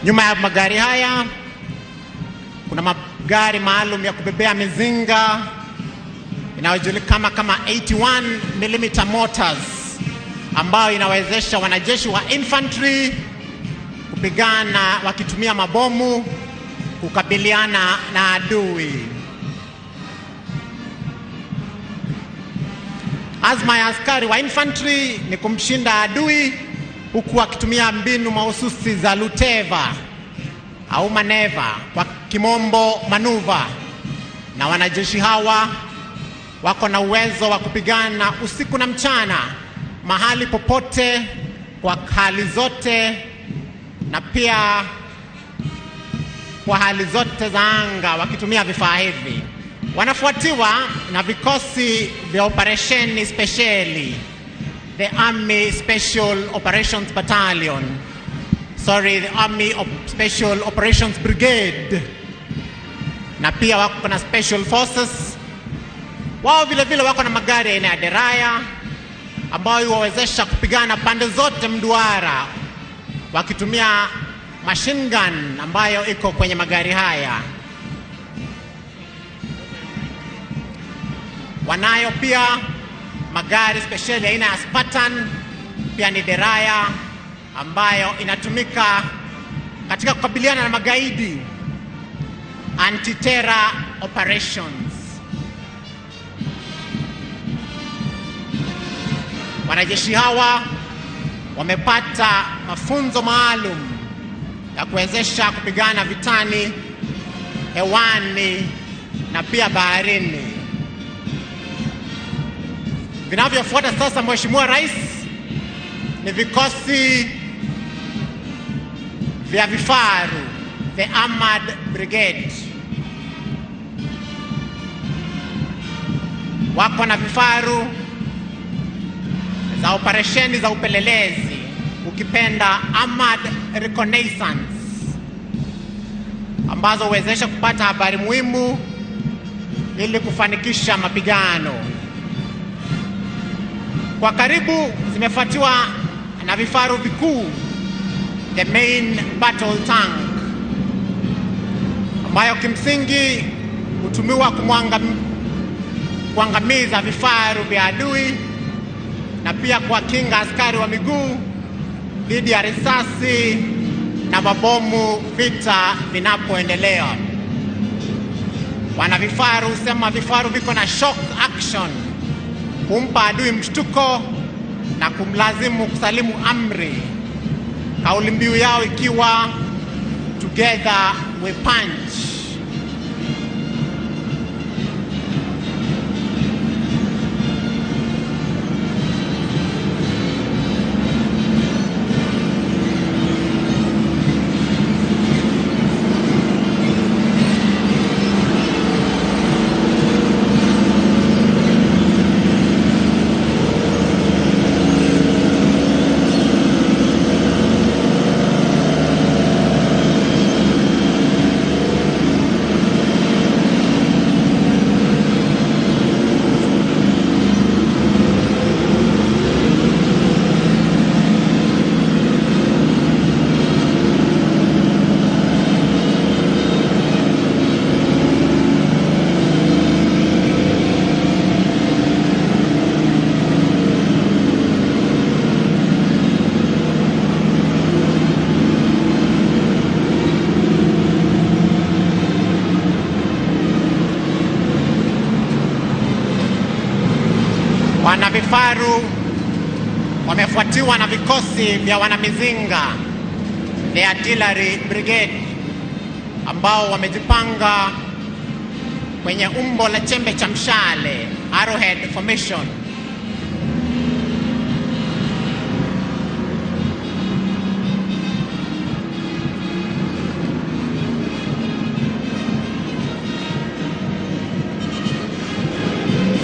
Nyuma ya magari haya kuna magari maalum ya kubebea mizinga inayojulikana kama 81mm mortars, ambayo inawezesha wanajeshi wa infantry kupigana wakitumia mabomu kukabiliana na adui. Azma ya askari wa infantry ni kumshinda adui huku wakitumia mbinu mahususi za luteva au maneva, kwa kimombo manuva, na wanajeshi hawa wako na uwezo wa kupigana usiku na mchana, mahali popote, kwa hali zote, na pia kwa hali zote za anga wakitumia vifaa hivi. Wanafuatiwa na vikosi vya operesheni speciali, the Army Special Operations Battalion, the Army Special Operations Brigade, na pia wako na Special Forces. Wao vile vile wako na magari aina ya deraya ambayo wawezesha kupigana pande zote mduara wakitumia machine gun ambayo iko kwenye magari haya. Wanayo pia magari speciali aina ya Spartan, pia ni deraya ambayo inatumika katika kukabiliana na magaidi, anti-terror operations. Wanajeshi hawa wamepata mafunzo maalum ya kuwezesha kupigana vitani, hewani na pia baharini. Vinavyofuata sasa, Mheshimiwa Rais, ni vikosi vya vifaru, the Armored Brigade. Wako na vifaru za operesheni za upelelezi, ukipenda armored reconnaissance, ambazo huwezesha kupata habari muhimu ili kufanikisha mapigano. Kwa karibu zimefuatiwa na vifaru vikuu, the main battle tank, ambayo kimsingi hutumiwa kuangamiza vifaru vya adui na pia kuwakinga askari wa miguu dhidi ya risasi na mabomu vita vinapoendelea. Wana vifaru husema vifaru viko na shock action, kumpa adui mshtuko na kumlazimu kusalimu amri, kauli mbiu yao ikiwa together we punch. Wana vifaru wamefuatiwa na vikosi vya wanamizinga, the artillery brigade, ambao wamejipanga kwenye umbo la chembe cha mshale, arrowhead formation.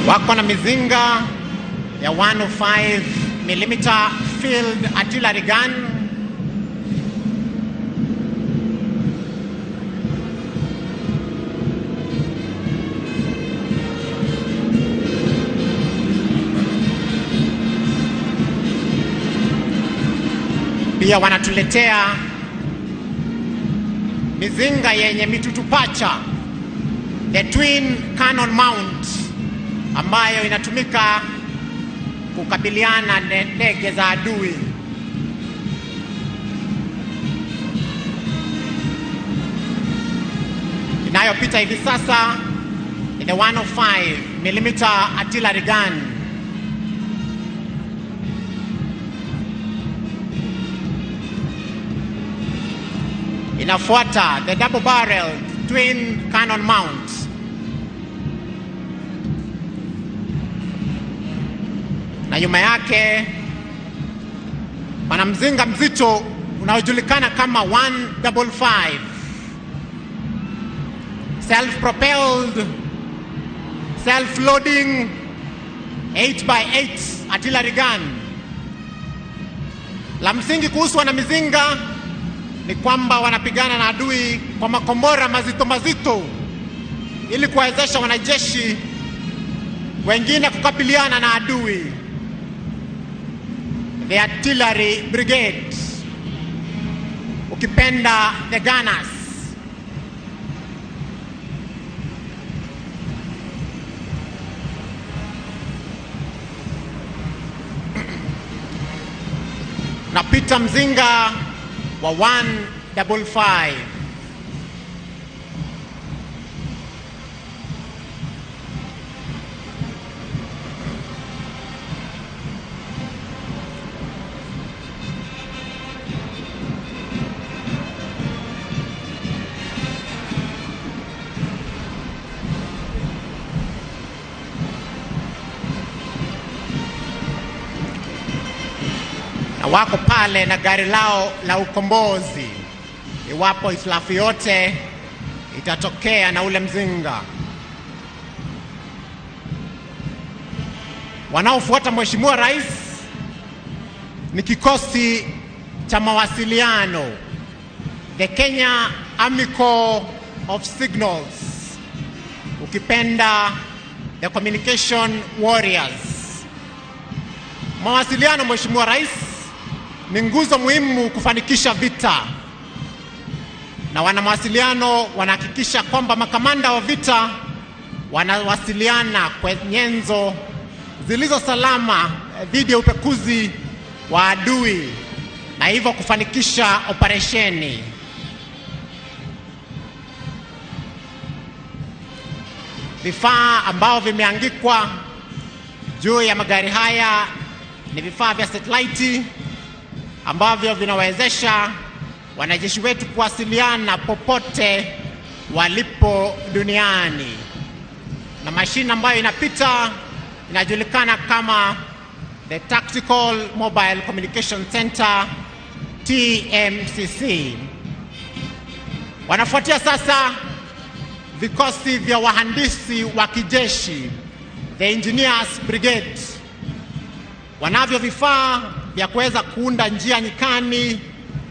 Wako na mizinga ya 105mm field artillery gun, pia wanatuletea mizinga yenye mitutu pacha, the twin cannon mount, ambayo inatumika kukabiliana na ndege za adui. Inayopita hivi sasa ni the 105mm artillery gun. Inafuata the double barreled twin cannon mount. Na nyuma yake pana mzinga mzito unaojulikana kama 155 self-propelled, self-loading 8x8 artillery gun. La msingi kuhusu wana mizinga ni kwamba wanapigana na adui kwa makombora mazito mazito ili kuwezesha wanajeshi wengine kukabiliana na adui. The artillery brigade, ukipenda the gunners. Napita mzinga wa 155. Wako pale na gari lao la ukombozi iwapo hitilafu yote itatokea na ule mzinga. Wanaofuata Mheshimiwa Rais ni kikosi cha mawasiliano, the Kenya Army Corps of signals, ukipenda the communication warriors. Mawasiliano, Mheshimiwa Rais, ni nguzo muhimu kufanikisha vita, na wanamawasiliano wanahakikisha kwamba makamanda wa vita wanawasiliana kwa nyenzo zilizo salama dhidi ya upekuzi wa adui, na hivyo kufanikisha operesheni. Vifaa ambao vimeangikwa juu ya magari haya ni vifaa vya satellite ambavyo vinawezesha wanajeshi wetu kuwasiliana popote walipo duniani, na mashine ambayo inapita inajulikana kama the Tactical Mobile Communication Center, TMCC. Wanafuatia sasa vikosi vya wahandisi wa kijeshi, the Engineers Brigade. Wanavyo vifaa vya kuweza kuunda njia nyikani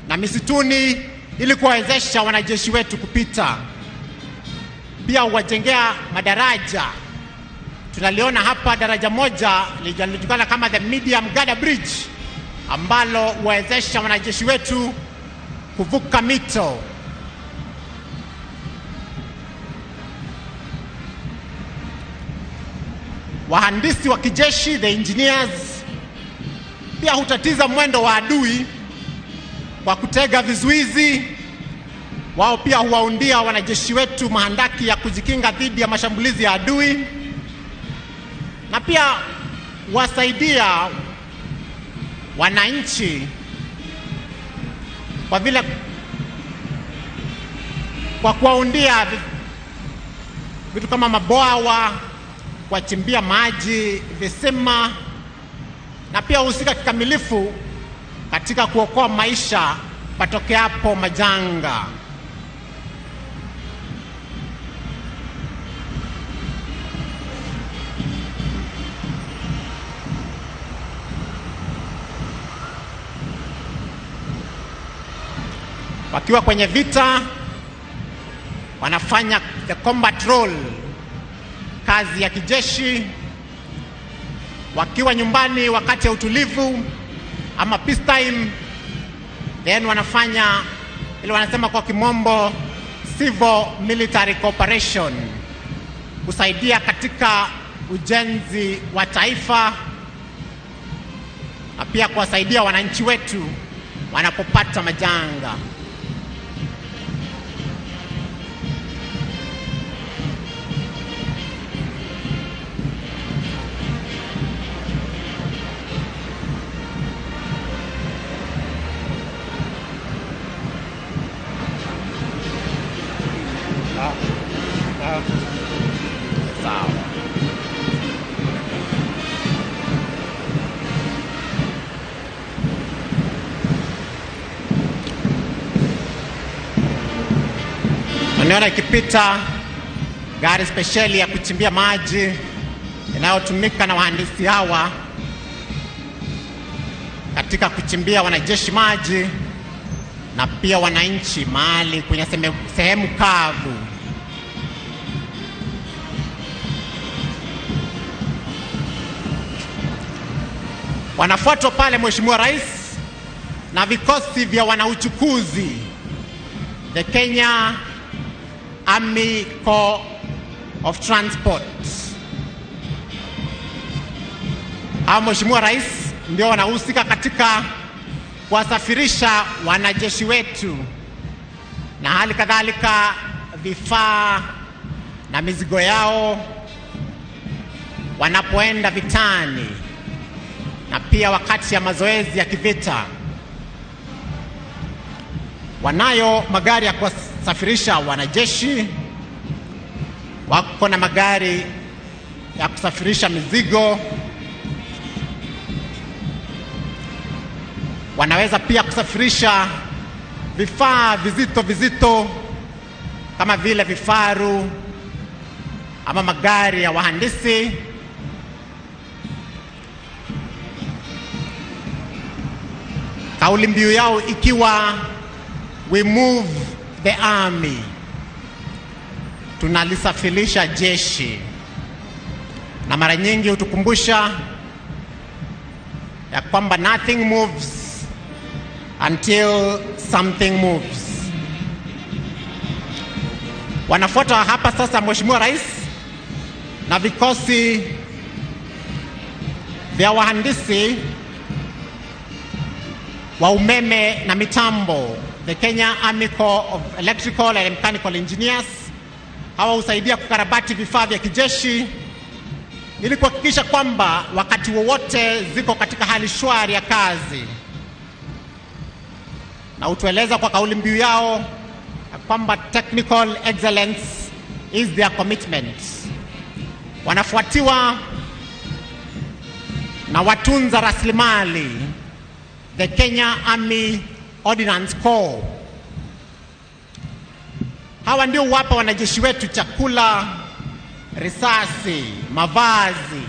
na misituni ili kuwawezesha wanajeshi wetu kupita. Pia huwajengea madaraja. Tunaliona hapa daraja moja linalojulikana kama the Medium Girder Bridge, ambalo huwezesha wanajeshi wetu kuvuka mito. Wahandisi wa kijeshi, the engineers, pia hutatiza mwendo wa adui kwa kutega vizuizi. Wao pia huwaundia wanajeshi wetu mahandaki ya kujikinga dhidi ya mashambulizi ya adui, na pia wasaidia wananchi kwa vile kwa kuwaundia vitu kama mabwawa, kuwachimbia maji, visima, na pia husika kikamilifu katika kuokoa maisha patokeapo majanga. Wakiwa kwenye vita wanafanya the combat role, kazi ya kijeshi. Wakiwa nyumbani wakati ya utulivu ama peace time, then wanafanya ile wanasema kwa kimombo civil military cooperation, kusaidia katika ujenzi wa taifa na pia kuwasaidia wananchi wetu wanapopata majanga. Sawa. Unaona ikipita gari spesheli ya kuchimbia maji inayotumika na wahandisi hawa katika kuchimbia wanajeshi maji na pia wananchi mahali kwenye sehemu kavu. Wanafuatwa pale, Mheshimiwa Rais, na vikosi vya wanauchukuzi, the Kenya Army Corps of Transport. Hao, Mheshimiwa Rais, ndio wanahusika katika kuwasafirisha wanajeshi wetu na hali kadhalika vifaa na mizigo yao wanapoenda vitani na pia wakati ya mazoezi ya kivita. Wanayo magari ya kusafirisha wanajeshi, wako na magari ya kusafirisha mizigo, wanaweza pia kusafirisha vifaa vizito kama vile vifaru ama magari ya wahandisi. Kauli mbiu yao ikiwa we move the army. tunalisafirisha jeshi, na mara nyingi hutukumbusha ya kwamba nothing moves until something moves. Wanafuata hapa sasa Mheshimiwa Rais na vikosi vya wahandisi wa umeme na mitambo, the Kenya Army Corps of Electrical and Mechanical Engineers. Hawa husaidia kukarabati vifaa vya kijeshi ili kuhakikisha kwamba wakati wowote ziko katika hali shwari ya kazi, na utueleza kwa kauli mbiu yao kwamba technical excellence is their commitment. Wanafuatiwa na watunza rasilimali, the Kenya Army Ordnance Corps. Hawa ndio wapa wanajeshi wetu chakula, risasi, mavazi,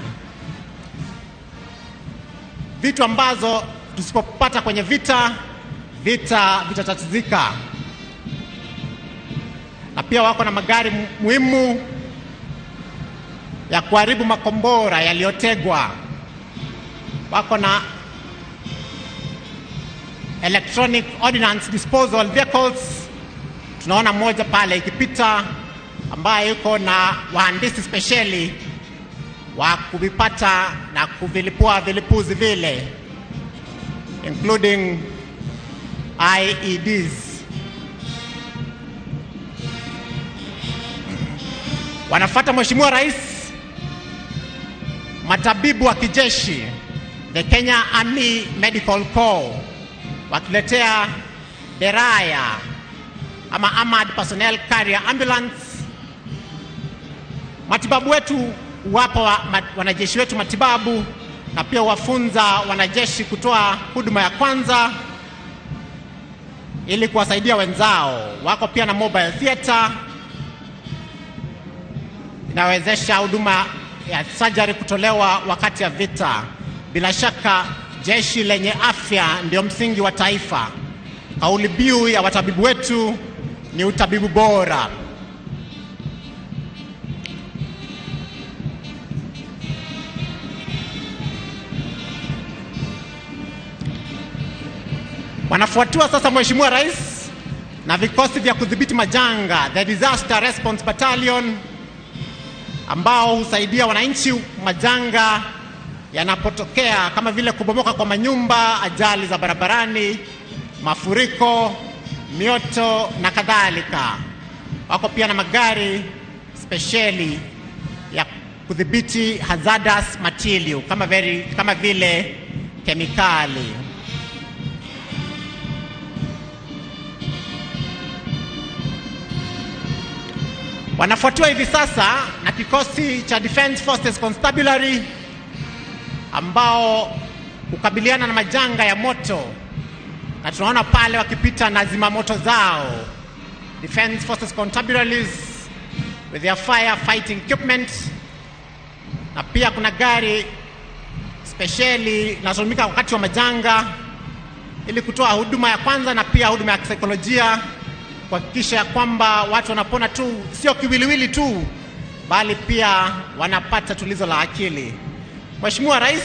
vitu ambazo tusipopata kwenye vita vitatatizika. Na pia wako na magari muhimu ya kuharibu makombora yaliyotegwa. Wako na electronic ordnance disposal vehicles. Tunaona mmoja pale ikipita ambaye yuko na wahandisi speciali wa kuvipata na kuvilipua vilipuzi vile, including IEDs. Wanafuata Mheshimiwa Rais matabibu wa kijeshi, the Kenya Army Medical Corps, wakiletea deraya ama Armored Personnel Carrier Ambulance. Matibabu wetu wapa wanajeshi wetu matibabu, na pia wafunza wanajeshi kutoa huduma ya kwanza ili kuwasaidia wenzao. Wako pia na mobile theater inawezesha huduma ya surgery kutolewa wakati ya vita. Bila shaka jeshi lenye afya ndio msingi wa taifa. Kauli mbiu ya watabibu wetu ni utabibu bora. Wanafuatiwa sasa Mheshimiwa Rais na vikosi vya kudhibiti majanga, the Disaster Response Battalion, ambao husaidia wananchi majanga yanapotokea kama vile kubomoka kwa manyumba, ajali za barabarani, mafuriko, mioto na kadhalika. Wako pia na magari speciali ya kudhibiti hazardous material kama vile kemikali. Wanafuatiwa hivi sasa na kikosi cha Defense Forces Constabulary ambao kukabiliana na majanga ya moto, na tunaona pale wakipita na zimamoto zao, Defense Forces Constabularies with their fire fighting equipment. Na pia kuna gari speciali inatumika wakati wa majanga ili kutoa huduma ya kwanza na pia huduma ya kisaikolojia, kuhakikisha kwamba watu wanapona tu, sio kiwiliwili tu, bali pia wanapata tulizo la akili. Mheshimiwa Rais,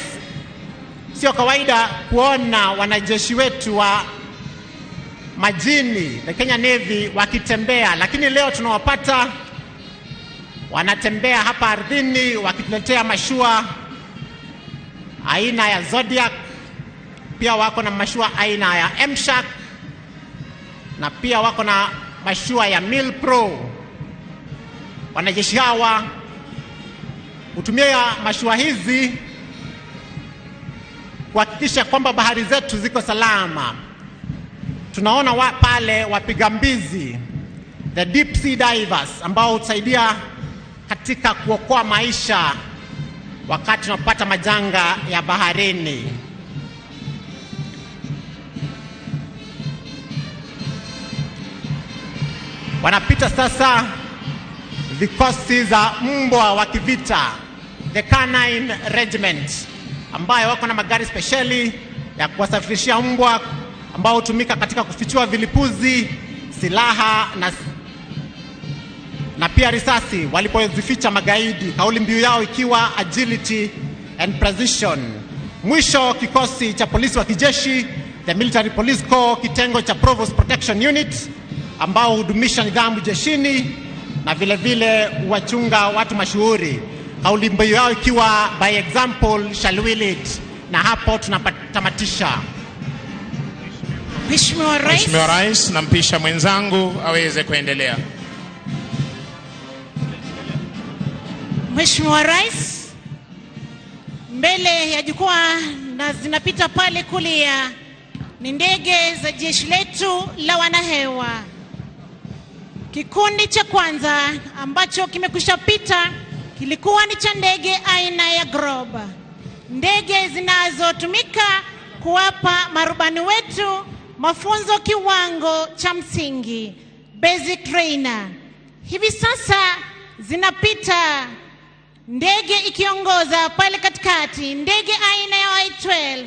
sio kawaida kuona wanajeshi wetu wa majini, the Kenya Navy, wakitembea, lakini leo tunawapata wanatembea hapa ardhini wakituletea mashua aina ya Zodiac. Pia wako na mashua aina ya M-Shark, na pia wako na mashua ya Mil Pro. Wanajeshi hawa hutumia mashua hizi kuhakikisha kwamba bahari zetu ziko salama. Tunaona pale wapiga mbizi, the deep sea divers, ambao husaidia katika kuokoa maisha wakati tunapata majanga ya baharini. Wanapita sasa vikosi za mbwa wa kivita, the Canine Regiment, ambayo wako na magari speciali ya kuwasafirishia mbwa ambao hutumika katika kufichua vilipuzi, silaha na pia risasi walipozificha magaidi, kauli mbiu yao ikiwa agility and precision. Mwisho, kikosi cha polisi wa kijeshi, the Military Police Corps, kitengo cha Provost Protection Unit, ambao hudumisha nidhamu jeshini na vile vile wachunga watu mashuhuri, kauli mbiu yao ikiwa by example shall we lead. Na hapo tunatamatisha. Mheshimiwa Rais, nampisha mwenzangu aweze kuendelea. Mheshimiwa Rais, mbele ya jukwaa na zinapita pale kulia ni ndege za jeshi letu la wanahewa. Kikundi cha kwanza ambacho kimekwisha pita kilikuwa ni cha ndege aina ya Grob. Ndege zinazotumika kuwapa marubani wetu mafunzo kiwango cha msingi, basic trainer. Hivi sasa zinapita ndege ikiongoza pale katikati, ndege aina ya Y12,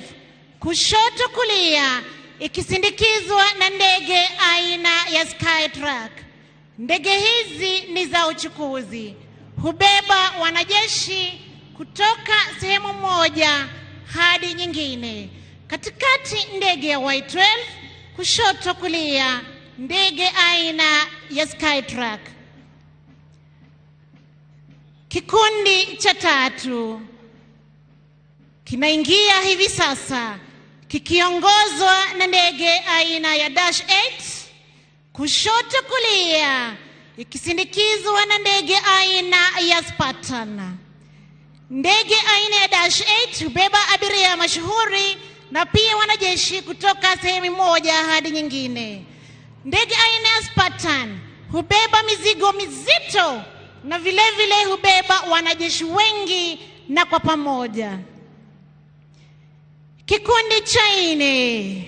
kushoto kulia ikisindikizwa na ndege aina ya Skytrack. Ndege hizi ni za uchukuzi, hubeba wanajeshi kutoka sehemu moja hadi nyingine. Katikati ndege ya Y12, kushoto kulia ndege aina ya Skytrack. Kikundi cha tatu kinaingia hivi sasa kikiongozwa na ndege aina ya Dash 8, kushoto kulia ikisindikizwa na ndege aina ya Spartan. Ndege aina ya Dash 8 hubeba abiria mashuhuri na pia wanajeshi kutoka sehemu moja hadi nyingine. Ndege aina ya Spartan hubeba mizigo mizito na vile vile hubeba wanajeshi wengi na kwa pamoja. Kikundi cha 4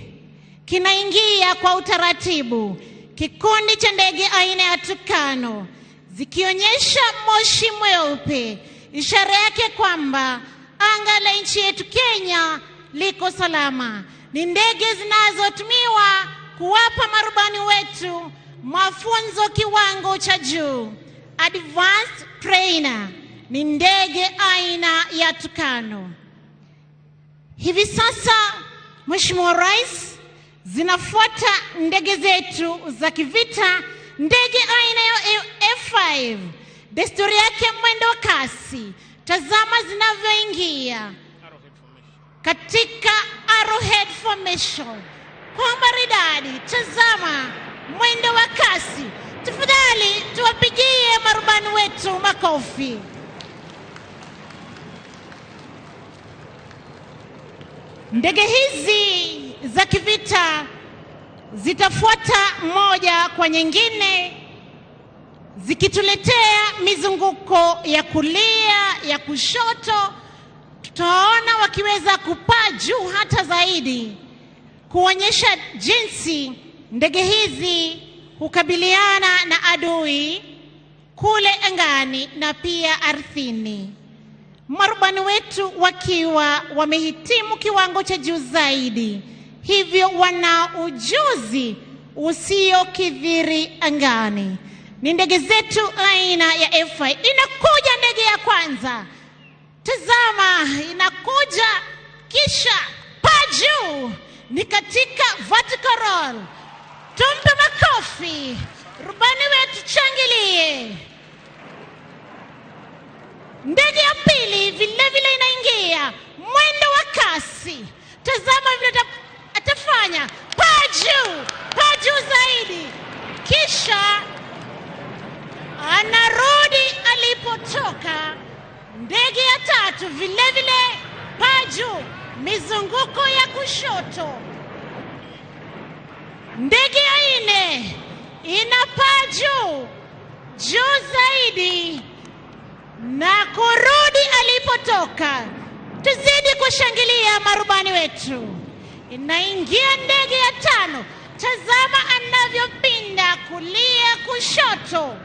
kinaingia kwa utaratibu. Kikundi cha ndege aina ya Tucano zikionyesha moshi mweupe, ishara yake kwamba anga la nchi yetu Kenya liko salama. Ni ndege zinazotumiwa kuwapa marubani wetu mafunzo kiwango cha juu, advanced trainer. Ni ndege aina ya Tucano. Hivi sasa Mheshimiwa Rais, zinafuata ndege zetu za kivita, ndege aina ya F5. Desturi yake mwendo wa kasi. Tazama zinavyoingia katika arrowhead formation kwa maridadi. Tazama mwendo wa kasi. Tafadhali tuwapigie marubani wetu makofi. Ndege hizi za kivita zitafuata moja kwa nyingine, zikituletea mizunguko ya kulia, ya kushoto. Tutaona wakiweza kupaa juu hata zaidi, kuonyesha jinsi ndege hizi hukabiliana na adui kule angani na pia ardhini. Marubani wetu wakiwa wamehitimu kiwango cha juu zaidi, hivyo wana ujuzi usiokithiri angani. Ni ndege zetu aina ya F5. Inakuja ndege ya kwanza. Tazama, inakuja kisha paa juu. Ni katika vertical roll. Tumpe makofi. Rubani wetu changilie. Ndege ya pili vile vile inaingia mwendo wa kasi. Tazama vile atafanya. Paa juu zaidi. Kisha anarudi alipotoka. Ndege ya tatu vile vile paa juu, mizunguko ya kushoto. Ndege ya 4 inapaa juu zaidi na kurudi alipotoka. Tuzidi kushangilia marubani wetu. Inaingia ndege ya 5. Tazama anavyopinda kulia kushoto,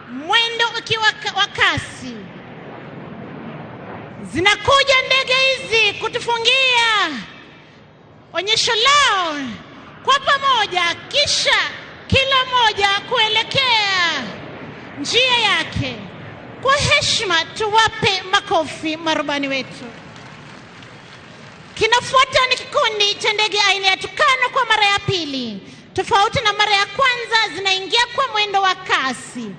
mwendo ukiwa wa kasi. Zinakuja ndege hizi kutufungia onyesho lao kwa pamoja, kisha kila moja kuelekea njia yake. Kwa heshima tuwape makofi marubani wetu. Kinafuata ni kikundi cha ndege aina ya Tucano kwa mara ya pili. Tofauti na mara ya kwanza, zinaingia kwa mwendo wa kasi,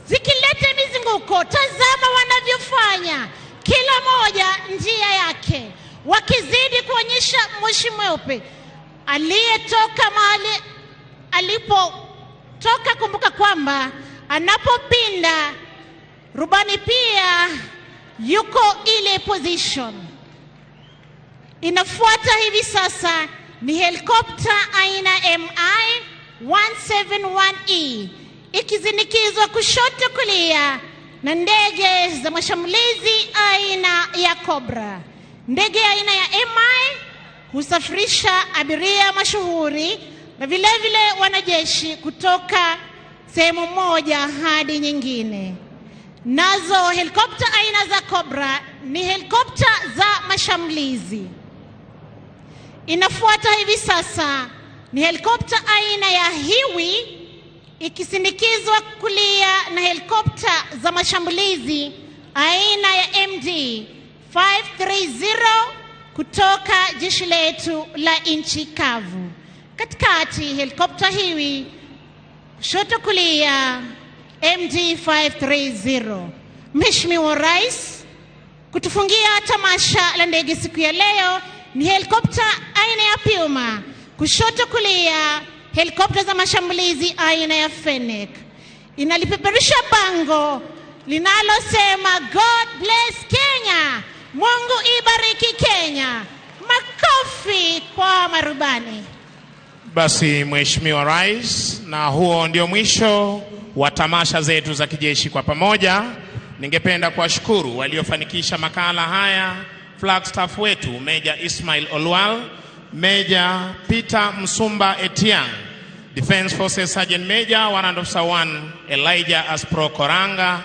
zikileta mizunguko. Tazama wanavyofanya, kila moja njia yake, wakizidi kuonyesha moshi mweupe. Aliyetoka mahali alipotoka, kumbuka kwamba anapopinda rubani pia yuko ile position. Inafuata hivi sasa ni helikopta aina MI-171E ikizinikizwa kushoto kulia na ndege za mashambulizi aina ya Cobra. Ndege aina ya MI husafirisha abiria mashuhuri na vile vile wanajeshi kutoka sehemu moja hadi nyingine. Nazo helikopta aina za Cobra ni helikopta za mashambulizi. Inafuata hivi sasa ni helikopta aina ya Hiwi ikisindikizwa kulia na helikopta za mashambulizi aina ya MD-530 kutoka jeshi letu la nchi kavu. Katikati helikopta Hiwi, kushoto kulia MD-530. Mheshimiwa Rais, kutufungia tamasha la ndege siku ya leo ni helikopta aina ya Puma, kushoto kulia helikopta za mashambulizi aina ya Fennec. Inalipeperusha bango linalosema God bless Kenya, Mungu ibariki Kenya. Makofi kwa marubani. Basi Mheshimiwa Rais, na huo ndio mwisho wa tamasha zetu za kijeshi kwa pamoja. Ningependa kuwashukuru waliofanikisha makala haya, Flagstaff wetu Meja Ismail Olwal, Meja Peter Msumba Etiang, Defense Forces Sergeant Major Warrant Officer 1 Elijah Aspro Koranga,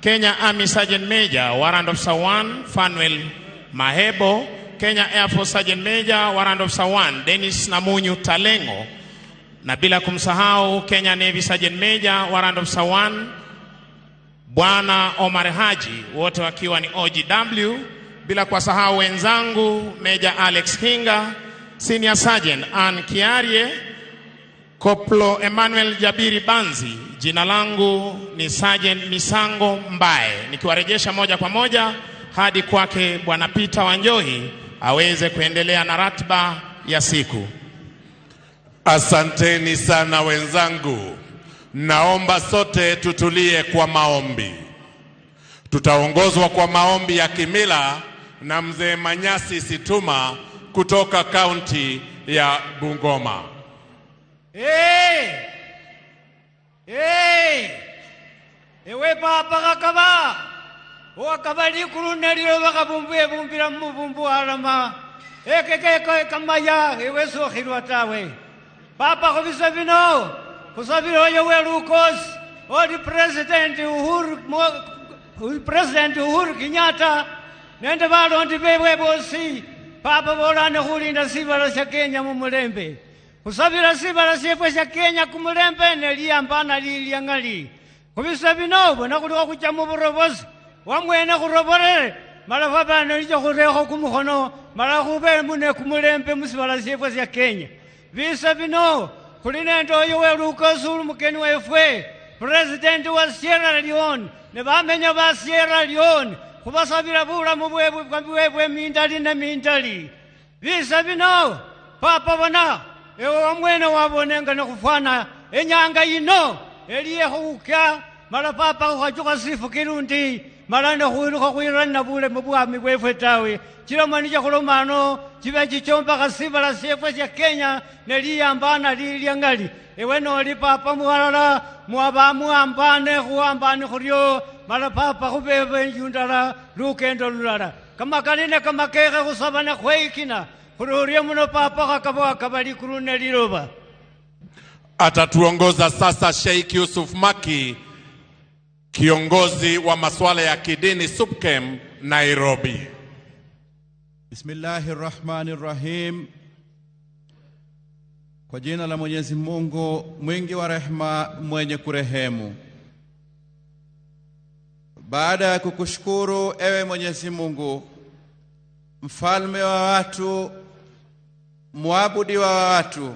Kenya Army Sergeant Major Warrant Officer 1 Fanuel Mahebo, Kenya Air Force Sergeant Major Warrant Officer 1 Dennis Namunyu Talengo, na bila kumsahau Kenya Navy Sergeant Major Warrant Officer 1 Bwana Omar Haji, wote wakiwa ni OGW, bila kuwasahau wenzangu Major Alex Hinga, Senior Sergeant Ann Kiarie, Koplo Emmanuel Jabiri Banzi. Jina langu ni Sergeant Misango Mbae, nikiwarejesha moja kwa moja hadi kwake Bwana Peter Wanjohi aweze kuendelea na ratiba ya siku. Asanteni sana wenzangu. Naomba sote tutulie kwa maombi. Tutaongozwa kwa maombi ya kimila na mzee Manyasi Situma kutoka kaunti ya Bungoma. Ewe papa kakaba wakabali kurunelio wakabumbuye bumbira mubumbu alama ekeke kamaya ewe sokhirwa tawe papa khobisa bino kusabiro yewe lukos odi President Uhuru Kenyatta nende balondi bewe bosi papa bolane khulinda sibala sya Kenya mu mulembe kusabira sibala syefwe sya Kenya ku mulembe neliyambana lilyangali khubisa bino bona khulikho khucha mu burobozi wamwene khuroborere mala fabana lijo khureko kumukhono mala khube mune ku mulembe musibala syefwe sya Kenya bisa bino khuli nende oyo welukosulu mukeni wefwe President wa Sierra Leone ne bamenya ba Sierra Leone khubasabira bulamu bwebwe mindali na mindali bisa bino papa bona ewe wamwene wabonenga nekhufwana enyanga yino eliye khukya mala papa khachuka sifu kirundi mala nekhuilikho khwirana bulemu bwami bwefwe tawe chilomani chakhulomano chibe chichomba khasibala syefwe sya Kenya neliyambana lilyangali ewe noli papa muwalala muwambane khuwambane khuryo mala papa khubebe njundala lukendo lulala kamakanine kamakekhe khusabane khweikina khururye muno papa khakabo kabali kurune liloba. Atatuongoza sasa Sheikh Yusuf Maki, kiongozi wa masuala ya kidini SUPKEM Nairobi. Bismillahirrahmanirrahim. Kwa jina la Mwenyezi Mungu mwingi wa rehema mwenye kurehemu. Baada ya kukushukuru ewe Mwenyezi Mungu, mfalme wa watu, muabudi wa watu,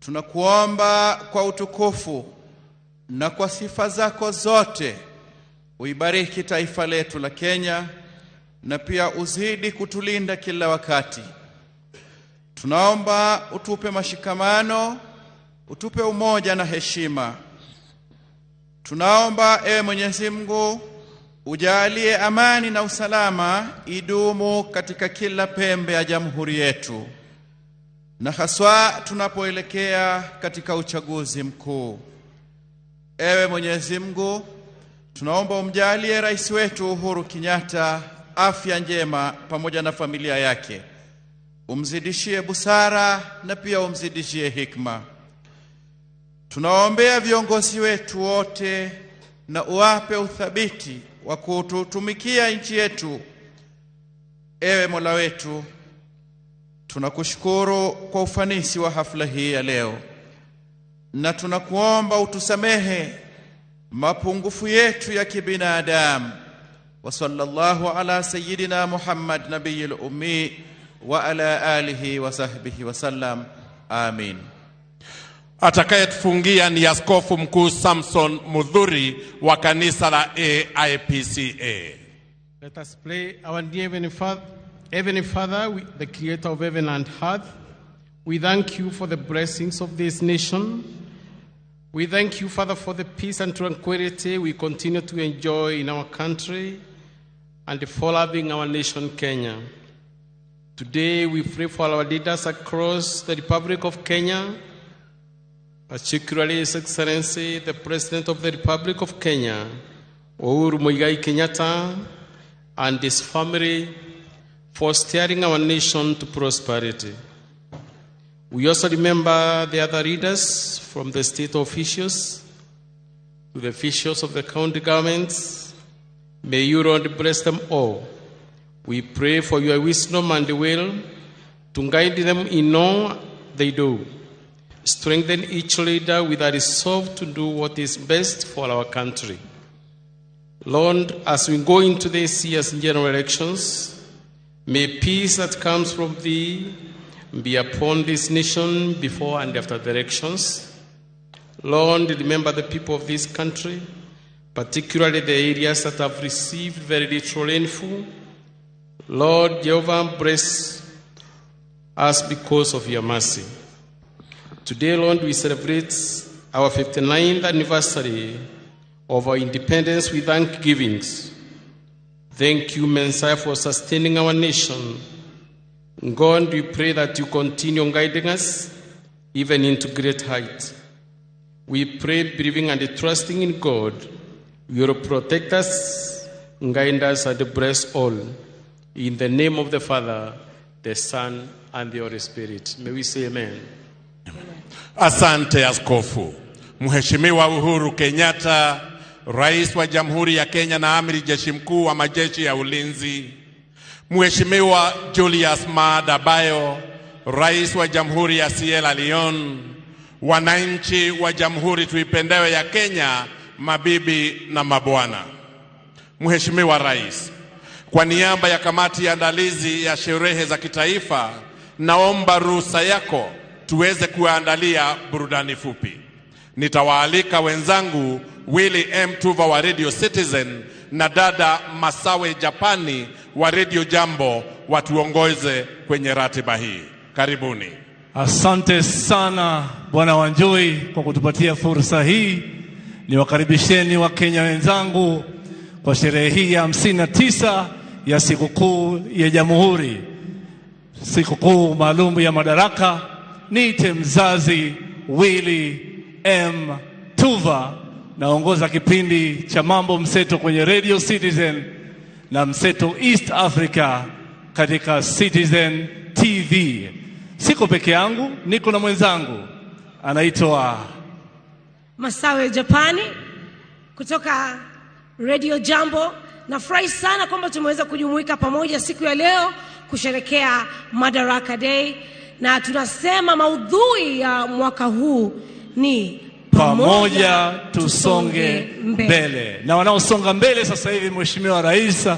tunakuomba kwa utukufu na kwa sifa zako zote uibariki taifa letu la Kenya na pia uzidi kutulinda kila wakati. Tunaomba utupe mashikamano, utupe umoja na heshima. Tunaomba ewe Mwenyezi Mungu ujalie amani na usalama idumu katika kila pembe ya jamhuri yetu, na haswa tunapoelekea katika uchaguzi mkuu. Ewe Mwenyezi Mungu, tunaomba umjalie rais wetu Uhuru Kenyatta afya njema pamoja na familia yake. Umzidishie busara na pia umzidishie hikma. Tunaombea viongozi wetu wote na uwape uthabiti wa kututumikia nchi yetu. Ewe Mola wetu, tunakushukuru kwa ufanisi wa hafla hii ya leo, na tunakuomba utusamehe mapungufu yetu ya kibinadamu. Wa sallallahu ala sayyidina Muhammad nabiyil ummi wa ala alihi wa sahbihi wa sallam. Amin. Atakayetufungia ni Askofu Mkuu Samson Mudhuri wa kanisa la AIPCA. Let us pray. Our dear Heavenly Father, the creator of heaven and earth, we thank you for the blessings of this nation. We thank you, Father, for the peace and tranquility we continue to enjoy in our country and for loving our nation, Kenya. Today we pray for our leaders across the Republic of Kenya, particularly His Excellency, the President of the Republic of Kenya, Uhuru Kenyatta, and his family, for steering our nation to prosperity. We also remember the other leaders, from the state officials to the officials of the county governments. May you, Lord, bless them all. We pray for your wisdom and will to guide them in all they do. Strengthen each leader with a resolve to do what is best for our country. Lord, as we go into this year's general elections, may peace that comes from thee be upon this nation before and after the elections. Lord, remember the people of this country, particularly the areas that have received very little rainfall. Lord Jehovah, bless us because of your mercy. Today, Lord, we celebrate our 59th anniversary of our independence with thanksgivings. Thank you, Messiah, for sustaining our nation. God, we pray that you continue guiding us even into great height. We pray, believing and trusting in God, you will protect us, guide us, and bless all. In the name of the Father, the Son, and the Holy Spirit. May we say amen. Asante Askofu. Mheshimiwa Uhuru Kenyatta, Rais wa Jamhuri ya Kenya na Amiri Jeshi Mkuu wa Majeshi ya Ulinzi. Mheshimiwa Julius Maada Bio, Rais wa Jamhuri ya Sierra Leone. Wananchi wa Jamhuri tuipendewe ya Kenya, mabibi na mabwana. Mheshimiwa Rais, kwa niaba ya kamati ya andalizi ya sherehe za kitaifa, naomba ruhusa yako tuweze kuandalia burudani fupi. Nitawaalika wenzangu Willy M. Tuva wa Radio Citizen na dada Masawe Japani wa Radio Jambo watuongoze kwenye ratiba hii. Karibuni. Asante sana Bwana Wanjoi kwa kutupatia fursa hii. Niwakaribisheni wa Kenya wenzangu kwa sherehe hii ya 59 ya sikukuu ya Jamhuri, sikukuu maalum ya Madaraka. Niite mzazi Willy M. Tuva, naongoza kipindi cha Mambo Mseto kwenye Radio Citizen na Mseto East Africa katika Citizen TV. Siko peke yangu, niko na mwenzangu anaitwa Masawe Japani kutoka Radio Jambo. Nafurahi sana kwamba tumeweza kujumuika pamoja siku ya leo kusherehekea Madaraka Day, na tunasema maudhui ya mwaka huu ni pamoja tusonge mbele. Na wanaosonga mbele sasa hivi, Mheshimiwa Rais,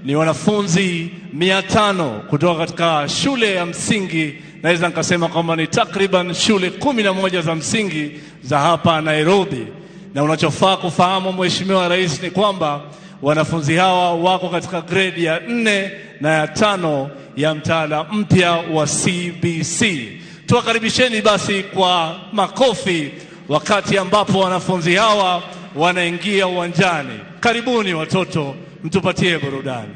ni wanafunzi 500 kutoka katika shule ya msingi. Naweza nikasema kwamba ni takriban shule 11 za msingi za hapa Nairobi. Na unachofaa kufahamu Mheshimiwa Rais ni kwamba wanafunzi hawa wako katika grade ya 4 na ya 5 ya mtaala mpya wa CBC. Tuwakaribisheni basi kwa makofi wakati ambapo wanafunzi hawa wanaingia uwanjani. Karibuni watoto, mtupatie burudani.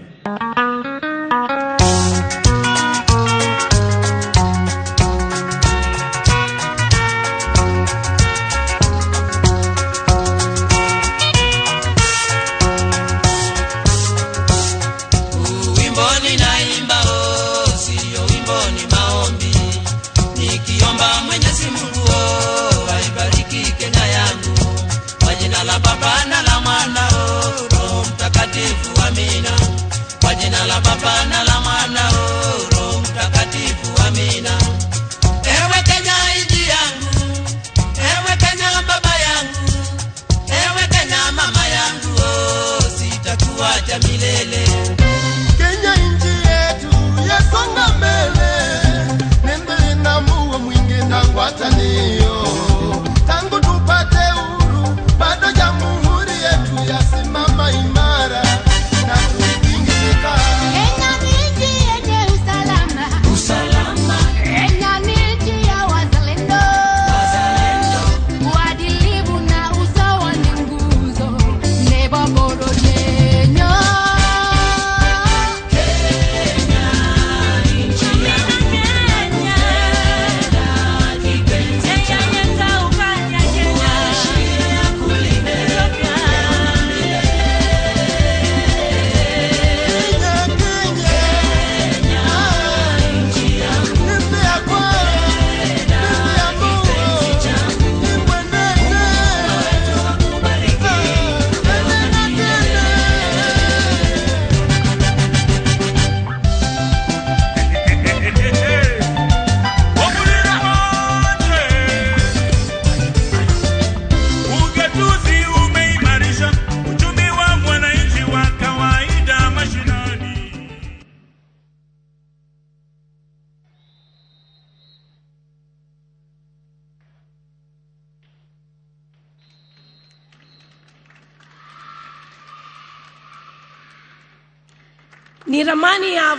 Ni ramani ya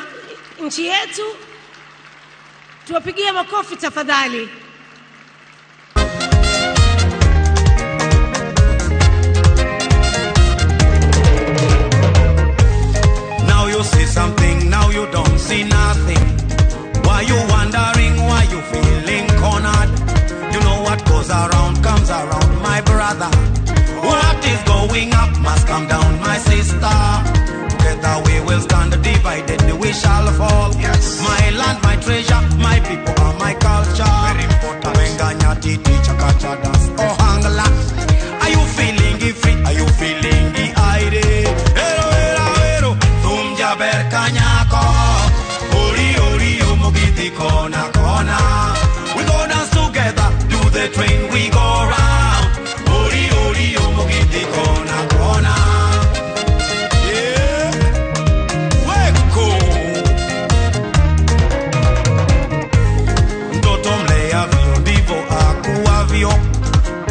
nchi yetu. Tuwapigie makofi tafadhali. Now you see something, now you don't see nothing. Why you wondering, why you feeling cornered? You know what goes around comes around, my brother. What is going up must come down, my sister. Together we will stand divided, we shall fall. Yes. My land, my treasure, my people and my culture. Very important. Wenganya titi chakacha dance. Oh hangla. Are you feeling it free? Are you feeling the idea? Ero ero ero. Tumja berkanyako. Ori ori omogiti kona kona. We go dance together, do the train we go round. Ori ori omogiti kona kona.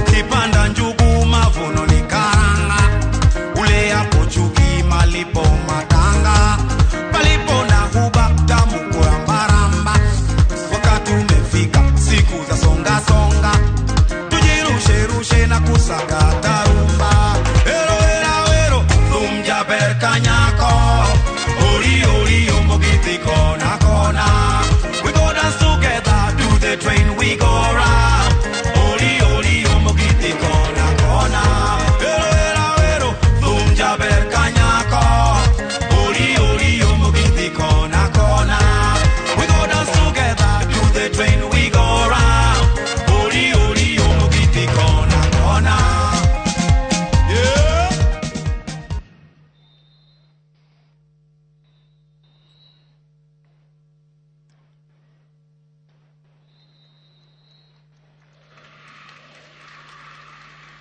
Kipanda njugu mavuno ni karanga. Ule hapo chuki malipo matanga. Palipo na huba tamu kurambaramba. Wakati umefika siku za songa songa. Tujirushe rushe na kusakata rumba. Ero era ero tumja berkanyako. Ori ori omogiti kona kona. We go dance together, do the train we go round. Ori ori omogiti kona kona. Ero era ero tumja berkanyako. Ori ori omogiti kona kona. We go dance together, do the train we go round. Ori ori omogiti kona kona. Yeah.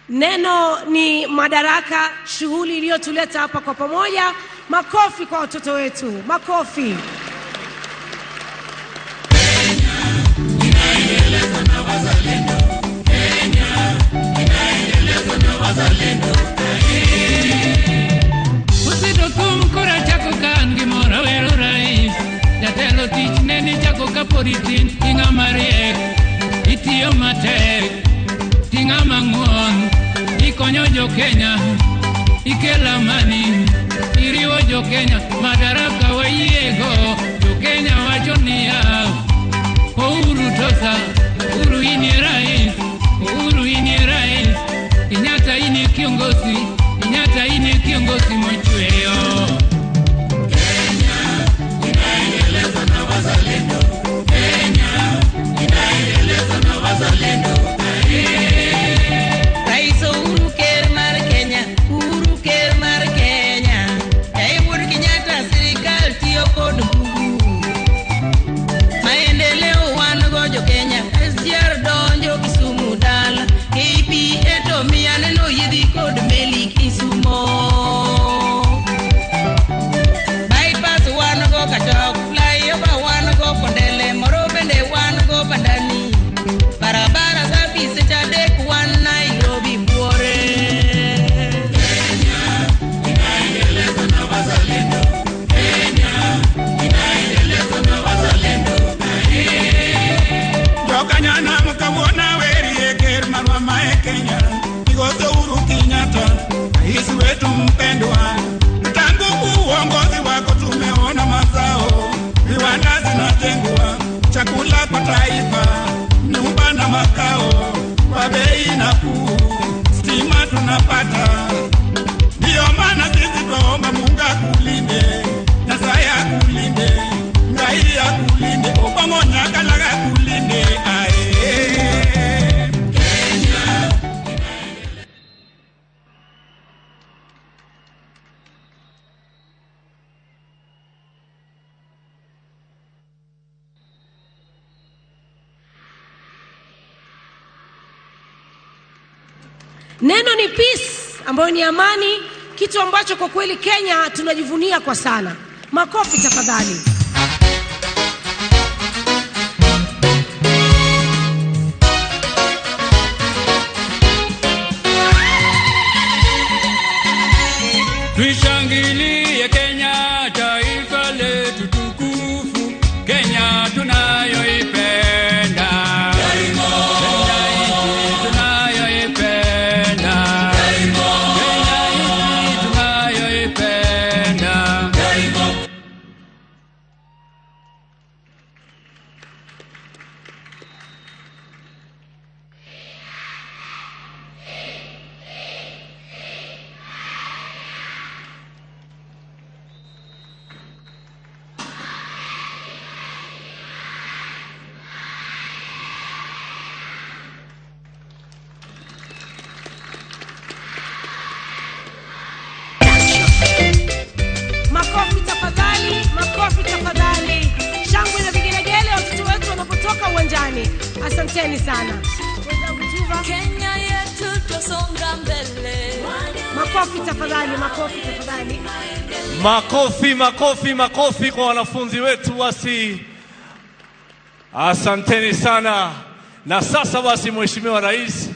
Neno ni madaraka, shughuli iliyotuleta hapa kwa pamoja. Makofi kwa watoto wetu, makofi. Usidokum kura chako kangi mora wero rais. Jatelo tich neni chako kaporitin tinga mariek. Itiyo matek, tinga mang'uon. Ikonyo jo Kenya, ikelo amani. Iriwo jo Kenya, madaraka wayiego. Jo Kenya wacho niya, Uhuru tosa, Uhuru ini rais, Uhuru ini rais. Kenyatta ini kiongozi, Kenyatta ini kiongozi mchweo. Kenya inaendeleza na wazalendo, Kenya inaendeleza na wazalendo. Rais Uhuru ker mar Kenya, Uhuru ker mar Kenya. Uhuru Kenyatta sirikal tiyo kod nguvu. Maendeleo wan go Kenya, SGR donjo Kisumu dala. KP eto miyane no yidhi kod meli Kisumo. Bypass wan go Katok, flyover wan go Kondele, moro bende wan go Bandani. Barabara safi secha dek wan Nairobi Buore. Kenya inaendeleza na wazalendo, Kenya inaendeleza na wazalendo. Jokanyana mkawona weri ker marwa mae Kenya. Kigozo Uhuru Kenyatta, rais wetu mpendwa. Tangu uongozi wako tumeona mazao, viwanda zinajengwa, chakula kwa taifa, nyumba na makao kwa bei nafuu, stima tunapata. Ndio maana sisi twaomba Mungu akulinde, Nyasaye akulinde, Ngai akulinde, Obamonya kalaga akulinde. Neno ni peace, ambayo ni amani, kitu ambacho kwa kweli Kenya tunajivunia kwa sana. Makofi tafadhali. Tuishangilie Kenya, taifa letu tukufu. Kenya tunayoipenda. Makofi tafadhali, makofi tafadhali. Shangwe na vigelegele watoto wetu wanapotoka uwanjani. Asanteni sana. Kenya yetu tusonga mbele. Makofi tafadhali, makofi tafadhali. Makofi, makofi, makofi kwa wanafunzi wetu basi. Asanteni sana. Na sasa basi Mheshimiwa Rais,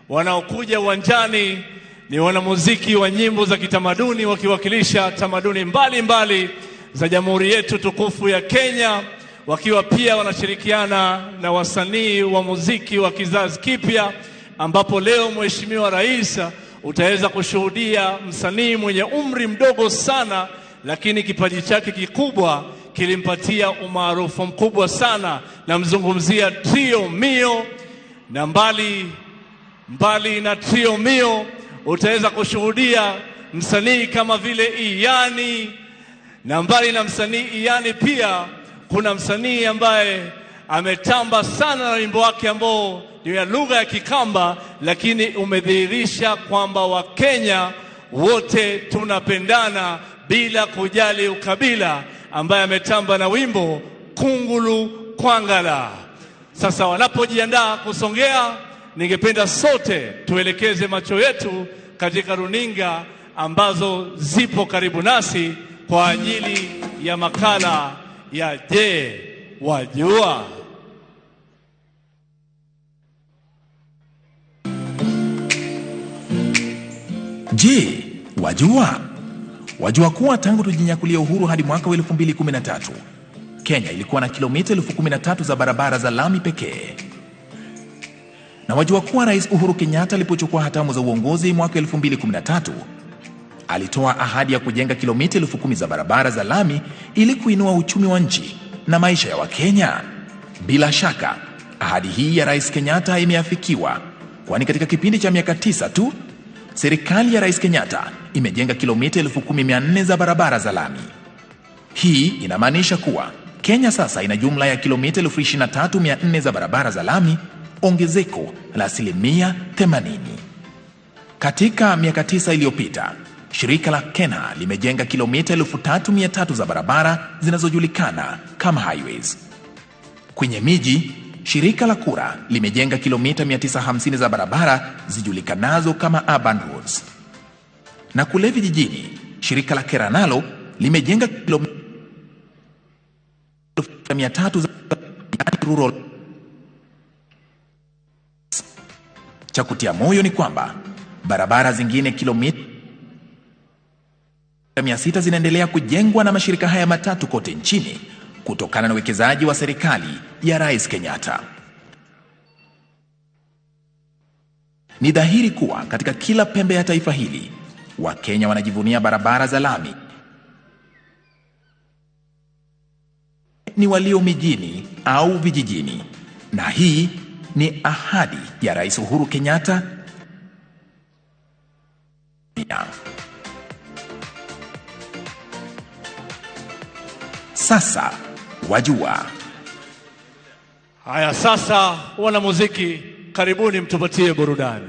wanaokuja uwanjani ni wanamuziki wa nyimbo za kitamaduni wakiwakilisha tamaduni mbalimbali za jamhuri yetu tukufu ya Kenya, wakiwa pia wanashirikiana na wasanii wa muziki wa kizazi kipya, ambapo leo Mheshimiwa Rais utaweza kushuhudia msanii mwenye umri mdogo sana, lakini kipaji chake kikubwa kilimpatia umaarufu mkubwa sana. Namzungumzia Trio Mio, na mbali na Trio Mio utaweza kushuhudia msanii kama vile Iyani, na mbali na msanii Iyani pia kuna msanii ambaye ametamba sana na wimbo wake ambao ni ya lugha ya Kikamba, lakini umedhihirisha kwamba Wakenya wote tunapendana bila kujali ukabila, ambaye ametamba na wimbo Kungulu Kwangala. Sasa wanapojiandaa kusongea ningependa sote tuelekeze macho yetu katika runinga ambazo zipo karibu nasi kwa ajili ya makala ya Je, wajua? Je, wajua? Wajua kuwa tangu tujinyakulia uhuru hadi mwaka wa 2013 Kenya ilikuwa na kilomita 13,000 za barabara za lami pekee. Na wajua kuwa Rais Uhuru Kenyatta alipochukua hatamu za uongozi mwaka 2013 alitoa ahadi ya kujenga kilomita 10,000 za barabara za lami ili kuinua uchumi wa nchi na maisha ya Wakenya. Bila shaka, ahadi hii ya Rais Kenyatta imeafikiwa, kwani katika kipindi cha miaka 9 tu serikali ya Rais Kenyatta imejenga kilomita 10,400 za barabara za lami. Hii inamaanisha kuwa Kenya sasa ina jumla ya kilomita 23,400 za barabara za lami, ongezeko la 80%. Katika miaka 9 iliyopita, shirika la KENHA limejenga kilomita 3,300 za barabara zinazojulikana kama highways. Kwenye miji, shirika la KURA limejenga kilomita 950 za barabara zijulikanazo kama urban roads. Na kule vijijini, shirika la KERA nalo limejenga kilomita 300 za rural. Cha kutia moyo ni kwamba barabara zingine kilomita 600 zinaendelea kujengwa na mashirika haya matatu kote nchini kutokana na uwekezaji wa serikali ya Rais Kenyatta. Ni dhahiri kuwa katika kila pembe ya taifa hili, Wakenya wanajivunia barabara za lami. Ni walio mijini au vijijini. Na hii ni ahadi ya Rais Uhuru Kenyatta. Sasa wajua. Haya, sasa wanamuziki, karibuni mtupatie burudani.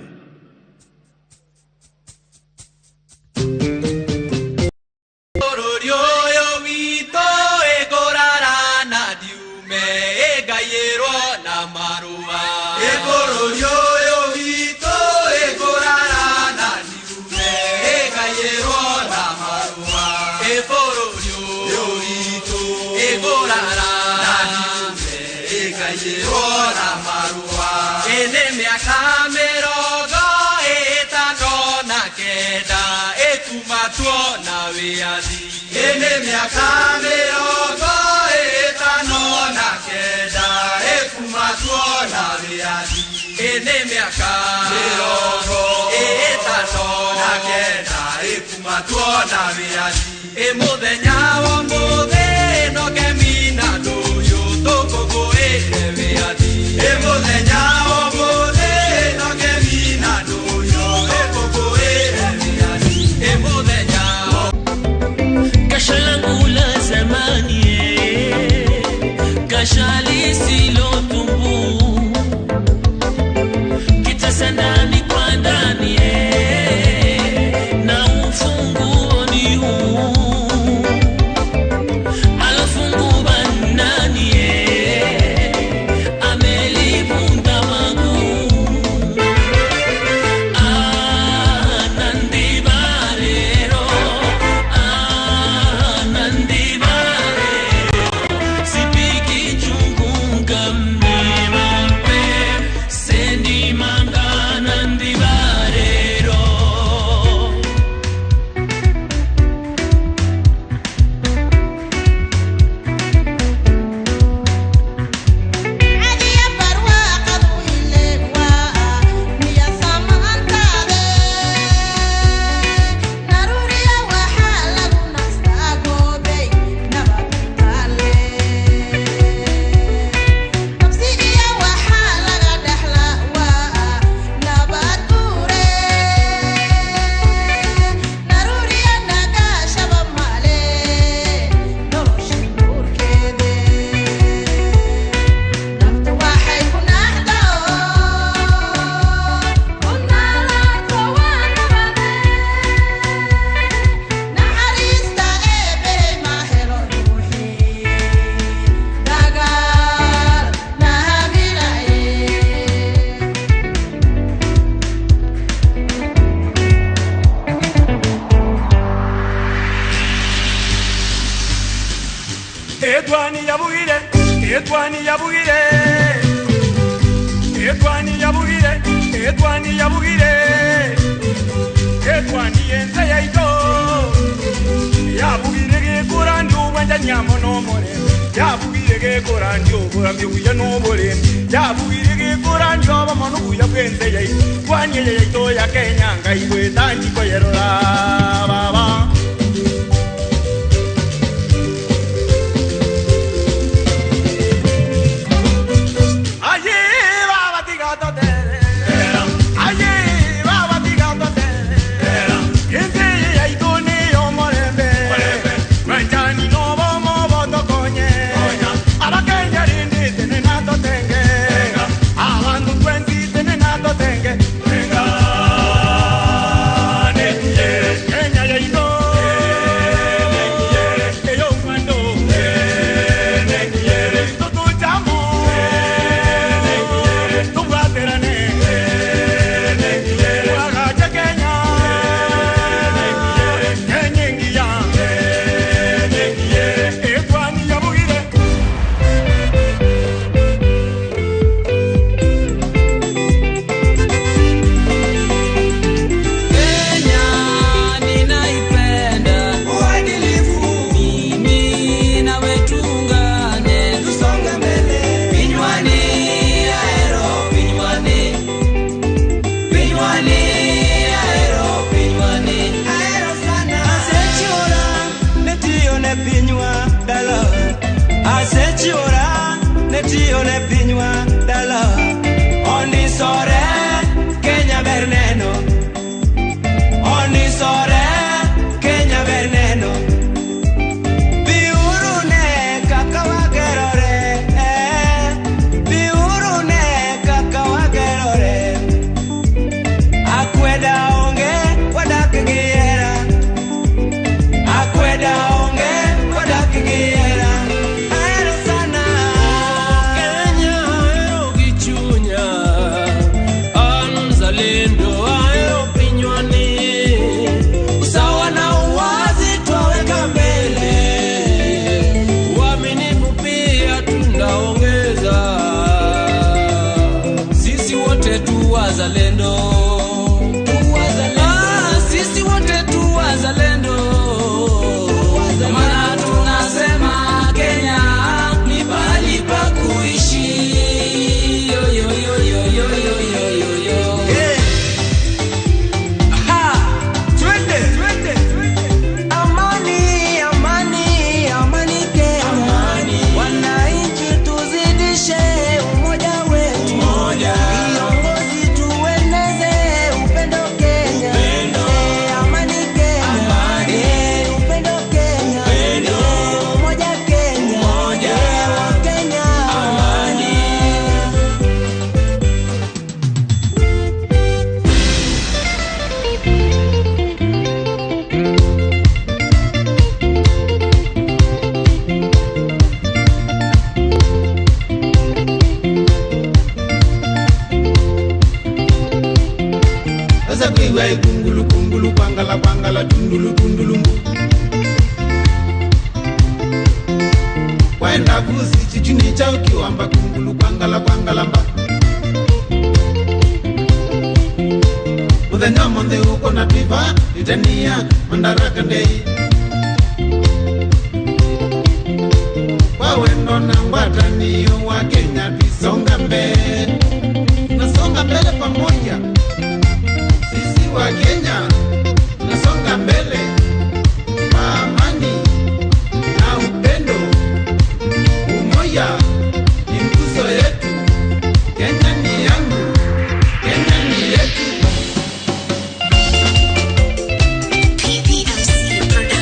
Ene miaka mirongo itano na kenda ekumatwo na wiathi. Ene miaka mirongo itano na kenda ekumatwo na wiathi. Muthenya wa muthe no kemina nduyu tukuguire wiathi. Muthenya wa muthe no kemina nduyu tukuguire wiathi. Muthenya Kasha langu la zamani, kasha lisilotubu, kitasa ndani kwa ndani, na ufunguo ni huu. Etwani yabugire, etwani yabugire, etwani yabugire, etwani yabugire, etwani yenze yaito, yabugire ge kurandi ubanja nyamo no more, yabugire ge kurandi uburamye uya no more, yabugire ge kurandi abamanu uya kwenze yaito, twani yaito ya Kenya ngaiwe tanji ko yerora baba. Ya Madaraka Day. Wawendo na ngwatanio wa Kenya tusonga mbele. Nasonga mbele pamoja. Sisi wa Kenya nasonga mbele. Kwa amani na upendo. Umoja ni nguzo yetu. Kenya ni yangu. Kenya ni yetu. PPMC Production.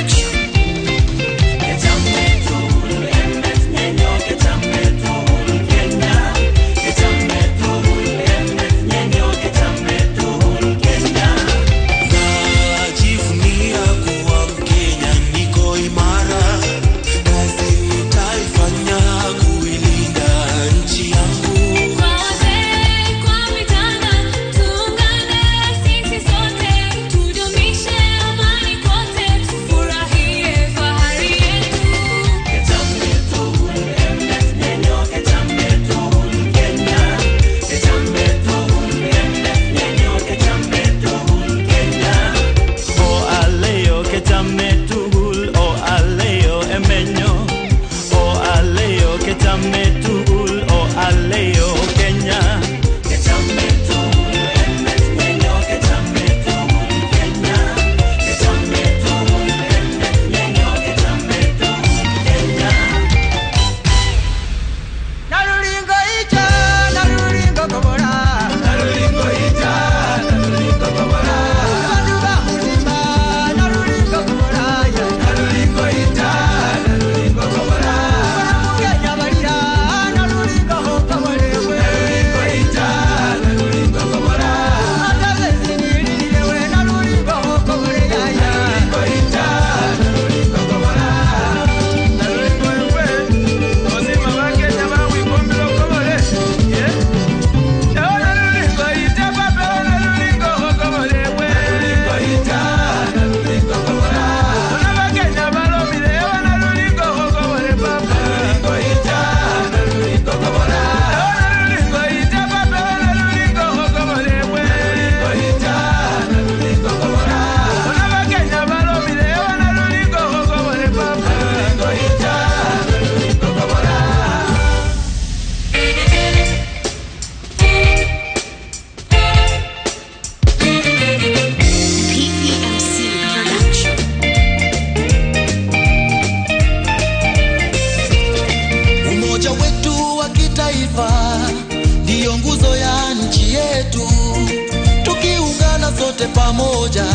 sote pamoja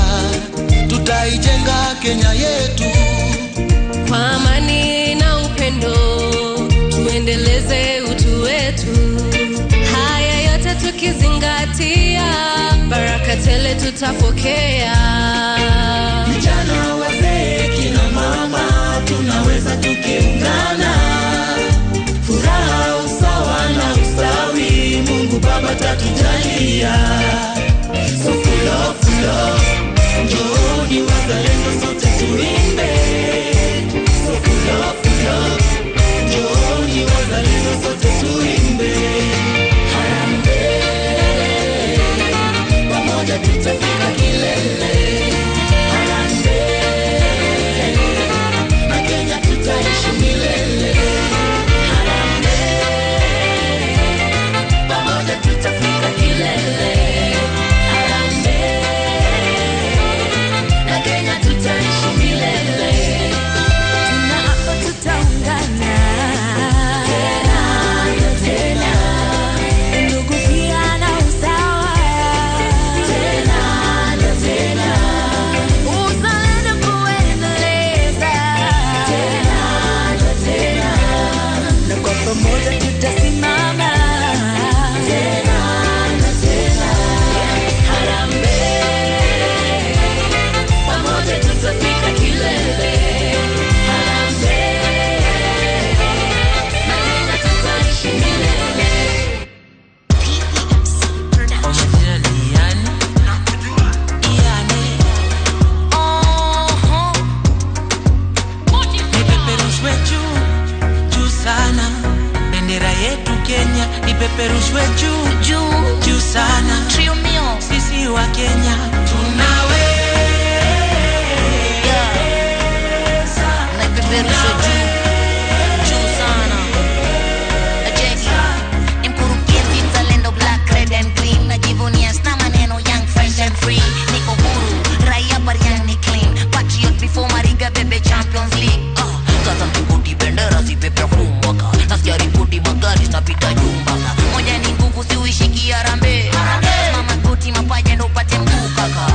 tutaijenga Kenya yetu kwa amani na upendo, tuendeleze utu wetu. Haya yote tukizingatia, baraka tele tutapokea. Vijana, wazee, kina mama, tunaweza tukiungana, furaha, usawa na ustawi Mungu Baba tatujalia. So full of njooni wazalendo sote tuimbe. So full of njooni wazalendo sote tuimbe. Harambee, pamoja tutafika kilele. Harambee, na Kenya tutaishi milele. Harambee, pamoja tutafika kilele. Ipeperushwe juu sana. Trio mio, sisi wa Kenya tunaweza. Na ipeperushwe juu sana. Ajeki, mkurugenzi mzalendo, black, red and green. Najivunia sna maneno, young, fresh and free. Niko huru, raia bariani clean. Patriot before Mariga bebe Champions League. Kaza mkikuti bendera zipepe kumwaka. Nasikia ripoti magari zinapita jumba. Moja ni nguvu siuishiki Harambee. Mama kuti mapaja ndo upate mkuu kaka.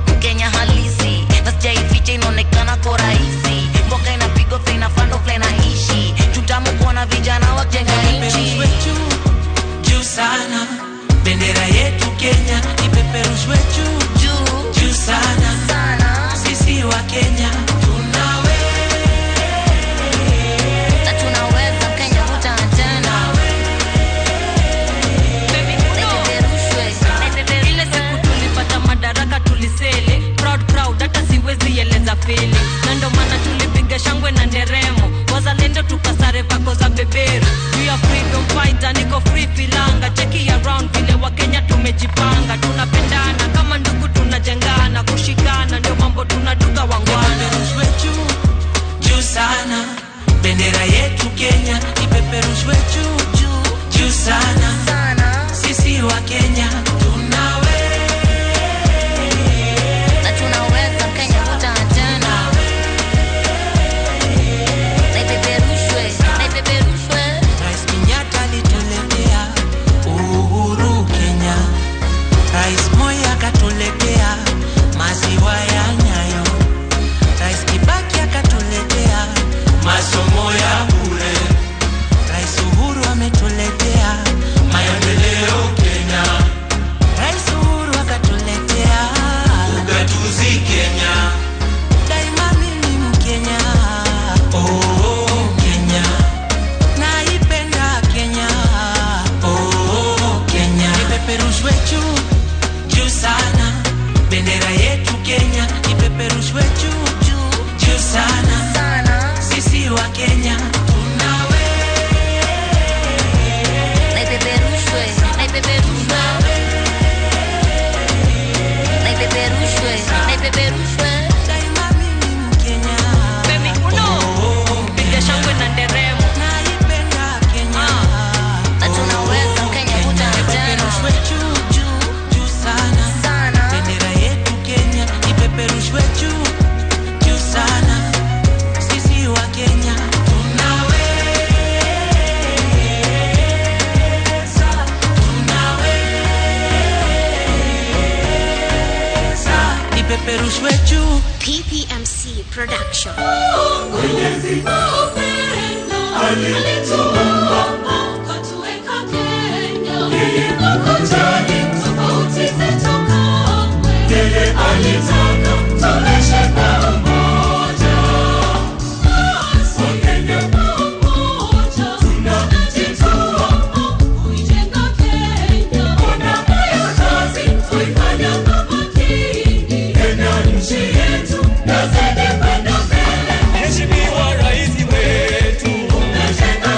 Mkenya halisi, nasijaificha inaonekana kwa rahisi. Mboka inapigwa fle inafando fle naishi. Tutamu kuona vijana wajenga nchi. Juu sana, bendera yetu Kenya ipeperushwe juu sana. Sisi wa Kenya pili. Na ndo maana tulipiga shangwe na nderemo, wazalendo tukasare vako za beberu. We are freedom fighter, niko free filanga. Cheki around vile wa Kenya tumejipanga. Tunapendana kama ndugu, tunajengana, kushikana ndio mambo tunaduka wangwana. Juu sana, bendera yetu Kenya ipeperushwe juu sana. Sisi wa Kenya maziwa ya Nyayo, Rais Kibaki akatuletea masomo ya bure, Rais Uhuru Production. Mwenyezi upendo alituumba akatuweka Kenya. Yeye hakujali tofauti zetu kamwe. Yeye alitaka tuishi pamoja. Wakenya pamoja tunajitoa kuijenga Kenya. Ona haya kazi tuifanya kwa makini. Kenya nchi yetu nazidi kwenda mbele. Mheshimiwa Rais wetu umejenga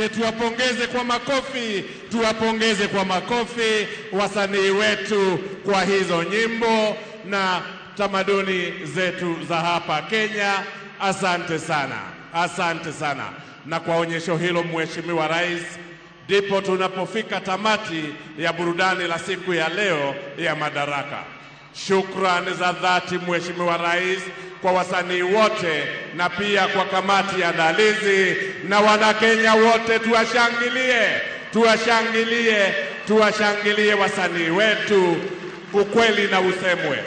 tuwapongeze kwa makofi, tuwapongeze kwa makofi wasanii wetu kwa hizo nyimbo na tamaduni zetu za hapa Kenya. Asante sana, asante sana. Na kwa onyesho hilo, Mheshimiwa Rais, ndipo tunapofika tamati ya burudani la siku ya leo ya Madaraka. Shukrani za dhati Mheshimiwa Rais kwa wasanii wote na pia kwa kamati ya andalizi na Wanakenya wote. Tuwashangilie wasanii wetu. Ukweli na usemwe.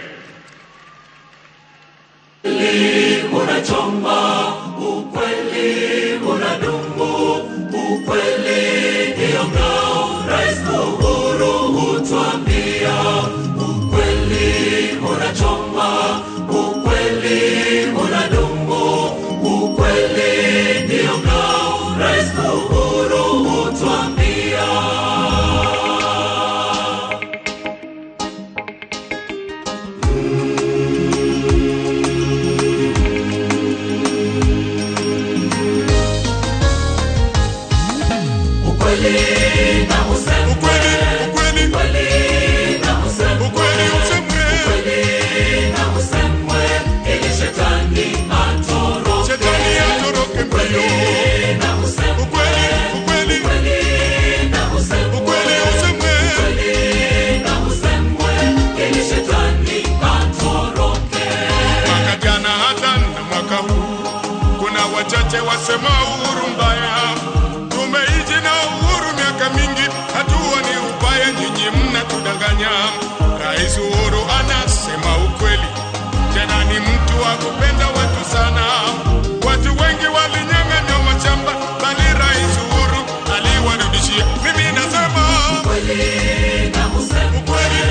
Ukweli unachoma, ukweli unadumu, ukweli ndio ngao. Rais Uhuru hutuambia, ukweli unachoma, ukweli unadumu, ukweli ndio ngao. Rais Uhuru hutuambia. Wachache wasema uhuru mbaya, tumeiji na uhuru miaka mingi, hatua ni ubaya, nyinyi mnatudanganya. Rais Uhuru anasema ukweli, tena ni mtu wa kupenda watu sana. Watu wengi walinyang'anywa mashamba, bali Rais Uhuru aliwarudishia. Mimi nasema ukweli na usemwe, ukweli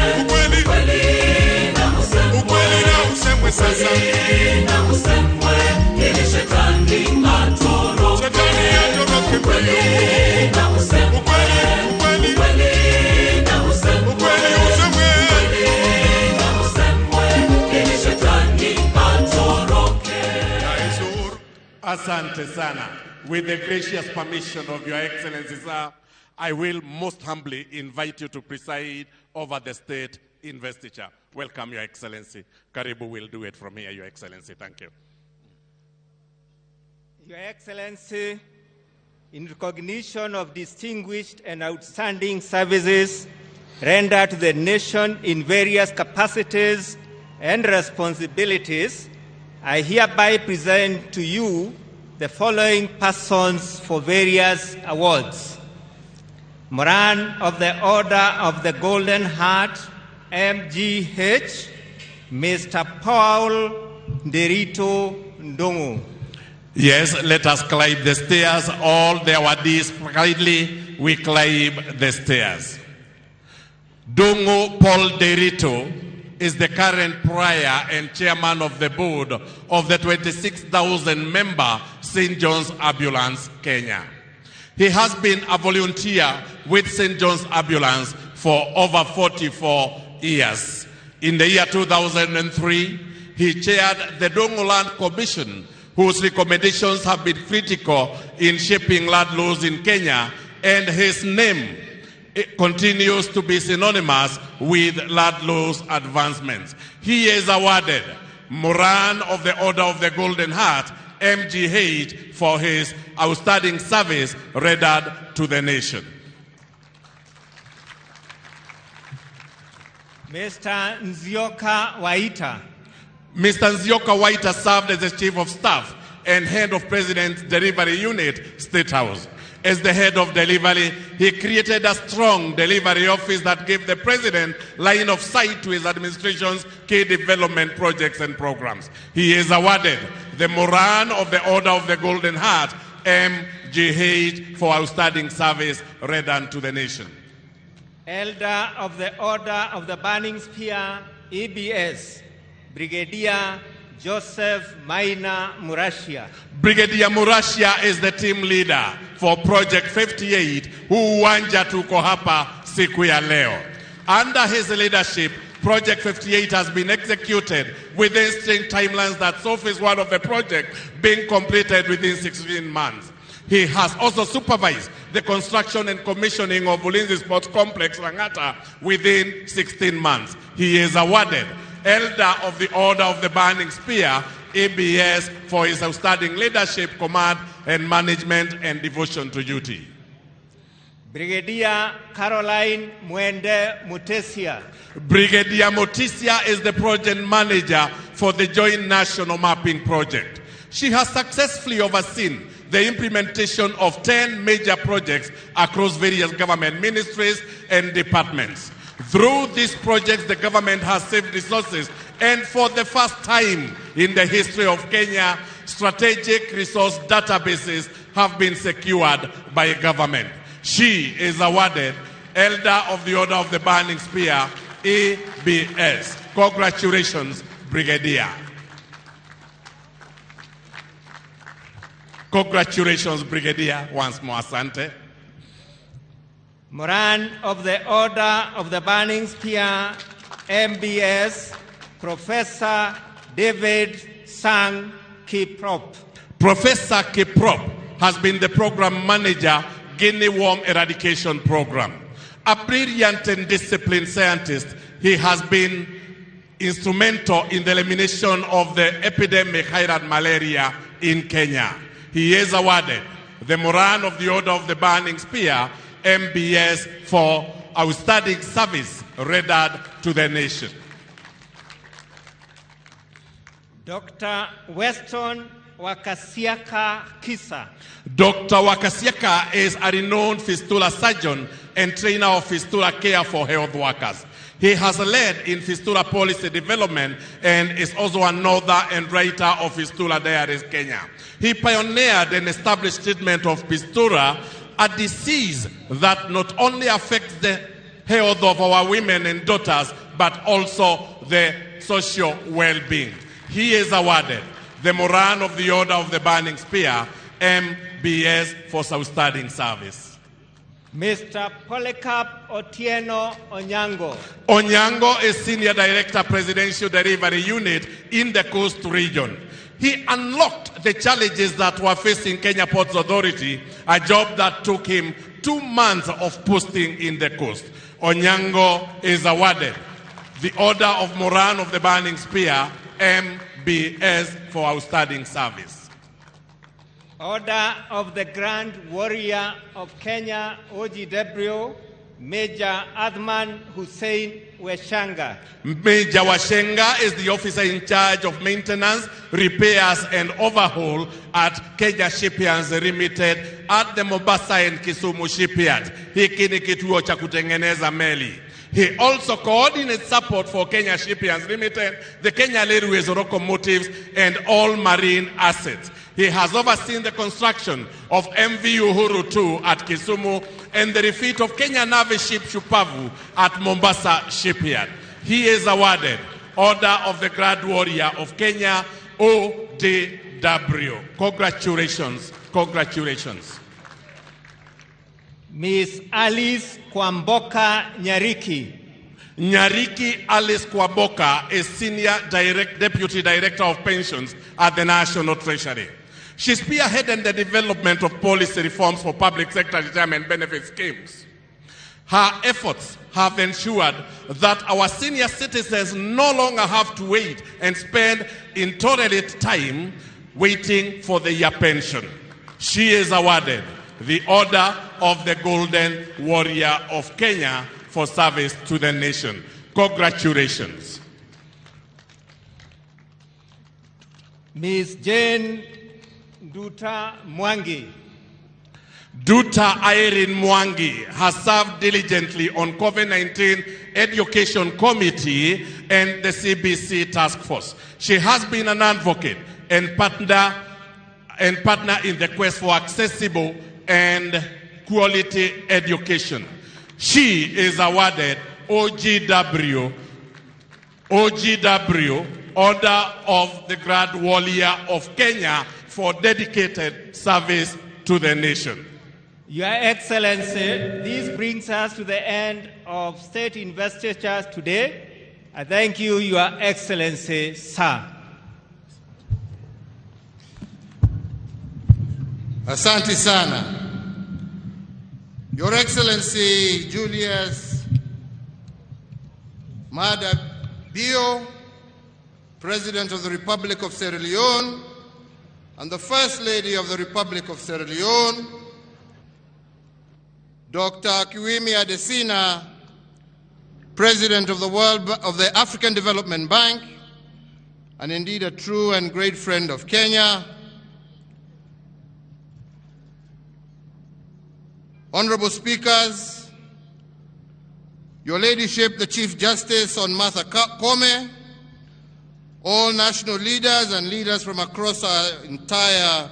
na usemwe sasa. Ili shetani atoroke, ukweli na usemwe, ukweli na usemwe, ili shetani atoroke. Asante sana. With the gracious permission of Your Excellency, sir, I will most humbly invite you to preside over the state investiture. Welcome, Your Excellency. Karibu will do it from here, Your Excellency. Thank you. Your Excellency, in recognition of distinguished and outstanding services rendered to the nation in various capacities and responsibilities, I hereby present to you the following persons for various awards. Moran of the Order of the Golden Heart, MGH, Mr. Paul Nderito Ndongo. Yes, let us climb the stairs. All the awardees, kindly, we climb the stairs. Dongo Paul Derito is the current prior and chairman of the board of the 26,000-member St. John's Ambulance, Kenya. He has been a volunteer with St. John's Ambulance for over 44 years. In the year 2003, he chaired the Dongo Land Commission, whose recommendations have been critical in shaping land laws in Kenya, and his name continues to be synonymous with land laws advancements. He is awarded Moran of the Order of the Golden Heart, MGH, for his outstanding service rendered to the nation. Mr. Nzioka Waita. Mr. Nzioka Waita served as the Chief of Staff and Head of President's Delivery Unit, State House. As the head of delivery, he created a strong delivery office that gave the President line of sight to his administration's key development projects and programs. He is awarded the Moran of the Order of the Golden Heart, MGH, for outstanding service rendered to the nation. Elder of the Order of the Burning Spear, EBS, Brigadier Joseph Maina Murashia. Brigadier Murashia is the team leader for Project 58, huu uwanja tuko hapa siku ya leo. Under his leadership, Project 58 has been executed within strict timelines that so is one of the projects being completed within 16 months. He has also supervised the construction and commissioning of Ulinzi Sports Complex, Langata, within 16 months. He is awarded Elder of the Order of the Burning Spear, ABS, for his outstanding leadership, command, and management and devotion to duty. Brigadier Caroline Mwende Mutesia. Brigadier Mutesia is the project manager for the Joint National Mapping Project. She has successfully overseen the implementation of 10 major projects across various government ministries and departments. Through these projects, the government has saved resources, and for the first time in the history of Kenya, strategic resource databases have been secured by government. She is awarded Elder of the Order of the Burning Spear, ABS. Congratulations, Brigadier. Congratulations, Brigadier, once more, asante. Moran of the Order of the Burning Spear, MBS, Professor David Sang Kiprop. Professor Kiprop has been the program manager, Guinea Worm Eradication Program. A brilliant and disciplined scientist, he has been instrumental in the elimination of the epidemic highland malaria in Kenya. He is awarded the Moran of the Order of the Burning Spear, MBS, for outstanding service rendered to the nation. Dr. Weston Wakasiaka Kisa. Dr. Wakasiaka is a renowned fistula surgeon and trainer of fistula care for health workers. He has led in fistula policy development and is also an author and writer of Fistula Diaries Kenya. He pioneered and established treatment of fistula, a disease that not only affects the health of our women and daughters, but also the social well-being. He is awarded the Moran of the Order of the Burning Spear, MBS, for outstanding service. Mr. Polycarp Otieno Onyango. Onyango is Senior Director, Presidential Delivery Unit in the Coast Region. He unlocked the challenges that were facing Kenya Ports Authority, a job that took him 2 months of posting in the coast. Onyango is awarded the Order of Moran of the Burning Spear, MBS, for outstanding service. Order of the Grand Warrior of Kenya, OGW, Major Adman Hussein Weshanga. Major Washenga is the officer in charge of maintenance, repairs, and overhaul at Kenya Shipyards Limited at the Mombasa and Kisumu Shipyard. Hiki ni kituo cha kutengeneza meli. He also coordinates support for Kenya Shipyards Limited, the Kenya Railways locomotives, and all marine assets. He has overseen the construction of MV Uhuru 2 at Kisumu and the refit of Kenya Navy ship Shupavu at Mombasa Shipyard. He is awarded Order of the Grand Warrior of Kenya, ODW. Congratulations, congratulations. Miss Alice Kwamboka Nyariki. Nyariki Alice Kwamboka is Senior Deputy Director of Pensions at the National Treasury. She spearheaded the development of policy reforms for public sector retirement benefit schemes. Her efforts have ensured that our senior citizens no longer have to wait and spend intolerant time waiting for their pension. She is awarded the Order of the Golden Warrior of Kenya for service to the nation. Congratulations. Ms. Jane Duta Mwangi. Duta Irene Mwangi has served diligently on COVID-19 Education Committee and the CBC Task Force. She has been an advocate and partner in the quest for accessible and quality education. She is awarded OGW, Order of the Grand Warrior of Kenya, for dedicated service to the nation. Your Excellency, this brings us to the end of state investitures today. I thank you, Your Excellency, sir. Asante sana. Your Excellency Julius Maada Bio, President of the Republic of Sierra Leone, and the First Lady of the Republic of Sierra Leone, Dr. Kiwumi Adesina, President of the African Development Bank, and indeed a true and great friend of Kenya, Honorable Speakers, Your Ladyship, the Chief Justice on Martha Koome, all national leaders and leaders from across our entire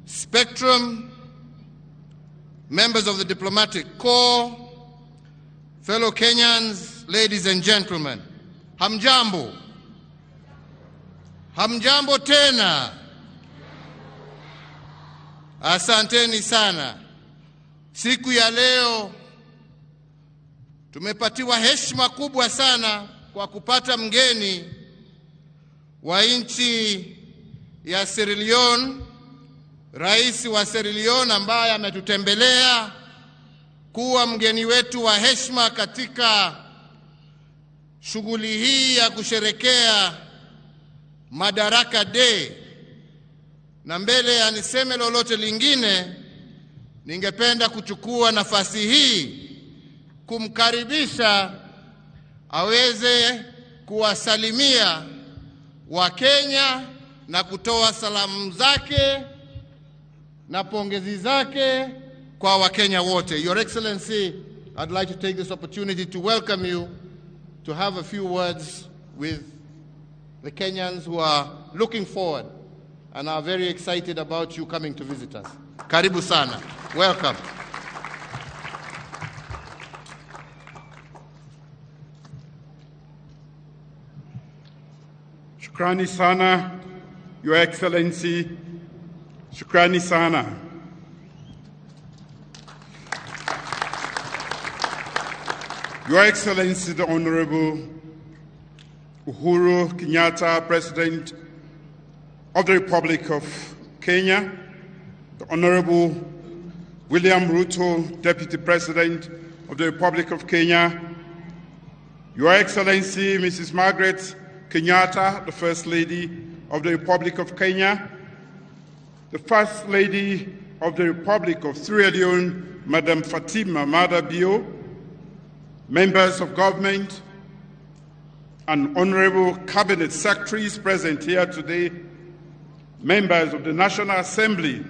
spectrum, members of the diplomatic corps, fellow Kenyans, ladies and gentlemen, hamjambo. Hamjambo tena. Asanteni sana. Siku ya leo tumepatiwa heshima kubwa sana kwa kupata mgeni wa nchi ya Sierra Leone, rais wa Sierra Leone ambaye ametutembelea kuwa mgeni wetu wa heshima katika shughuli hii ya kusherekea Madaraka Day. Na mbele ya niseme lolote lingine, ningependa kuchukua nafasi hii kumkaribisha aweze kuwasalimia wa Kenya na kutoa salamu zake na pongezi zake kwa Wakenya wote. Your Excellency, I'd like to take this opportunity to welcome you to have a few words with the Kenyans who are looking forward and are very excited about you coming to visit us. Karibu sana. Welcome. Shukrani sana, Your Excellency. Shukrani sana. Your Excellency, the Honorable Uhuru Kenyatta, President of the Republic of Kenya, the Honorable William Ruto, Deputy President of the Republic of Kenya, Your Excellency, Mrs. Margaret Kenyatta, the First Lady of the Republic of Kenya, the First Lady of the Republic of Sierra Leone, Madam Fatima Maada Bio, members of government, and honorable cabinet secretaries present here today, members of the National Assembly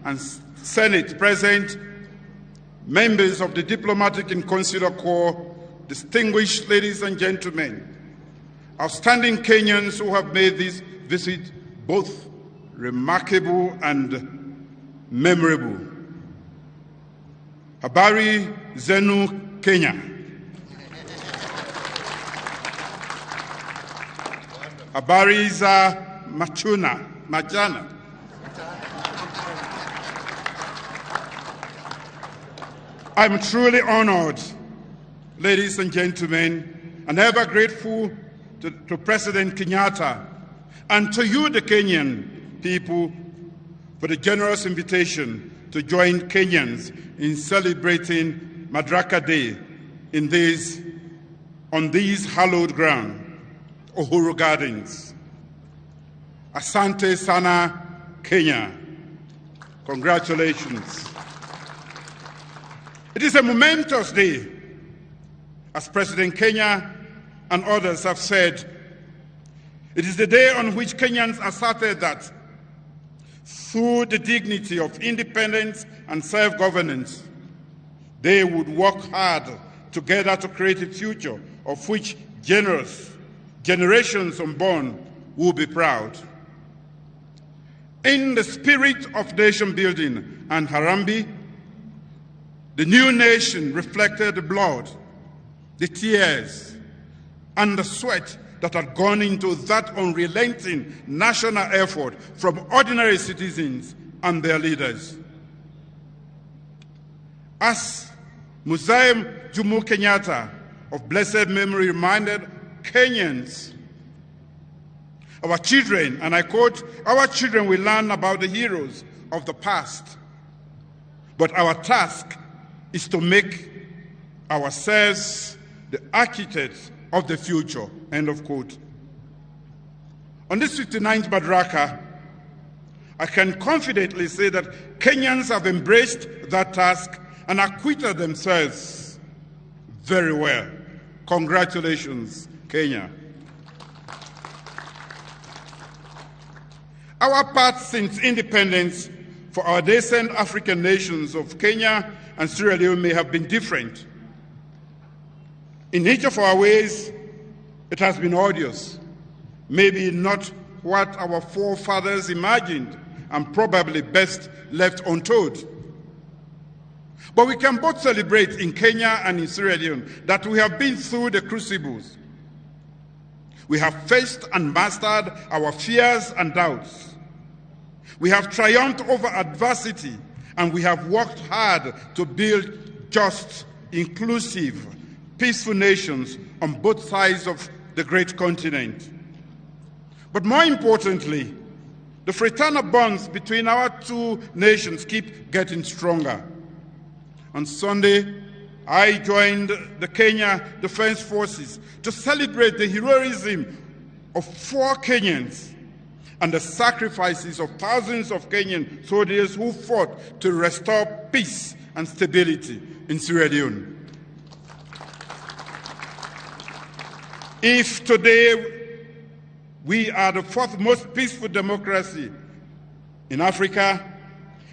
and Senate present, members of the diplomatic and consular corps, distinguished ladies and gentlemen, outstanding Kenyans who have made this visit both remarkable and memorable. Habari zenu Kenya. Habari za majana. I'm truly honored, ladies and gentlemen, and ever grateful to President Kenyatta and to you, the Kenyan people, for the generous invitation to join Kenyans in celebrating Madaraka Day on these hallowed ground, Uhuru Gardens. Asante sana, Kenya. Congratulations. It is a momentous day, as President Kenya and others have said. It is the day on which Kenyans asserted that through the dignity of independence and self-governance, they would work hard together to create a future of which generations unborn will be proud. In the spirit of nation building and Harambee, the new nation reflected the blood, the tears, and the sweat that had gone into that unrelenting national effort from ordinary citizens and their leaders. As Mzee Jomo Kenyatta of blessed memory reminded Kenyans, our children, and I quote, our children will learn about the heroes of the past, but our task is to make ourselves the architects of the future, end of quote. On this 59th Madaraka, I can confidently say that Kenyans have embraced that task and acquitted themselves very well. Congratulations, Kenya. Our path since independence for our nascent African nations of Kenya and Sierra Leone may have been different. In each of our ways, it has been arduous, maybe not what our forefathers imagined, and probably best left untold. But we can both celebrate in Kenya and in Sierra Leone that we have been through the crucibles. We have faced and mastered our fears and doubts. We have triumphed over adversity, and we have worked hard to build just, inclusive, peaceful nations on both sides of the great continent. But more importantly, the fraternal bonds between our two nations keep getting stronger. On Sunday, I joined the Kenya Defense Forces to celebrate the heroism of 4 Kenyans and the sacrifices of thousands of Kenyan soldiers who fought to restore peace and stability in Sierra Leone. If today we are the 4th most peaceful democracy in Africa,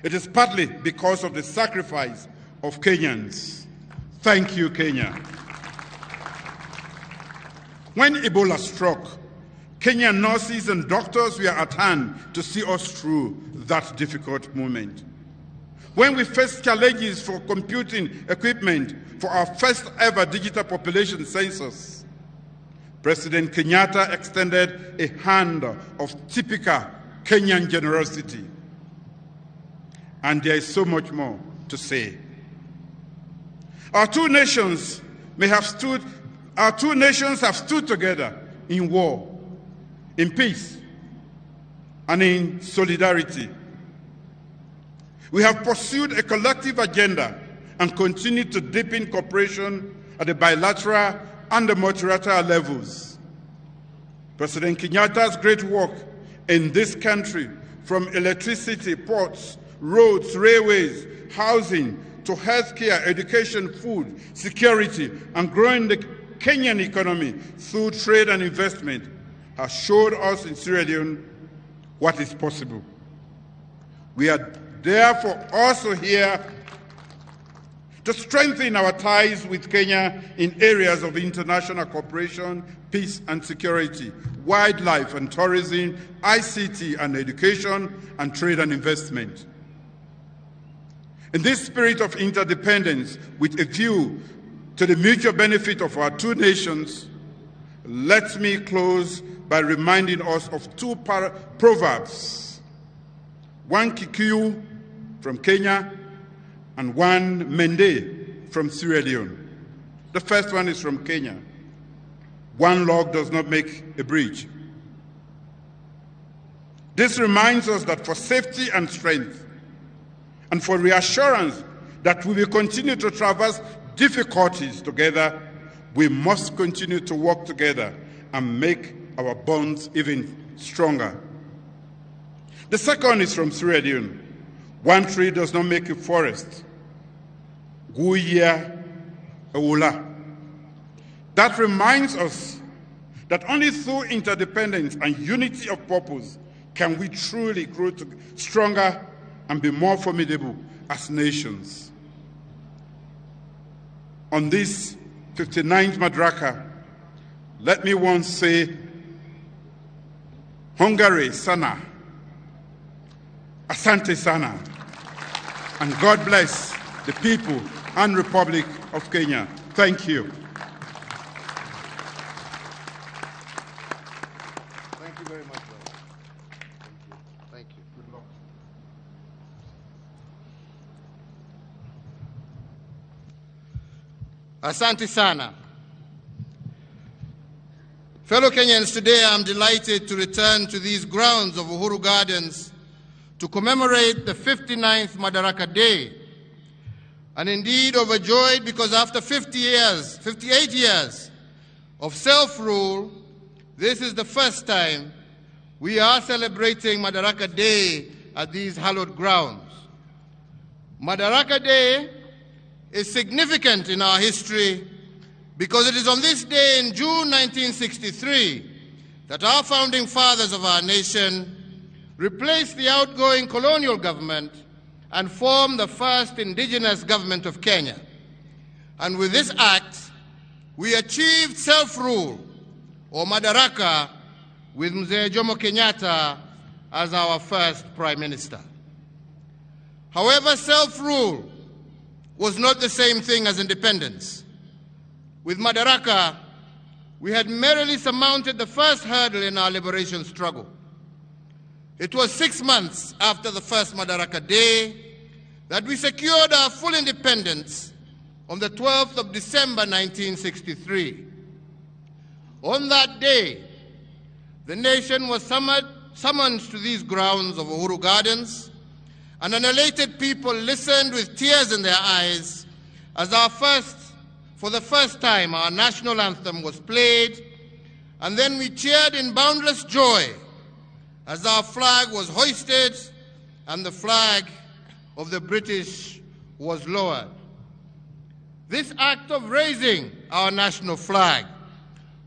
it is partly because of the sacrifice of Kenyans. Thank you, Kenya. When Ebola struck, Kenyan nurses and doctors were at hand to see us through that difficult moment. When we faced challenges for computing equipment for our first ever digital population census, President Kenyatta extended a hand of typical Kenyan generosity. And there is so much more to say. Our two nations have stood together in war, in peace, and in solidarity. We have pursued a collective agenda and continue to deepen cooperation at the bilateral and the multilateral levels. President Kenyatta's great work in this country, from electricity, ports, roads, railways, housing, to healthcare, education, food, security, and growing the Kenyan economy through trade and investment, has showed us in Sierra Leone what is possible. We are therefore also here to strengthen our ties with Kenya in areas of international cooperation, peace and security, wildlife and tourism, ICT and education, and trade and investment. In this spirit of interdependence, with a view to the mutual benefit of our two nations, let me close by reminding us of 2 proverbs, one Kikuyu from Kenya and one Mende from Sierra Leone. The first one is from Kenya. One log does not make a bridge. This reminds us that for safety and strength, and for reassurance that we will continue to traverse difficulties together, we must continue to work together and make our bonds even stronger. The second is from Sierra Leone. One tree does not make a forest. Guya Ewula. That reminds us that only through interdependence and unity of purpose can we truly grow stronger and be more formidable as nations. On this 59th Madaraka, let me once say, Hongare sana, asante sana, and God bless the people and Republic of Kenya. Thank you. Thank you very much, brother. Thank you. Good luck. Asante sana. Fellow Kenyans, today I'm delighted to return to these grounds of Uhuru Gardens to commemorate the 59th Madaraka Day, and indeed overjoyed because after 58 years of self-rule, this is the first time we are celebrating Madaraka Day at these hallowed grounds. Madaraka Day is significant in our history because it is on this day in June 1963 that our founding fathers of our nation replaced the outgoing colonial government and formed the first indigenous government of Kenya. And with this act, we achieved self-rule, or Madaraka, with Mzee Jomo Kenyatta as our first Prime Minister. However, self-rule was not the same thing as independence. With Madaraka, we had merely surmounted the first hurdle in our liberation struggle. It was 6 months after the first Madaraka Day that we secured our full independence on the 12th of December 1963. On that day, the nation was summoned to these grounds of Uhuru Gardens, and an elated people listened with tears in their eyes as for the first time, our national anthem was played, and then we cheered in boundless joy as our flag was hoisted and the flag of the British was lowered. This act of raising our national flag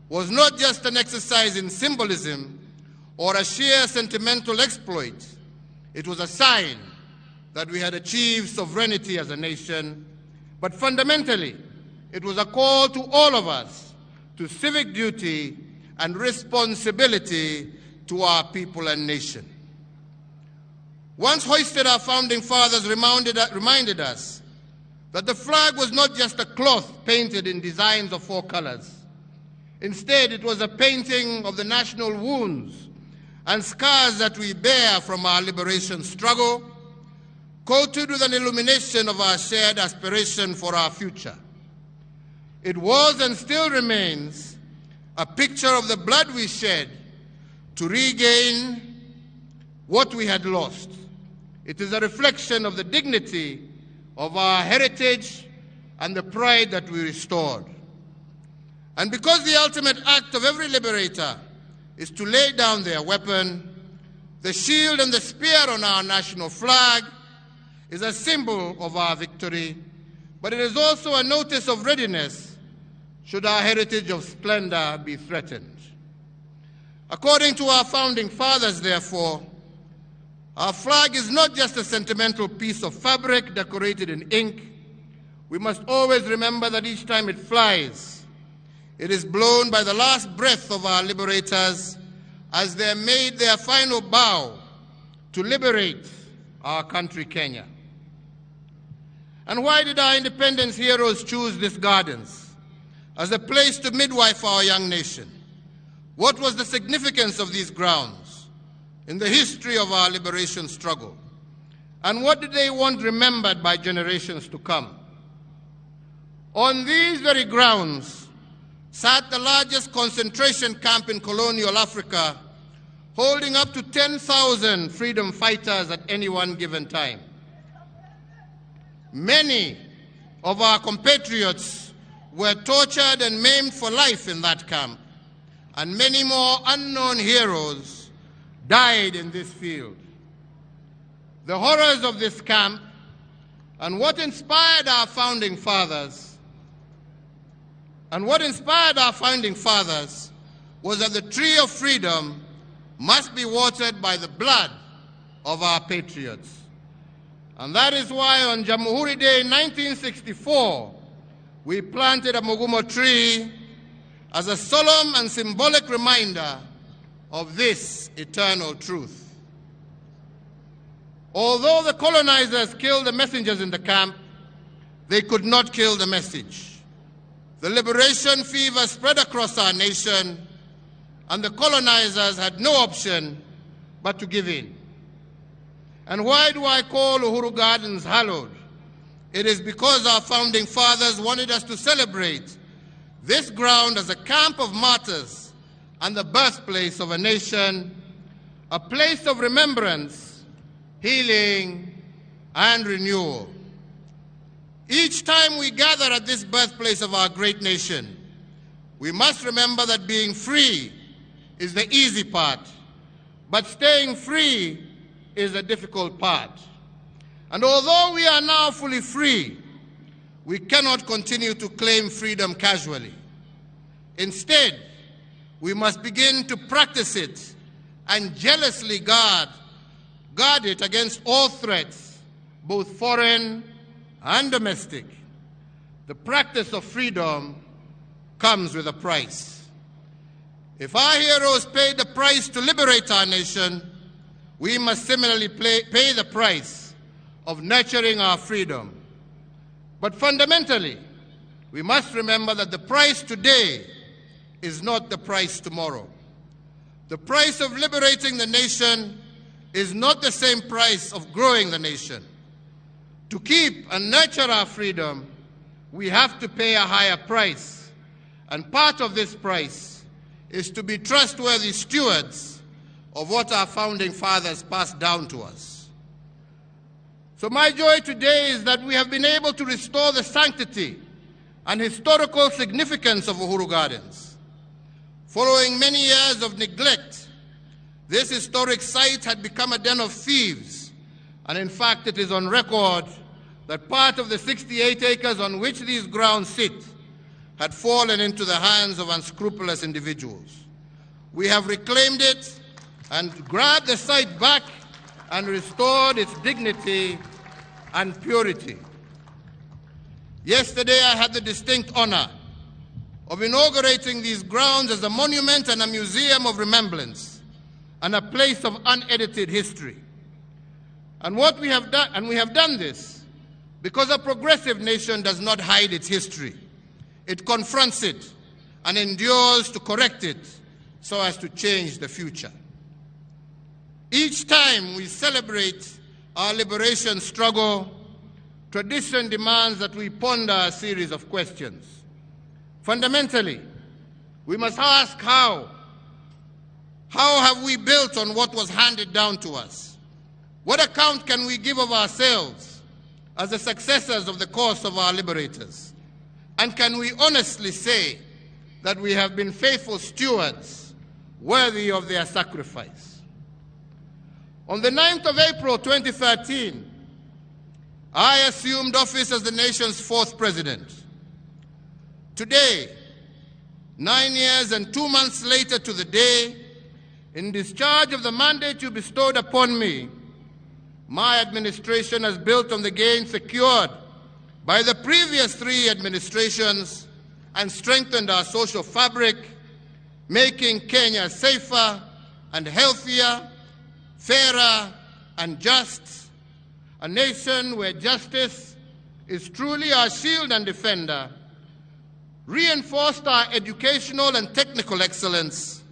was not just an exercise in symbolism or a sheer sentimental exploit. It was a sign that we had achieved sovereignty as a nation, but fundamentally, it was a call to all of us to civic duty and responsibility to our people and nation. Once hoisted, our founding fathers reminded us that the flag was not just a cloth painted in designs of 4 colors. Instead, it was a painting of the national wounds and scars that we bear from our liberation struggle, coated with an illumination of our shared aspiration for our future. It was and still remains a picture of the blood we shed to regain what we had lost. It is a reflection of the dignity of our heritage and the pride that we restored. And because the ultimate act of every liberator is to lay down their weapon, the shield and the spear on our national flag is a symbol of our victory, but it is also a notice of readiness should our heritage of splendor be threatened. According to our founding fathers, therefore, our flag is not just a sentimental piece of fabric decorated in ink. We must always remember that each time it flies, it is blown by the last breath of our liberators as they made their final bow to liberate our country, Kenya. And why did our independence heroes choose these gardens as a place to midwife our young nation? What was the significance of these grounds in the history of our liberation struggle? And what did they want remembered by generations to come? On these very grounds sat the largest concentration camp in colonial Africa, holding up to 10,000 freedom fighters at any one given time. Many of our compatriots were tortured and maimed for life in that camp, and many more unknown heroes died in this field. The horrors of this camp and what inspired our founding fathers was that the tree of freedom must be watered by the blood of our patriots. And that is why on Jamhuri Day 1964, we planted a Mugumo tree as a solemn and symbolic reminder of this eternal truth. Although the colonizers killed the messengers in the camp, they could not kill the message. The liberation fever spread across our nation, and the colonizers had no option but to give in. And why do I call Uhuru Gardens hallowed? It is because our founding fathers wanted us to celebrate this ground as a camp of martyrs and the birthplace of a nation, a place of remembrance healing, and renewal. Each time we gather at this birthplace of our great nation, we must remember that being free is the easy part, but staying free is the difficult part. And although we are now fully free, we cannot continue to claim freedom casually. Instead, we must begin to practice it and jealously guard it against all threats, both foreign and domestic. The practice of freedom comes with a price. If our heroes paid the price to liberate our nation, we must similarly pay the price of nurturing our freedom. But fundamentally, we must remember that the price today is not the price tomorrow. The price of liberating the nation is not the same price of growing the nation. To keep and nurture our freedom, we have to pay a higher price. And part of this price is to be trustworthy stewards of what our founding fathers passed down to us. So my joy today is that we have been able to restore the sanctity and historical significance of Uhuru Gardens. Following many years of neglect, this historic site had become a den of thieves, and in fact it is on record that part of the 68 acres on which these grounds sit had fallen into the hands of unscrupulous individuals. We have reclaimed it and grabbed the site back and restored its dignity and purity. Yesterday I had the distinct honor of inaugurating these grounds as a monument and a museum of remembrance and a place of unedited history. And we have done this because a progressive nation does not hide its history. It confronts it and endures to correct it so as to change the future. Each time we celebrate our liberation struggle, tradition demands that we ponder a series of questions. Fundamentally, we must ask how. How have we built on what was handed down to us? What account can we give of ourselves as the successors of the cause of our liberators? And can we honestly say that we have been faithful stewards worthy of their sacrifice? On the 9th of April 2013, I assumed office as the nation's 4th president. Today, 9 years and 2 months later to the day, in discharge of the mandate you bestowed upon me, my administration has built on the gains secured by the previous 3 administrations and strengthened our social fabric, making Kenya safer and healthier, fairer and just, a nation where justice is truly our shield and defender, reinforced our educational and technical excellence,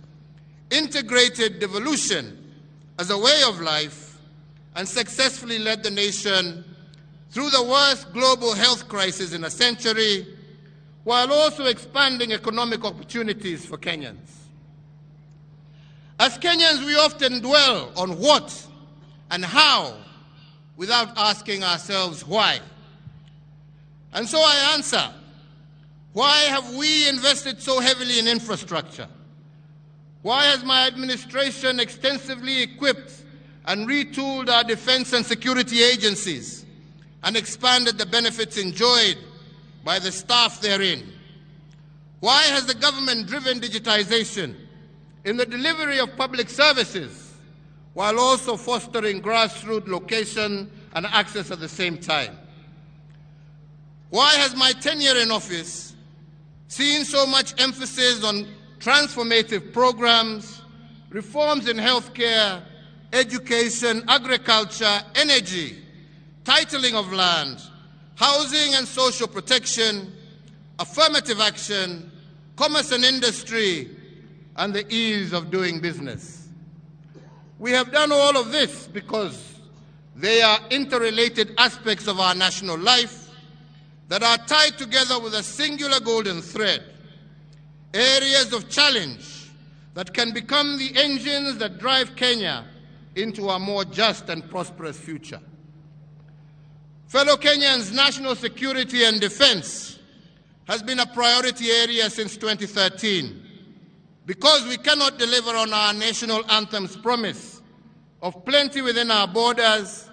integrated devolution as a way of life, and successfully led the nation through the worst global health crisis in a century, while also expanding economic opportunities for Kenyans. As Kenyans, we often dwell on what and how without asking ourselves why. And so I answer, why have we invested so heavily in infrastructure? Why has my administration extensively equipped and retooled our defense and security agencies and expanded the benefits enjoyed by the staff therein? Why has the government driven digitization in the delivery of public services while also fostering grassroots location and access at the same time? Why has my tenure in office seen so much emphasis on transformative programs, reforms in healthcare, education, agriculture, energy, titling of land, housing and social protection, affirmative action, commerce and industry, and the ease of doing business? We have done all of this because they are interrelated aspects of our national life that are tied together with a singular golden thread, areas of challenge that can become the engines that drive Kenya into a more just and prosperous future. Fellow Kenyans, national security and defense has been a priority area since 2013 because we cannot deliver on our national anthem's promise of plenty within our borders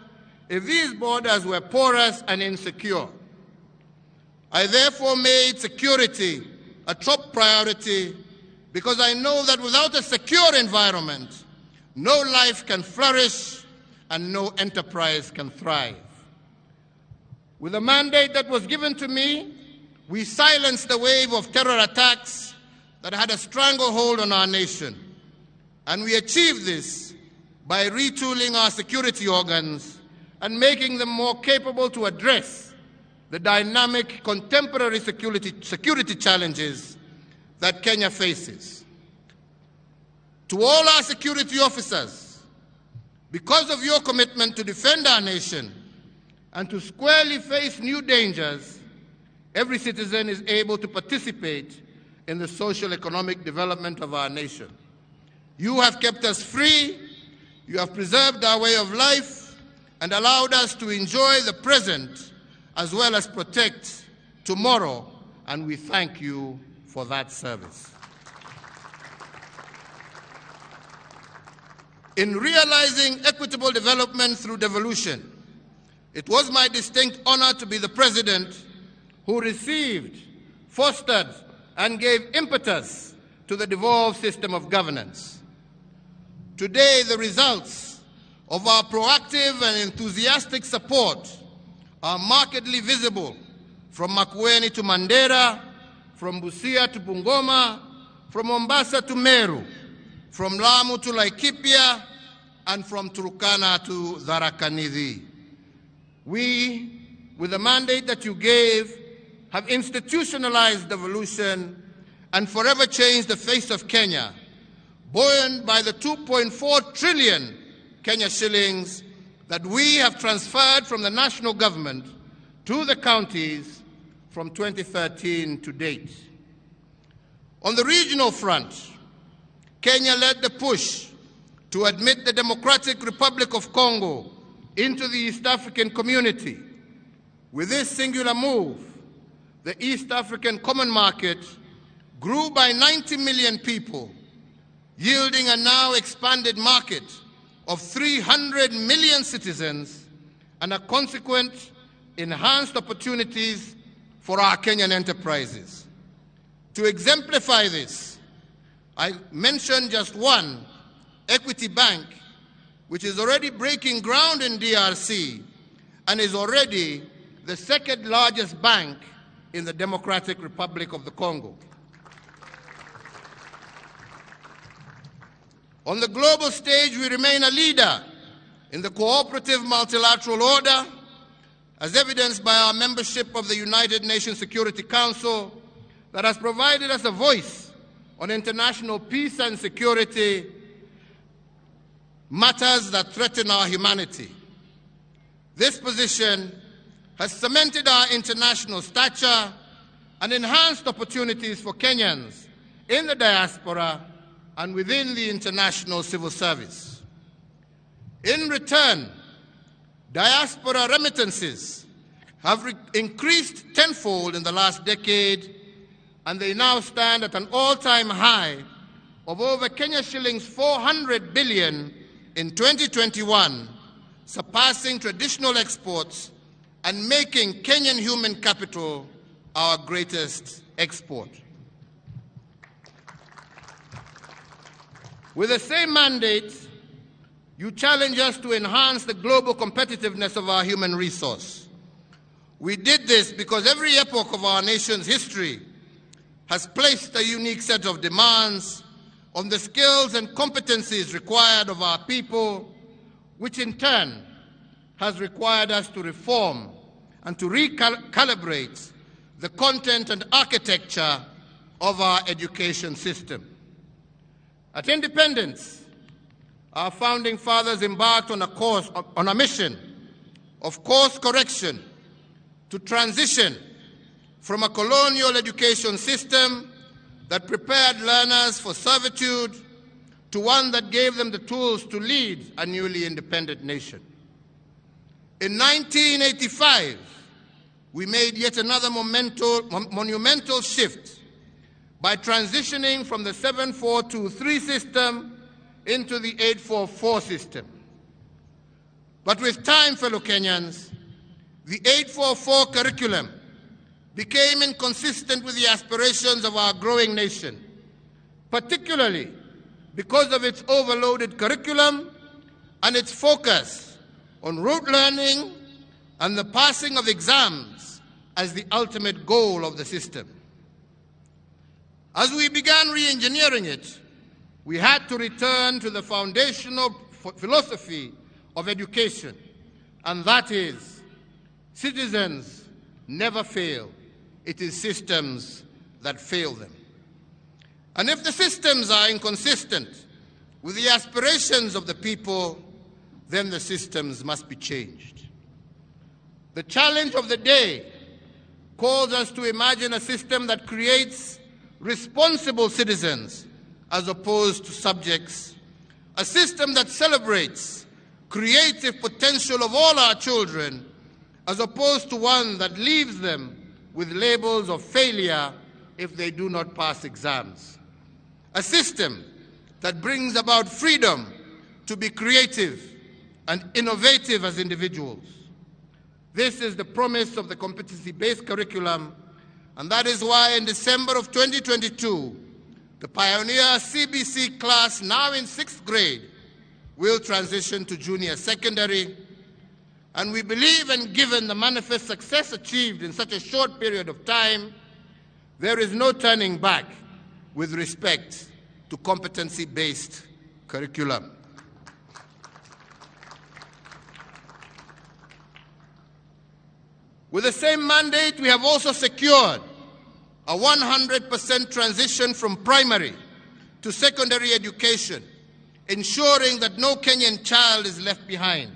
if these borders were porous and insecure. I therefore made security a top priority because I know that without a secure environment, no life can flourish and no enterprise can thrive. With the mandate that was given to me, we silenced the wave of terror attacks that had a stranglehold on our nation. And we achieved this by retooling our security organs and making them more capable to address the dynamic contemporary security challenges that Kenya faces. To all our security officers, because of your commitment to defend our nation and to squarely face new dangers, every citizen is able to participate in the social economic development of our nation. You have kept us free, you have preserved our way of life, and allowed us to enjoy the present as well as protect tomorrow, and we thank you for that service. In realizing equitable development through devolution, it was my distinct honor to be the president who received, fostered, and gave impetus to the devolved system of governance. Today, the results of our proactive and enthusiastic support are markedly visible from Makueni to Mandera, from Busia to Bungoma, from Mombasa to Meru, from Lamu to Laikipia, and from Turkana to Tharaka Nithi. We, with the mandate that you gave, have institutionalized devolution and forever changed the face of Kenya, buoyed by the 2.4 trillion Kenya shillings that we have transferred from the national government to the counties from 2013 to date. On the regional front, Kenya led the push to admit the Democratic Republic of Congo into the East African community. With this singular move, the East African Common Market grew by 90 million people, yielding a now expanded market of 300 million citizens and a consequent enhanced opportunities for our Kenyan enterprises. To exemplify this, I mentioned just one, Equity Bank, which is already breaking ground in DRC and is already the second largest bank in the Democratic Republic of the Congo. On the global stage, we remain a leader in the cooperative multilateral order, as evidenced by our membership of the United Nations Security Council that has provided us a voice on international peace and security matters that threaten our humanity. This position has cemented our international stature and enhanced opportunities for Kenyans in the diaspora and within the international civil service. In return, diaspora remittances have increased tenfold in the last decade, and they now stand at an all-time high of over Kenya shillings 400 billion in 2021, surpassing traditional exports and making Kenyan human capital our greatest export. With the same mandate, you challenge us to enhance the global competitiveness of our human resource. We did this because every epoch of our nation's history has placed a unique set of demands on the skills and competencies required of our people, which in turn has required us to reform and to recalibrate the content and architecture of our education system. At independence, our founding fathers embarked on a mission of course correction to transition from a colonial education system that prepared learners for servitude to one that gave them the tools to lead a newly independent nation. In 1985, we made yet another monumental shift by transitioning from the 7423 system into the 844 system. But with time, fellow Kenyans, the 844 curriculum became inconsistent with the aspirations of our growing nation, particularly because of its overloaded curriculum and its focus on rote learning and the passing of exams as the ultimate goal of the system. As we began re-engineering it, we had to return to the foundational philosophy of education, and that is, citizens never fail. It is systems that fail them. And if the systems are inconsistent with the aspirations of the people, then the systems must be changed. The challenge of the day calls us to imagine a system that creates responsible citizens as opposed to subjects, a system that celebrates creative potential of all our children as opposed to one that leaves them with labels of failure if they do not pass exams, a system that brings about freedom to be creative and innovative as individuals. This is the promise of the competency-based curriculum, and that is why in December of 2022, the pioneer CBC class, now in 6th grade, will transition to junior secondary. And we believe, and given the manifest success achieved in such a short period of time, there is no turning back with respect to competency-based curriculum. With the same mandate, we have also secured a 100% transition from primary to secondary education, ensuring that no Kenyan child is left behind.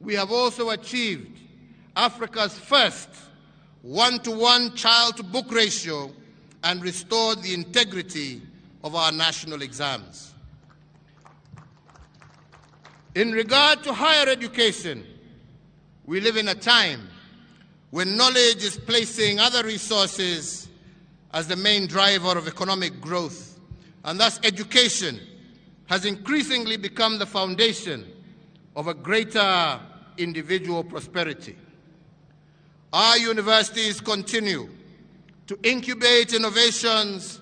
We have also achieved Africa's first 1-to-1 child-to-book ratio and restored the integrity of our national exams. In regard to higher education, we live in a time when knowledge is placing other resources as the main driver of economic growth, and thus education has increasingly become the foundation of a greater individual prosperity. Our universities continue to incubate innovations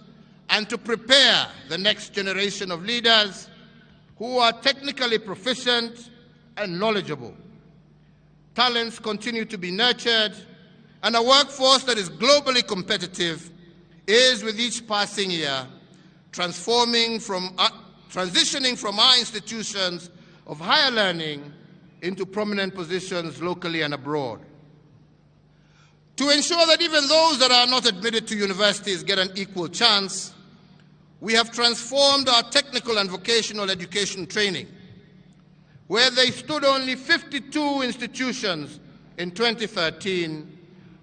and to prepare the next generation of leaders who are technically proficient and knowledgeable. Talents continue to be nurtured, and a workforce that is globally competitive is, with each passing year, transitioning from our institutions of higher learning into prominent positions locally and abroad. To ensure that even those that are not admitted to universities get an equal chance, we have transformed our technical and vocational education training. Where they stood only 52 institutions in 2013,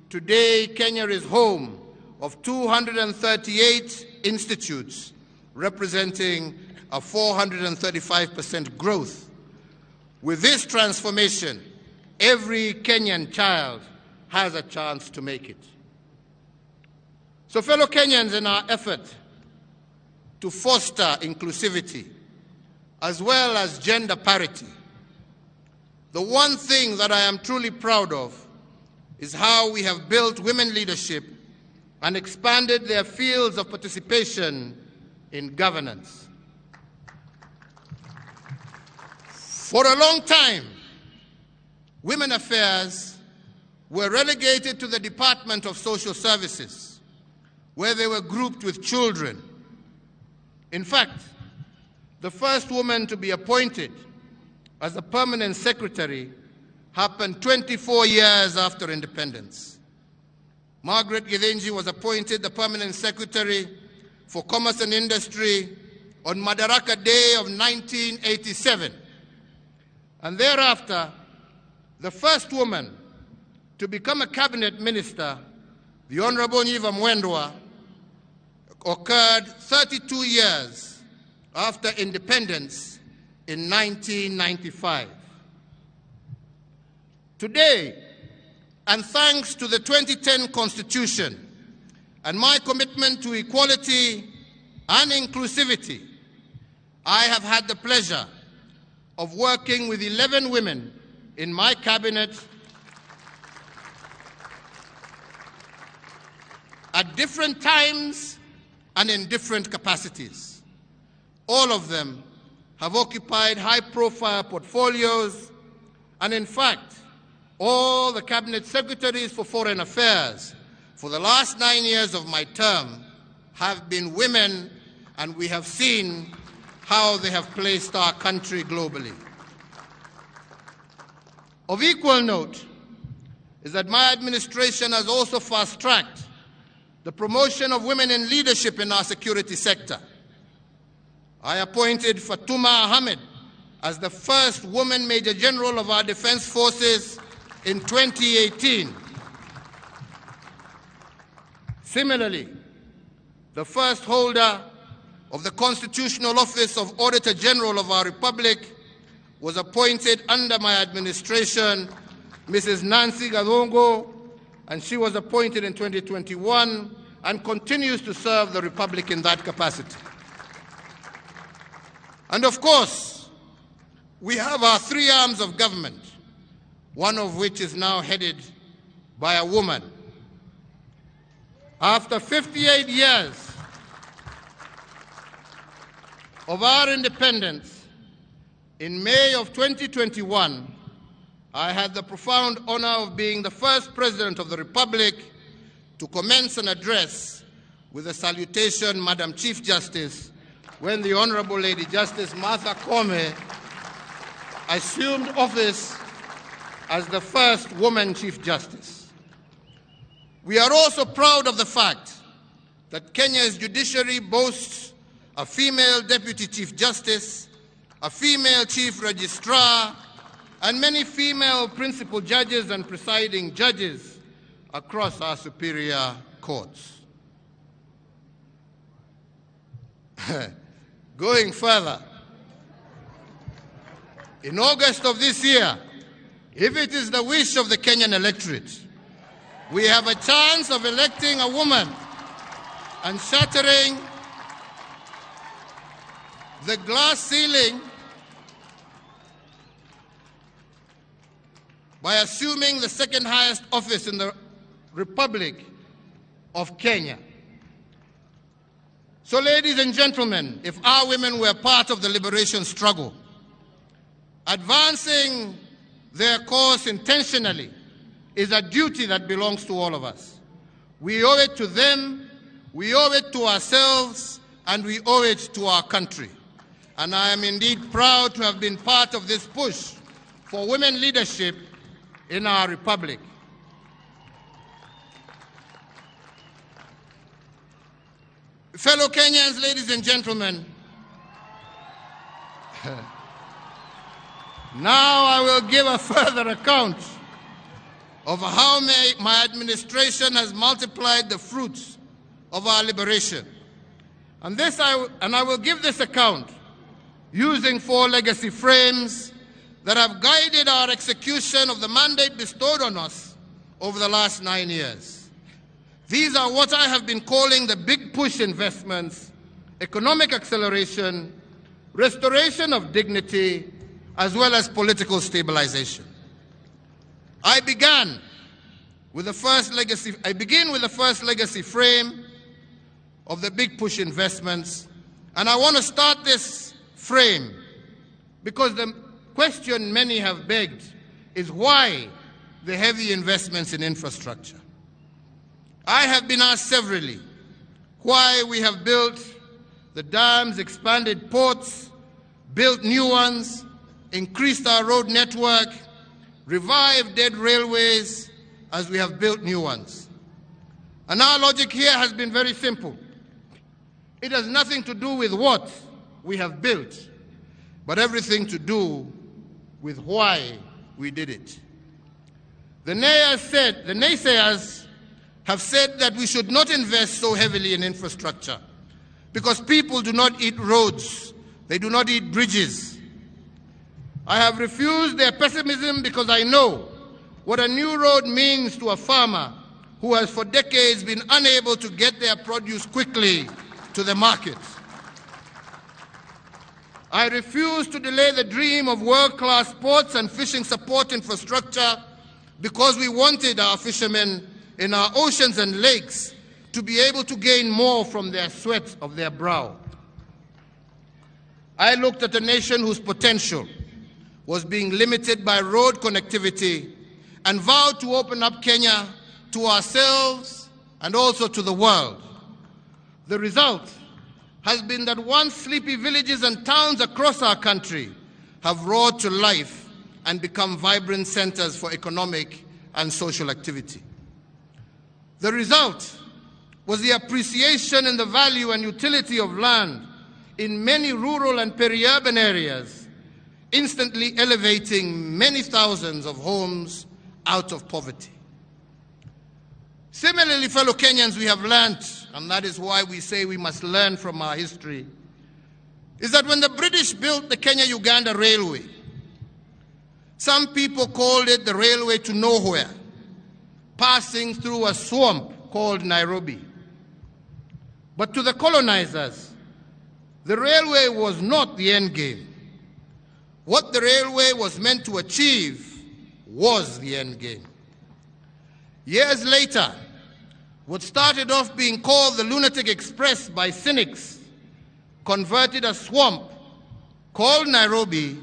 today Kenya is home of 238 institutes, representing a 435% growth. With this transformation, every Kenyan child has a chance to make it. So, fellow Kenyans, in our effort to foster inclusivity as well as gender parity, the one thing that I am truly proud of is how we have built women leadership and expanded their fields of participation in governance. For a long time, women affairs were relegated to the Department of Social Services, where they were grouped with children. In fact, the first woman to be appointed as a permanent secretary happened 24 years after independence. Margaret Githinji was appointed the permanent secretary for Commerce and Industry on Madaraka Day of 1987. And thereafter, the first woman to become a cabinet minister, the Honorable Nyiva Mwendwa, occurred 32 years after independence in 1995. Today, and thanks to the 2010 Constitution and my commitment to equality and inclusivity, I have had the pleasure of working with 11 women in my cabinet at different times and in different capacities. All of them have occupied high-profile portfolios, and in fact, all the cabinet secretaries for foreign affairs for the last 9 years of my term have been women, and we have seen how they have placed our country globally. Of equal note is that my administration has also fast-tracked the promotion of women in leadership in our security sector. I appointed Fatuma Ahmed as the first woman Major General of our Defense Forces in 2018. Similarly, the first holder of the constitutional office of Auditor General of our Republic was appointed under my administration, Mrs. Nancy Gadongo, and she was appointed in 2021 and continues to serve the Republic in that capacity. And of course, we have our three arms of government, one of which is now headed by a woman. After 58 years of our independence, in May of 2021, I had the profound honor of being the first President of the Republic to commence an address with a salutation, Madam Chief Justice, when the Honorable Lady Justice Martha Koome assumed office as the first woman Chief Justice. We are also proud of the fact that Kenya's judiciary boasts a female Deputy Chief Justice, a female Chief Registrar, and many female principal judges and presiding judges across our superior courts. Going further, in August of this year, if it is the wish of the Kenyan electorate, we have a chance of electing a woman and shattering the glass ceiling by assuming the second highest office in the Republic of Kenya. So, ladies and gentlemen, if our women were part of the liberation struggle, advancing their cause intentionally is a duty that belongs to all of us. We owe it to them, we owe it to ourselves, and we owe it to our country. And I am indeed proud to have been part of this push for women leadership in our republic. Fellow Kenyans, ladies and gentlemen, now I will give a further account of how my administration has multiplied the fruits of our liberation. And I will give this account using 4 legacy frames that have guided our execution of the mandate bestowed on us over the last 9 years. These are what I have been calling the big push investments: economic acceleration, restoration of dignity, as well as political stabilization. I begin with the first legacy frame of the big push investments, and I want to start this frame because the question many have begged is why the heavy investments in infrastructure. I have been asked severally why we have built the dams, expanded ports, built new ones, increased our road network, revived dead railways as we have built new ones. And our logic here has been very simple. It has nothing to do with what we have built, but everything to do with why we did it. The naysayers have said that we should not invest so heavily in infrastructure because people do not eat roads They do not eat bridges. I have refused their pessimism because I know what a new road means to a farmer who has for decades been unable to get their produce quickly to the market. I refuse to delay the dream of world-class ports and fishing support infrastructure because we wanted our fishermen in our oceans and lakes to be able to gain more from their sweat of their brow. I looked at a nation whose potential was being limited by road connectivity and vowed to open up Kenya to ourselves and also to the world. The result has been that once sleepy villages and towns across our country have roared to life and become vibrant centers for economic and social activity. The result was the appreciation in the value and utility of land in many rural and peri-urban areas, instantly elevating many thousands of homes out of poverty. Similarly, fellow Kenyans, we have learned, and that is why we say we must learn from our history, is that when the British built the Kenya-Uganda Railway, some people called it the railway to nowhere, passing through a swamp called Nairobi. But to the colonizers, the railway was not the end game. What the railway was meant to achieve was the end game. Years later, what started off being called the Lunatic Express by cynics converted a swamp called Nairobi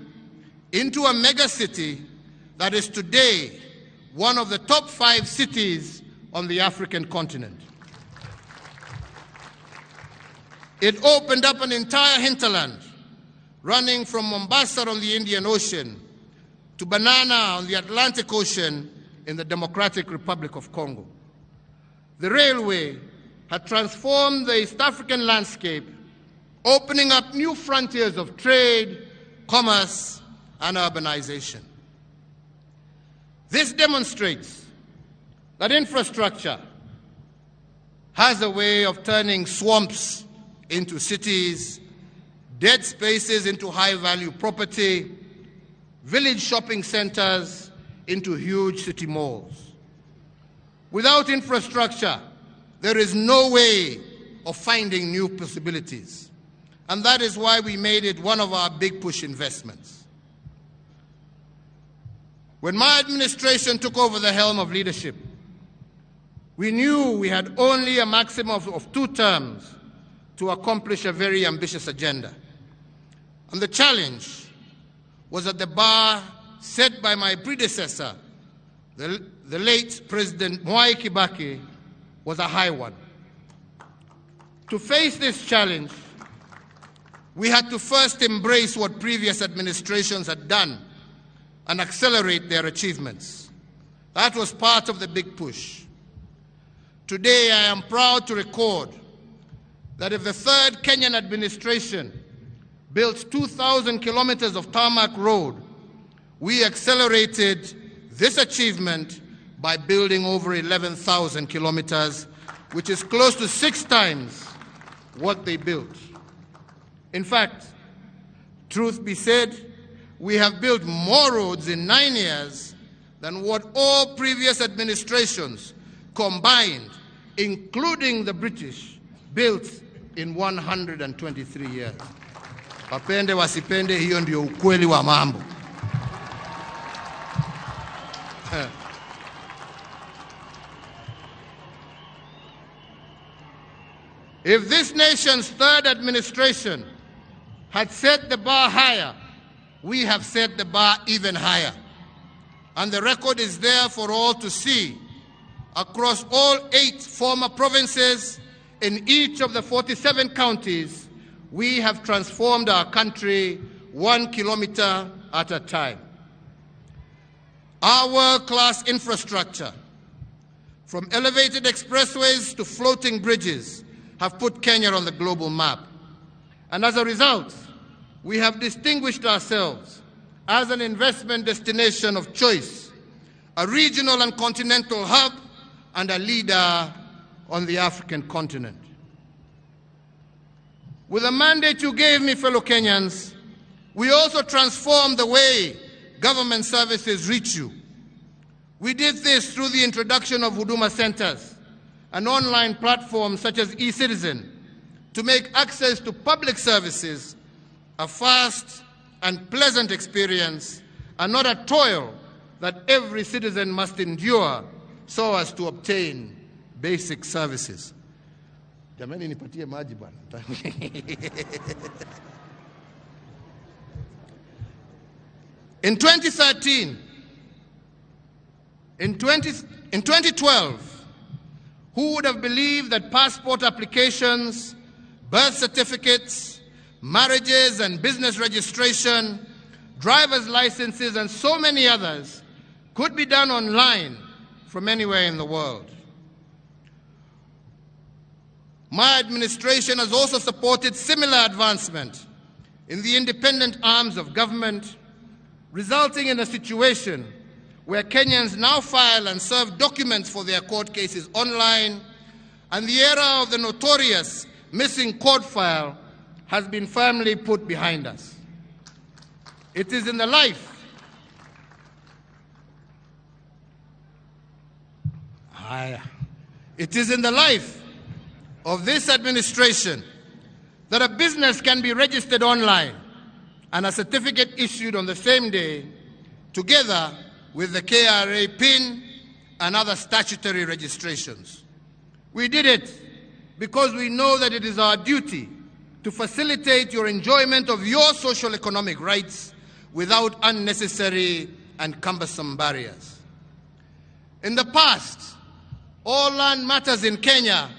into a megacity that is today one of the top 5 cities on the African continent. It opened up an entire hinterland running from Mombasa on the Indian Ocean to Banana on the Atlantic Ocean in the Democratic Republic of Congo. The railway had transformed the East African landscape, opening up new frontiers of trade, commerce, and urbanization. This demonstrates that infrastructure has a way of turning swamps into cities, dead spaces into high-value property, village shopping centers into huge city malls. Without infrastructure, there is no way of finding new possibilities. And that is why we made it one of our big push investments. When my administration took over the helm of leadership, we knew we had only a maximum of 2 terms to accomplish a very ambitious agenda. And the challenge was that the bar set by my predecessor, the late President Mwai Kibaki, was a high one. To face this challenge, we had to first embrace what previous administrations had done and accelerate their achievements. That was part of the big push. Today, I am proud to record that if the third Kenyan administration built 2,000 kilometers of tarmac road, we accelerated this achievement by building over 11,000 kilometers, which is close to 6 times what they built. In fact, truth be said, we have built more roads in 9 years than what all previous administrations combined, including the British, built in 123 years. Wapende wasipende, hiyo ndio ukweli wa mambo. If this nation's third administration had set the bar higher, we have set the bar even higher. And the record is there for all to see. Across all 8 former provinces, in each of the 47 counties, we have transformed our country 1 kilometer at a time. Our world-class infrastructure, from elevated expressways to floating bridges, have put Kenya on the global map. And as a result, we have distinguished ourselves as an investment destination of choice, a regional and continental hub, and a leader on the African continent. With the mandate you gave me, fellow Kenyans, we also transformed the way government services reach you. We did this through the introduction of Huduma Centers, an online platform such as eCitizen, to make access to public services a fast and pleasant experience and not a toil that every citizen must endure so as to obtain basic services. Jamani, nipatie maji bwana. In 2013, in 2012, who would have believed that passport applications, birth certificates, marriages and business registration, driver's licenses, and so many others could be done online from anywhere in the world? My administration has also supported similar advancement in the independent arms of government, resulting in a situation where Kenyans now file and serve documents for their court cases online, and the era of the notorious missing court file has been firmly put behind us. It is in the life of this administration that a business can be registered online and a certificate issued on the same day, together with the KRA PIN and other statutory registrations. We did it because we know that it is our duty to facilitate your enjoyment of your social economic rights without unnecessary and cumbersome barriers. In the past, all land matters in Kenya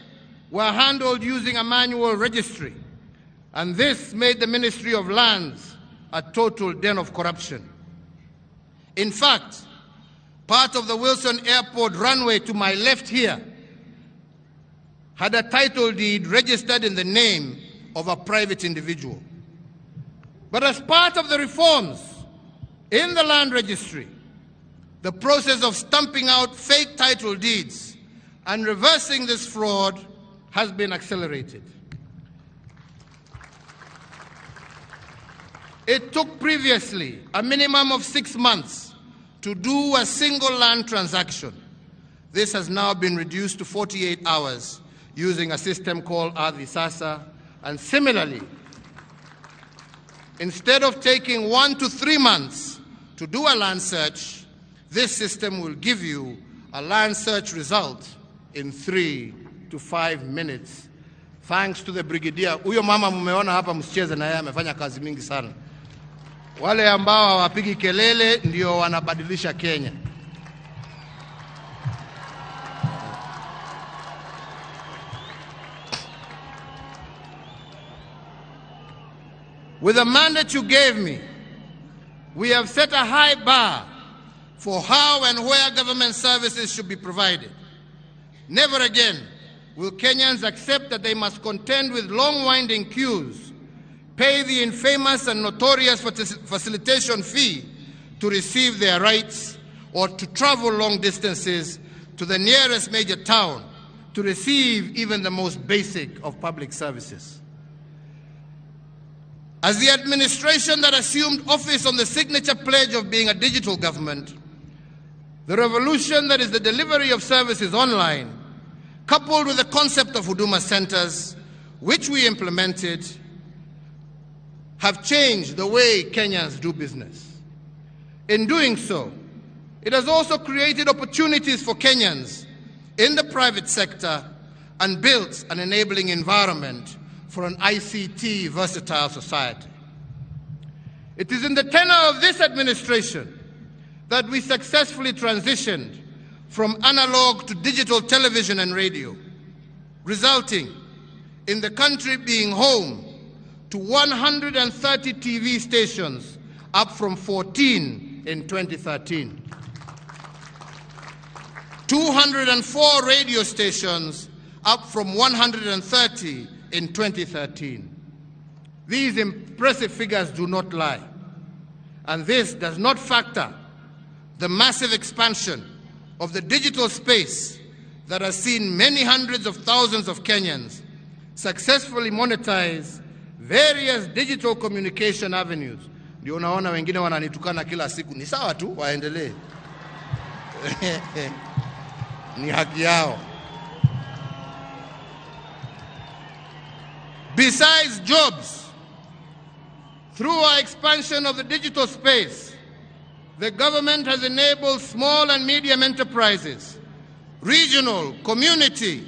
were handled using a manual registry, and this made the Ministry of Lands a total den of corruption. In fact, part of the Wilson Airport runway to my left here had a title deed registered in the name of a private individual. But as part of the reforms in the land registry, the process of stamping out fake title deeds and reversing this fraud has been accelerated. It took previously a minimum of 6 months to do a single land transaction. This has now been reduced to 48 hours using a system called Ardhi Sasa. And similarly, instead of taking 1 to 3 months to do a land search, this system will give you a land search result in 3 to 5 minutes. Thanks to the brigadier. Huyo mama mumeona hapa, msicheze na yeye, amefanya kazi mingi sana. Wale ambao hawapigi kelele ndio wanabadilisha Kenya. With the mandate you gave me, we have set a high bar for how and where government services should be provided. Never again will Kenyans accept that they must contend with long winding queues, pay the infamous and notorious facilitation fee to receive their rights, or to travel long distances to the nearest major town to receive even the most basic of public services. As the administration that assumed office on the signature pledge of being a digital government, the revolution that is the delivery of services online, coupled with the concept of Huduma Centers, which we implemented, have changed the way Kenyans do business. In doing so, it has also created opportunities for Kenyans in the private sector and built an enabling environment for an ICT versatile society. It is in the tenure of this administration that we successfully transitioned from analog to digital television and radio, resulting in the country being home to 130 TV stations, up from 14 in 2013. 204 radio stations, up from 130 in 2013. These impressive figures do not lie, and this does not factor the massive expansion of the digital space that has seen many hundreds of thousands of Kenyans successfully monetize various digital communication avenues. Ndio unaona wengine wananitukana kila siku. Ni sawa tu, waendelee. Ni haki yao. Besides jobs, through our expansion of the digital space, the government has enabled small and medium enterprises, regional, community,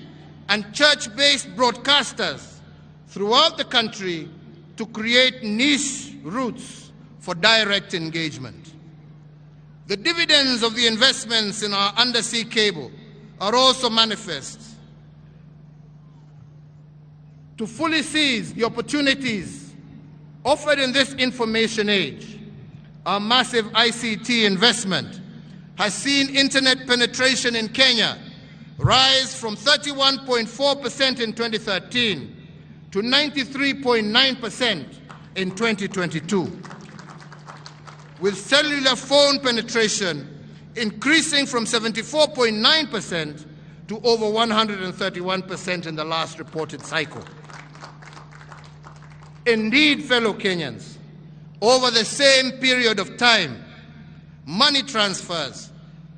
and church-based broadcasters throughout the country to create niche routes for direct engagement. The dividends of the investments in our undersea cable are also manifest. To fully seize the opportunities offered in this information age, our massive ICT investment has seen internet penetration in Kenya rise from 31.4% in 2013 to 93.9% in 2022, with cellular phone penetration increasing from 74.9% to over 131% in the last reported cycle. Indeed, fellow Kenyans, over the same period of time, money transfers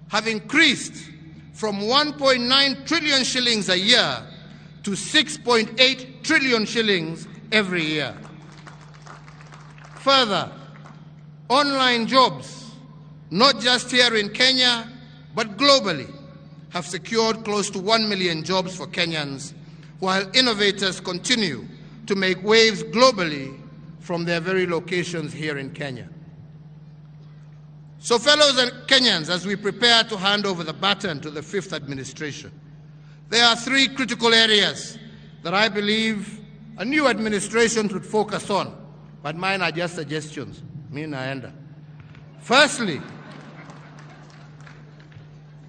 have increased from 1.9 trillion shillings a year to 6.8 trillion shillings every year. Further, online jobs, not just here in Kenya, but globally, have secured close to 1 million jobs for Kenyans, while innovators continue to make waves globally from their very locations here in Kenya. So, fellows and Kenyans, as we prepare to hand over the baton to the fifth administration, there are three critical areas that I believe a new administration should focus on, but mine are just suggestions. Me naenda. Firstly,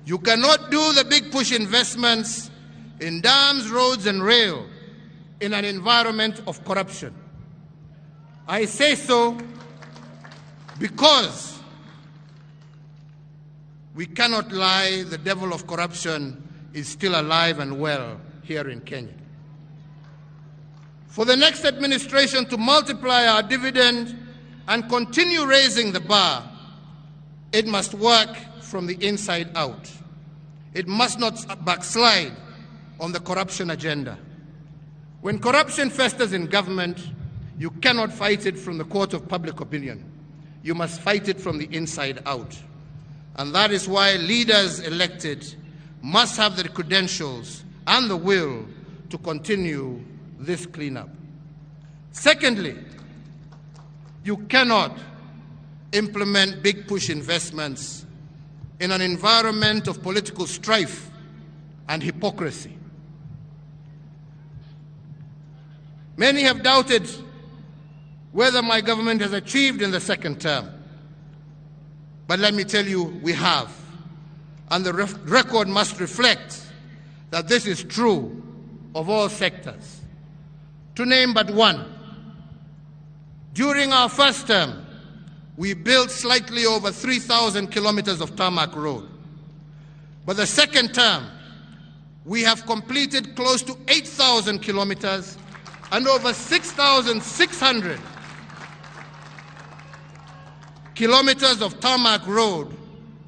you cannot do the big push investments in dams, roads, and rail in an environment of corruption. I say so because we cannot lie, the devil of corruption is still alive and well here in Kenya. For the next administration to multiply our dividend and continue raising the bar, it must work from the inside out. It must not backslide on the corruption agenda. When corruption festers in government, you cannot fight it from the court of public opinion. You must fight it from the inside out. And that is why leaders elected must have the credentials and the will to continue this cleanup. Secondly, you cannot implement big push investments in an environment of political strife and hypocrisy. Many have doubted whether my government has achieved in the second term. But let me tell you, we have. And the record must reflect that this is true of all sectors. To name but one, during our first term, we built slightly over 3,000 kilometers of tarmac road. But the second term, we have completed close to 8,000 kilometers and over 6,600 kilometers of tarmac road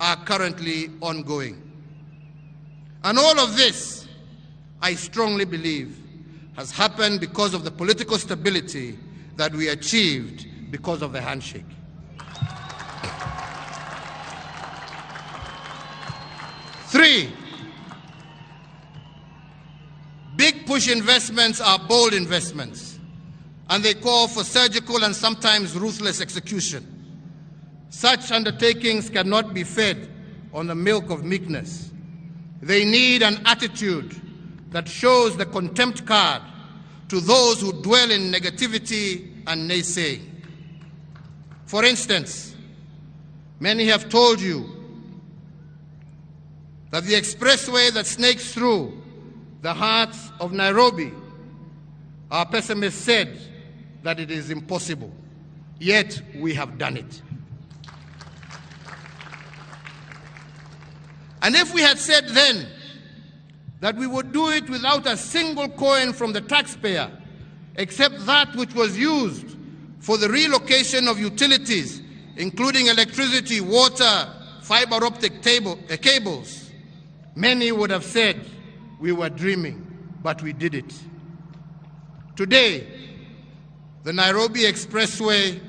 are currently ongoing. And all of this, I strongly believe, has happened because of the political stability that we achieved because of the handshake. Three, big push investments are bold investments, and they call for surgical and sometimes ruthless execution. Such undertakings cannot be fed on the milk of meekness. They need an attitude that shows the contempt card to those who dwell in negativity and naysaying. For instance, many have told you that the expressway that snakes through the heart of Nairobi, our pessimists said that it is impossible. Yet we have done it. And if we had said then that we would do it without a single coin from the taxpayer, except that which was used for the relocation of utilities, including electricity, water, fiber optic cables, many would have said we were dreaming, but we did it. Today, the Nairobi Expressway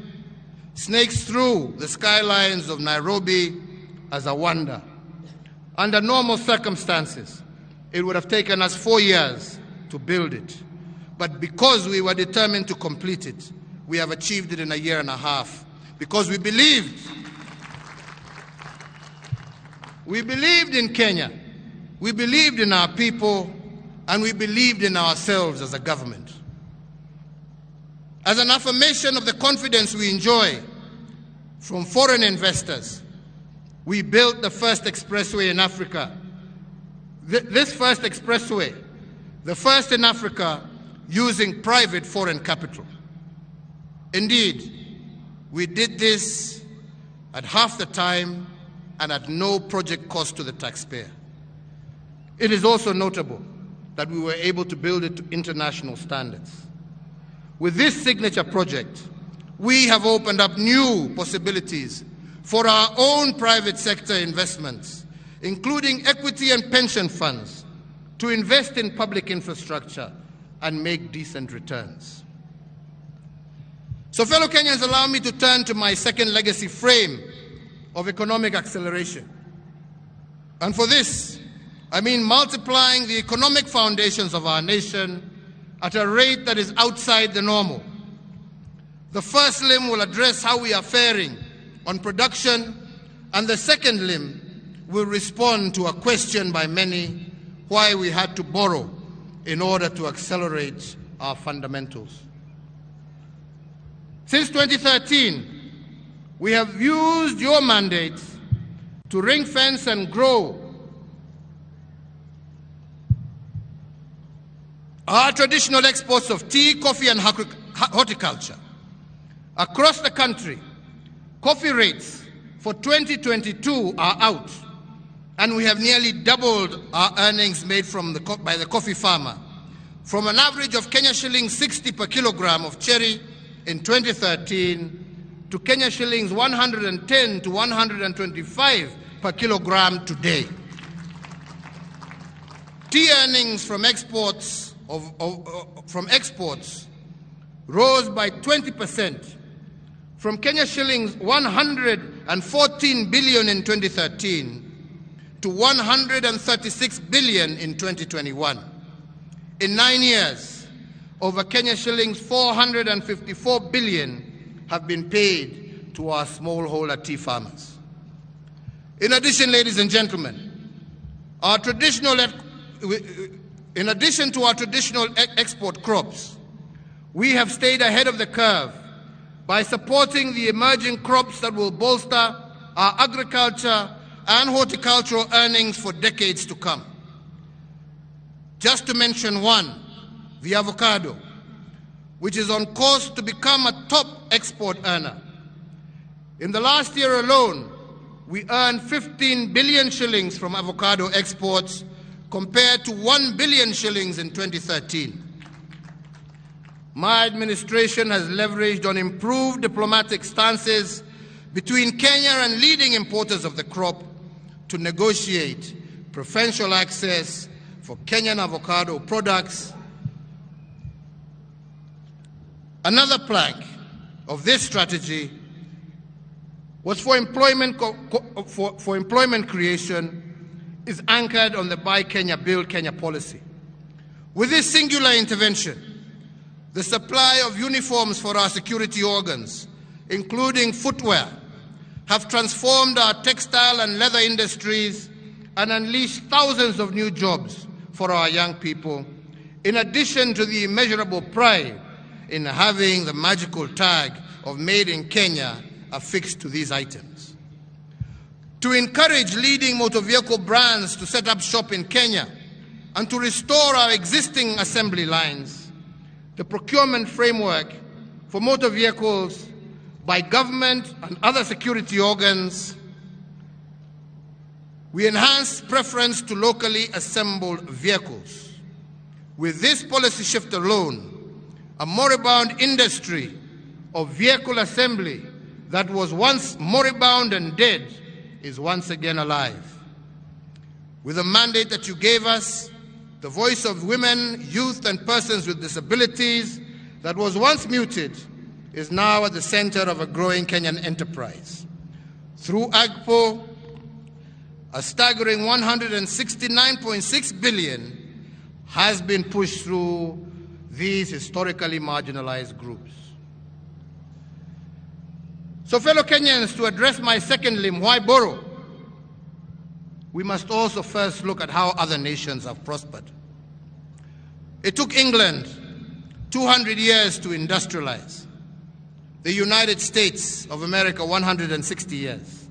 snakes through the skylines of Nairobi as a wonder. Under normal circumstances, it would have taken us 4 years to build it. But because we were determined to complete it, we have achieved it in a year and a half. Because we believed in Kenya, we believed in our people, and we believed in ourselves as a government. As an affirmation of the confidence we enjoy from foreign investors, we built the first expressway in Africa. This first expressway, the first in Africa, using private foreign capital. Indeed, we did this at half the time and at no project cost to the taxpayer. It is also notable that we were able to build it to international standards. With this signature project, we have opened up new possibilities for our own private sector investments, including equity and pension funds, to invest in public infrastructure and make decent returns. So, fellow Kenyans, allow me to turn to my second legacy frame of economic acceleration. And for this, I mean multiplying the economic foundations of our nation at a rate that is outside the normal. The first limb will address how we are faring on production, and the second limb will respond to a question by many why we had to borrow in order to accelerate our fundamentals. Since 2013, we have used your mandate to ring-fence and grow our traditional exports of tea, coffee, and horticulture. Across the country, coffee rates for 2022 are out, and we have nearly doubled our earnings made by the coffee farmer, from an average of Kenya shillings 60 per kilogram of cherry in 2013 to Kenya shillings 110 to 125 per kilogram today. Tea earnings from exports rose by 20%, from Kenya shillings 114 billion in 2013 to 136 billion in 2021. In 9 years, over Kenya shillings 454 billion have been paid to our smallholder tea farmers. In addition, ladies and gentlemen, in addition to our traditional export crops, we have stayed ahead of the curve by supporting the emerging crops that will bolster our agriculture and horticultural earnings for decades to come. Just to mention one, the avocado, which is on course to become a top export earner. In the last year alone, we earned 15 billion shillings from avocado exports, compared to 1 billion shillings in 2013. My administration has leveraged on improved diplomatic stances between Kenya and leading importers of the crop to negotiate preferential access for Kenyan avocado products. Another plank of this strategy was for employment creation is anchored on the Buy Kenya, Build Kenya policy. With this singular intervention, the supply of uniforms for our security organs, including footwear, have transformed our textile and leather industries and unleashed thousands of new jobs for our young people, in addition to the immeasurable pride in having the magical tag of Made in Kenya affixed to these items. To encourage leading motor vehicle brands to set up shop in Kenya and to restore our existing assembly lines, the procurement framework for motor vehicles by government and other security organs, we enhanced preference to locally assembled vehicles. With this policy shift alone, A moribund industry of vehicle assembly that was once moribund and dead is once again alive. With the mandate that you gave us, the voice of women, youth, and persons with disabilities that was once muted is now at the center of a growing Kenyan enterprise. Through AGPO, a staggering 169.6 billion has been pushed through these historically marginalized groups. So, fellow Kenyans, to address my second limb, why borrow? We must also first look at how other nations have prospered. It took England 200 years to industrialize, the United States of America 160 years,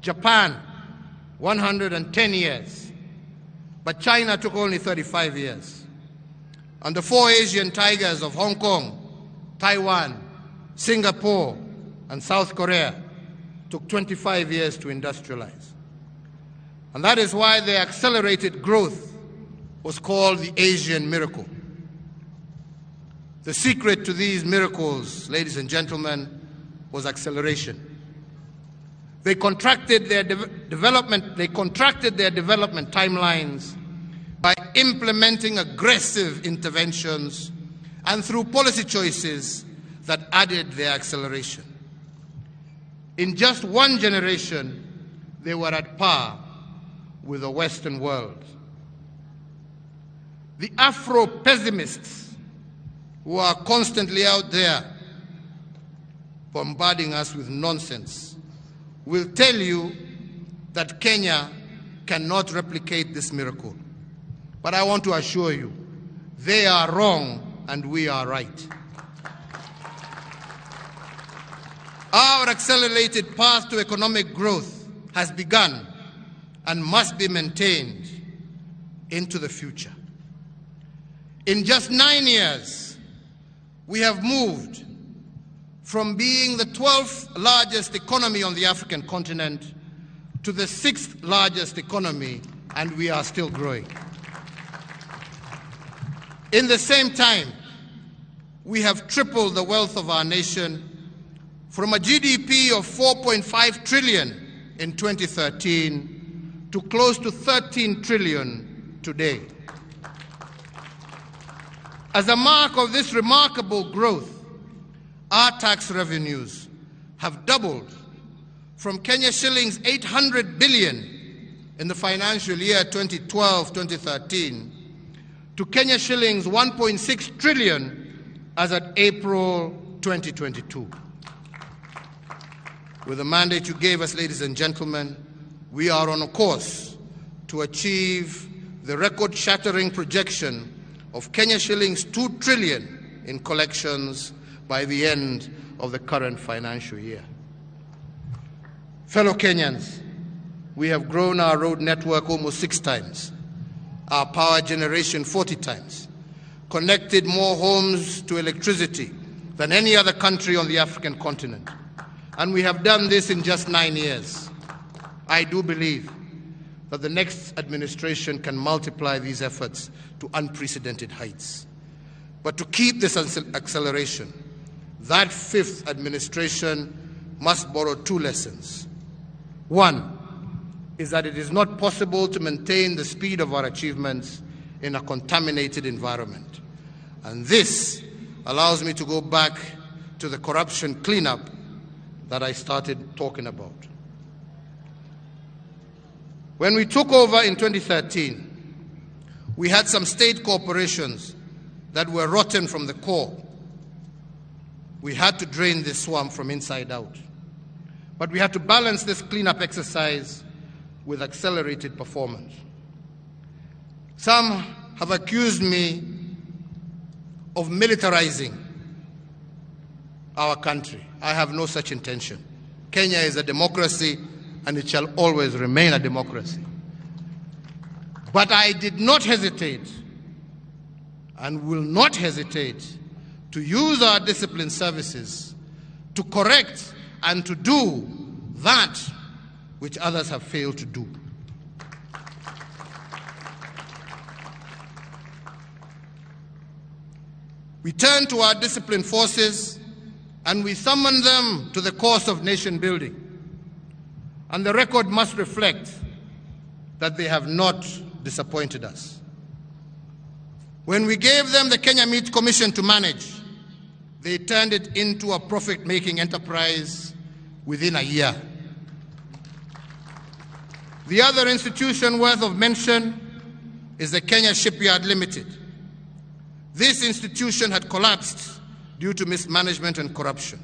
Japan 110 years, but China took only 35 years. And the four Asian tigers of Hong Kong, Taiwan, Singapore, and South Korea took 25 years to industrialize. And that is why the accelerated growth was called the Asian miracle. The secret to these miracles, ladies and gentlemen, was acceleration. They contracted their development timelines by implementing aggressive interventions and through policy choices that added their acceleration. In just one generation, they were at par with the Western world. The Afro-pessimists who are constantly out there bombarding us with nonsense will tell you that Kenya cannot replicate this miracle. But I want to assure you, they are wrong and we are right. Our accelerated path to economic growth has begun and must be maintained into the future. In just 9 years, we have moved from being the 12th largest economy on the African continent to the 6th largest economy, and we are still growing. In the same time, we have tripled the wealth of our nation from a GDP of 4.5 trillion in 2013 to close to 13 trillion today. As a mark of this remarkable growth, our tax revenues have doubled from Kenya shillings 800 billion in the financial year 2012-2013 to Kenya shillings 1.6 trillion as at April 2022. With the mandate you gave us, ladies and gentlemen, we are on a course to achieve the record-shattering projection of Kenya shillings 2 trillion in collections by the end of the current financial year. Fellow Kenyans, we have grown our road network almost 6 times, our power generation 40 times, connected more homes to electricity than any other country on the African continent. And we have done this in just 9 years. I do believe that the next administration can multiply these efforts to unprecedented heights. But to keep this acceleration, that 5th administration must borrow 2 lessons. One is that it is not possible to maintain the speed of our achievements in a contaminated environment. And this allows me to go back to the corruption cleanup that I started talking about. When we took over in 2013, we had some state corporations that were rotten from the core. We had to drain this swamp from inside out. But we had to balance this cleanup exercise with accelerated performance. Some have accused me of militarizing our country. I have no such intention. Kenya is a democracy and it shall always remain a democracy. But I did not hesitate and will not hesitate to use our discipline services to correct and to do that which others have failed to do. We turn to our disciplined forces and we summon them to the course of nation building. And the record must reflect that they have not disappointed us. When we gave them the Kenya Meat Commission to manage, they turned it into a profit-making enterprise within a year. The other institution worth of mention is the Kenya Shipyard Limited. This institution had collapsed due to mismanagement and corruption.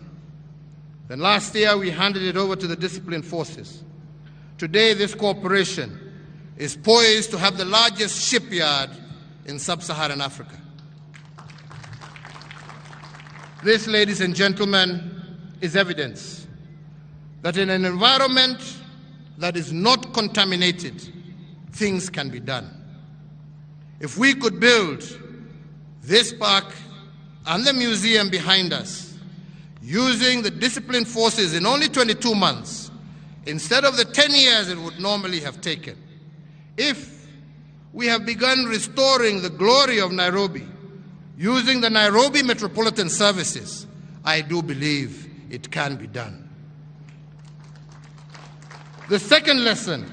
Then last year, we handed it over to the disciplined forces. Today, this corporation is poised to have the largest shipyard in sub-Saharan Africa. This, ladies and gentlemen, is evidence that in an environment that is not contaminated, things can be done. If we could build this park and the museum behind us using the disciplined forces in only 22 months, instead of the 10 years it would normally have taken, if we have begun restoring the glory of Nairobi using the Nairobi Metropolitan Services, I do believe it can be done. The second lesson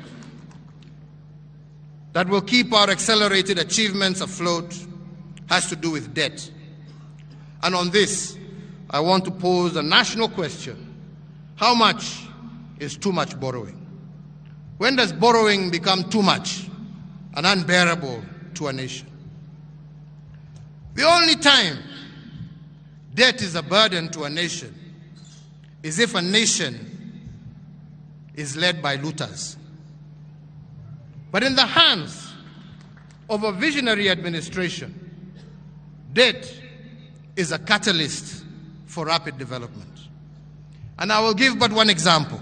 that will keep our accelerated achievements afloat has to do with debt. And on this, I want to pose a national question. How much is too much borrowing? When does borrowing become too much and unbearable to a nation? The only time debt is a burden to a nation is if a nation is led by looters. But in the hands of a visionary administration, debt is a catalyst for rapid development. And I will give but one example.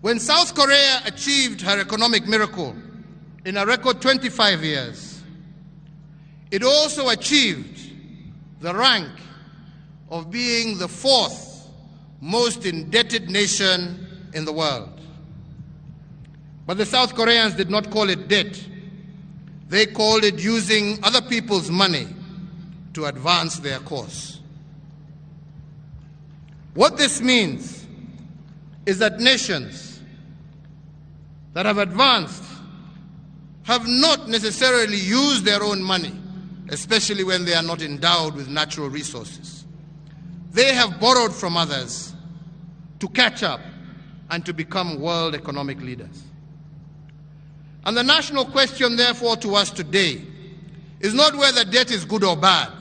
When South Korea achieved her economic miracle in a record 25 years, it also achieved the rank of being the fourth most indebted nation in the world. But the South Koreans did not call it debt. They called it using other people's money to advance their cause. What this means is that nations that have advanced have not necessarily used their own money, especially when they are not endowed with natural resources. They have borrowed from others to catch up and to become world economic leaders. And the national question, therefore, to us today is not whether debt is good or bad.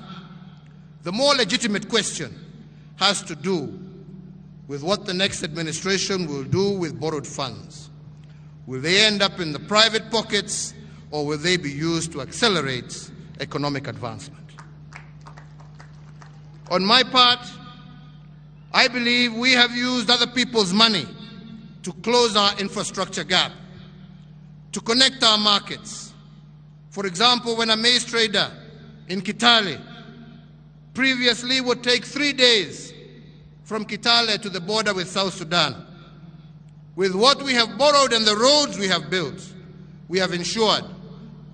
The more legitimate question has to do with what the next administration will do with borrowed funds. Will they end up in the private pockets, or will they be used to accelerate economic advancement? On my part, I believe we have used other people's money to close our infrastructure gap, to connect our markets. For example, when a maize trader in Kitale previously would take 3 days from Kitale to the border with South Sudan, with what we have borrowed and the roads we have built, we have ensured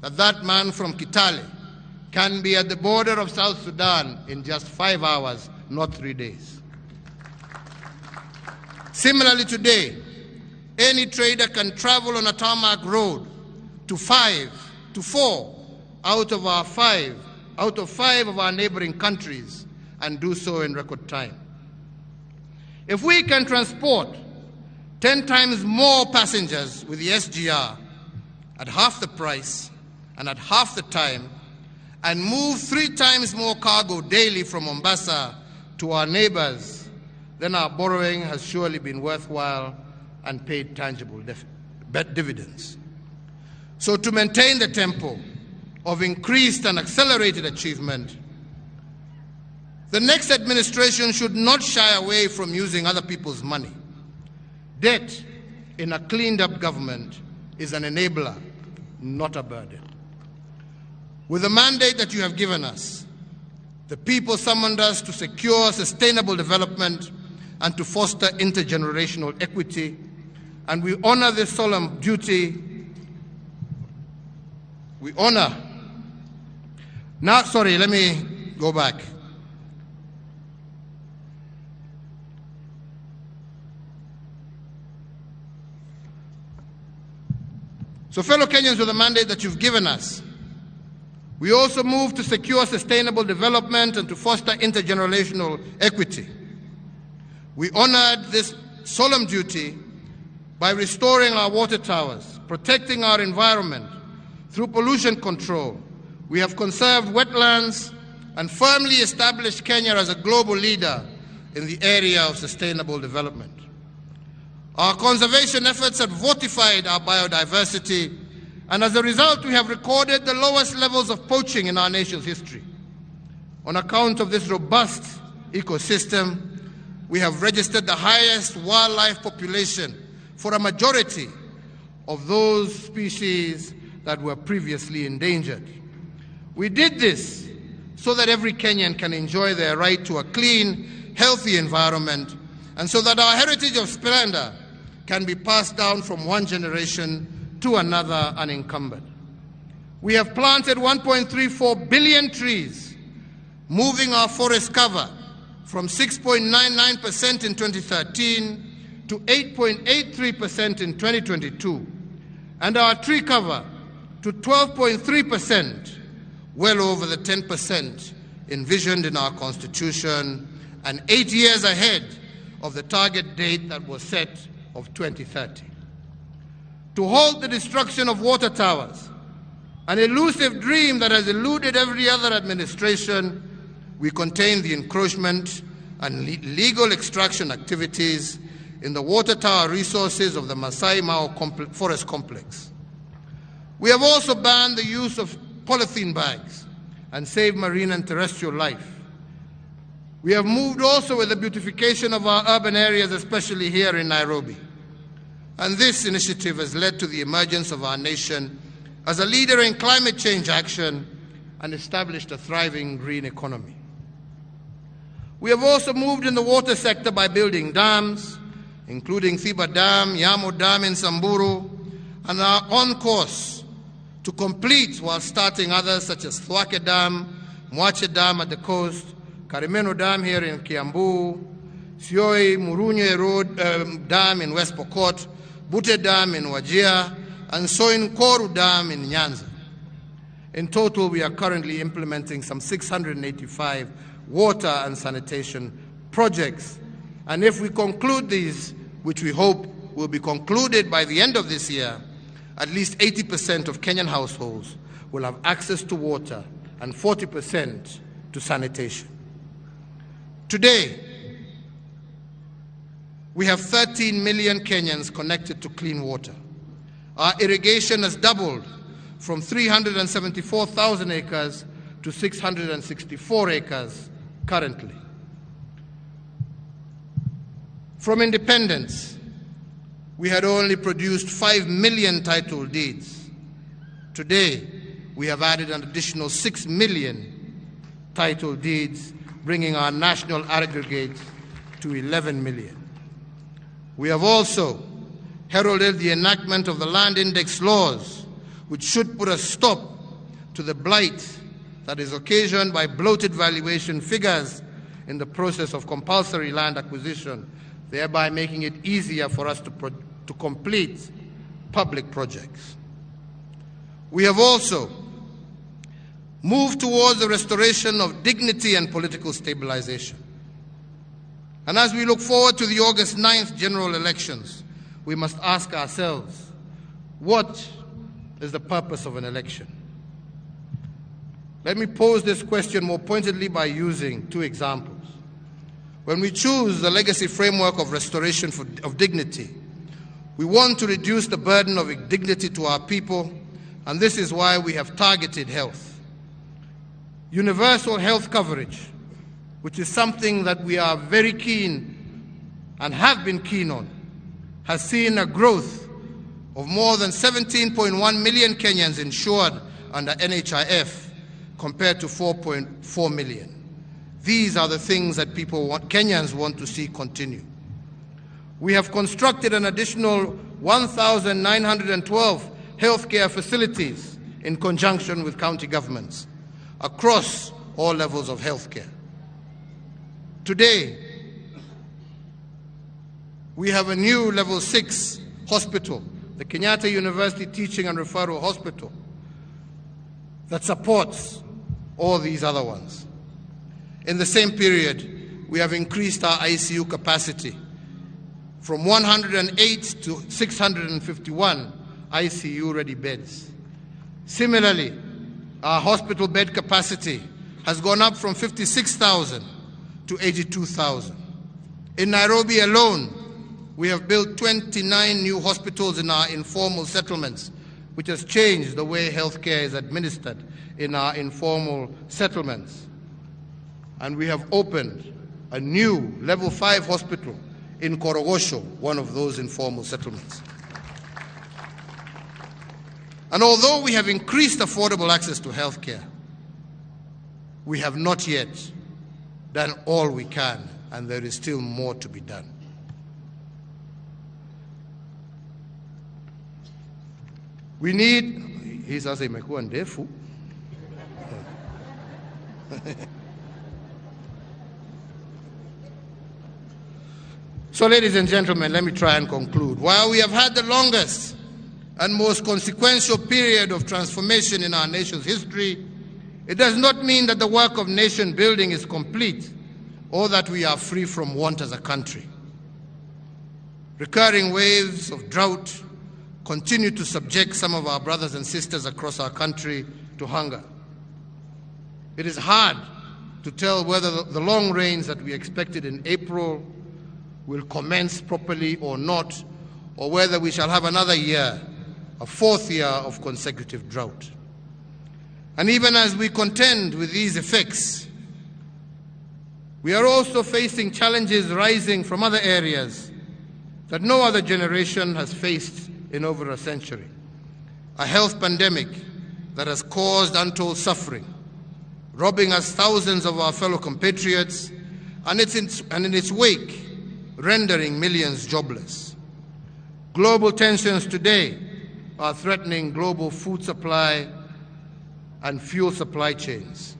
that that man from Kitale can be at the border of South Sudan in just 5 hours, not 3 days. Similarly today, any trader can travel on a tarmac road to 4 out of 5 of our neighboring countries and do so in record time. If we can transport 10 times more passengers with the SGR at half the price and at half the time, and move 3 times more cargo daily from Mombasa to our neighbors, then our borrowing has surely been worthwhile and paid tangible dividends. So to maintain the tempo of increased and accelerated achievement, the next administration should not shy away from using other people's money. Debt in a cleaned-up government is an enabler, not a burden. With the mandate that you have given us, the people summoned us to secure sustainable development and to foster intergenerational equity, and we honor this solemn duty. Let me Go back. So, fellow Kenyans, with the mandate that you've given us, we also move to secure sustainable development and to foster intergenerational equity. We honored this solemn duty by restoring our water towers, protecting our environment through pollution control. We have conserved wetlands and firmly established Kenya as a global leader in the area of sustainable development. Our conservation efforts have fortified our biodiversity, and as a result, we have recorded the lowest levels of poaching in our nation's history. On account of this robust ecosystem, we have registered the highest wildlife population for a majority of those species that were previously endangered. We did this so that every Kenyan can enjoy their right to a clean, healthy environment, and so that our heritage of splendor can be passed down from one generation to another unencumbered. We have planted 1.34 billion trees, moving our forest cover from 6.99% in 2013 to 8.83% in 2022, and our tree cover to 12.3%, well over the 10% envisioned in our Constitution, and 8 years ahead of the target date that was set of 2030. To halt the destruction of water towers, an elusive dream that has eluded every other administration, we contain the encroachment and legal extraction activities in the water tower resources of the Masai Mara Forest Complex. We have also banned the use of polythene bags and saved marine and terrestrial life. We have moved also with the beautification of our urban areas, especially here in Nairobi. And this initiative has led to the emergence of our nation as a leader in climate change action and established a thriving green economy. We have also moved in the water sector by building dams, including Thiba Dam, Yamo Dam in Samburu, and are on course to complete while starting others such as Thwake Dam, Mwache Dam at the coast, Karimeno Dam here in Kiambu, Sioi Murunye Road Dam in West Pokot, Bute Dam in Wajir, and Soin Koru Dam in Nyanza. In total, we are currently implementing some 685 water and sanitation projects. And if we conclude these, which we hope will be concluded by the end of this year, at least 80% of Kenyan households will have access to water and 40% to sanitation. Today, we have 13 million Kenyans connected to clean water. Our irrigation has doubled from 374,000 acres to 664 acres currently. From independence, we had only produced 5 million title deeds. Today, we have added an additional 6 million title deeds, bringing our national aggregate to 11 million. We have also heralded the enactment of the Land Index laws, which should put a stop to the blight that is occasioned by bloated valuation figures in the process of compulsory land acquisition, thereby making it easier for us to complete public projects. We have also moved towards the restoration of dignity and political stabilization. And as we look forward to the August 9th general elections, we must ask ourselves, what is the purpose of an election? Let me pose this question more pointedly by using two examples. When we choose the legacy framework of restoration of dignity, we want to reduce the burden of dignity to our people, and this is why we have targeted health. Universal health coverage, which is something that we are very keen and have been keen on, has seen a growth of more than 17.1 million Kenyans insured under NHIF compared to 4.4 million. These are the things that Kenyans want to see continue. We have constructed an additional 1,912 healthcare facilities in conjunction with county governments across all levels of healthcare. Today, we have a new level 6 hospital, the Kenyatta University Teaching and Referral Hospital, that supports all these other ones. In the same period, we have increased our ICU capacity from 108 to 651 ICU-ready beds. Similarly, our hospital bed capacity has gone up from 56,000 to 82,000. In Nairobi alone, we have built 29 new hospitals in our informal settlements, which has changed the way healthcare is administered in our informal settlements. And we have opened a new level 5 hospital in Korogosho, one of those informal settlements. And although we have increased affordable access to healthcare, we have not yet done all we can, and there is still more to be done. We need, hii sasa imekuwa ndefu. So ladies and gentlemen, let me try and conclude. While we have had the longest and most consequential period of transformation in our nation's history, it does not mean that the work of nation building is complete or that we are free from want as a country. Recurring waves of drought continue to subject some of our brothers and sisters across our country to hunger. It is hard to tell whether the long rains that we expected in April will commence properly or not, or whether we shall have another year, a fourth year of consecutive drought. And even as we contend with these effects, we are also facing challenges rising from other areas that no other generation has faced in over a century. A health pandemic that has caused untold suffering, robbing us thousands of our fellow compatriots, and in its wake, rendering millions jobless. Global tensions today are threatening global food supply and fuel supply chains,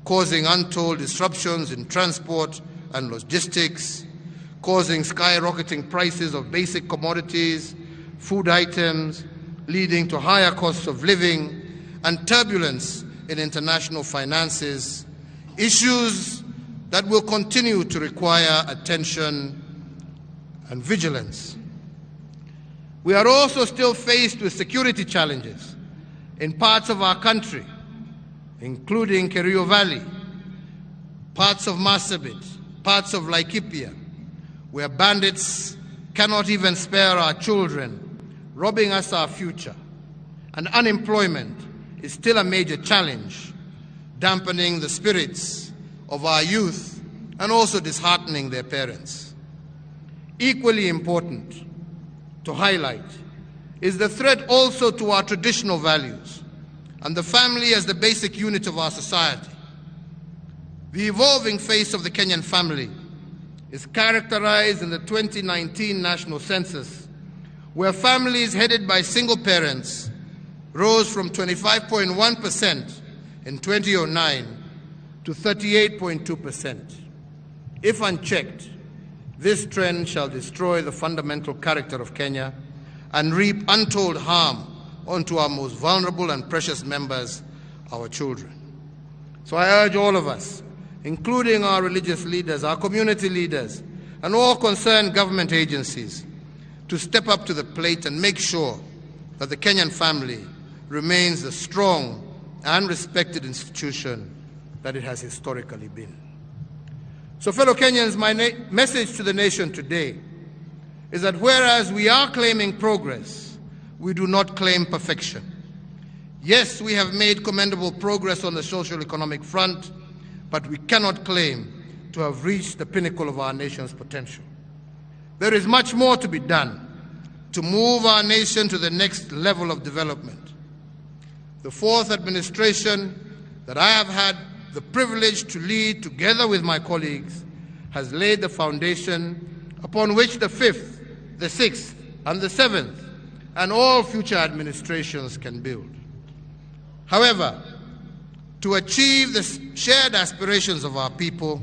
causing untold disruptions in transport and logistics, causing skyrocketing prices of basic commodities, food items, leading to higher costs of living and turbulence in international finances, issues that will continue to require attention and vigilance. We are also still faced with security challenges in parts of our country, including Kerio Valley, parts of Marsabit, parts of Laikipia, where bandits cannot even spare our children, robbing us our future. And unemployment is still a major challenge, dampening the spirits of our youth and also disheartening their parents. Equally important to highlight is the threat also to our traditional values and the family as the basic unit of our society. The evolving face of the Kenyan family is characterized in the 2019 national census, where families headed by single parents rose from 25.1% in 2009 to 38.2%. If unchecked, this trend shall destroy the fundamental character of Kenya and reap untold harm onto our most vulnerable and precious members, our children. So I urge all of us, including our religious leaders, our community leaders, and all concerned government agencies, to step up to the plate and make sure that the Kenyan family remains the strong and respected institution that it has historically been. So, fellow Kenyans, my message to the nation today is that whereas we are claiming progress, we do not claim perfection. Yes, we have made commendable progress on the social-economic front, but we cannot claim to have reached the pinnacle of our nation's potential. There is much more to be done to move our nation to the next level of development. The fourth administration that I have had the privilege to lead together with my colleagues has laid the foundation upon which the fifth, the sixth, and the seventh, and all future administrations can build. However, To achieve the shared aspirations of our people,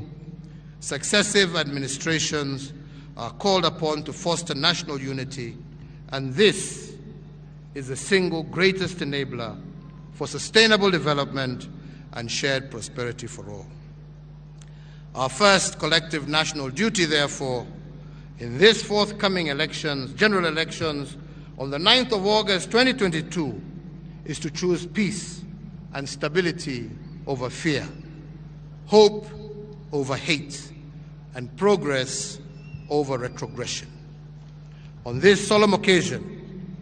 successive administrations are called upon to foster national unity, and this is the single greatest enabler for sustainable development and shared prosperity for all. Our first collective national duty, therefore, in this forthcoming elections, general elections, on the 9th of August 2022, is to choose peace and stability over fear, hope over hate, and progress over retrogression. On this solemn occasion,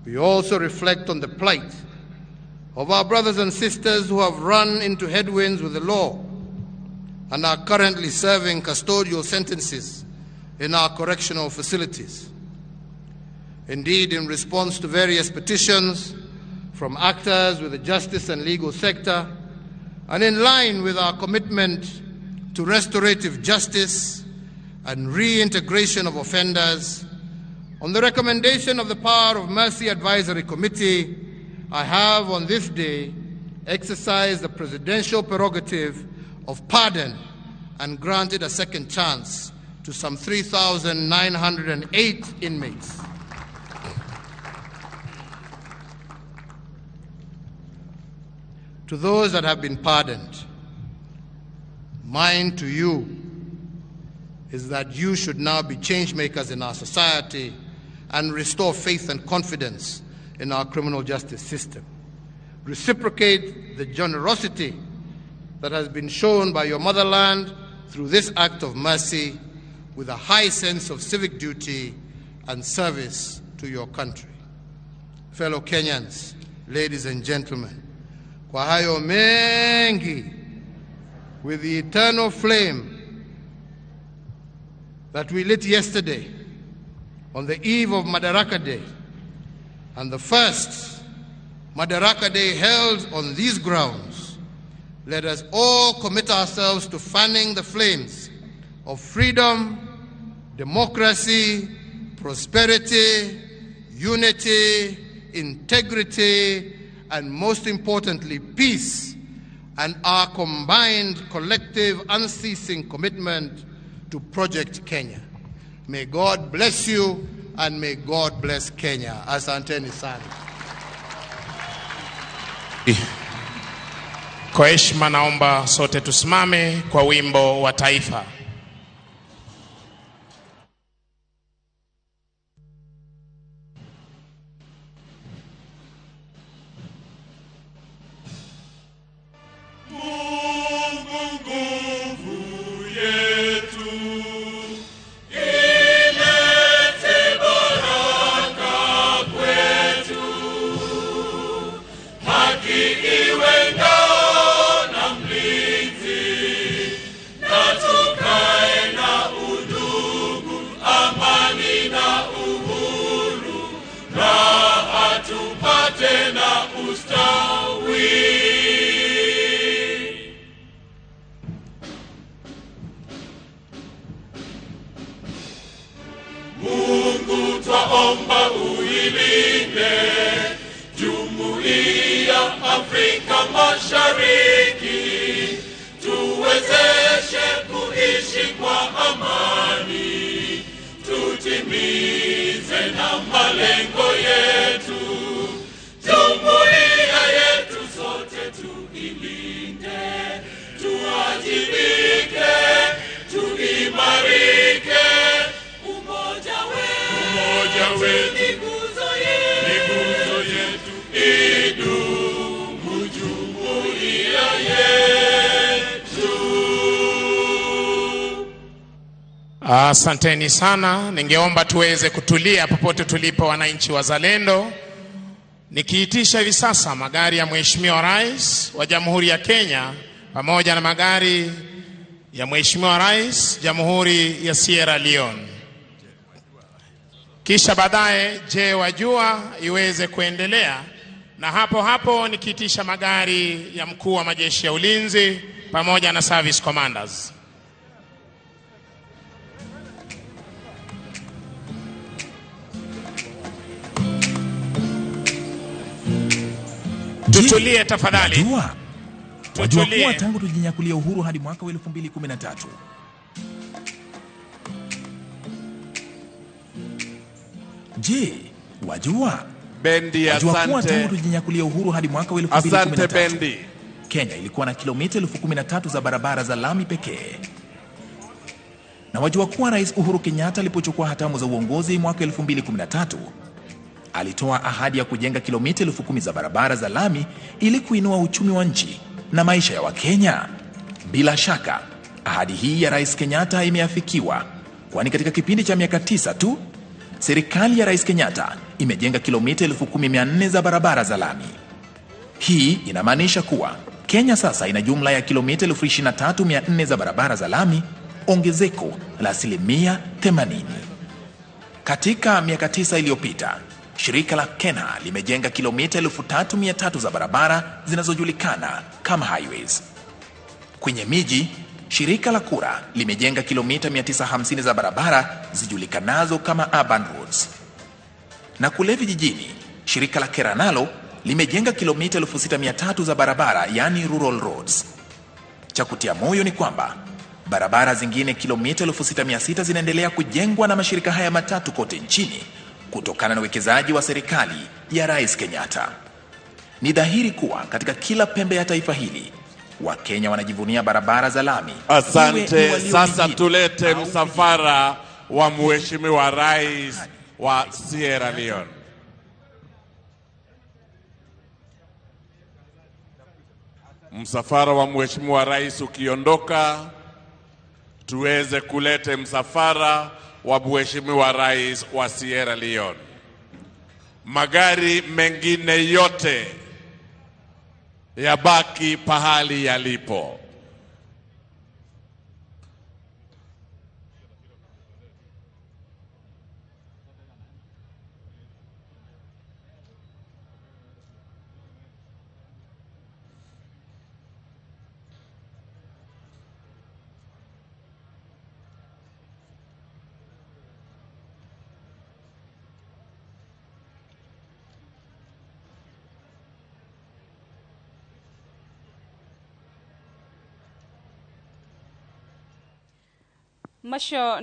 we also reflect on the plight of our brothers and sisters who have run into headwinds with the law and are currently serving custodial sentences in our correctional facilities. Indeed, in response to various petitions from actors with the justice and legal sector, and in line with our commitment to restorative justice and reintegration of offenders, on the recommendation of the Power of Mercy Advisory Committee, I have on this day exercised the presidential prerogative of pardon and granted a second chance to some 3,908 inmates. To those that have been pardoned, mine to you is that you should now be change makers in our society and restore faith and confidence in our criminal justice system. Reciprocate the generosity that has been shown by your motherland through this act of mercy with a high sense of civic duty and service to your country. Fellow Kenyans, ladies and gentlemen, kwa hayo mengi, with the eternal flame that we lit yesterday on the eve of Madaraka Day, and the first Madaraka Day held on these grounds, let us all commit ourselves to fanning the flames of freedom, democracy, prosperity, unity, integrity, and most importantly, peace, and our combined, collective, unceasing commitment to Project Kenya. May God bless you, and may God bless Kenya. Asanteni sana. Kwa heshima naomba sote tusimame kwa wimbo wa taifa. Mungu twaomba uilinde Jumuiya Afrika Mashariki, tuwezeshe kuishi kwa amani, tutimize na malengo yetu. Jumuiya yetu sote tuilinde, tuwajibike, tuimarike. Umoja wetu ni nguzo yetu, idumu jumuiya yetu. Asanteni sana. Ningeomba tuweze kutulia popote tulipo, wananchi wazalendo. Nikiitisha hivi sasa magari ya Mheshimiwa Rais wa Jamhuri ya Kenya pamoja na magari ya Mheshimiwa Rais Jamhuri ya Sierra Leone. Kisha baadaye Je Wajua iweze kuendelea, na hapo hapo nikiitisha magari ya mkuu wa majeshi ya ulinzi pamoja na service commanders. Tutulie tafadhali. Wajua kuwa tangu tujinyakulia uhuru hadi mwaka wa 2013 Je, wajua? Bendi, wajua kuwa asante. tangu tujinyakulia uhuru hadi mwaka wa 2013 Asante Bendi. Kenya ilikuwa na kilomita 13,000 za barabara za lami pekee. Na wajua kuwa Rais Uhuru Kenyatta alipochukua hatamu za uongozi mwaka 2013 alitoa ahadi ya kujenga kilomita 10,000 za barabara za lami ili kuinua uchumi wa nchi na maisha ya Wakenya. Bila shaka, ahadi hii ya Rais Kenyatta imeafikiwa, kwani katika kipindi cha miaka 9 tu, serikali ya Rais Kenyatta imejenga kilomita 10,400 za barabara za lami. Hii inamaanisha kuwa Kenya sasa ina jumla ya kilomita 23,400 za barabara za lami, ongezeko la 80%. Katika miaka 9 iliyopita, shirika la Kenya limejenga kilomita 3,300 za barabara zinazojulikana kama highways. Kwenye miji, shirika la Kura limejenga kilomita 950 za barabara zijulikanazo kama urban roads. Na kule vijijini, shirika la Kera nalo limejenga kilomita 6,300 za barabara, yani rural roads. Cha kutia moyo ni kwamba barabara zingine kilomita 6,600 zinaendelea kujengwa na mashirika haya matatu kote nchini kutokana na uwekezaji wa serikali ya Rais Kenyatta. Ni dhahiri kuwa katika kila pembe ya taifa hili Wakenya wanajivunia barabara za lami. Asante. Sasa tulete msafara wa Mheshimiwa Rais wa Sierra Leone. Msafara wa Mheshimiwa Rais ukiondoka, tuweze kulete msafara wa Mheshimiwa Rais wa Sierra Leone. Magari mengine yote yabaki pahali yalipo. Masho